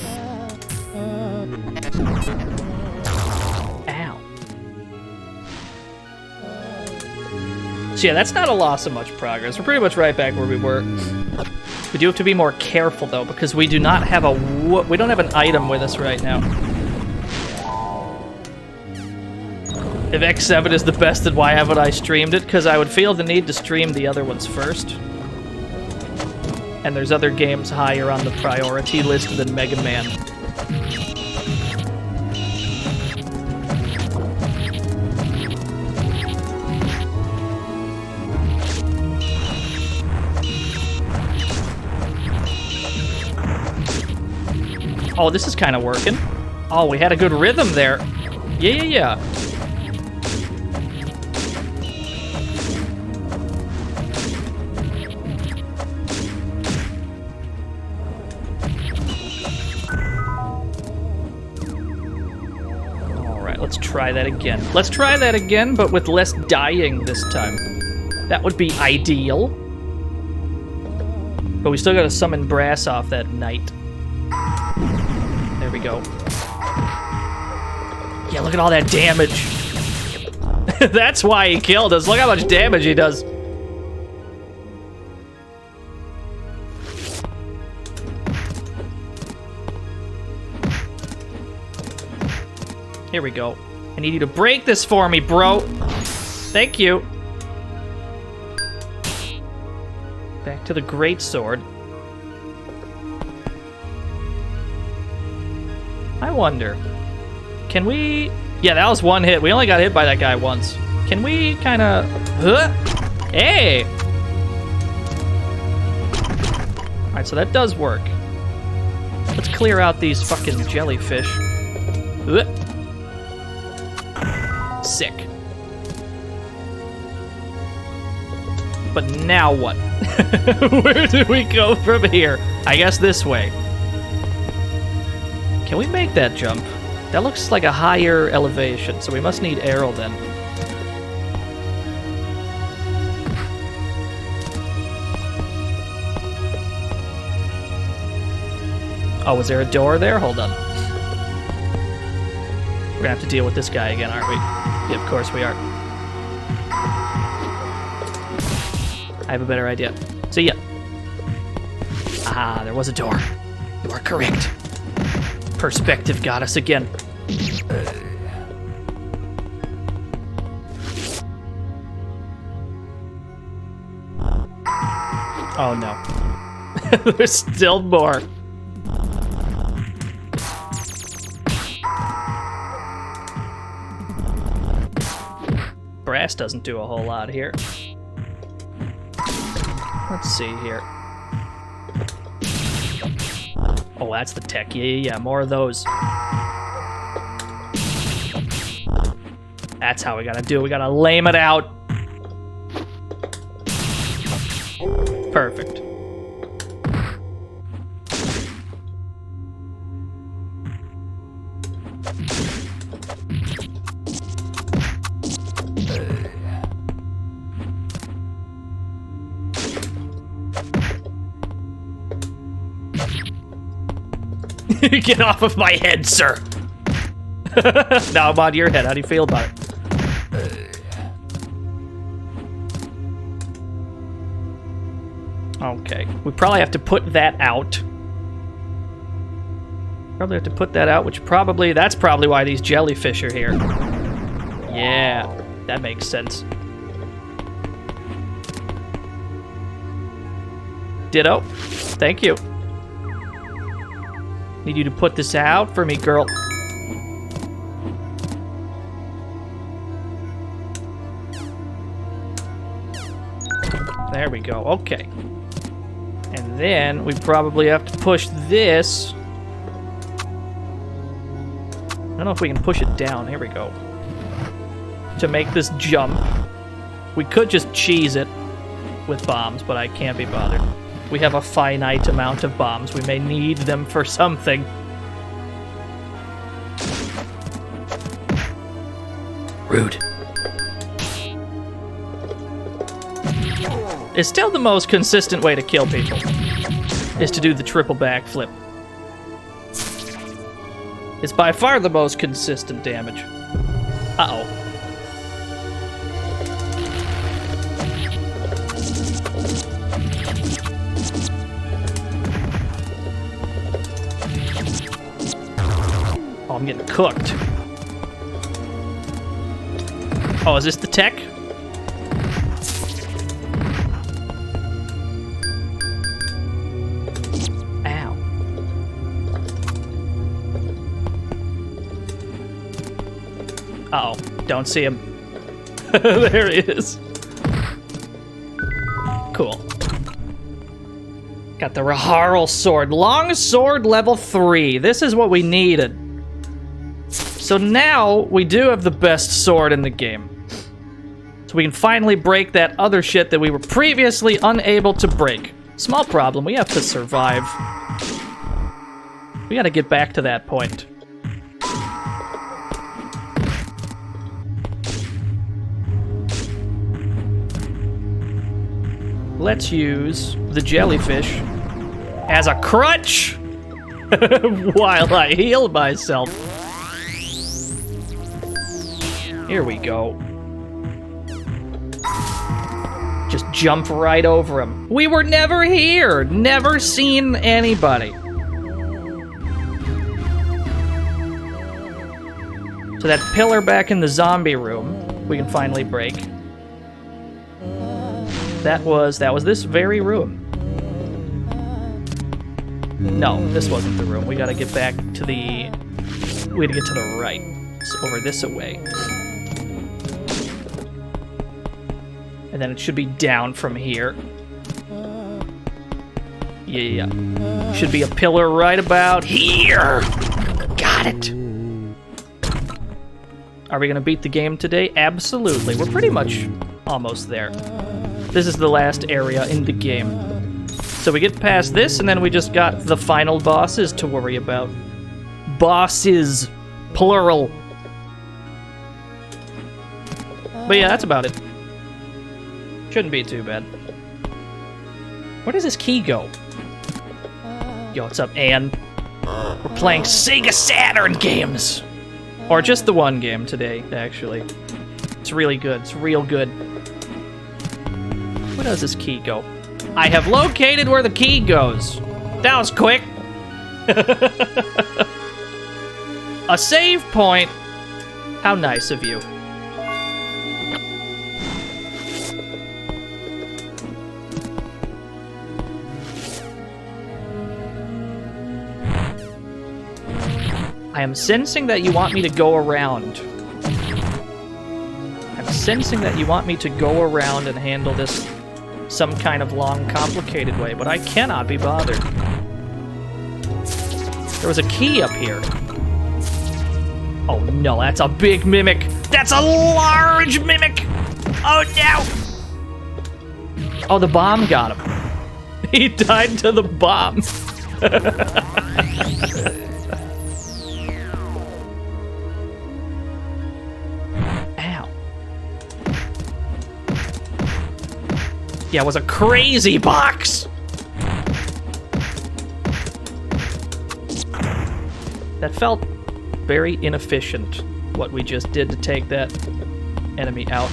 So yeah, that's not a loss of much progress. We're pretty much right back where we were. We do have to be more careful though, because we do not have we don't have an item with us right now. If X7 is the best, then why haven't I streamed it? Because I would feel the need to stream the other ones first. And there's other games higher on the priority list than Mega Man. Oh, this is kind of working. Oh, we had a good rhythm there. Yeah. Alright, let's try that again. Let's try that again, but with less dying this time. That would be ideal. But we still gotta summon Brass off that knight. There we go. Yeah, look at all that damage. That's why he killed us. Look how much damage he does. Here we go. I need you to break this for me, bro. Thank you. Back to the greatsword. I wonder, can we... Yeah, that was one hit. We only got hit by that guy once. Can we kind of... Hey! Alright, so that does work. Let's clear out these fucking jellyfish. Sick. But now what? Where do we go from here? I guess this way. Can we make that jump? That looks like a higher elevation, so we must need arrow then. Oh, was there a door there? Hold on. We're gonna have to deal with this guy again, aren't we? Yeah, of course we are. I have a better idea. See ya. Ah, there was a door. You are correct. Perspective got us again. Oh no. There's still more. Brass doesn't do a whole lot here. Let's see here. Oh, that's the tech. Yeah, more of those. That's how we gotta do it. We gotta lame it out. Perfect. Get off of my head, sir. Now I'm on your head. How do you feel about it? Okay. We probably have to put that out. Probably have to put that out, which probably... That's probably why these jellyfish are here. Yeah, that makes sense. Ditto. Thank you. Need you to put this out for me, girl. There we go. Okay. And then we probably have to push this. I don't know if we can push it down. Here we go. To make this jump. We could just cheese it with bombs, but I can't be bothered. We have a finite amount of bombs. We may need them for something. Rude. It's still the most consistent way to kill people, is to do the triple backflip. It's by far the most consistent damage. Uh-oh. Oh, I'm getting cooked. Oh, is this the tech? Uh-oh, don't see him. There he is. Cool. Got the Raharl sword. Long sword level 3. This is what we needed. So now we do have the best sword in the game. So we can finally break that other shit that we were previously unable to break. Small problem, we have to survive. We gotta get back to that point. Let's use the jellyfish as a crutch while I heal myself. Here we go. Just jump right over him. We were never here. Never seen anybody. So that pillar back in the zombie room, we can finally break. That was this very room. No, this wasn't the room. We gotta get back to the... We gotta get to the right. It's over this way. And then it should be down from here. Yeah. Should be a pillar right about here. Got it. Are we gonna beat the game today? Absolutely. We're pretty much almost there. This is the last area in the game. So we get past this, and then we just got the final bosses to worry about. Bosses. Plural. But yeah, that's about it. Shouldn't be too bad. Where does this key go? Yo, what's up, Ann? We're playing Sega Saturn games! Or just the one game today, actually. It's really good. It's real good. Where does this key go? I have located where the key goes. That was quick. A save point. How nice of you. I am sensing that you want me to go around. I'm sensing that you want me to go around and handle this some kind of long, complicated way, but I cannot be bothered. There was a key up here. Oh no, that's a big mimic. That's a large mimic. Oh no. Oh, the bomb got him. He died to the bomb. Yeah, it was a crazy box! That felt very inefficient, what we just did to take that enemy out.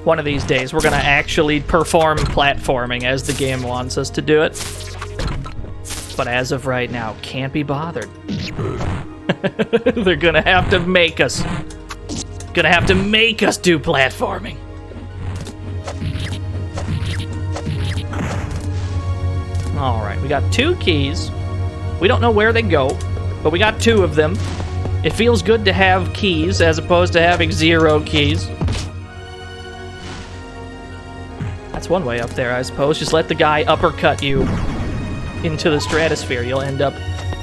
One of these days, we're gonna actually perform platforming as the game wants us to do it. But as of right now, can't be bothered. They're gonna have to make us. Gonna have to make us do platforming. Alright, we got 2 keys. We don't know where they go, but we got 2 of them. It feels good to have keys as opposed to having 0 keys. That's one way up there, I suppose. Just let the guy uppercut you into the stratosphere. You'll end up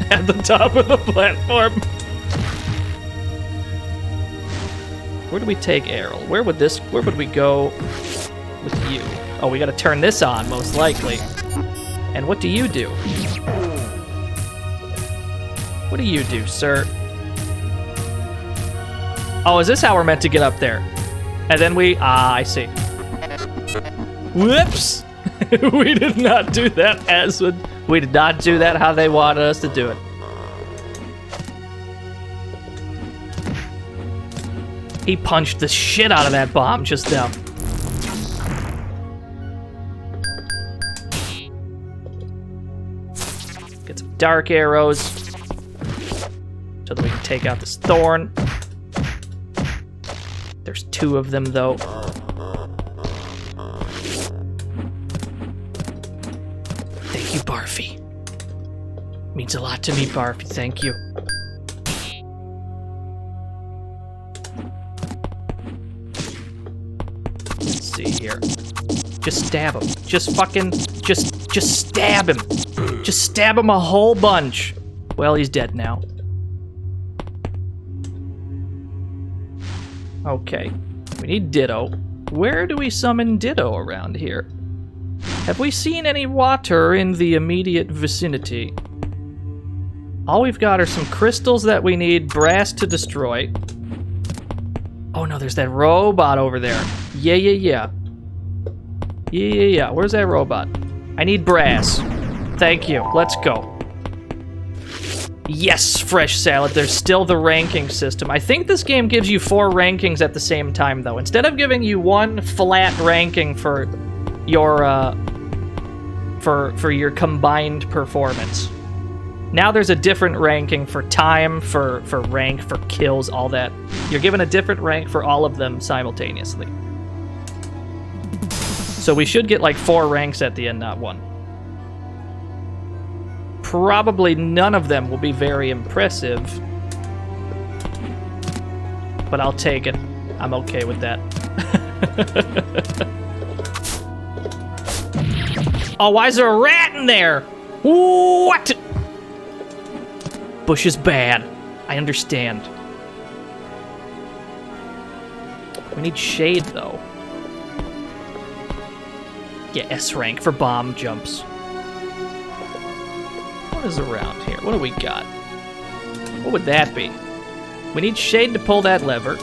at the top of the platform. Where do we take Errol? Where would we go with you? Oh, we gotta turn this on, most likely. And what do you do? What do you do, sir? Oh, is this how we're meant to get up there? And then I see. Whoops! We did not do that we did not do that how they wanted us to do it. He punched the shit out of that bomb just now. get some dark arrows so that we can take out this thorn. There's 2 of them, though. Thank you, Barfy. Means a lot to me, Barfy. Thank you. Let's see here. Just stab him. Just fucking... Just stab him. Just stab him a whole bunch. Well, he's dead now. Okay. We need Ditto. Where do we summon Ditto around here? Have we seen any water in the immediate vicinity? All we've got are some crystals that we need brass to destroy. Oh no, there's that robot over there. Yeah. Where's that robot? I need brass. Thank you. Let's go. Yes, fresh salad. There's still the ranking system. I think this game gives you 4 rankings at the same time, though. Instead of giving you one flat ranking for your your combined performance, now there's a different ranking for time, for rank, for kills, all that. You're given a different rank for all of them simultaneously. So we should get like 4 ranks at the end, not 1. Probably none of them will be very impressive, but I'll take it. I'm okay with that. Oh, why is there a rat in there? What? Bush is bad. I understand. We need shade, though. Yeah, S rank for bomb jumps. What is around here? What do we got? What would that be? We need shade to pull that lever.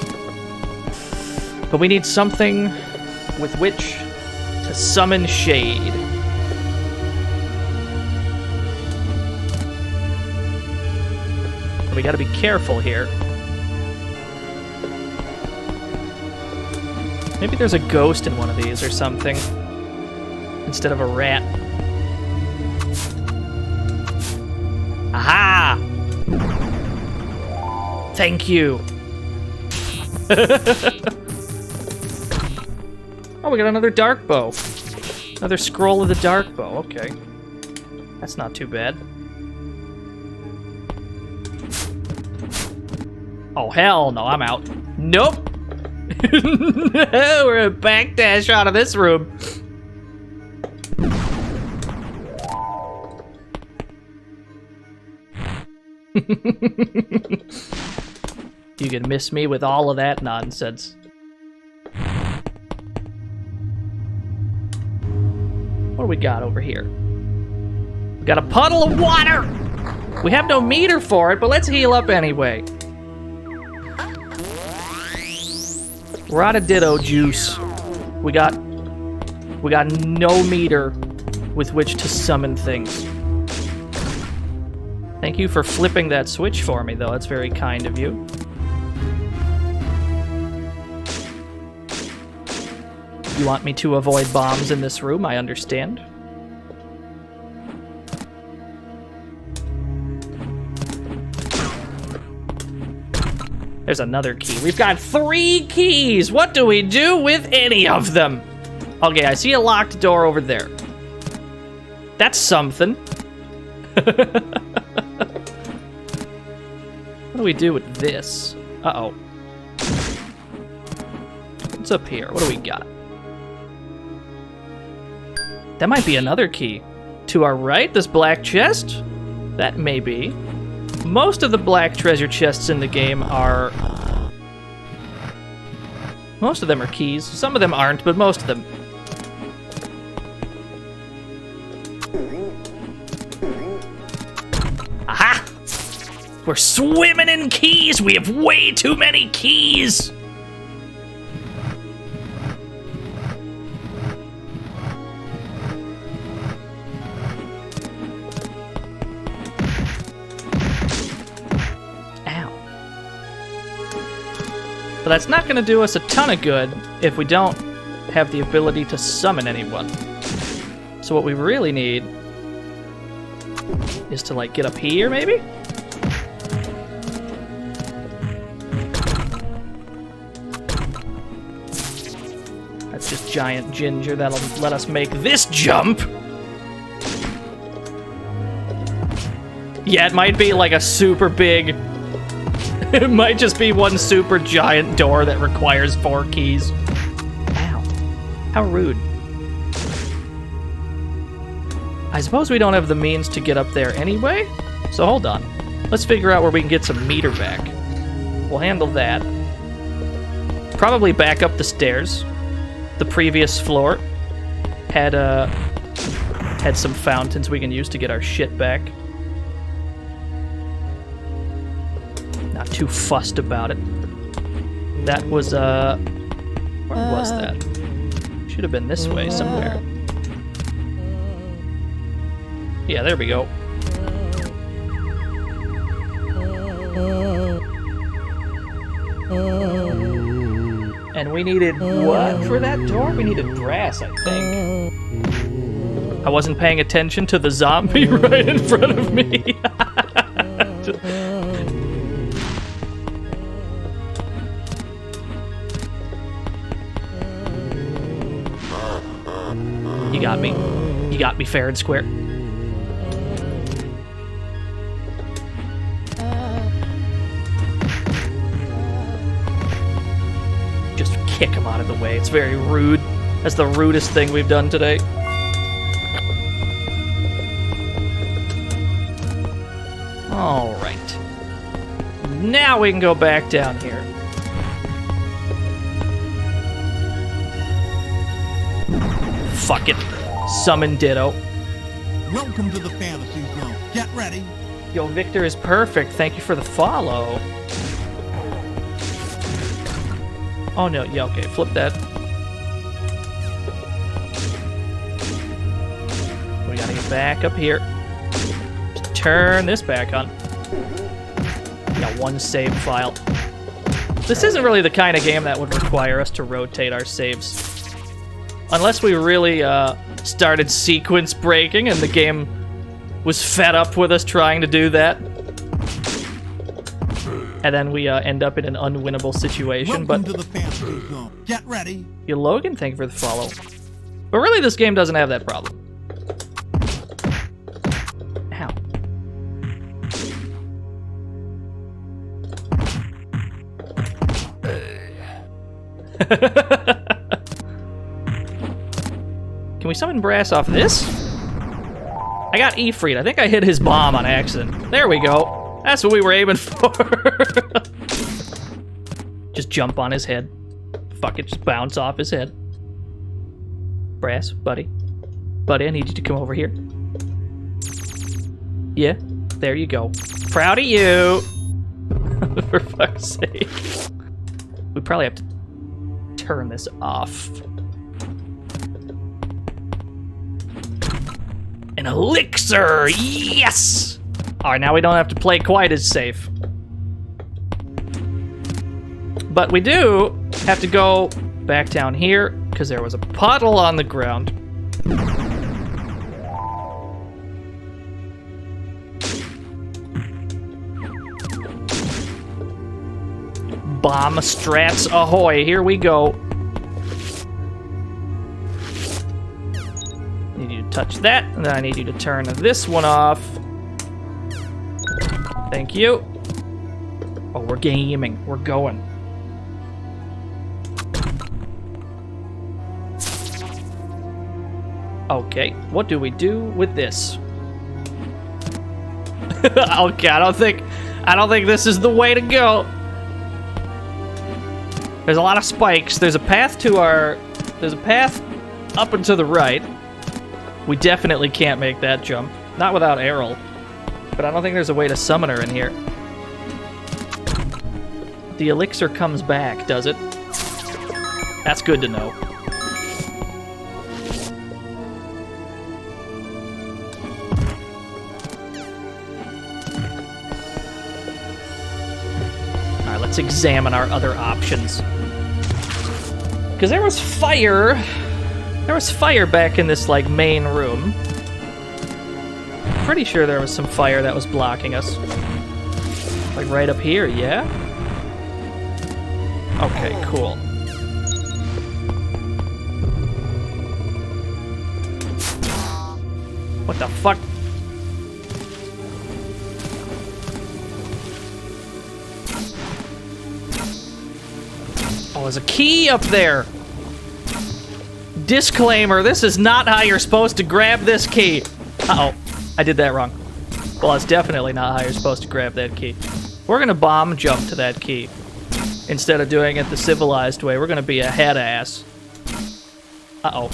But we need something with which to summon shade. We gotta be careful here. Maybe there's a ghost in one of these or something, instead of a rat. Aha! Thank you. Oh, we got another dark bow. Another scroll of the dark bow. Okay. That's not too bad. Oh, hell no, I'm out. Nope. We're a backdash out of this room. You can miss me with all of that nonsense. What do we got over here? We got a puddle of water! We have no meter for it, but let's heal up anyway. We're out of Ditto juice. We got no meter with which to summon things. Thank you for flipping that switch for me, though. That's very kind of you. You want me to avoid bombs in this room? I understand. There's another key. We've got 3 keys! What do we do with any of them? Okay, I see a locked door over there. That's something. What do we do with this? Uh-oh. What's up here? What do we got? That might be another key. To our right, this black chest? That may be. Most of the black treasure chests in the game are... Most of them are keys. Some of them aren't, but most of them. Aha! We're swimming in keys! We have way too many keys! But that's not going to do us a ton of good if we don't have the ability to summon anyone. So what we really need is to, like, get up here, maybe? That's just giant ginger that'll let us make this jump. Yeah, it might be like a super big... It might just be one super giant door that requires 4 keys. Ow. How rude. I suppose we don't have the means to get up there anyway, so hold on. Let's figure out where we can get some meter back. We'll handle that. Probably back up the stairs. The previous floor had some fountains we can use to get our shit back. Not too fussed about it. That was, where was that? Should have been this way somewhere. Yeah, there we go. And we needed what for that door? We needed brass, I think. I wasn't paying attention to the zombie right in front of me. You got me. You got me fair and square. Just kick him out of the way. It's very rude. That's the rudest thing we've done today. Alright. Now we can go back down here. Fuck it. Summon Ditto. Welcome to the fantasy zone. Get ready. Yo, Victor is perfect. Thank you for the follow. Oh no, yeah, okay, flip that. We gotta get back up here. Just turn this back on. Got one save file. This isn't really the kind of game that would require us to rotate our saves. Unless we really started sequence breaking and the game was fed up with us trying to do that. And then we end up in an unwinnable situation. Welcome to the fantasy zone. Get ready. Yo, Logan, thank you for the follow. But really, this game doesn't have that problem. Ow. Can we summon Brass off this? I got Ifrit. I think I hit his bomb on accident. There we go. That's what we were aiming for. Just jump on his head. Fuck it, just bounce off his head. Brass, buddy. Buddy, I need you to come over here. Yeah, there you go. Proud of you. For fuck's sake. We probably have to turn this off. An elixir! Yes! Alright, now we don't have to play quite as safe. But we do have to go back down here, because there was a puddle on the ground. Bomb strats ahoy, here we go. Need you to touch that, and then I need you to turn this one off. Thank you. Oh, we're gaming. We're going. Okay, what do we do with this? Okay, I don't think this is the way to go. There's a lot of spikes. There's a path up and to the right. We definitely can't make that jump. Not without Errol. But I don't think there's a way to summon her in here. The elixir comes back, does it? That's good to know. Alright, let's examine our other options. Because there was fire. There was fire back in this, like, main room. pretty sure there was some fire that was blocking us. Like right up here, yeah? Okay, cool. What the fuck? Oh, there's a key up there! Disclaimer, this is not how you're supposed to grab this key. Uh-oh, I did that wrong. Well, it's definitely not how you're supposed to grab that key. We're gonna bomb jump to that key. Instead of doing it the civilized way, we're gonna be a head ass. Uh-oh.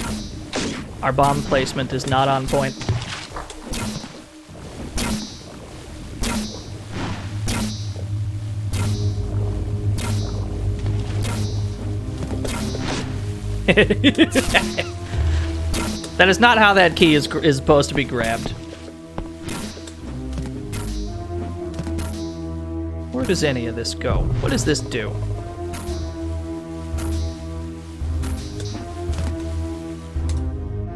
Our bomb placement is not on point. That is not how that key is supposed to be grabbed. Where does any of this go? What does this do?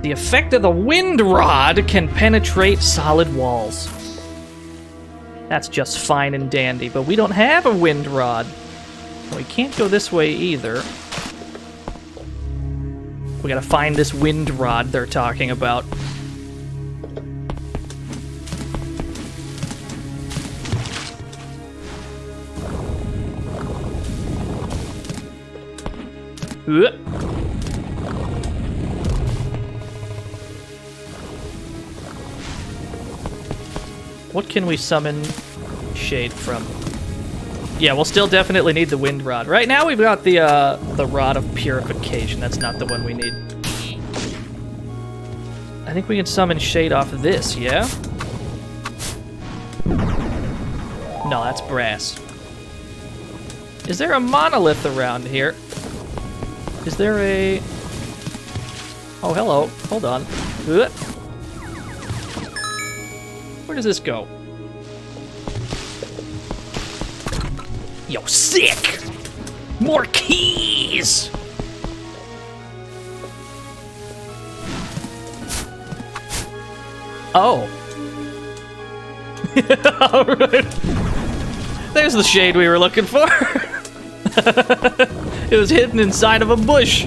The effect of the wind rod can penetrate solid walls. That's just fine and dandy, but we don't have a wind rod. We can't go this way either. We gotta find this wind rod they're talking about. What can we summon shade from? Yeah, we'll still definitely need the wind rod. Right now we've got the rod of purification. That's not the one we need. I think we can summon shade off of this, yeah? No, that's brass. Is there a monolith around here? Is there a... Oh, hello. Hold on. Where does this go? Yo, sick! More keys! Oh. Alright. There's the shade we were looking for. It was hidden inside of a bush.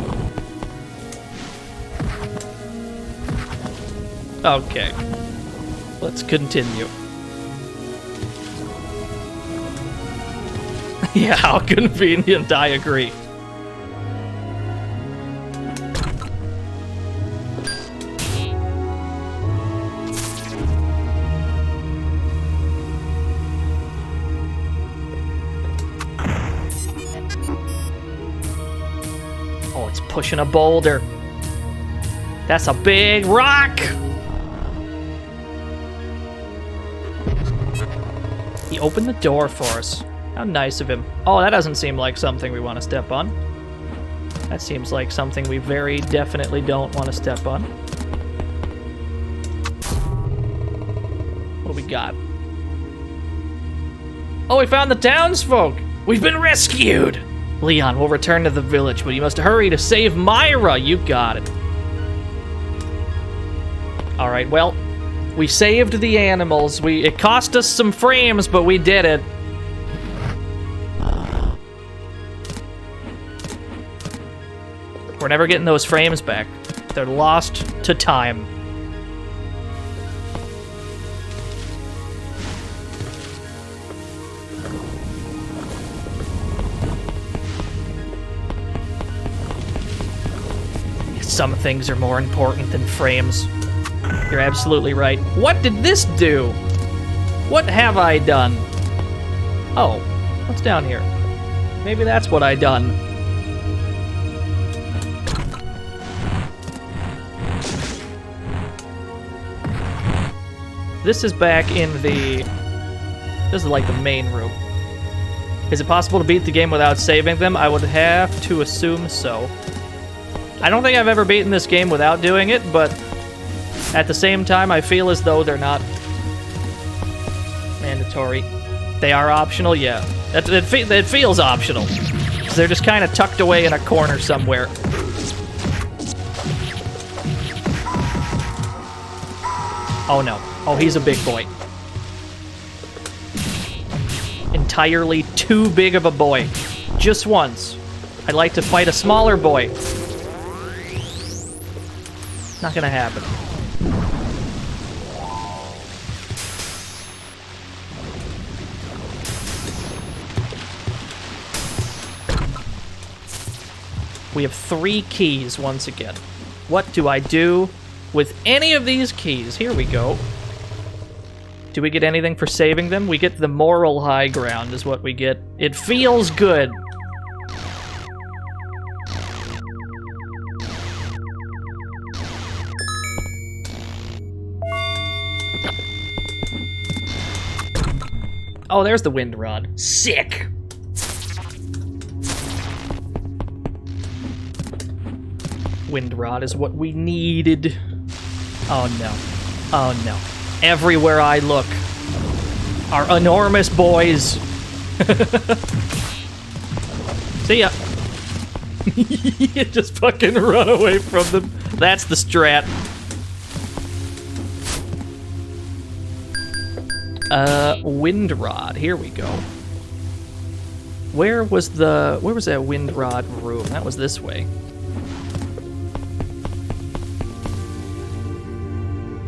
Okay. Let's continue. Yeah, how convenient, I agree. Oh, it's pushing a boulder. That's a big rock! He opened the door for us. How nice of him. Oh, that doesn't seem like something we want to step on. That seems like something we very definitely don't want to step on. What do we got? Oh, we found the townsfolk! We've been rescued! Leon, we'll return to the village, but you must hurry to save Myra! You got it. Alright, well, we saved the animals. It cost us some frames, but we did it. We're never getting those frames back. They're lost to time. Some things are more important than frames. You're absolutely right. What did this do? What have I done? Oh, what's down here? Maybe that's what I done. This is back in the... This is like the main room. Is it possible to beat the game without saving them? I would have to assume so. I don't think I've ever beaten this game without doing it, but at the same time, I feel as though they're not mandatory. They are optional, yeah. It feels optional. They're just kind of tucked away in a corner somewhere. Oh no. Oh, he's a big boy. Entirely too big of a boy. Just once. I'd like to fight a smaller boy. Not gonna happen. We have 3 keys once again. What do I do with any of these keys? Here we go. Do we get anything for saving them? We get the moral high ground is what we get. It feels good. Oh, there's the wind rod. Sick! Wind rod is what we needed. Oh no. Oh no. Everywhere I look are enormous boys. See ya. You just fucking run away from them. That's the strat. Wind rod. Here we go. Where was that wind rod room? That was this way.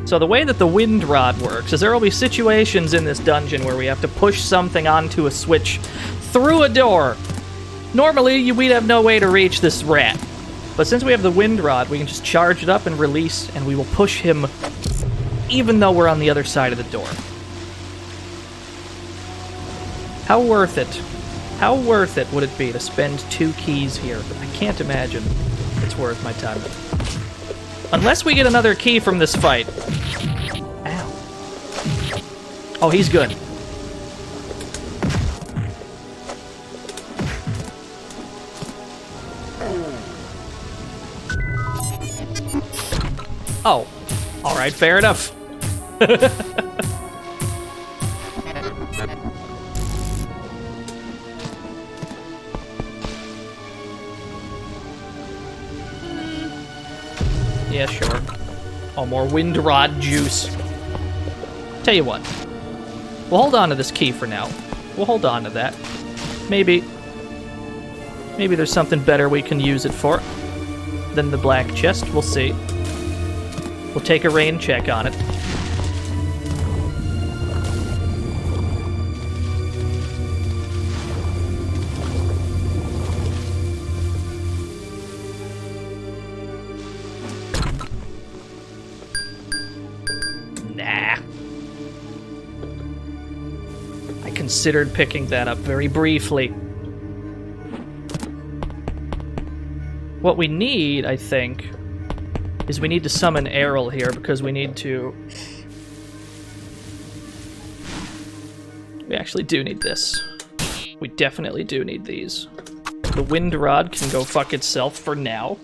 So the way that the wind rod works is there will be situations in this dungeon where we have to push something onto a switch through a door. Normally, we'd have no way to reach this rat. But since we have the wind rod, we can just charge it up and release, and we will push him even though we're on the other side of the door. How worth it? How worth it would it be to spend 2 keys here? I can't imagine it's worth my time. Unless we get another key from this fight. Ow. Oh, he's good. Oh. Alright, fair enough. Yeah, sure. Oh, more wind rod juice. Tell you what. We'll hold on to this key for now. We'll hold on to that. Maybe there's something better we can use it for than the black chest. We'll see. We'll take a rain check on it. Considered picking that up very briefly. What we need, I think, is we need to summon Errol here because we need to... We actually do need this. We definitely do need these. The wind rod can go fuck itself for now.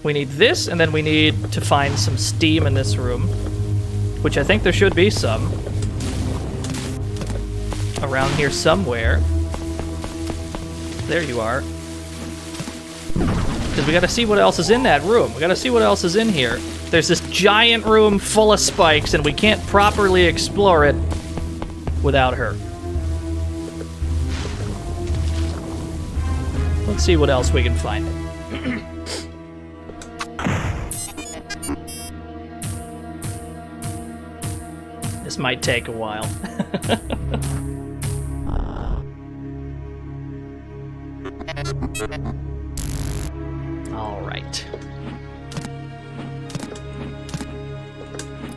We need this, and then we need to find some steam in this room, which I think there should be some. Around here somewhere. There you are. Because we gotta see what else is in that room. We gotta see what else is in here. There's this giant room full of spikes, and we can't properly explore it without her. Let's see what else we can find. This might take a while. All right.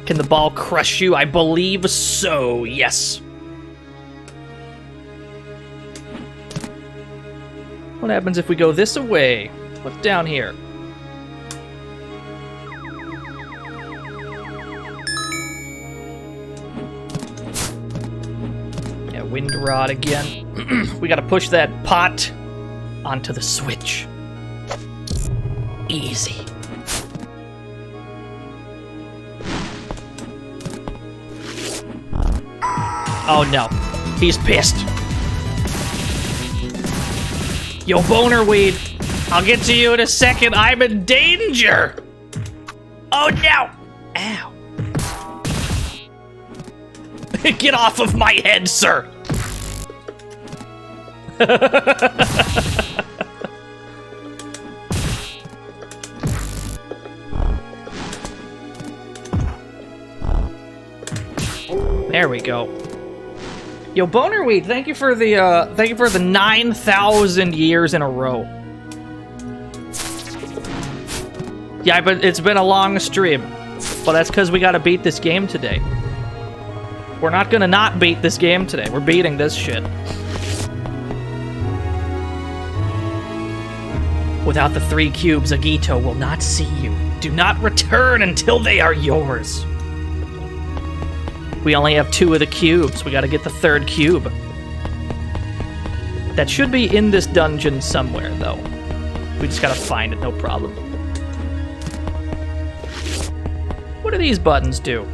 Can the ball crush you? I believe so, yes. What happens if we go this way? What's down here? Yeah, wind rod again. We gotta push that pot onto the switch. Easy. Oh no, he's pissed. Yo, boner weed, I'll get to you in a second. I'm in danger. Oh no. Ow. Get off of my head, sir! There we go. Yo, Bonerweed, thank you for the 9,000 years in a row. Yeah, but it's been a long stream. Well, that's because we gotta beat this game today. We're not gonna not beat this game today. We're beating this shit. Without the 3 cubes, Agito will not see you. Do not return until they are yours. We only have 2 of the cubes. We gotta get the 3rd cube. That should be in this dungeon somewhere, though. We just gotta find it, no problem. What do these buttons do?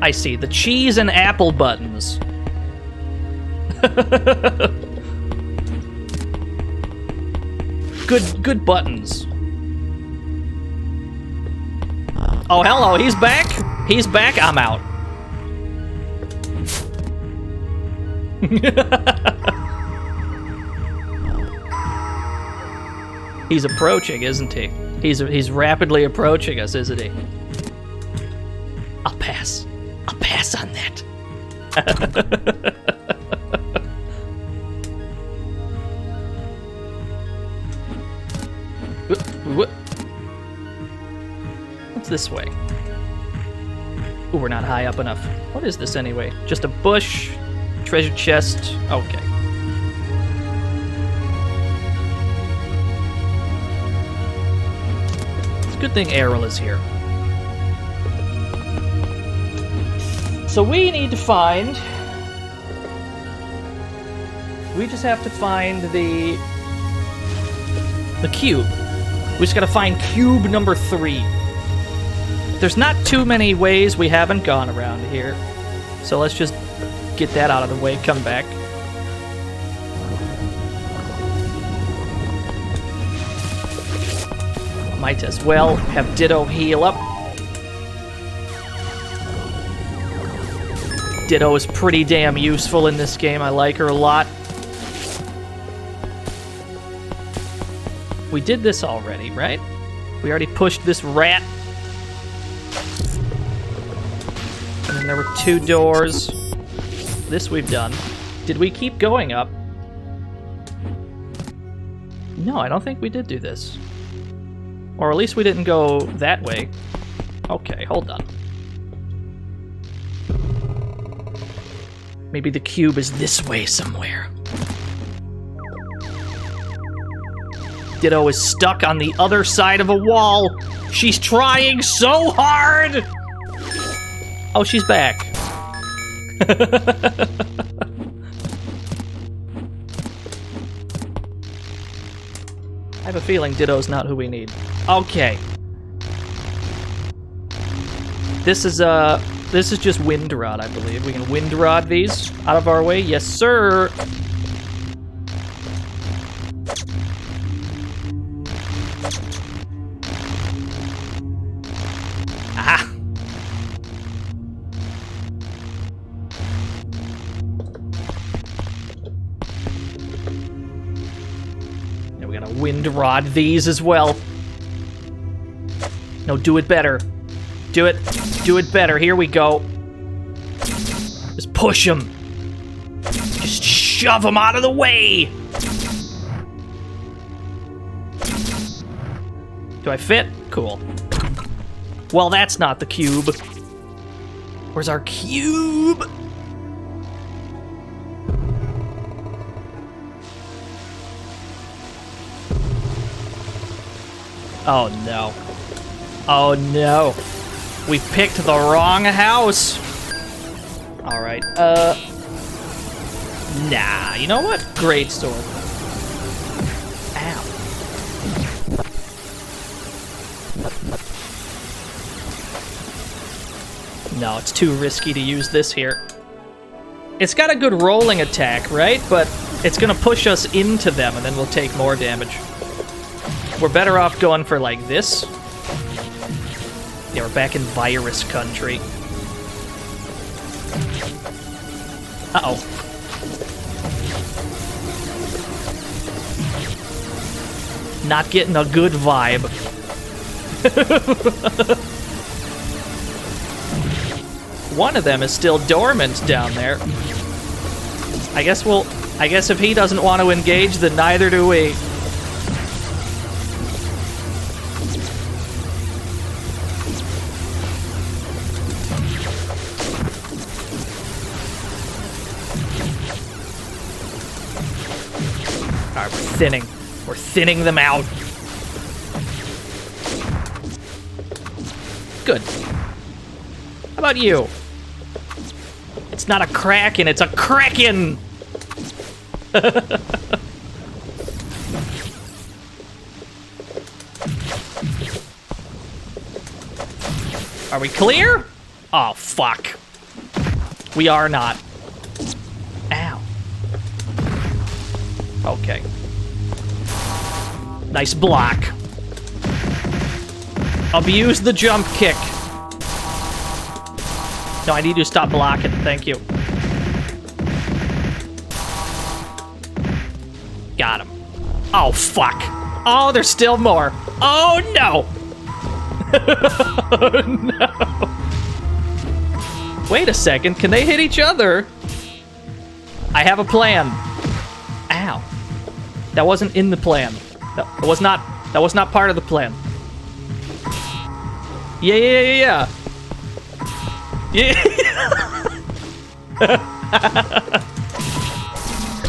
I see, the cheese and apple buttons. Good buttons. Oh, hello, he's back? He's back, I'm out. He's approaching, isn't he? He's rapidly approaching us, isn't he? I'll pass. I'll pass on that. What's this way? Ooh, we're not high up enough. What is this anyway? Just a bush, treasure chest. Okay. It's a good thing Errol is here. So we need to find... We just have to find the cube. We just gotta find cube number 3. There's not too many ways we haven't gone around here. So let's just get that out of the way, come back. Might as well have Ditto heal up. Ditto is pretty damn useful in this game. I like her a lot. We did this already, right? We already pushed this rat. And then there were 2 doors. This we've done. Did we keep going up? No, I don't think we did do this. Or at least we didn't go that way. Okay, hold on. Maybe the cube is this way somewhere. Ditto is stuck on the other side of a wall. She's trying so hard! Oh, she's back. I have a feeling Ditto's not who we need. Okay. This is just wind rod, I believe. We can wind rod these out of our way. Yes, sir. Ah. Yeah, we gotta wind rod these as well. No, do it better. Do it better. Here we go. Just push him. Just shove him out of the way. Do I fit? Cool. Well, that's not the cube. Where's our cube? Oh no. Oh no. We picked the wrong house. Alright, nah, you know what? Great sword. Ow. No, it's too risky to use this here. It's got a good rolling attack, right? But it's gonna push us into them and then we'll take more damage. We're better off going for like this. Yeah, we're back in virus country. Uh-oh. Not getting a good vibe. One of them is still dormant down there. I guess if he doesn't want to engage, then neither do we. Alright, we're thinning. We're thinning them out. Good. How about you? It's not a kraken, it's a kraken! Are we clear? Oh, fuck. We are not. Ow. Okay. Nice block. Abuse the jump kick. No, I need you to stop blocking. Thank you. Got him. Oh, fuck. Oh, there's still more. Oh, no. Oh, no. Wait a second. Can they hit each other? I have a plan. Ow. That wasn't in the plan. That was not part of the plan. Yeah.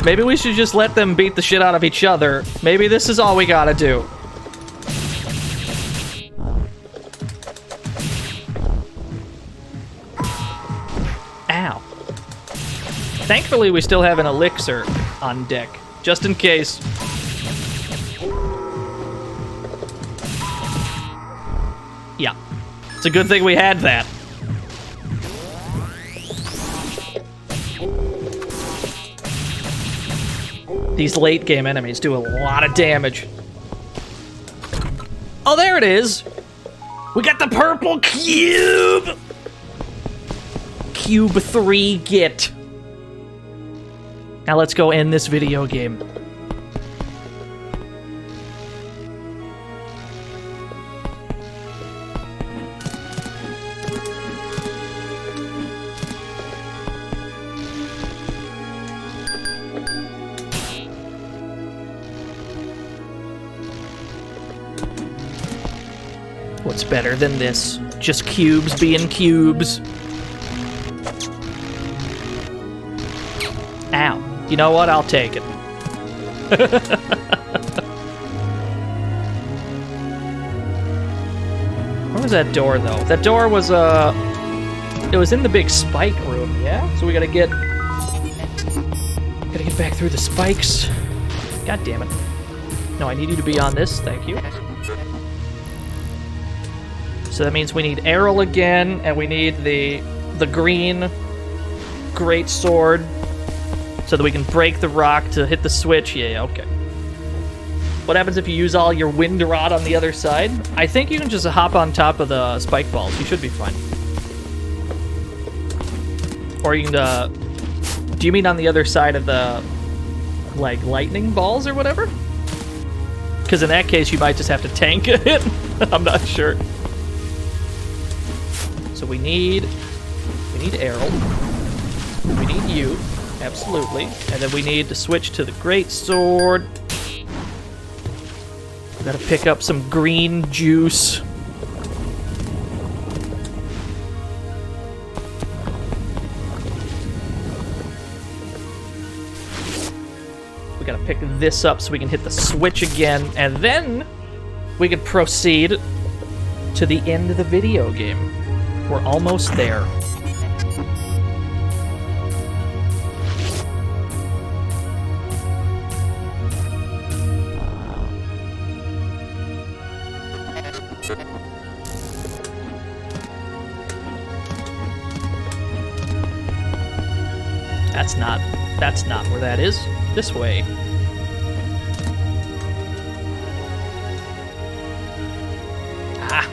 Maybe we should just let them beat the shit out of each other. Maybe this is all we gotta do. Ow. Thankfully, we still have an elixir on deck, just in case. Yeah. It's a good thing we had that. These late game enemies do a lot of damage. Oh, there it is! We got the purple cube! Cube 3 get. Now let's go end this video game. What's better than this? Just cubes being cubes. Ow. You know what? I'll take it. Where was that door, though? That door was, it was in the big spike room, yeah? So we gotta get back through the spikes. God damn it. No, I need you to be on this. Thank you. So that means we need Errol again, and we need the green great sword so that we can break the rock to hit the switch. Yeah, okay. What happens if you use all your wind rod on the other side? I think you can just hop on top of the spike balls. You should be fine. Or you can, do you mean on the other side of the, like, lightning balls or whatever? Because in that case, you might just have to tank it. I'm not sure. So we need Errol. We need you, absolutely. And then we need to switch to the great sword. We gotta pick up some green juice. We gotta pick this up so we can hit the switch again, and then we can proceed to the end of the video game. We're almost there. That's not where that is. This way. Ah.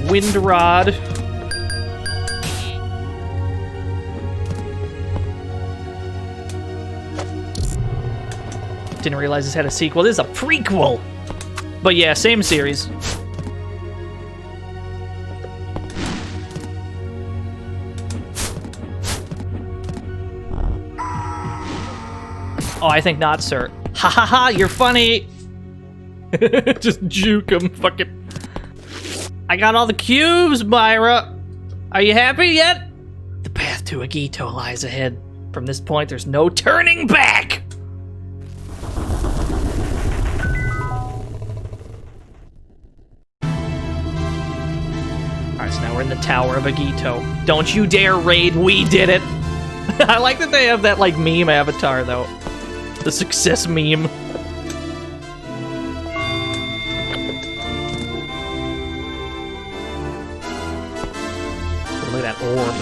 wind rod. Didn't realize this had a sequel. This is a prequel. But yeah, same series. Oh, I think not, sir. Ha ha ha, you're funny. Just juke him, fucking. I got all the cubes, Myra. Are you happy yet? The path to Agito lies ahead. From this point, there's no turning back. Alright, so now we're in the Tower of Agito. Don't you dare raid, we did it. I like that they have that, like, meme avatar, though. The success meme. Look at that orb.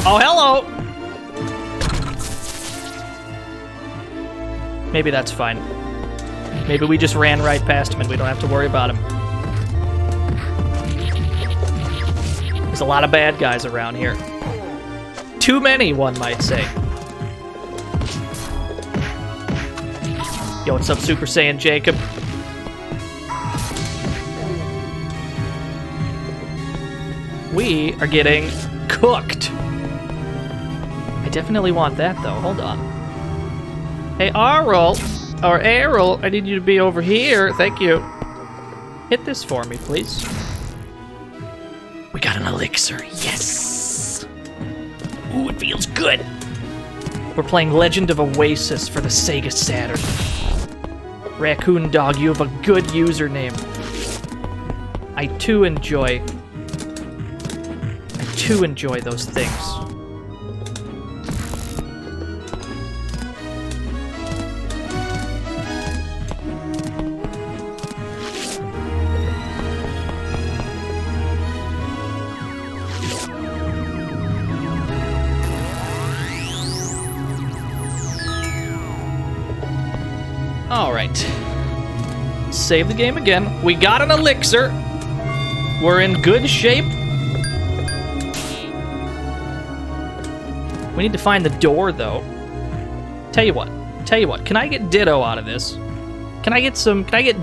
Oh, hello! Maybe that's fine. Maybe we just ran right past him and we don't have to worry about him. There's a lot of bad guys around here. Too many, one might say. Yo, what's up, Super Saiyan Jacob? We are getting cooked. I definitely want that, though. Hold on. Hey, Arl, or Errol, I need you to be over here. Thank you. Hit this for me, please. We got an elixir. Yes! Ooh, it feels good. We're playing Legend of Oasis for the Sega Saturn. Raccoon Dog, you have a good username. I too enjoy those things. Alright. Save the game again. We got an elixir. We're in good shape. We need to find the door, though. Tell you what. Can I get Ditto out of this? Can I get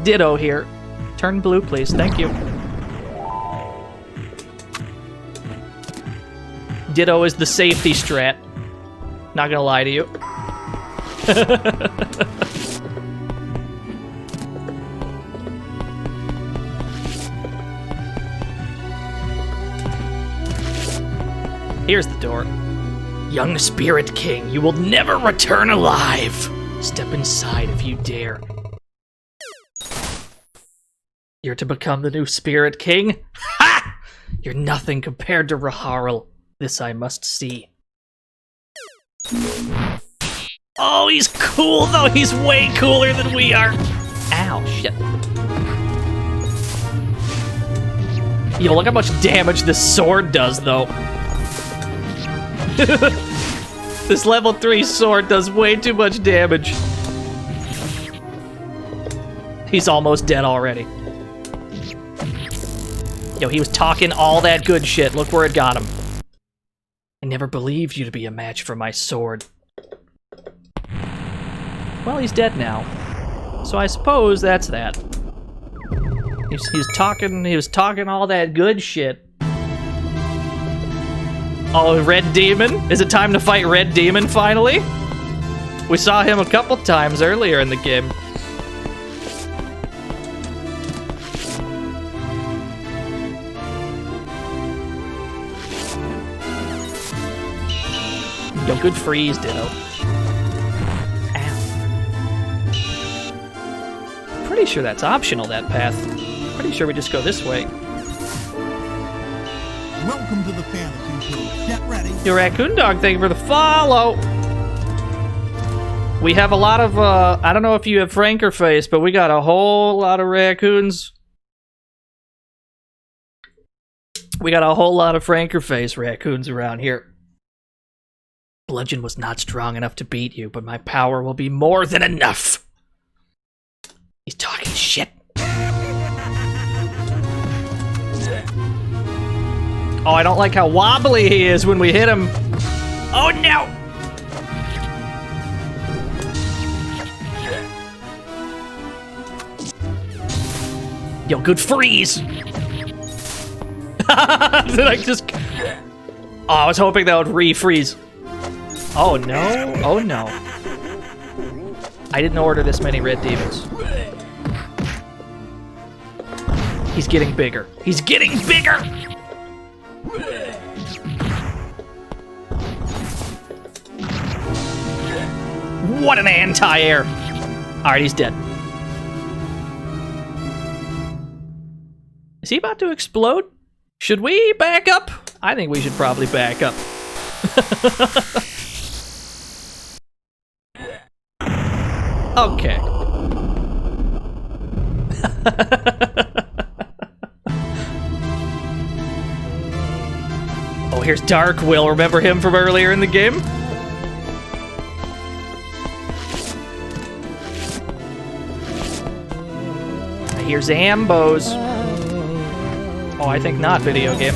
Ditto here? Turn blue, please. Thank you. Ditto is the safety strat. Not gonna lie to you. Here's the door. Young Spirit King, you will never return alive. Step inside if you dare. You're to become the new Spirit King? Ha! You're nothing compared to Raharl. This I must see. Oh, he's cool, though. He's way cooler than we are. Ow, shit. Yo, look how much damage this sword does, though. This level 3 sword does way too much damage. He's almost dead already. Yo, he was talking all that good shit. Look where it got him. I never believed you to be a match for my sword. Well, he's dead now. So I suppose that's that. He was talking all that good shit. Oh, Red Demon? Is it time to fight Red Demon finally? We saw him a couple times earlier in the game. Yo, good freeze, Ditto. Ow. Pretty sure that's optional, that path. Pretty sure we just go this way. Welcome to the fantasy zone. Get ready. Yo, Raccoon Dog, thank you for the follow. We have a lot of, I don't know if you have Franker Face, but we got a whole lot of raccoons. We got a whole lot of Franker Face raccoons around here. Bludgeon was not strong enough to beat you, but my power will be more than enough. He's talking shit. Oh, I don't like how wobbly he is when we hit him. Oh, no! Yo, good freeze! Did I just... Oh, I was hoping that would refreeze. Oh, no. Oh, no. I didn't order this many red demons. He's getting bigger. He's getting bigger! What an anti-air! Alright, he's dead. Is he about to explode? Should we back up? I think we should probably back up. Okay. Oh, here's Dark Will. Remember him from earlier in the game? Here's Ambos. Oh, I think not, video game.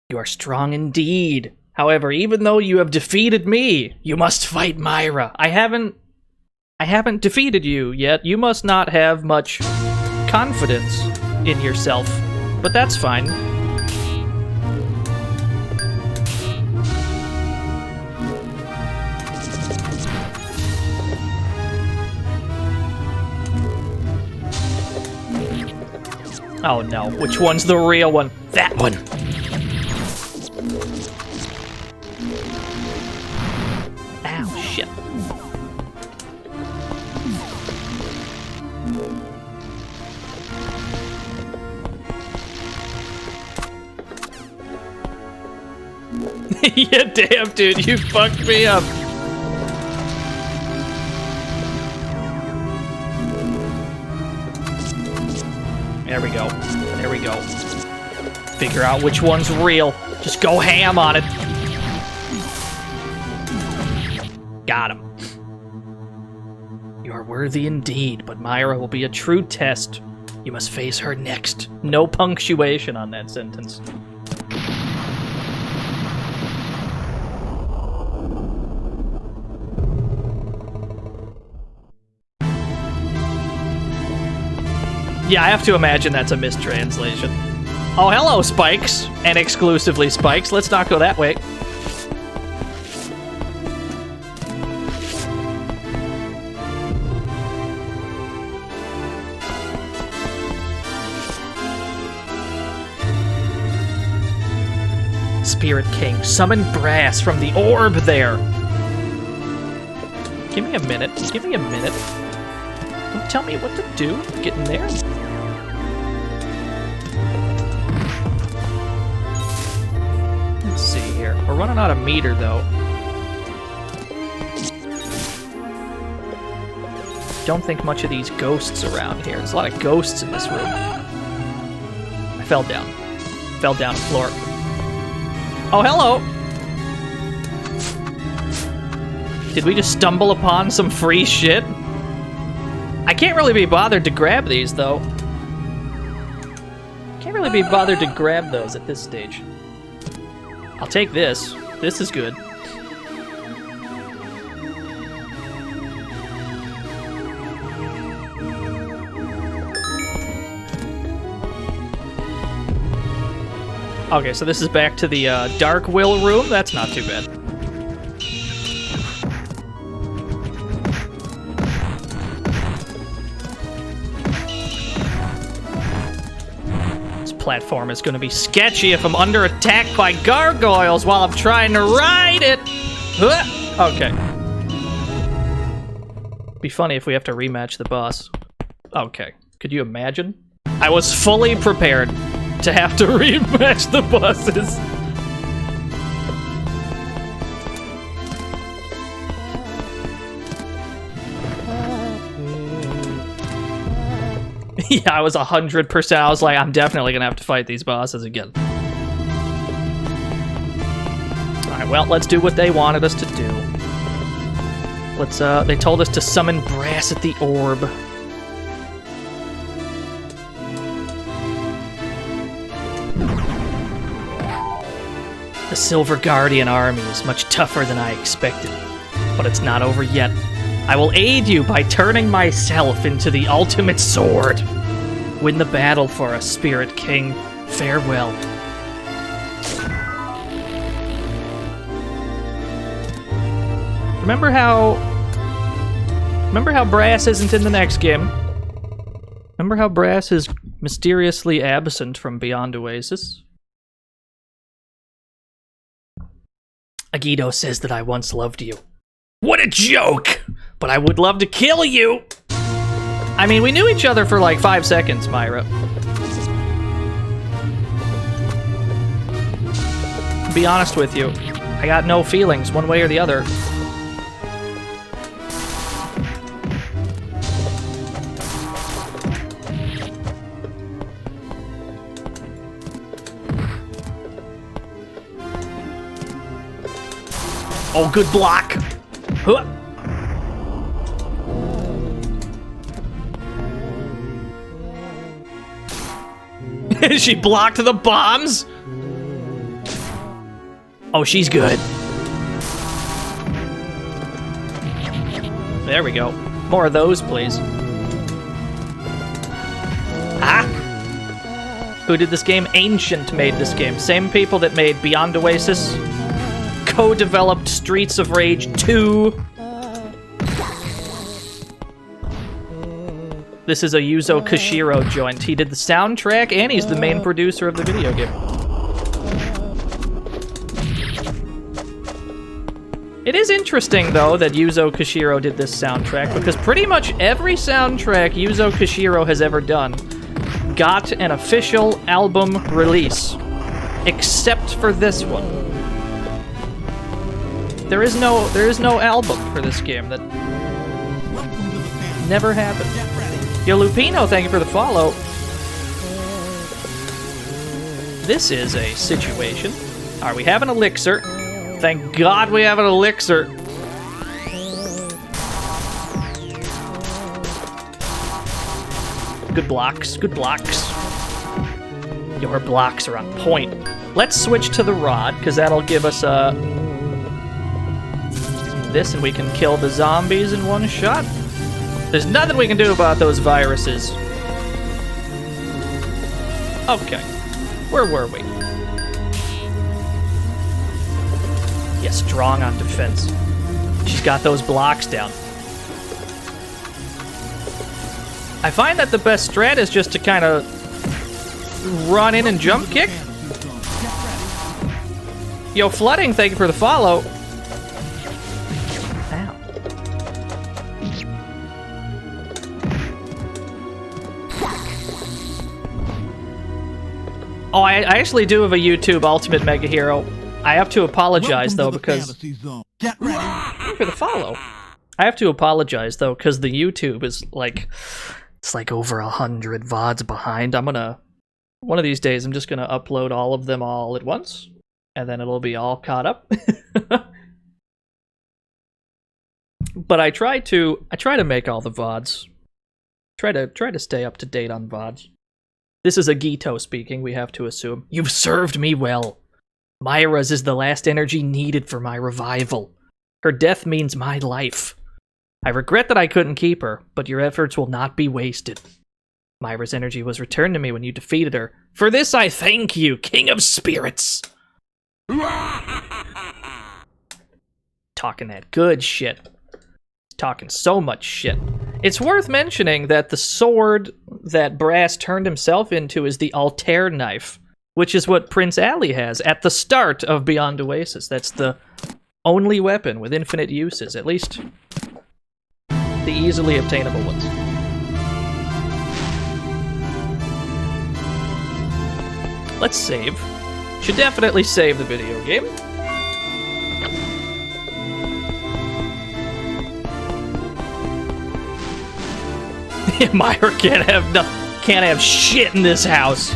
You are strong indeed. However, even though you have defeated me, you must fight Myra. I haven't defeated you yet. You must not have much confidence in yourself, but that's fine. Oh no, which one's the real one? That one! Ow, shit. Yeah, damn, dude, you fucked me up. There we go. There we go. Figure out which one's real. Just go ham on it. Got him. You are worthy indeed, but Myra will be a true test. You must face her next. No punctuation on that sentence. Yeah, I have to imagine that's a mistranslation. Oh, hello, Spikes. And exclusively Spikes. Let's not go that way. Spirit King, summon brass from the orb there. Give me a minute. Give me a minute. Don't tell me what to do. Get in there. Let's see here. We're running out of meter, though. Don't think much of these ghosts around here. There's a lot of ghosts in this room. I fell down. Fell down the floor. Oh, hello! Did we just stumble upon some free shit? I can't really be bothered to grab these, though. Can't really be bothered to grab those at this stage. I'll take this. This is good. Okay, so this is back to the Dark Will room. That's not too bad. Platform is going to be sketchy if I'm under attack by gargoyles while I'm trying to ride it. Okay. Be funny if we have to rematch the boss. Okay. Could you imagine? I was fully prepared to have to rematch the bosses. Yeah, I was 100%. I was like, I'm definitely gonna have to fight these bosses again. Alright, well, let's do what they wanted us to do. They told us to summon Brass at the Orb. The Silver Guardian army is much tougher than I expected, but it's not over yet. I will aid you by turning myself into the ultimate sword. Win the battle for us, Spirit King. Farewell. Remember how Brass isn't in the next game? Remember how Brass is mysteriously absent from Beyond Oasis? Agito says that I once loved you. What a joke! But I would love to kill you! I mean, we knew each other for like 5 seconds, Myra. To be honest with you, I got no feelings one way or the other. Oh, good block! Huh. She blocked the bombs? Oh, she's good. There we go. More of those, please. Ah! Who did this game? Ancient made this game. Same people that made Beyond Oasis. Co-developed Streets of Rage 2. This is a Yuzo Koshiro joint. He did the soundtrack and he's the main producer of the video game. It is interesting, though, that Yuzo Koshiro did this soundtrack, because pretty much every soundtrack Yuzo Koshiro has ever done got an official album release, except for this one. There is no album for this game. That never happened. Yo, Lupino, thank you for the follow. This is a situation. Alright, we have an elixir. Thank God we have an elixir. Good blocks, good blocks. Your blocks are on point. Let's switch to the rod, because that'll give us this, and we can kill the zombies in one shot. There's nothing we can do about those viruses. Okay. Where were we? Yeah, strong on defense. She's got those blocks down. I find that the best strat is just to kind of run in and jump kick. Yo, Flooding, thank you for the follow. Ow. Oh, I actually do have a YouTube Ultimate Mega Hero. I have to apologize, though, because... Get ready. Thank you for the follow. I have to apologize, though, because the YouTube is, like... It's like over 100 VODs behind. I'm gonna... One of these days, I'm just gonna upload all of them all at once. And then it'll be all caught up. But I try to make all the VODs. Try to stay up to date on VODs. This is Agito speaking, we have to assume. You've served me well. Myra's is the last energy needed for my revival. Her death means my life. I regret that I couldn't keep her, but your efforts will not be wasted. Myra's energy was returned to me when you defeated her. For this I thank you, King of Spirits. Talking that good shit. Talking so much shit. It's worth mentioning that the sword that Brass turned himself into is the Altair knife, which is what Prince Ali has at the start of Beyond Oasis. That's the only weapon with infinite uses, at least the easily obtainable ones. Let's save. Should definitely save the video game. Myra can't have shit in this house.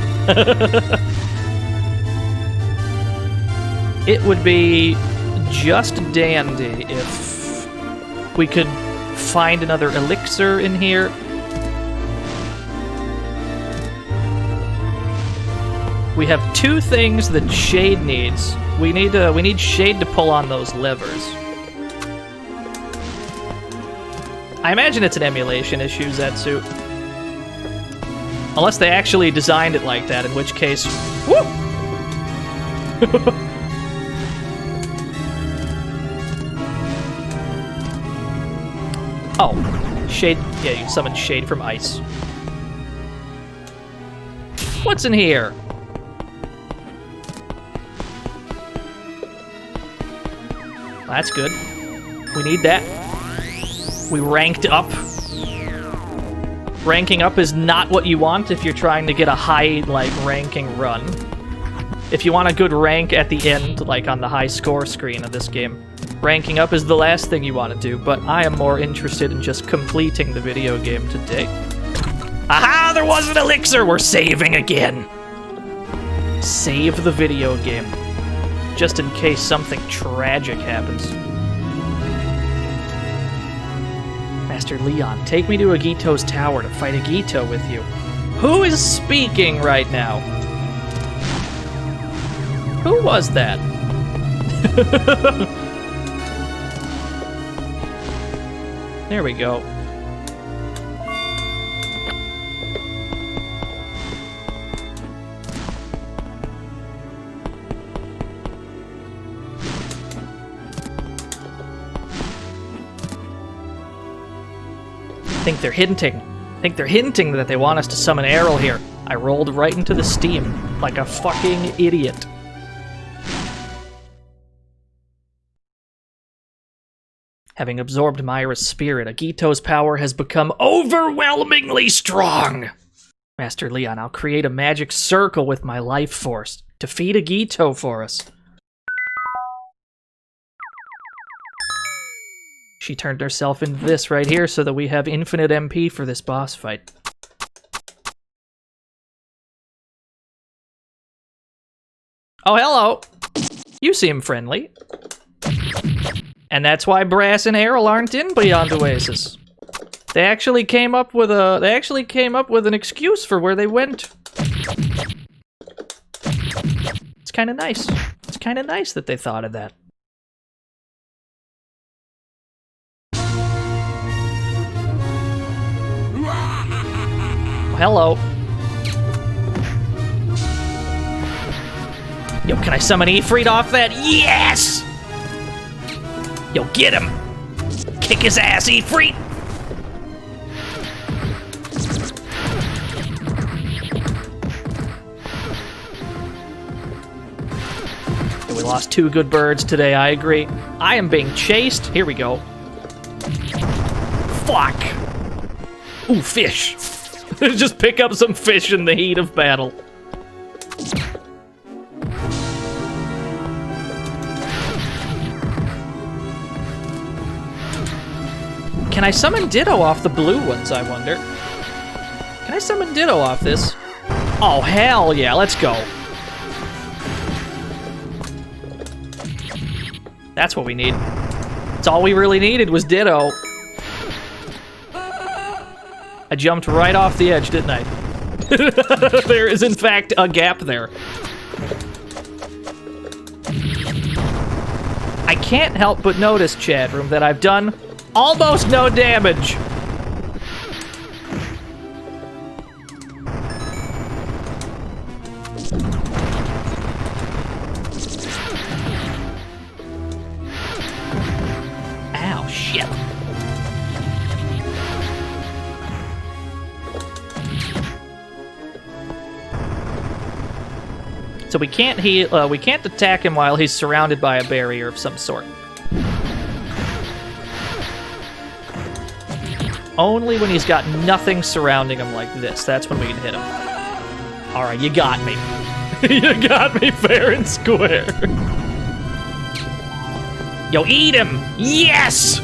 It would be just dandy if we could find another elixir in here. We have two things that Shade needs. We need Shade to pull on those levers. I imagine it's an emulation issue, Zetsu. Unless they actually designed it like that, in which case... Woo! Oh, Shade... Yeah, you summoned Shade from ice. What's in here? That's good. We need that. We ranked up. Ranking up is not what you want if you're trying to get a high, like, ranking run. If you want a good rank at the end, like on the high score screen of this game, ranking up is the last thing you want to do, but I am more interested in just completing the video game today. Aha! There was an elixir! We're saving again! Save the video game. Just in case something tragic happens. Master Leon, take me to Agito's tower to fight Agito with you. Who is speaking right now? Who was that? There we go. I think they're hinting that they want us to summon Errol here. I rolled right into the steam like a fucking idiot. Having absorbed Myra's spirit, Agito's power has become overwhelmingly strong. Master Leon, I'll create a magic circle with my life force. Defeat Agito for us. She turned herself into this right here so that we have infinite MP for this boss fight. Oh, hello! You seem friendly. And that's why Brass and Errol aren't in Beyond Oasis. They actually came up with an excuse for where they went. It's kind of nice. It's kind of nice that they thought of that. Hello. Yo, can I summon Ifrit off that? Yes! Yo, get him! Kick his ass, Ifrit! Yo, we lost two good birds today, I agree. I am being chased. Here we go. Fuck! Ooh, fish! Just pick up some fish in the heat of battle. Can I summon Ditto off the blue ones, I wonder? Can I summon Ditto off this? Oh, hell yeah, let's go. That's what we need. That's all we really needed was Ditto. I jumped right off the edge, didn't I? There is, in fact, a gap there. I can't help but notice, chat room, that I've done almost no damage. Ow, shit. So we can't we can't attack him while he's surrounded by a barrier of some sort. Only when he's got nothing surrounding him like this. That's when we can hit him. Alright, you got me. You got me fair and square. Yo, eat him! Yes!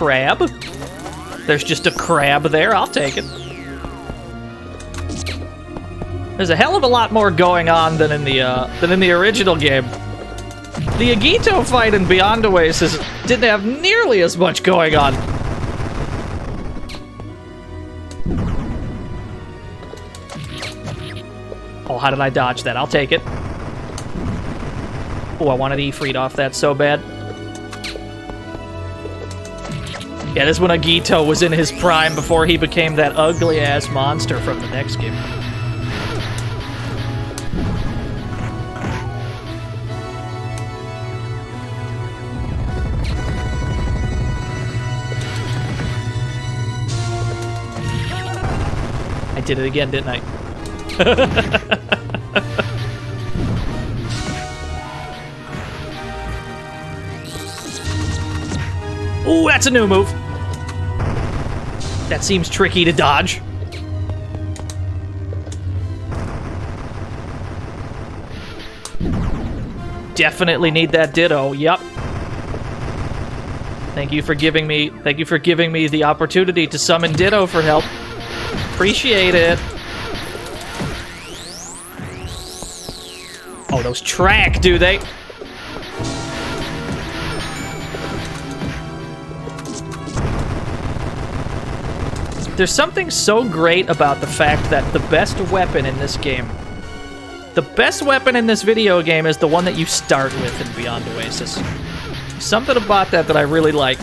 crab. There's just a crab there. I'll take it. There's a hell of a lot more going on than in the original game. The Agito fight in Beyond Oasis didn't have nearly as much going on. Oh, how did I dodge that? I'll take it. Oh, I wanted Ifrit off that so bad. Yeah, this is when Agito was in his prime before he became that ugly-ass monster from the next game. I did it again, didn't I? Ooh, that's a new move. That seems tricky to dodge. Definitely need that Ditto. Yep. Thank you for giving me the opportunity to summon Ditto for help. Appreciate it. Oh, those track, do they? There's something so great about the fact that the best weapon in this game, the best weapon in this video game is the one that you start with in Beyond Oasis. Something about that I really like.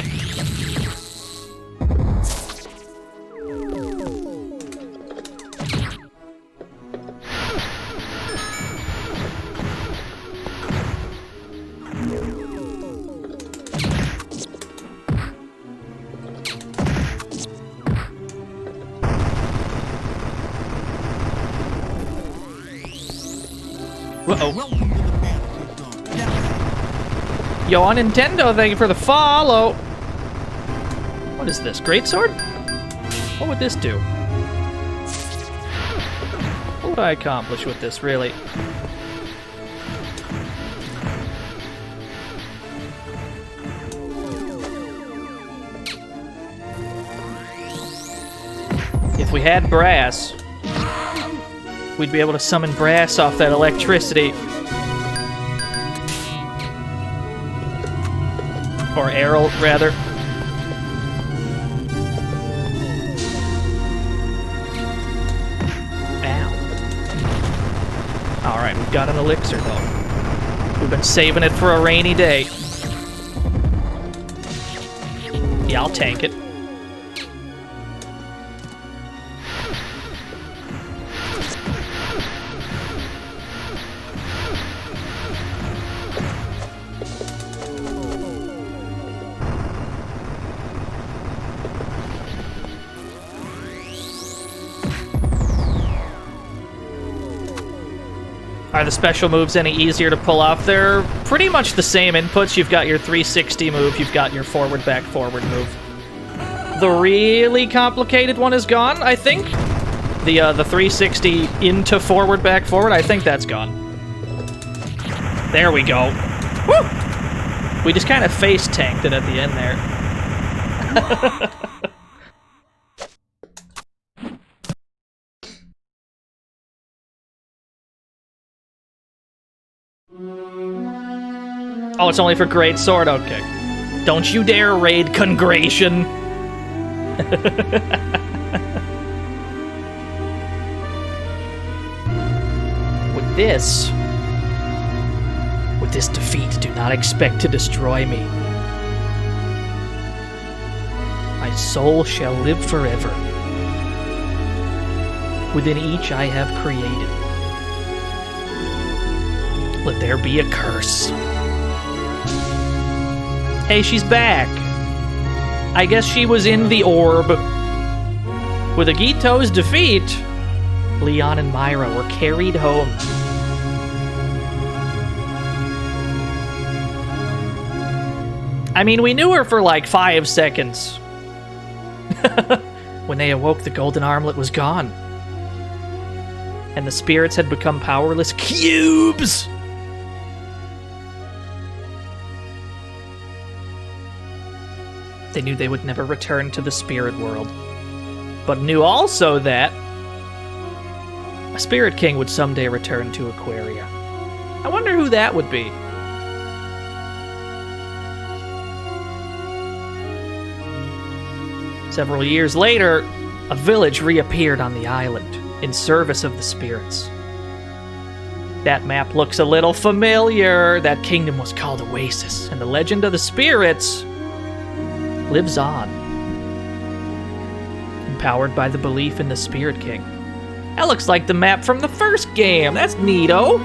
Uh-oh. Welcome to the fantasy zone. Get Yo, on Nintendo, thank you for the follow. What is this? Greatsword? What would this do? What would I accomplish with this, really? If we had brass, we'd be able to summon brass off that electricity. Or Errol, rather. Ow. Alright, we've got an elixir, though. We've been saving it for a rainy day. Yeah, I'll tank it. Are the special moves any easier to pull off? They're pretty much the same inputs. You've got your 360 move, you've got your forward, back, forward move. The really complicated one is gone, I think. The 360 into forward, back, forward, I think that's gone. There we go. Woo! We just kind of face tanked it at the end there. Oh, it's only for Great Sword? Okay. Don't you dare raid Congration. With this defeat, do not expect to destroy me. My soul shall live forever. Within each I have created. Let there be a curse. Hey, she's back. I guess she was in the orb. With Agito's defeat, Leon and Myra were carried home. I mean, we knew her for like 5 seconds. When they awoke, the golden armlet was gone. And the spirits had become powerless cubes! They knew they would never return to the spirit world, but knew also that a Spirit King would someday return to Aquaria. I wonder who that would be. Several years later, a village reappeared on the island in service of the spirits. That map looks a little familiar. That kingdom was called Oasis, and the legend of the spirits lives on, empowered by the belief in the Spirit King. That looks like the map from the first game. That's neato.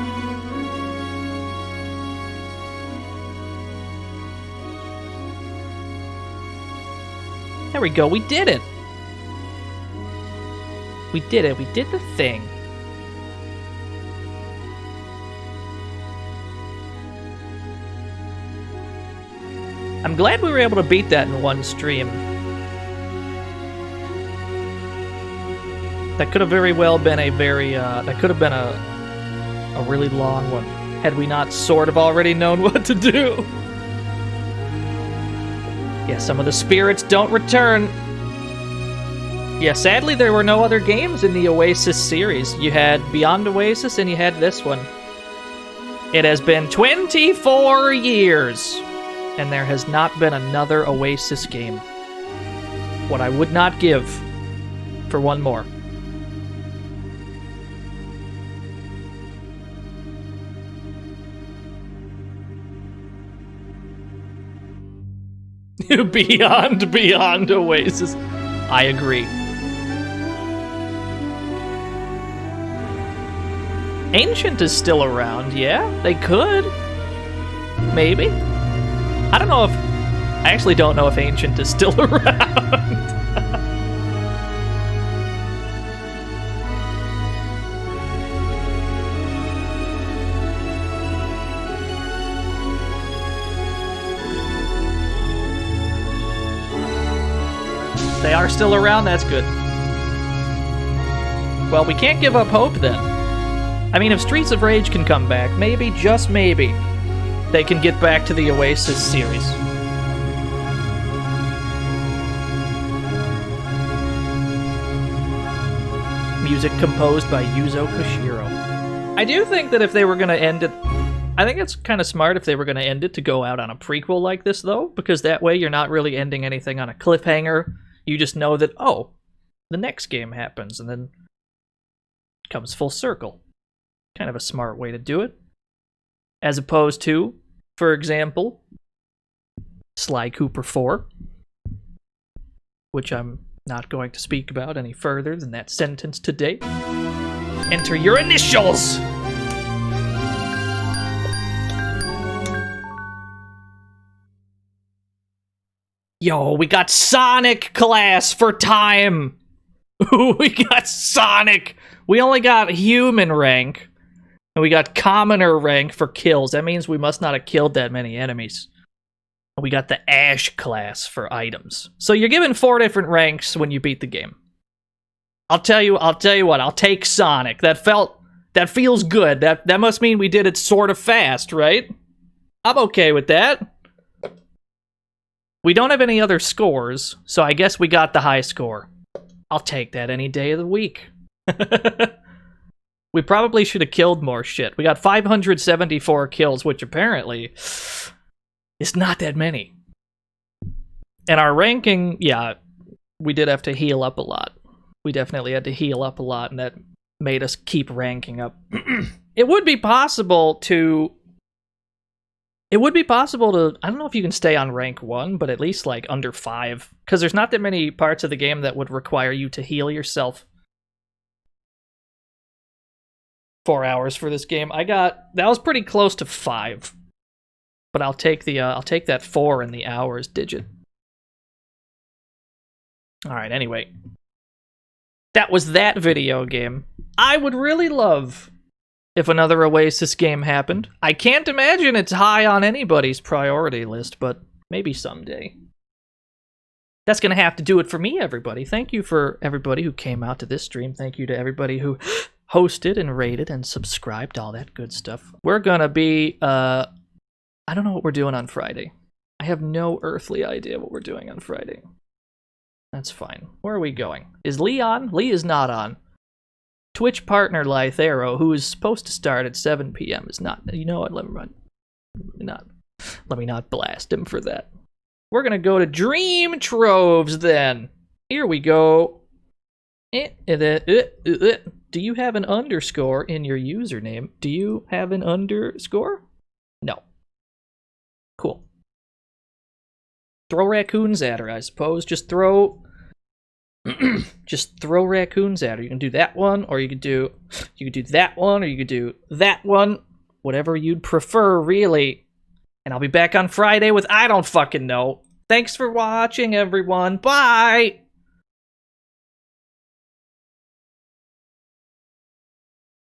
There we go, we did it. We did it, we did the thing. I'm glad we were able to beat that in one stream. That could have very well been a that could have been a really long one, had we not sort of already known what to do. Yeah, some of the spirits don't return. Yeah, sadly there were no other games in the Oasis series. You had Beyond Oasis and you had this one. It has been 24 years, and there has not been another Oasis game. What I would not give for one more. Beyond Oasis. I agree. Ancient is still around, yeah? They could. Maybe. I don't know if... I actually don't know if Ancient is still around. They are still around, that's good. Well, we can't give up hope then. I mean, if Streets of Rage can come back, maybe, just maybe, they can get back to the Oasis series. Music composed by Yuzo Koshiro. I do think that if they were going to end it... I think it's kind of smart if they were going to end it to go out on a prequel like this, though, because that way you're not really ending anything on a cliffhanger. You just know that, oh, the next game happens, and then it comes full circle. Kind of a smart way to do it. As opposed to, for example, Sly Cooper 4, which I'm not going to speak about any further than that sentence today. Enter your initials! Yo, we got Sonic class for time! We got Sonic! We only got human rank, and we got commoner rank for kills. That means we must not have killed that many enemies. We got the Ash class for items. So you're given 4 different ranks when you beat the game. I'll tell you what, I'll take Sonic. That feels good. That must mean we did it sort of fast, right? I'm okay with that. We don't have any other scores, so I guess we got the high score. I'll take that any day of the week. We probably should have killed more shit. We got 574 kills, which apparently is not that many. And our ranking, yeah, we did have to heal up a lot. We definitely had to heal up a lot, and that made us keep ranking up. It would be possible to... I don't know if you can stay on rank 1, but at least like under 5. Because there's not that many parts of the game that would require you to heal yourself. 4 hours for this game. That was pretty close to 5. But I'll take that 4 in the hours digit. Alright, anyway. That was that video game. I would really love if another Oasis game happened. I can't imagine it's high on anybody's priority list, but maybe someday. That's going to have to do it for me, everybody. Thank you for everybody who came out to this stream. Thank you to everybody who hosted and rated and subscribed, all that good stuff. We're going to be, I don't know what we're doing on Friday. I have no earthly idea what we're doing on Friday. That's fine. Where are we going? Is Lee on? Lee is not on. Twitch partner Lythero, who is supposed to start at 7 p.m. is not. You know what? Let me not blast him for that. We're gonna go to Dream Troves then. Here we go. Do you have an underscore in your username? Do you have an underscore? No. Cool. Throw raccoons at her, I suppose. Just throw raccoons at her. You can do that one, or you could do that one, or you could do that one. Whatever you'd prefer, really. And I'll be back on Friday with I don't fucking know. Thanks for watching, everyone. Bye!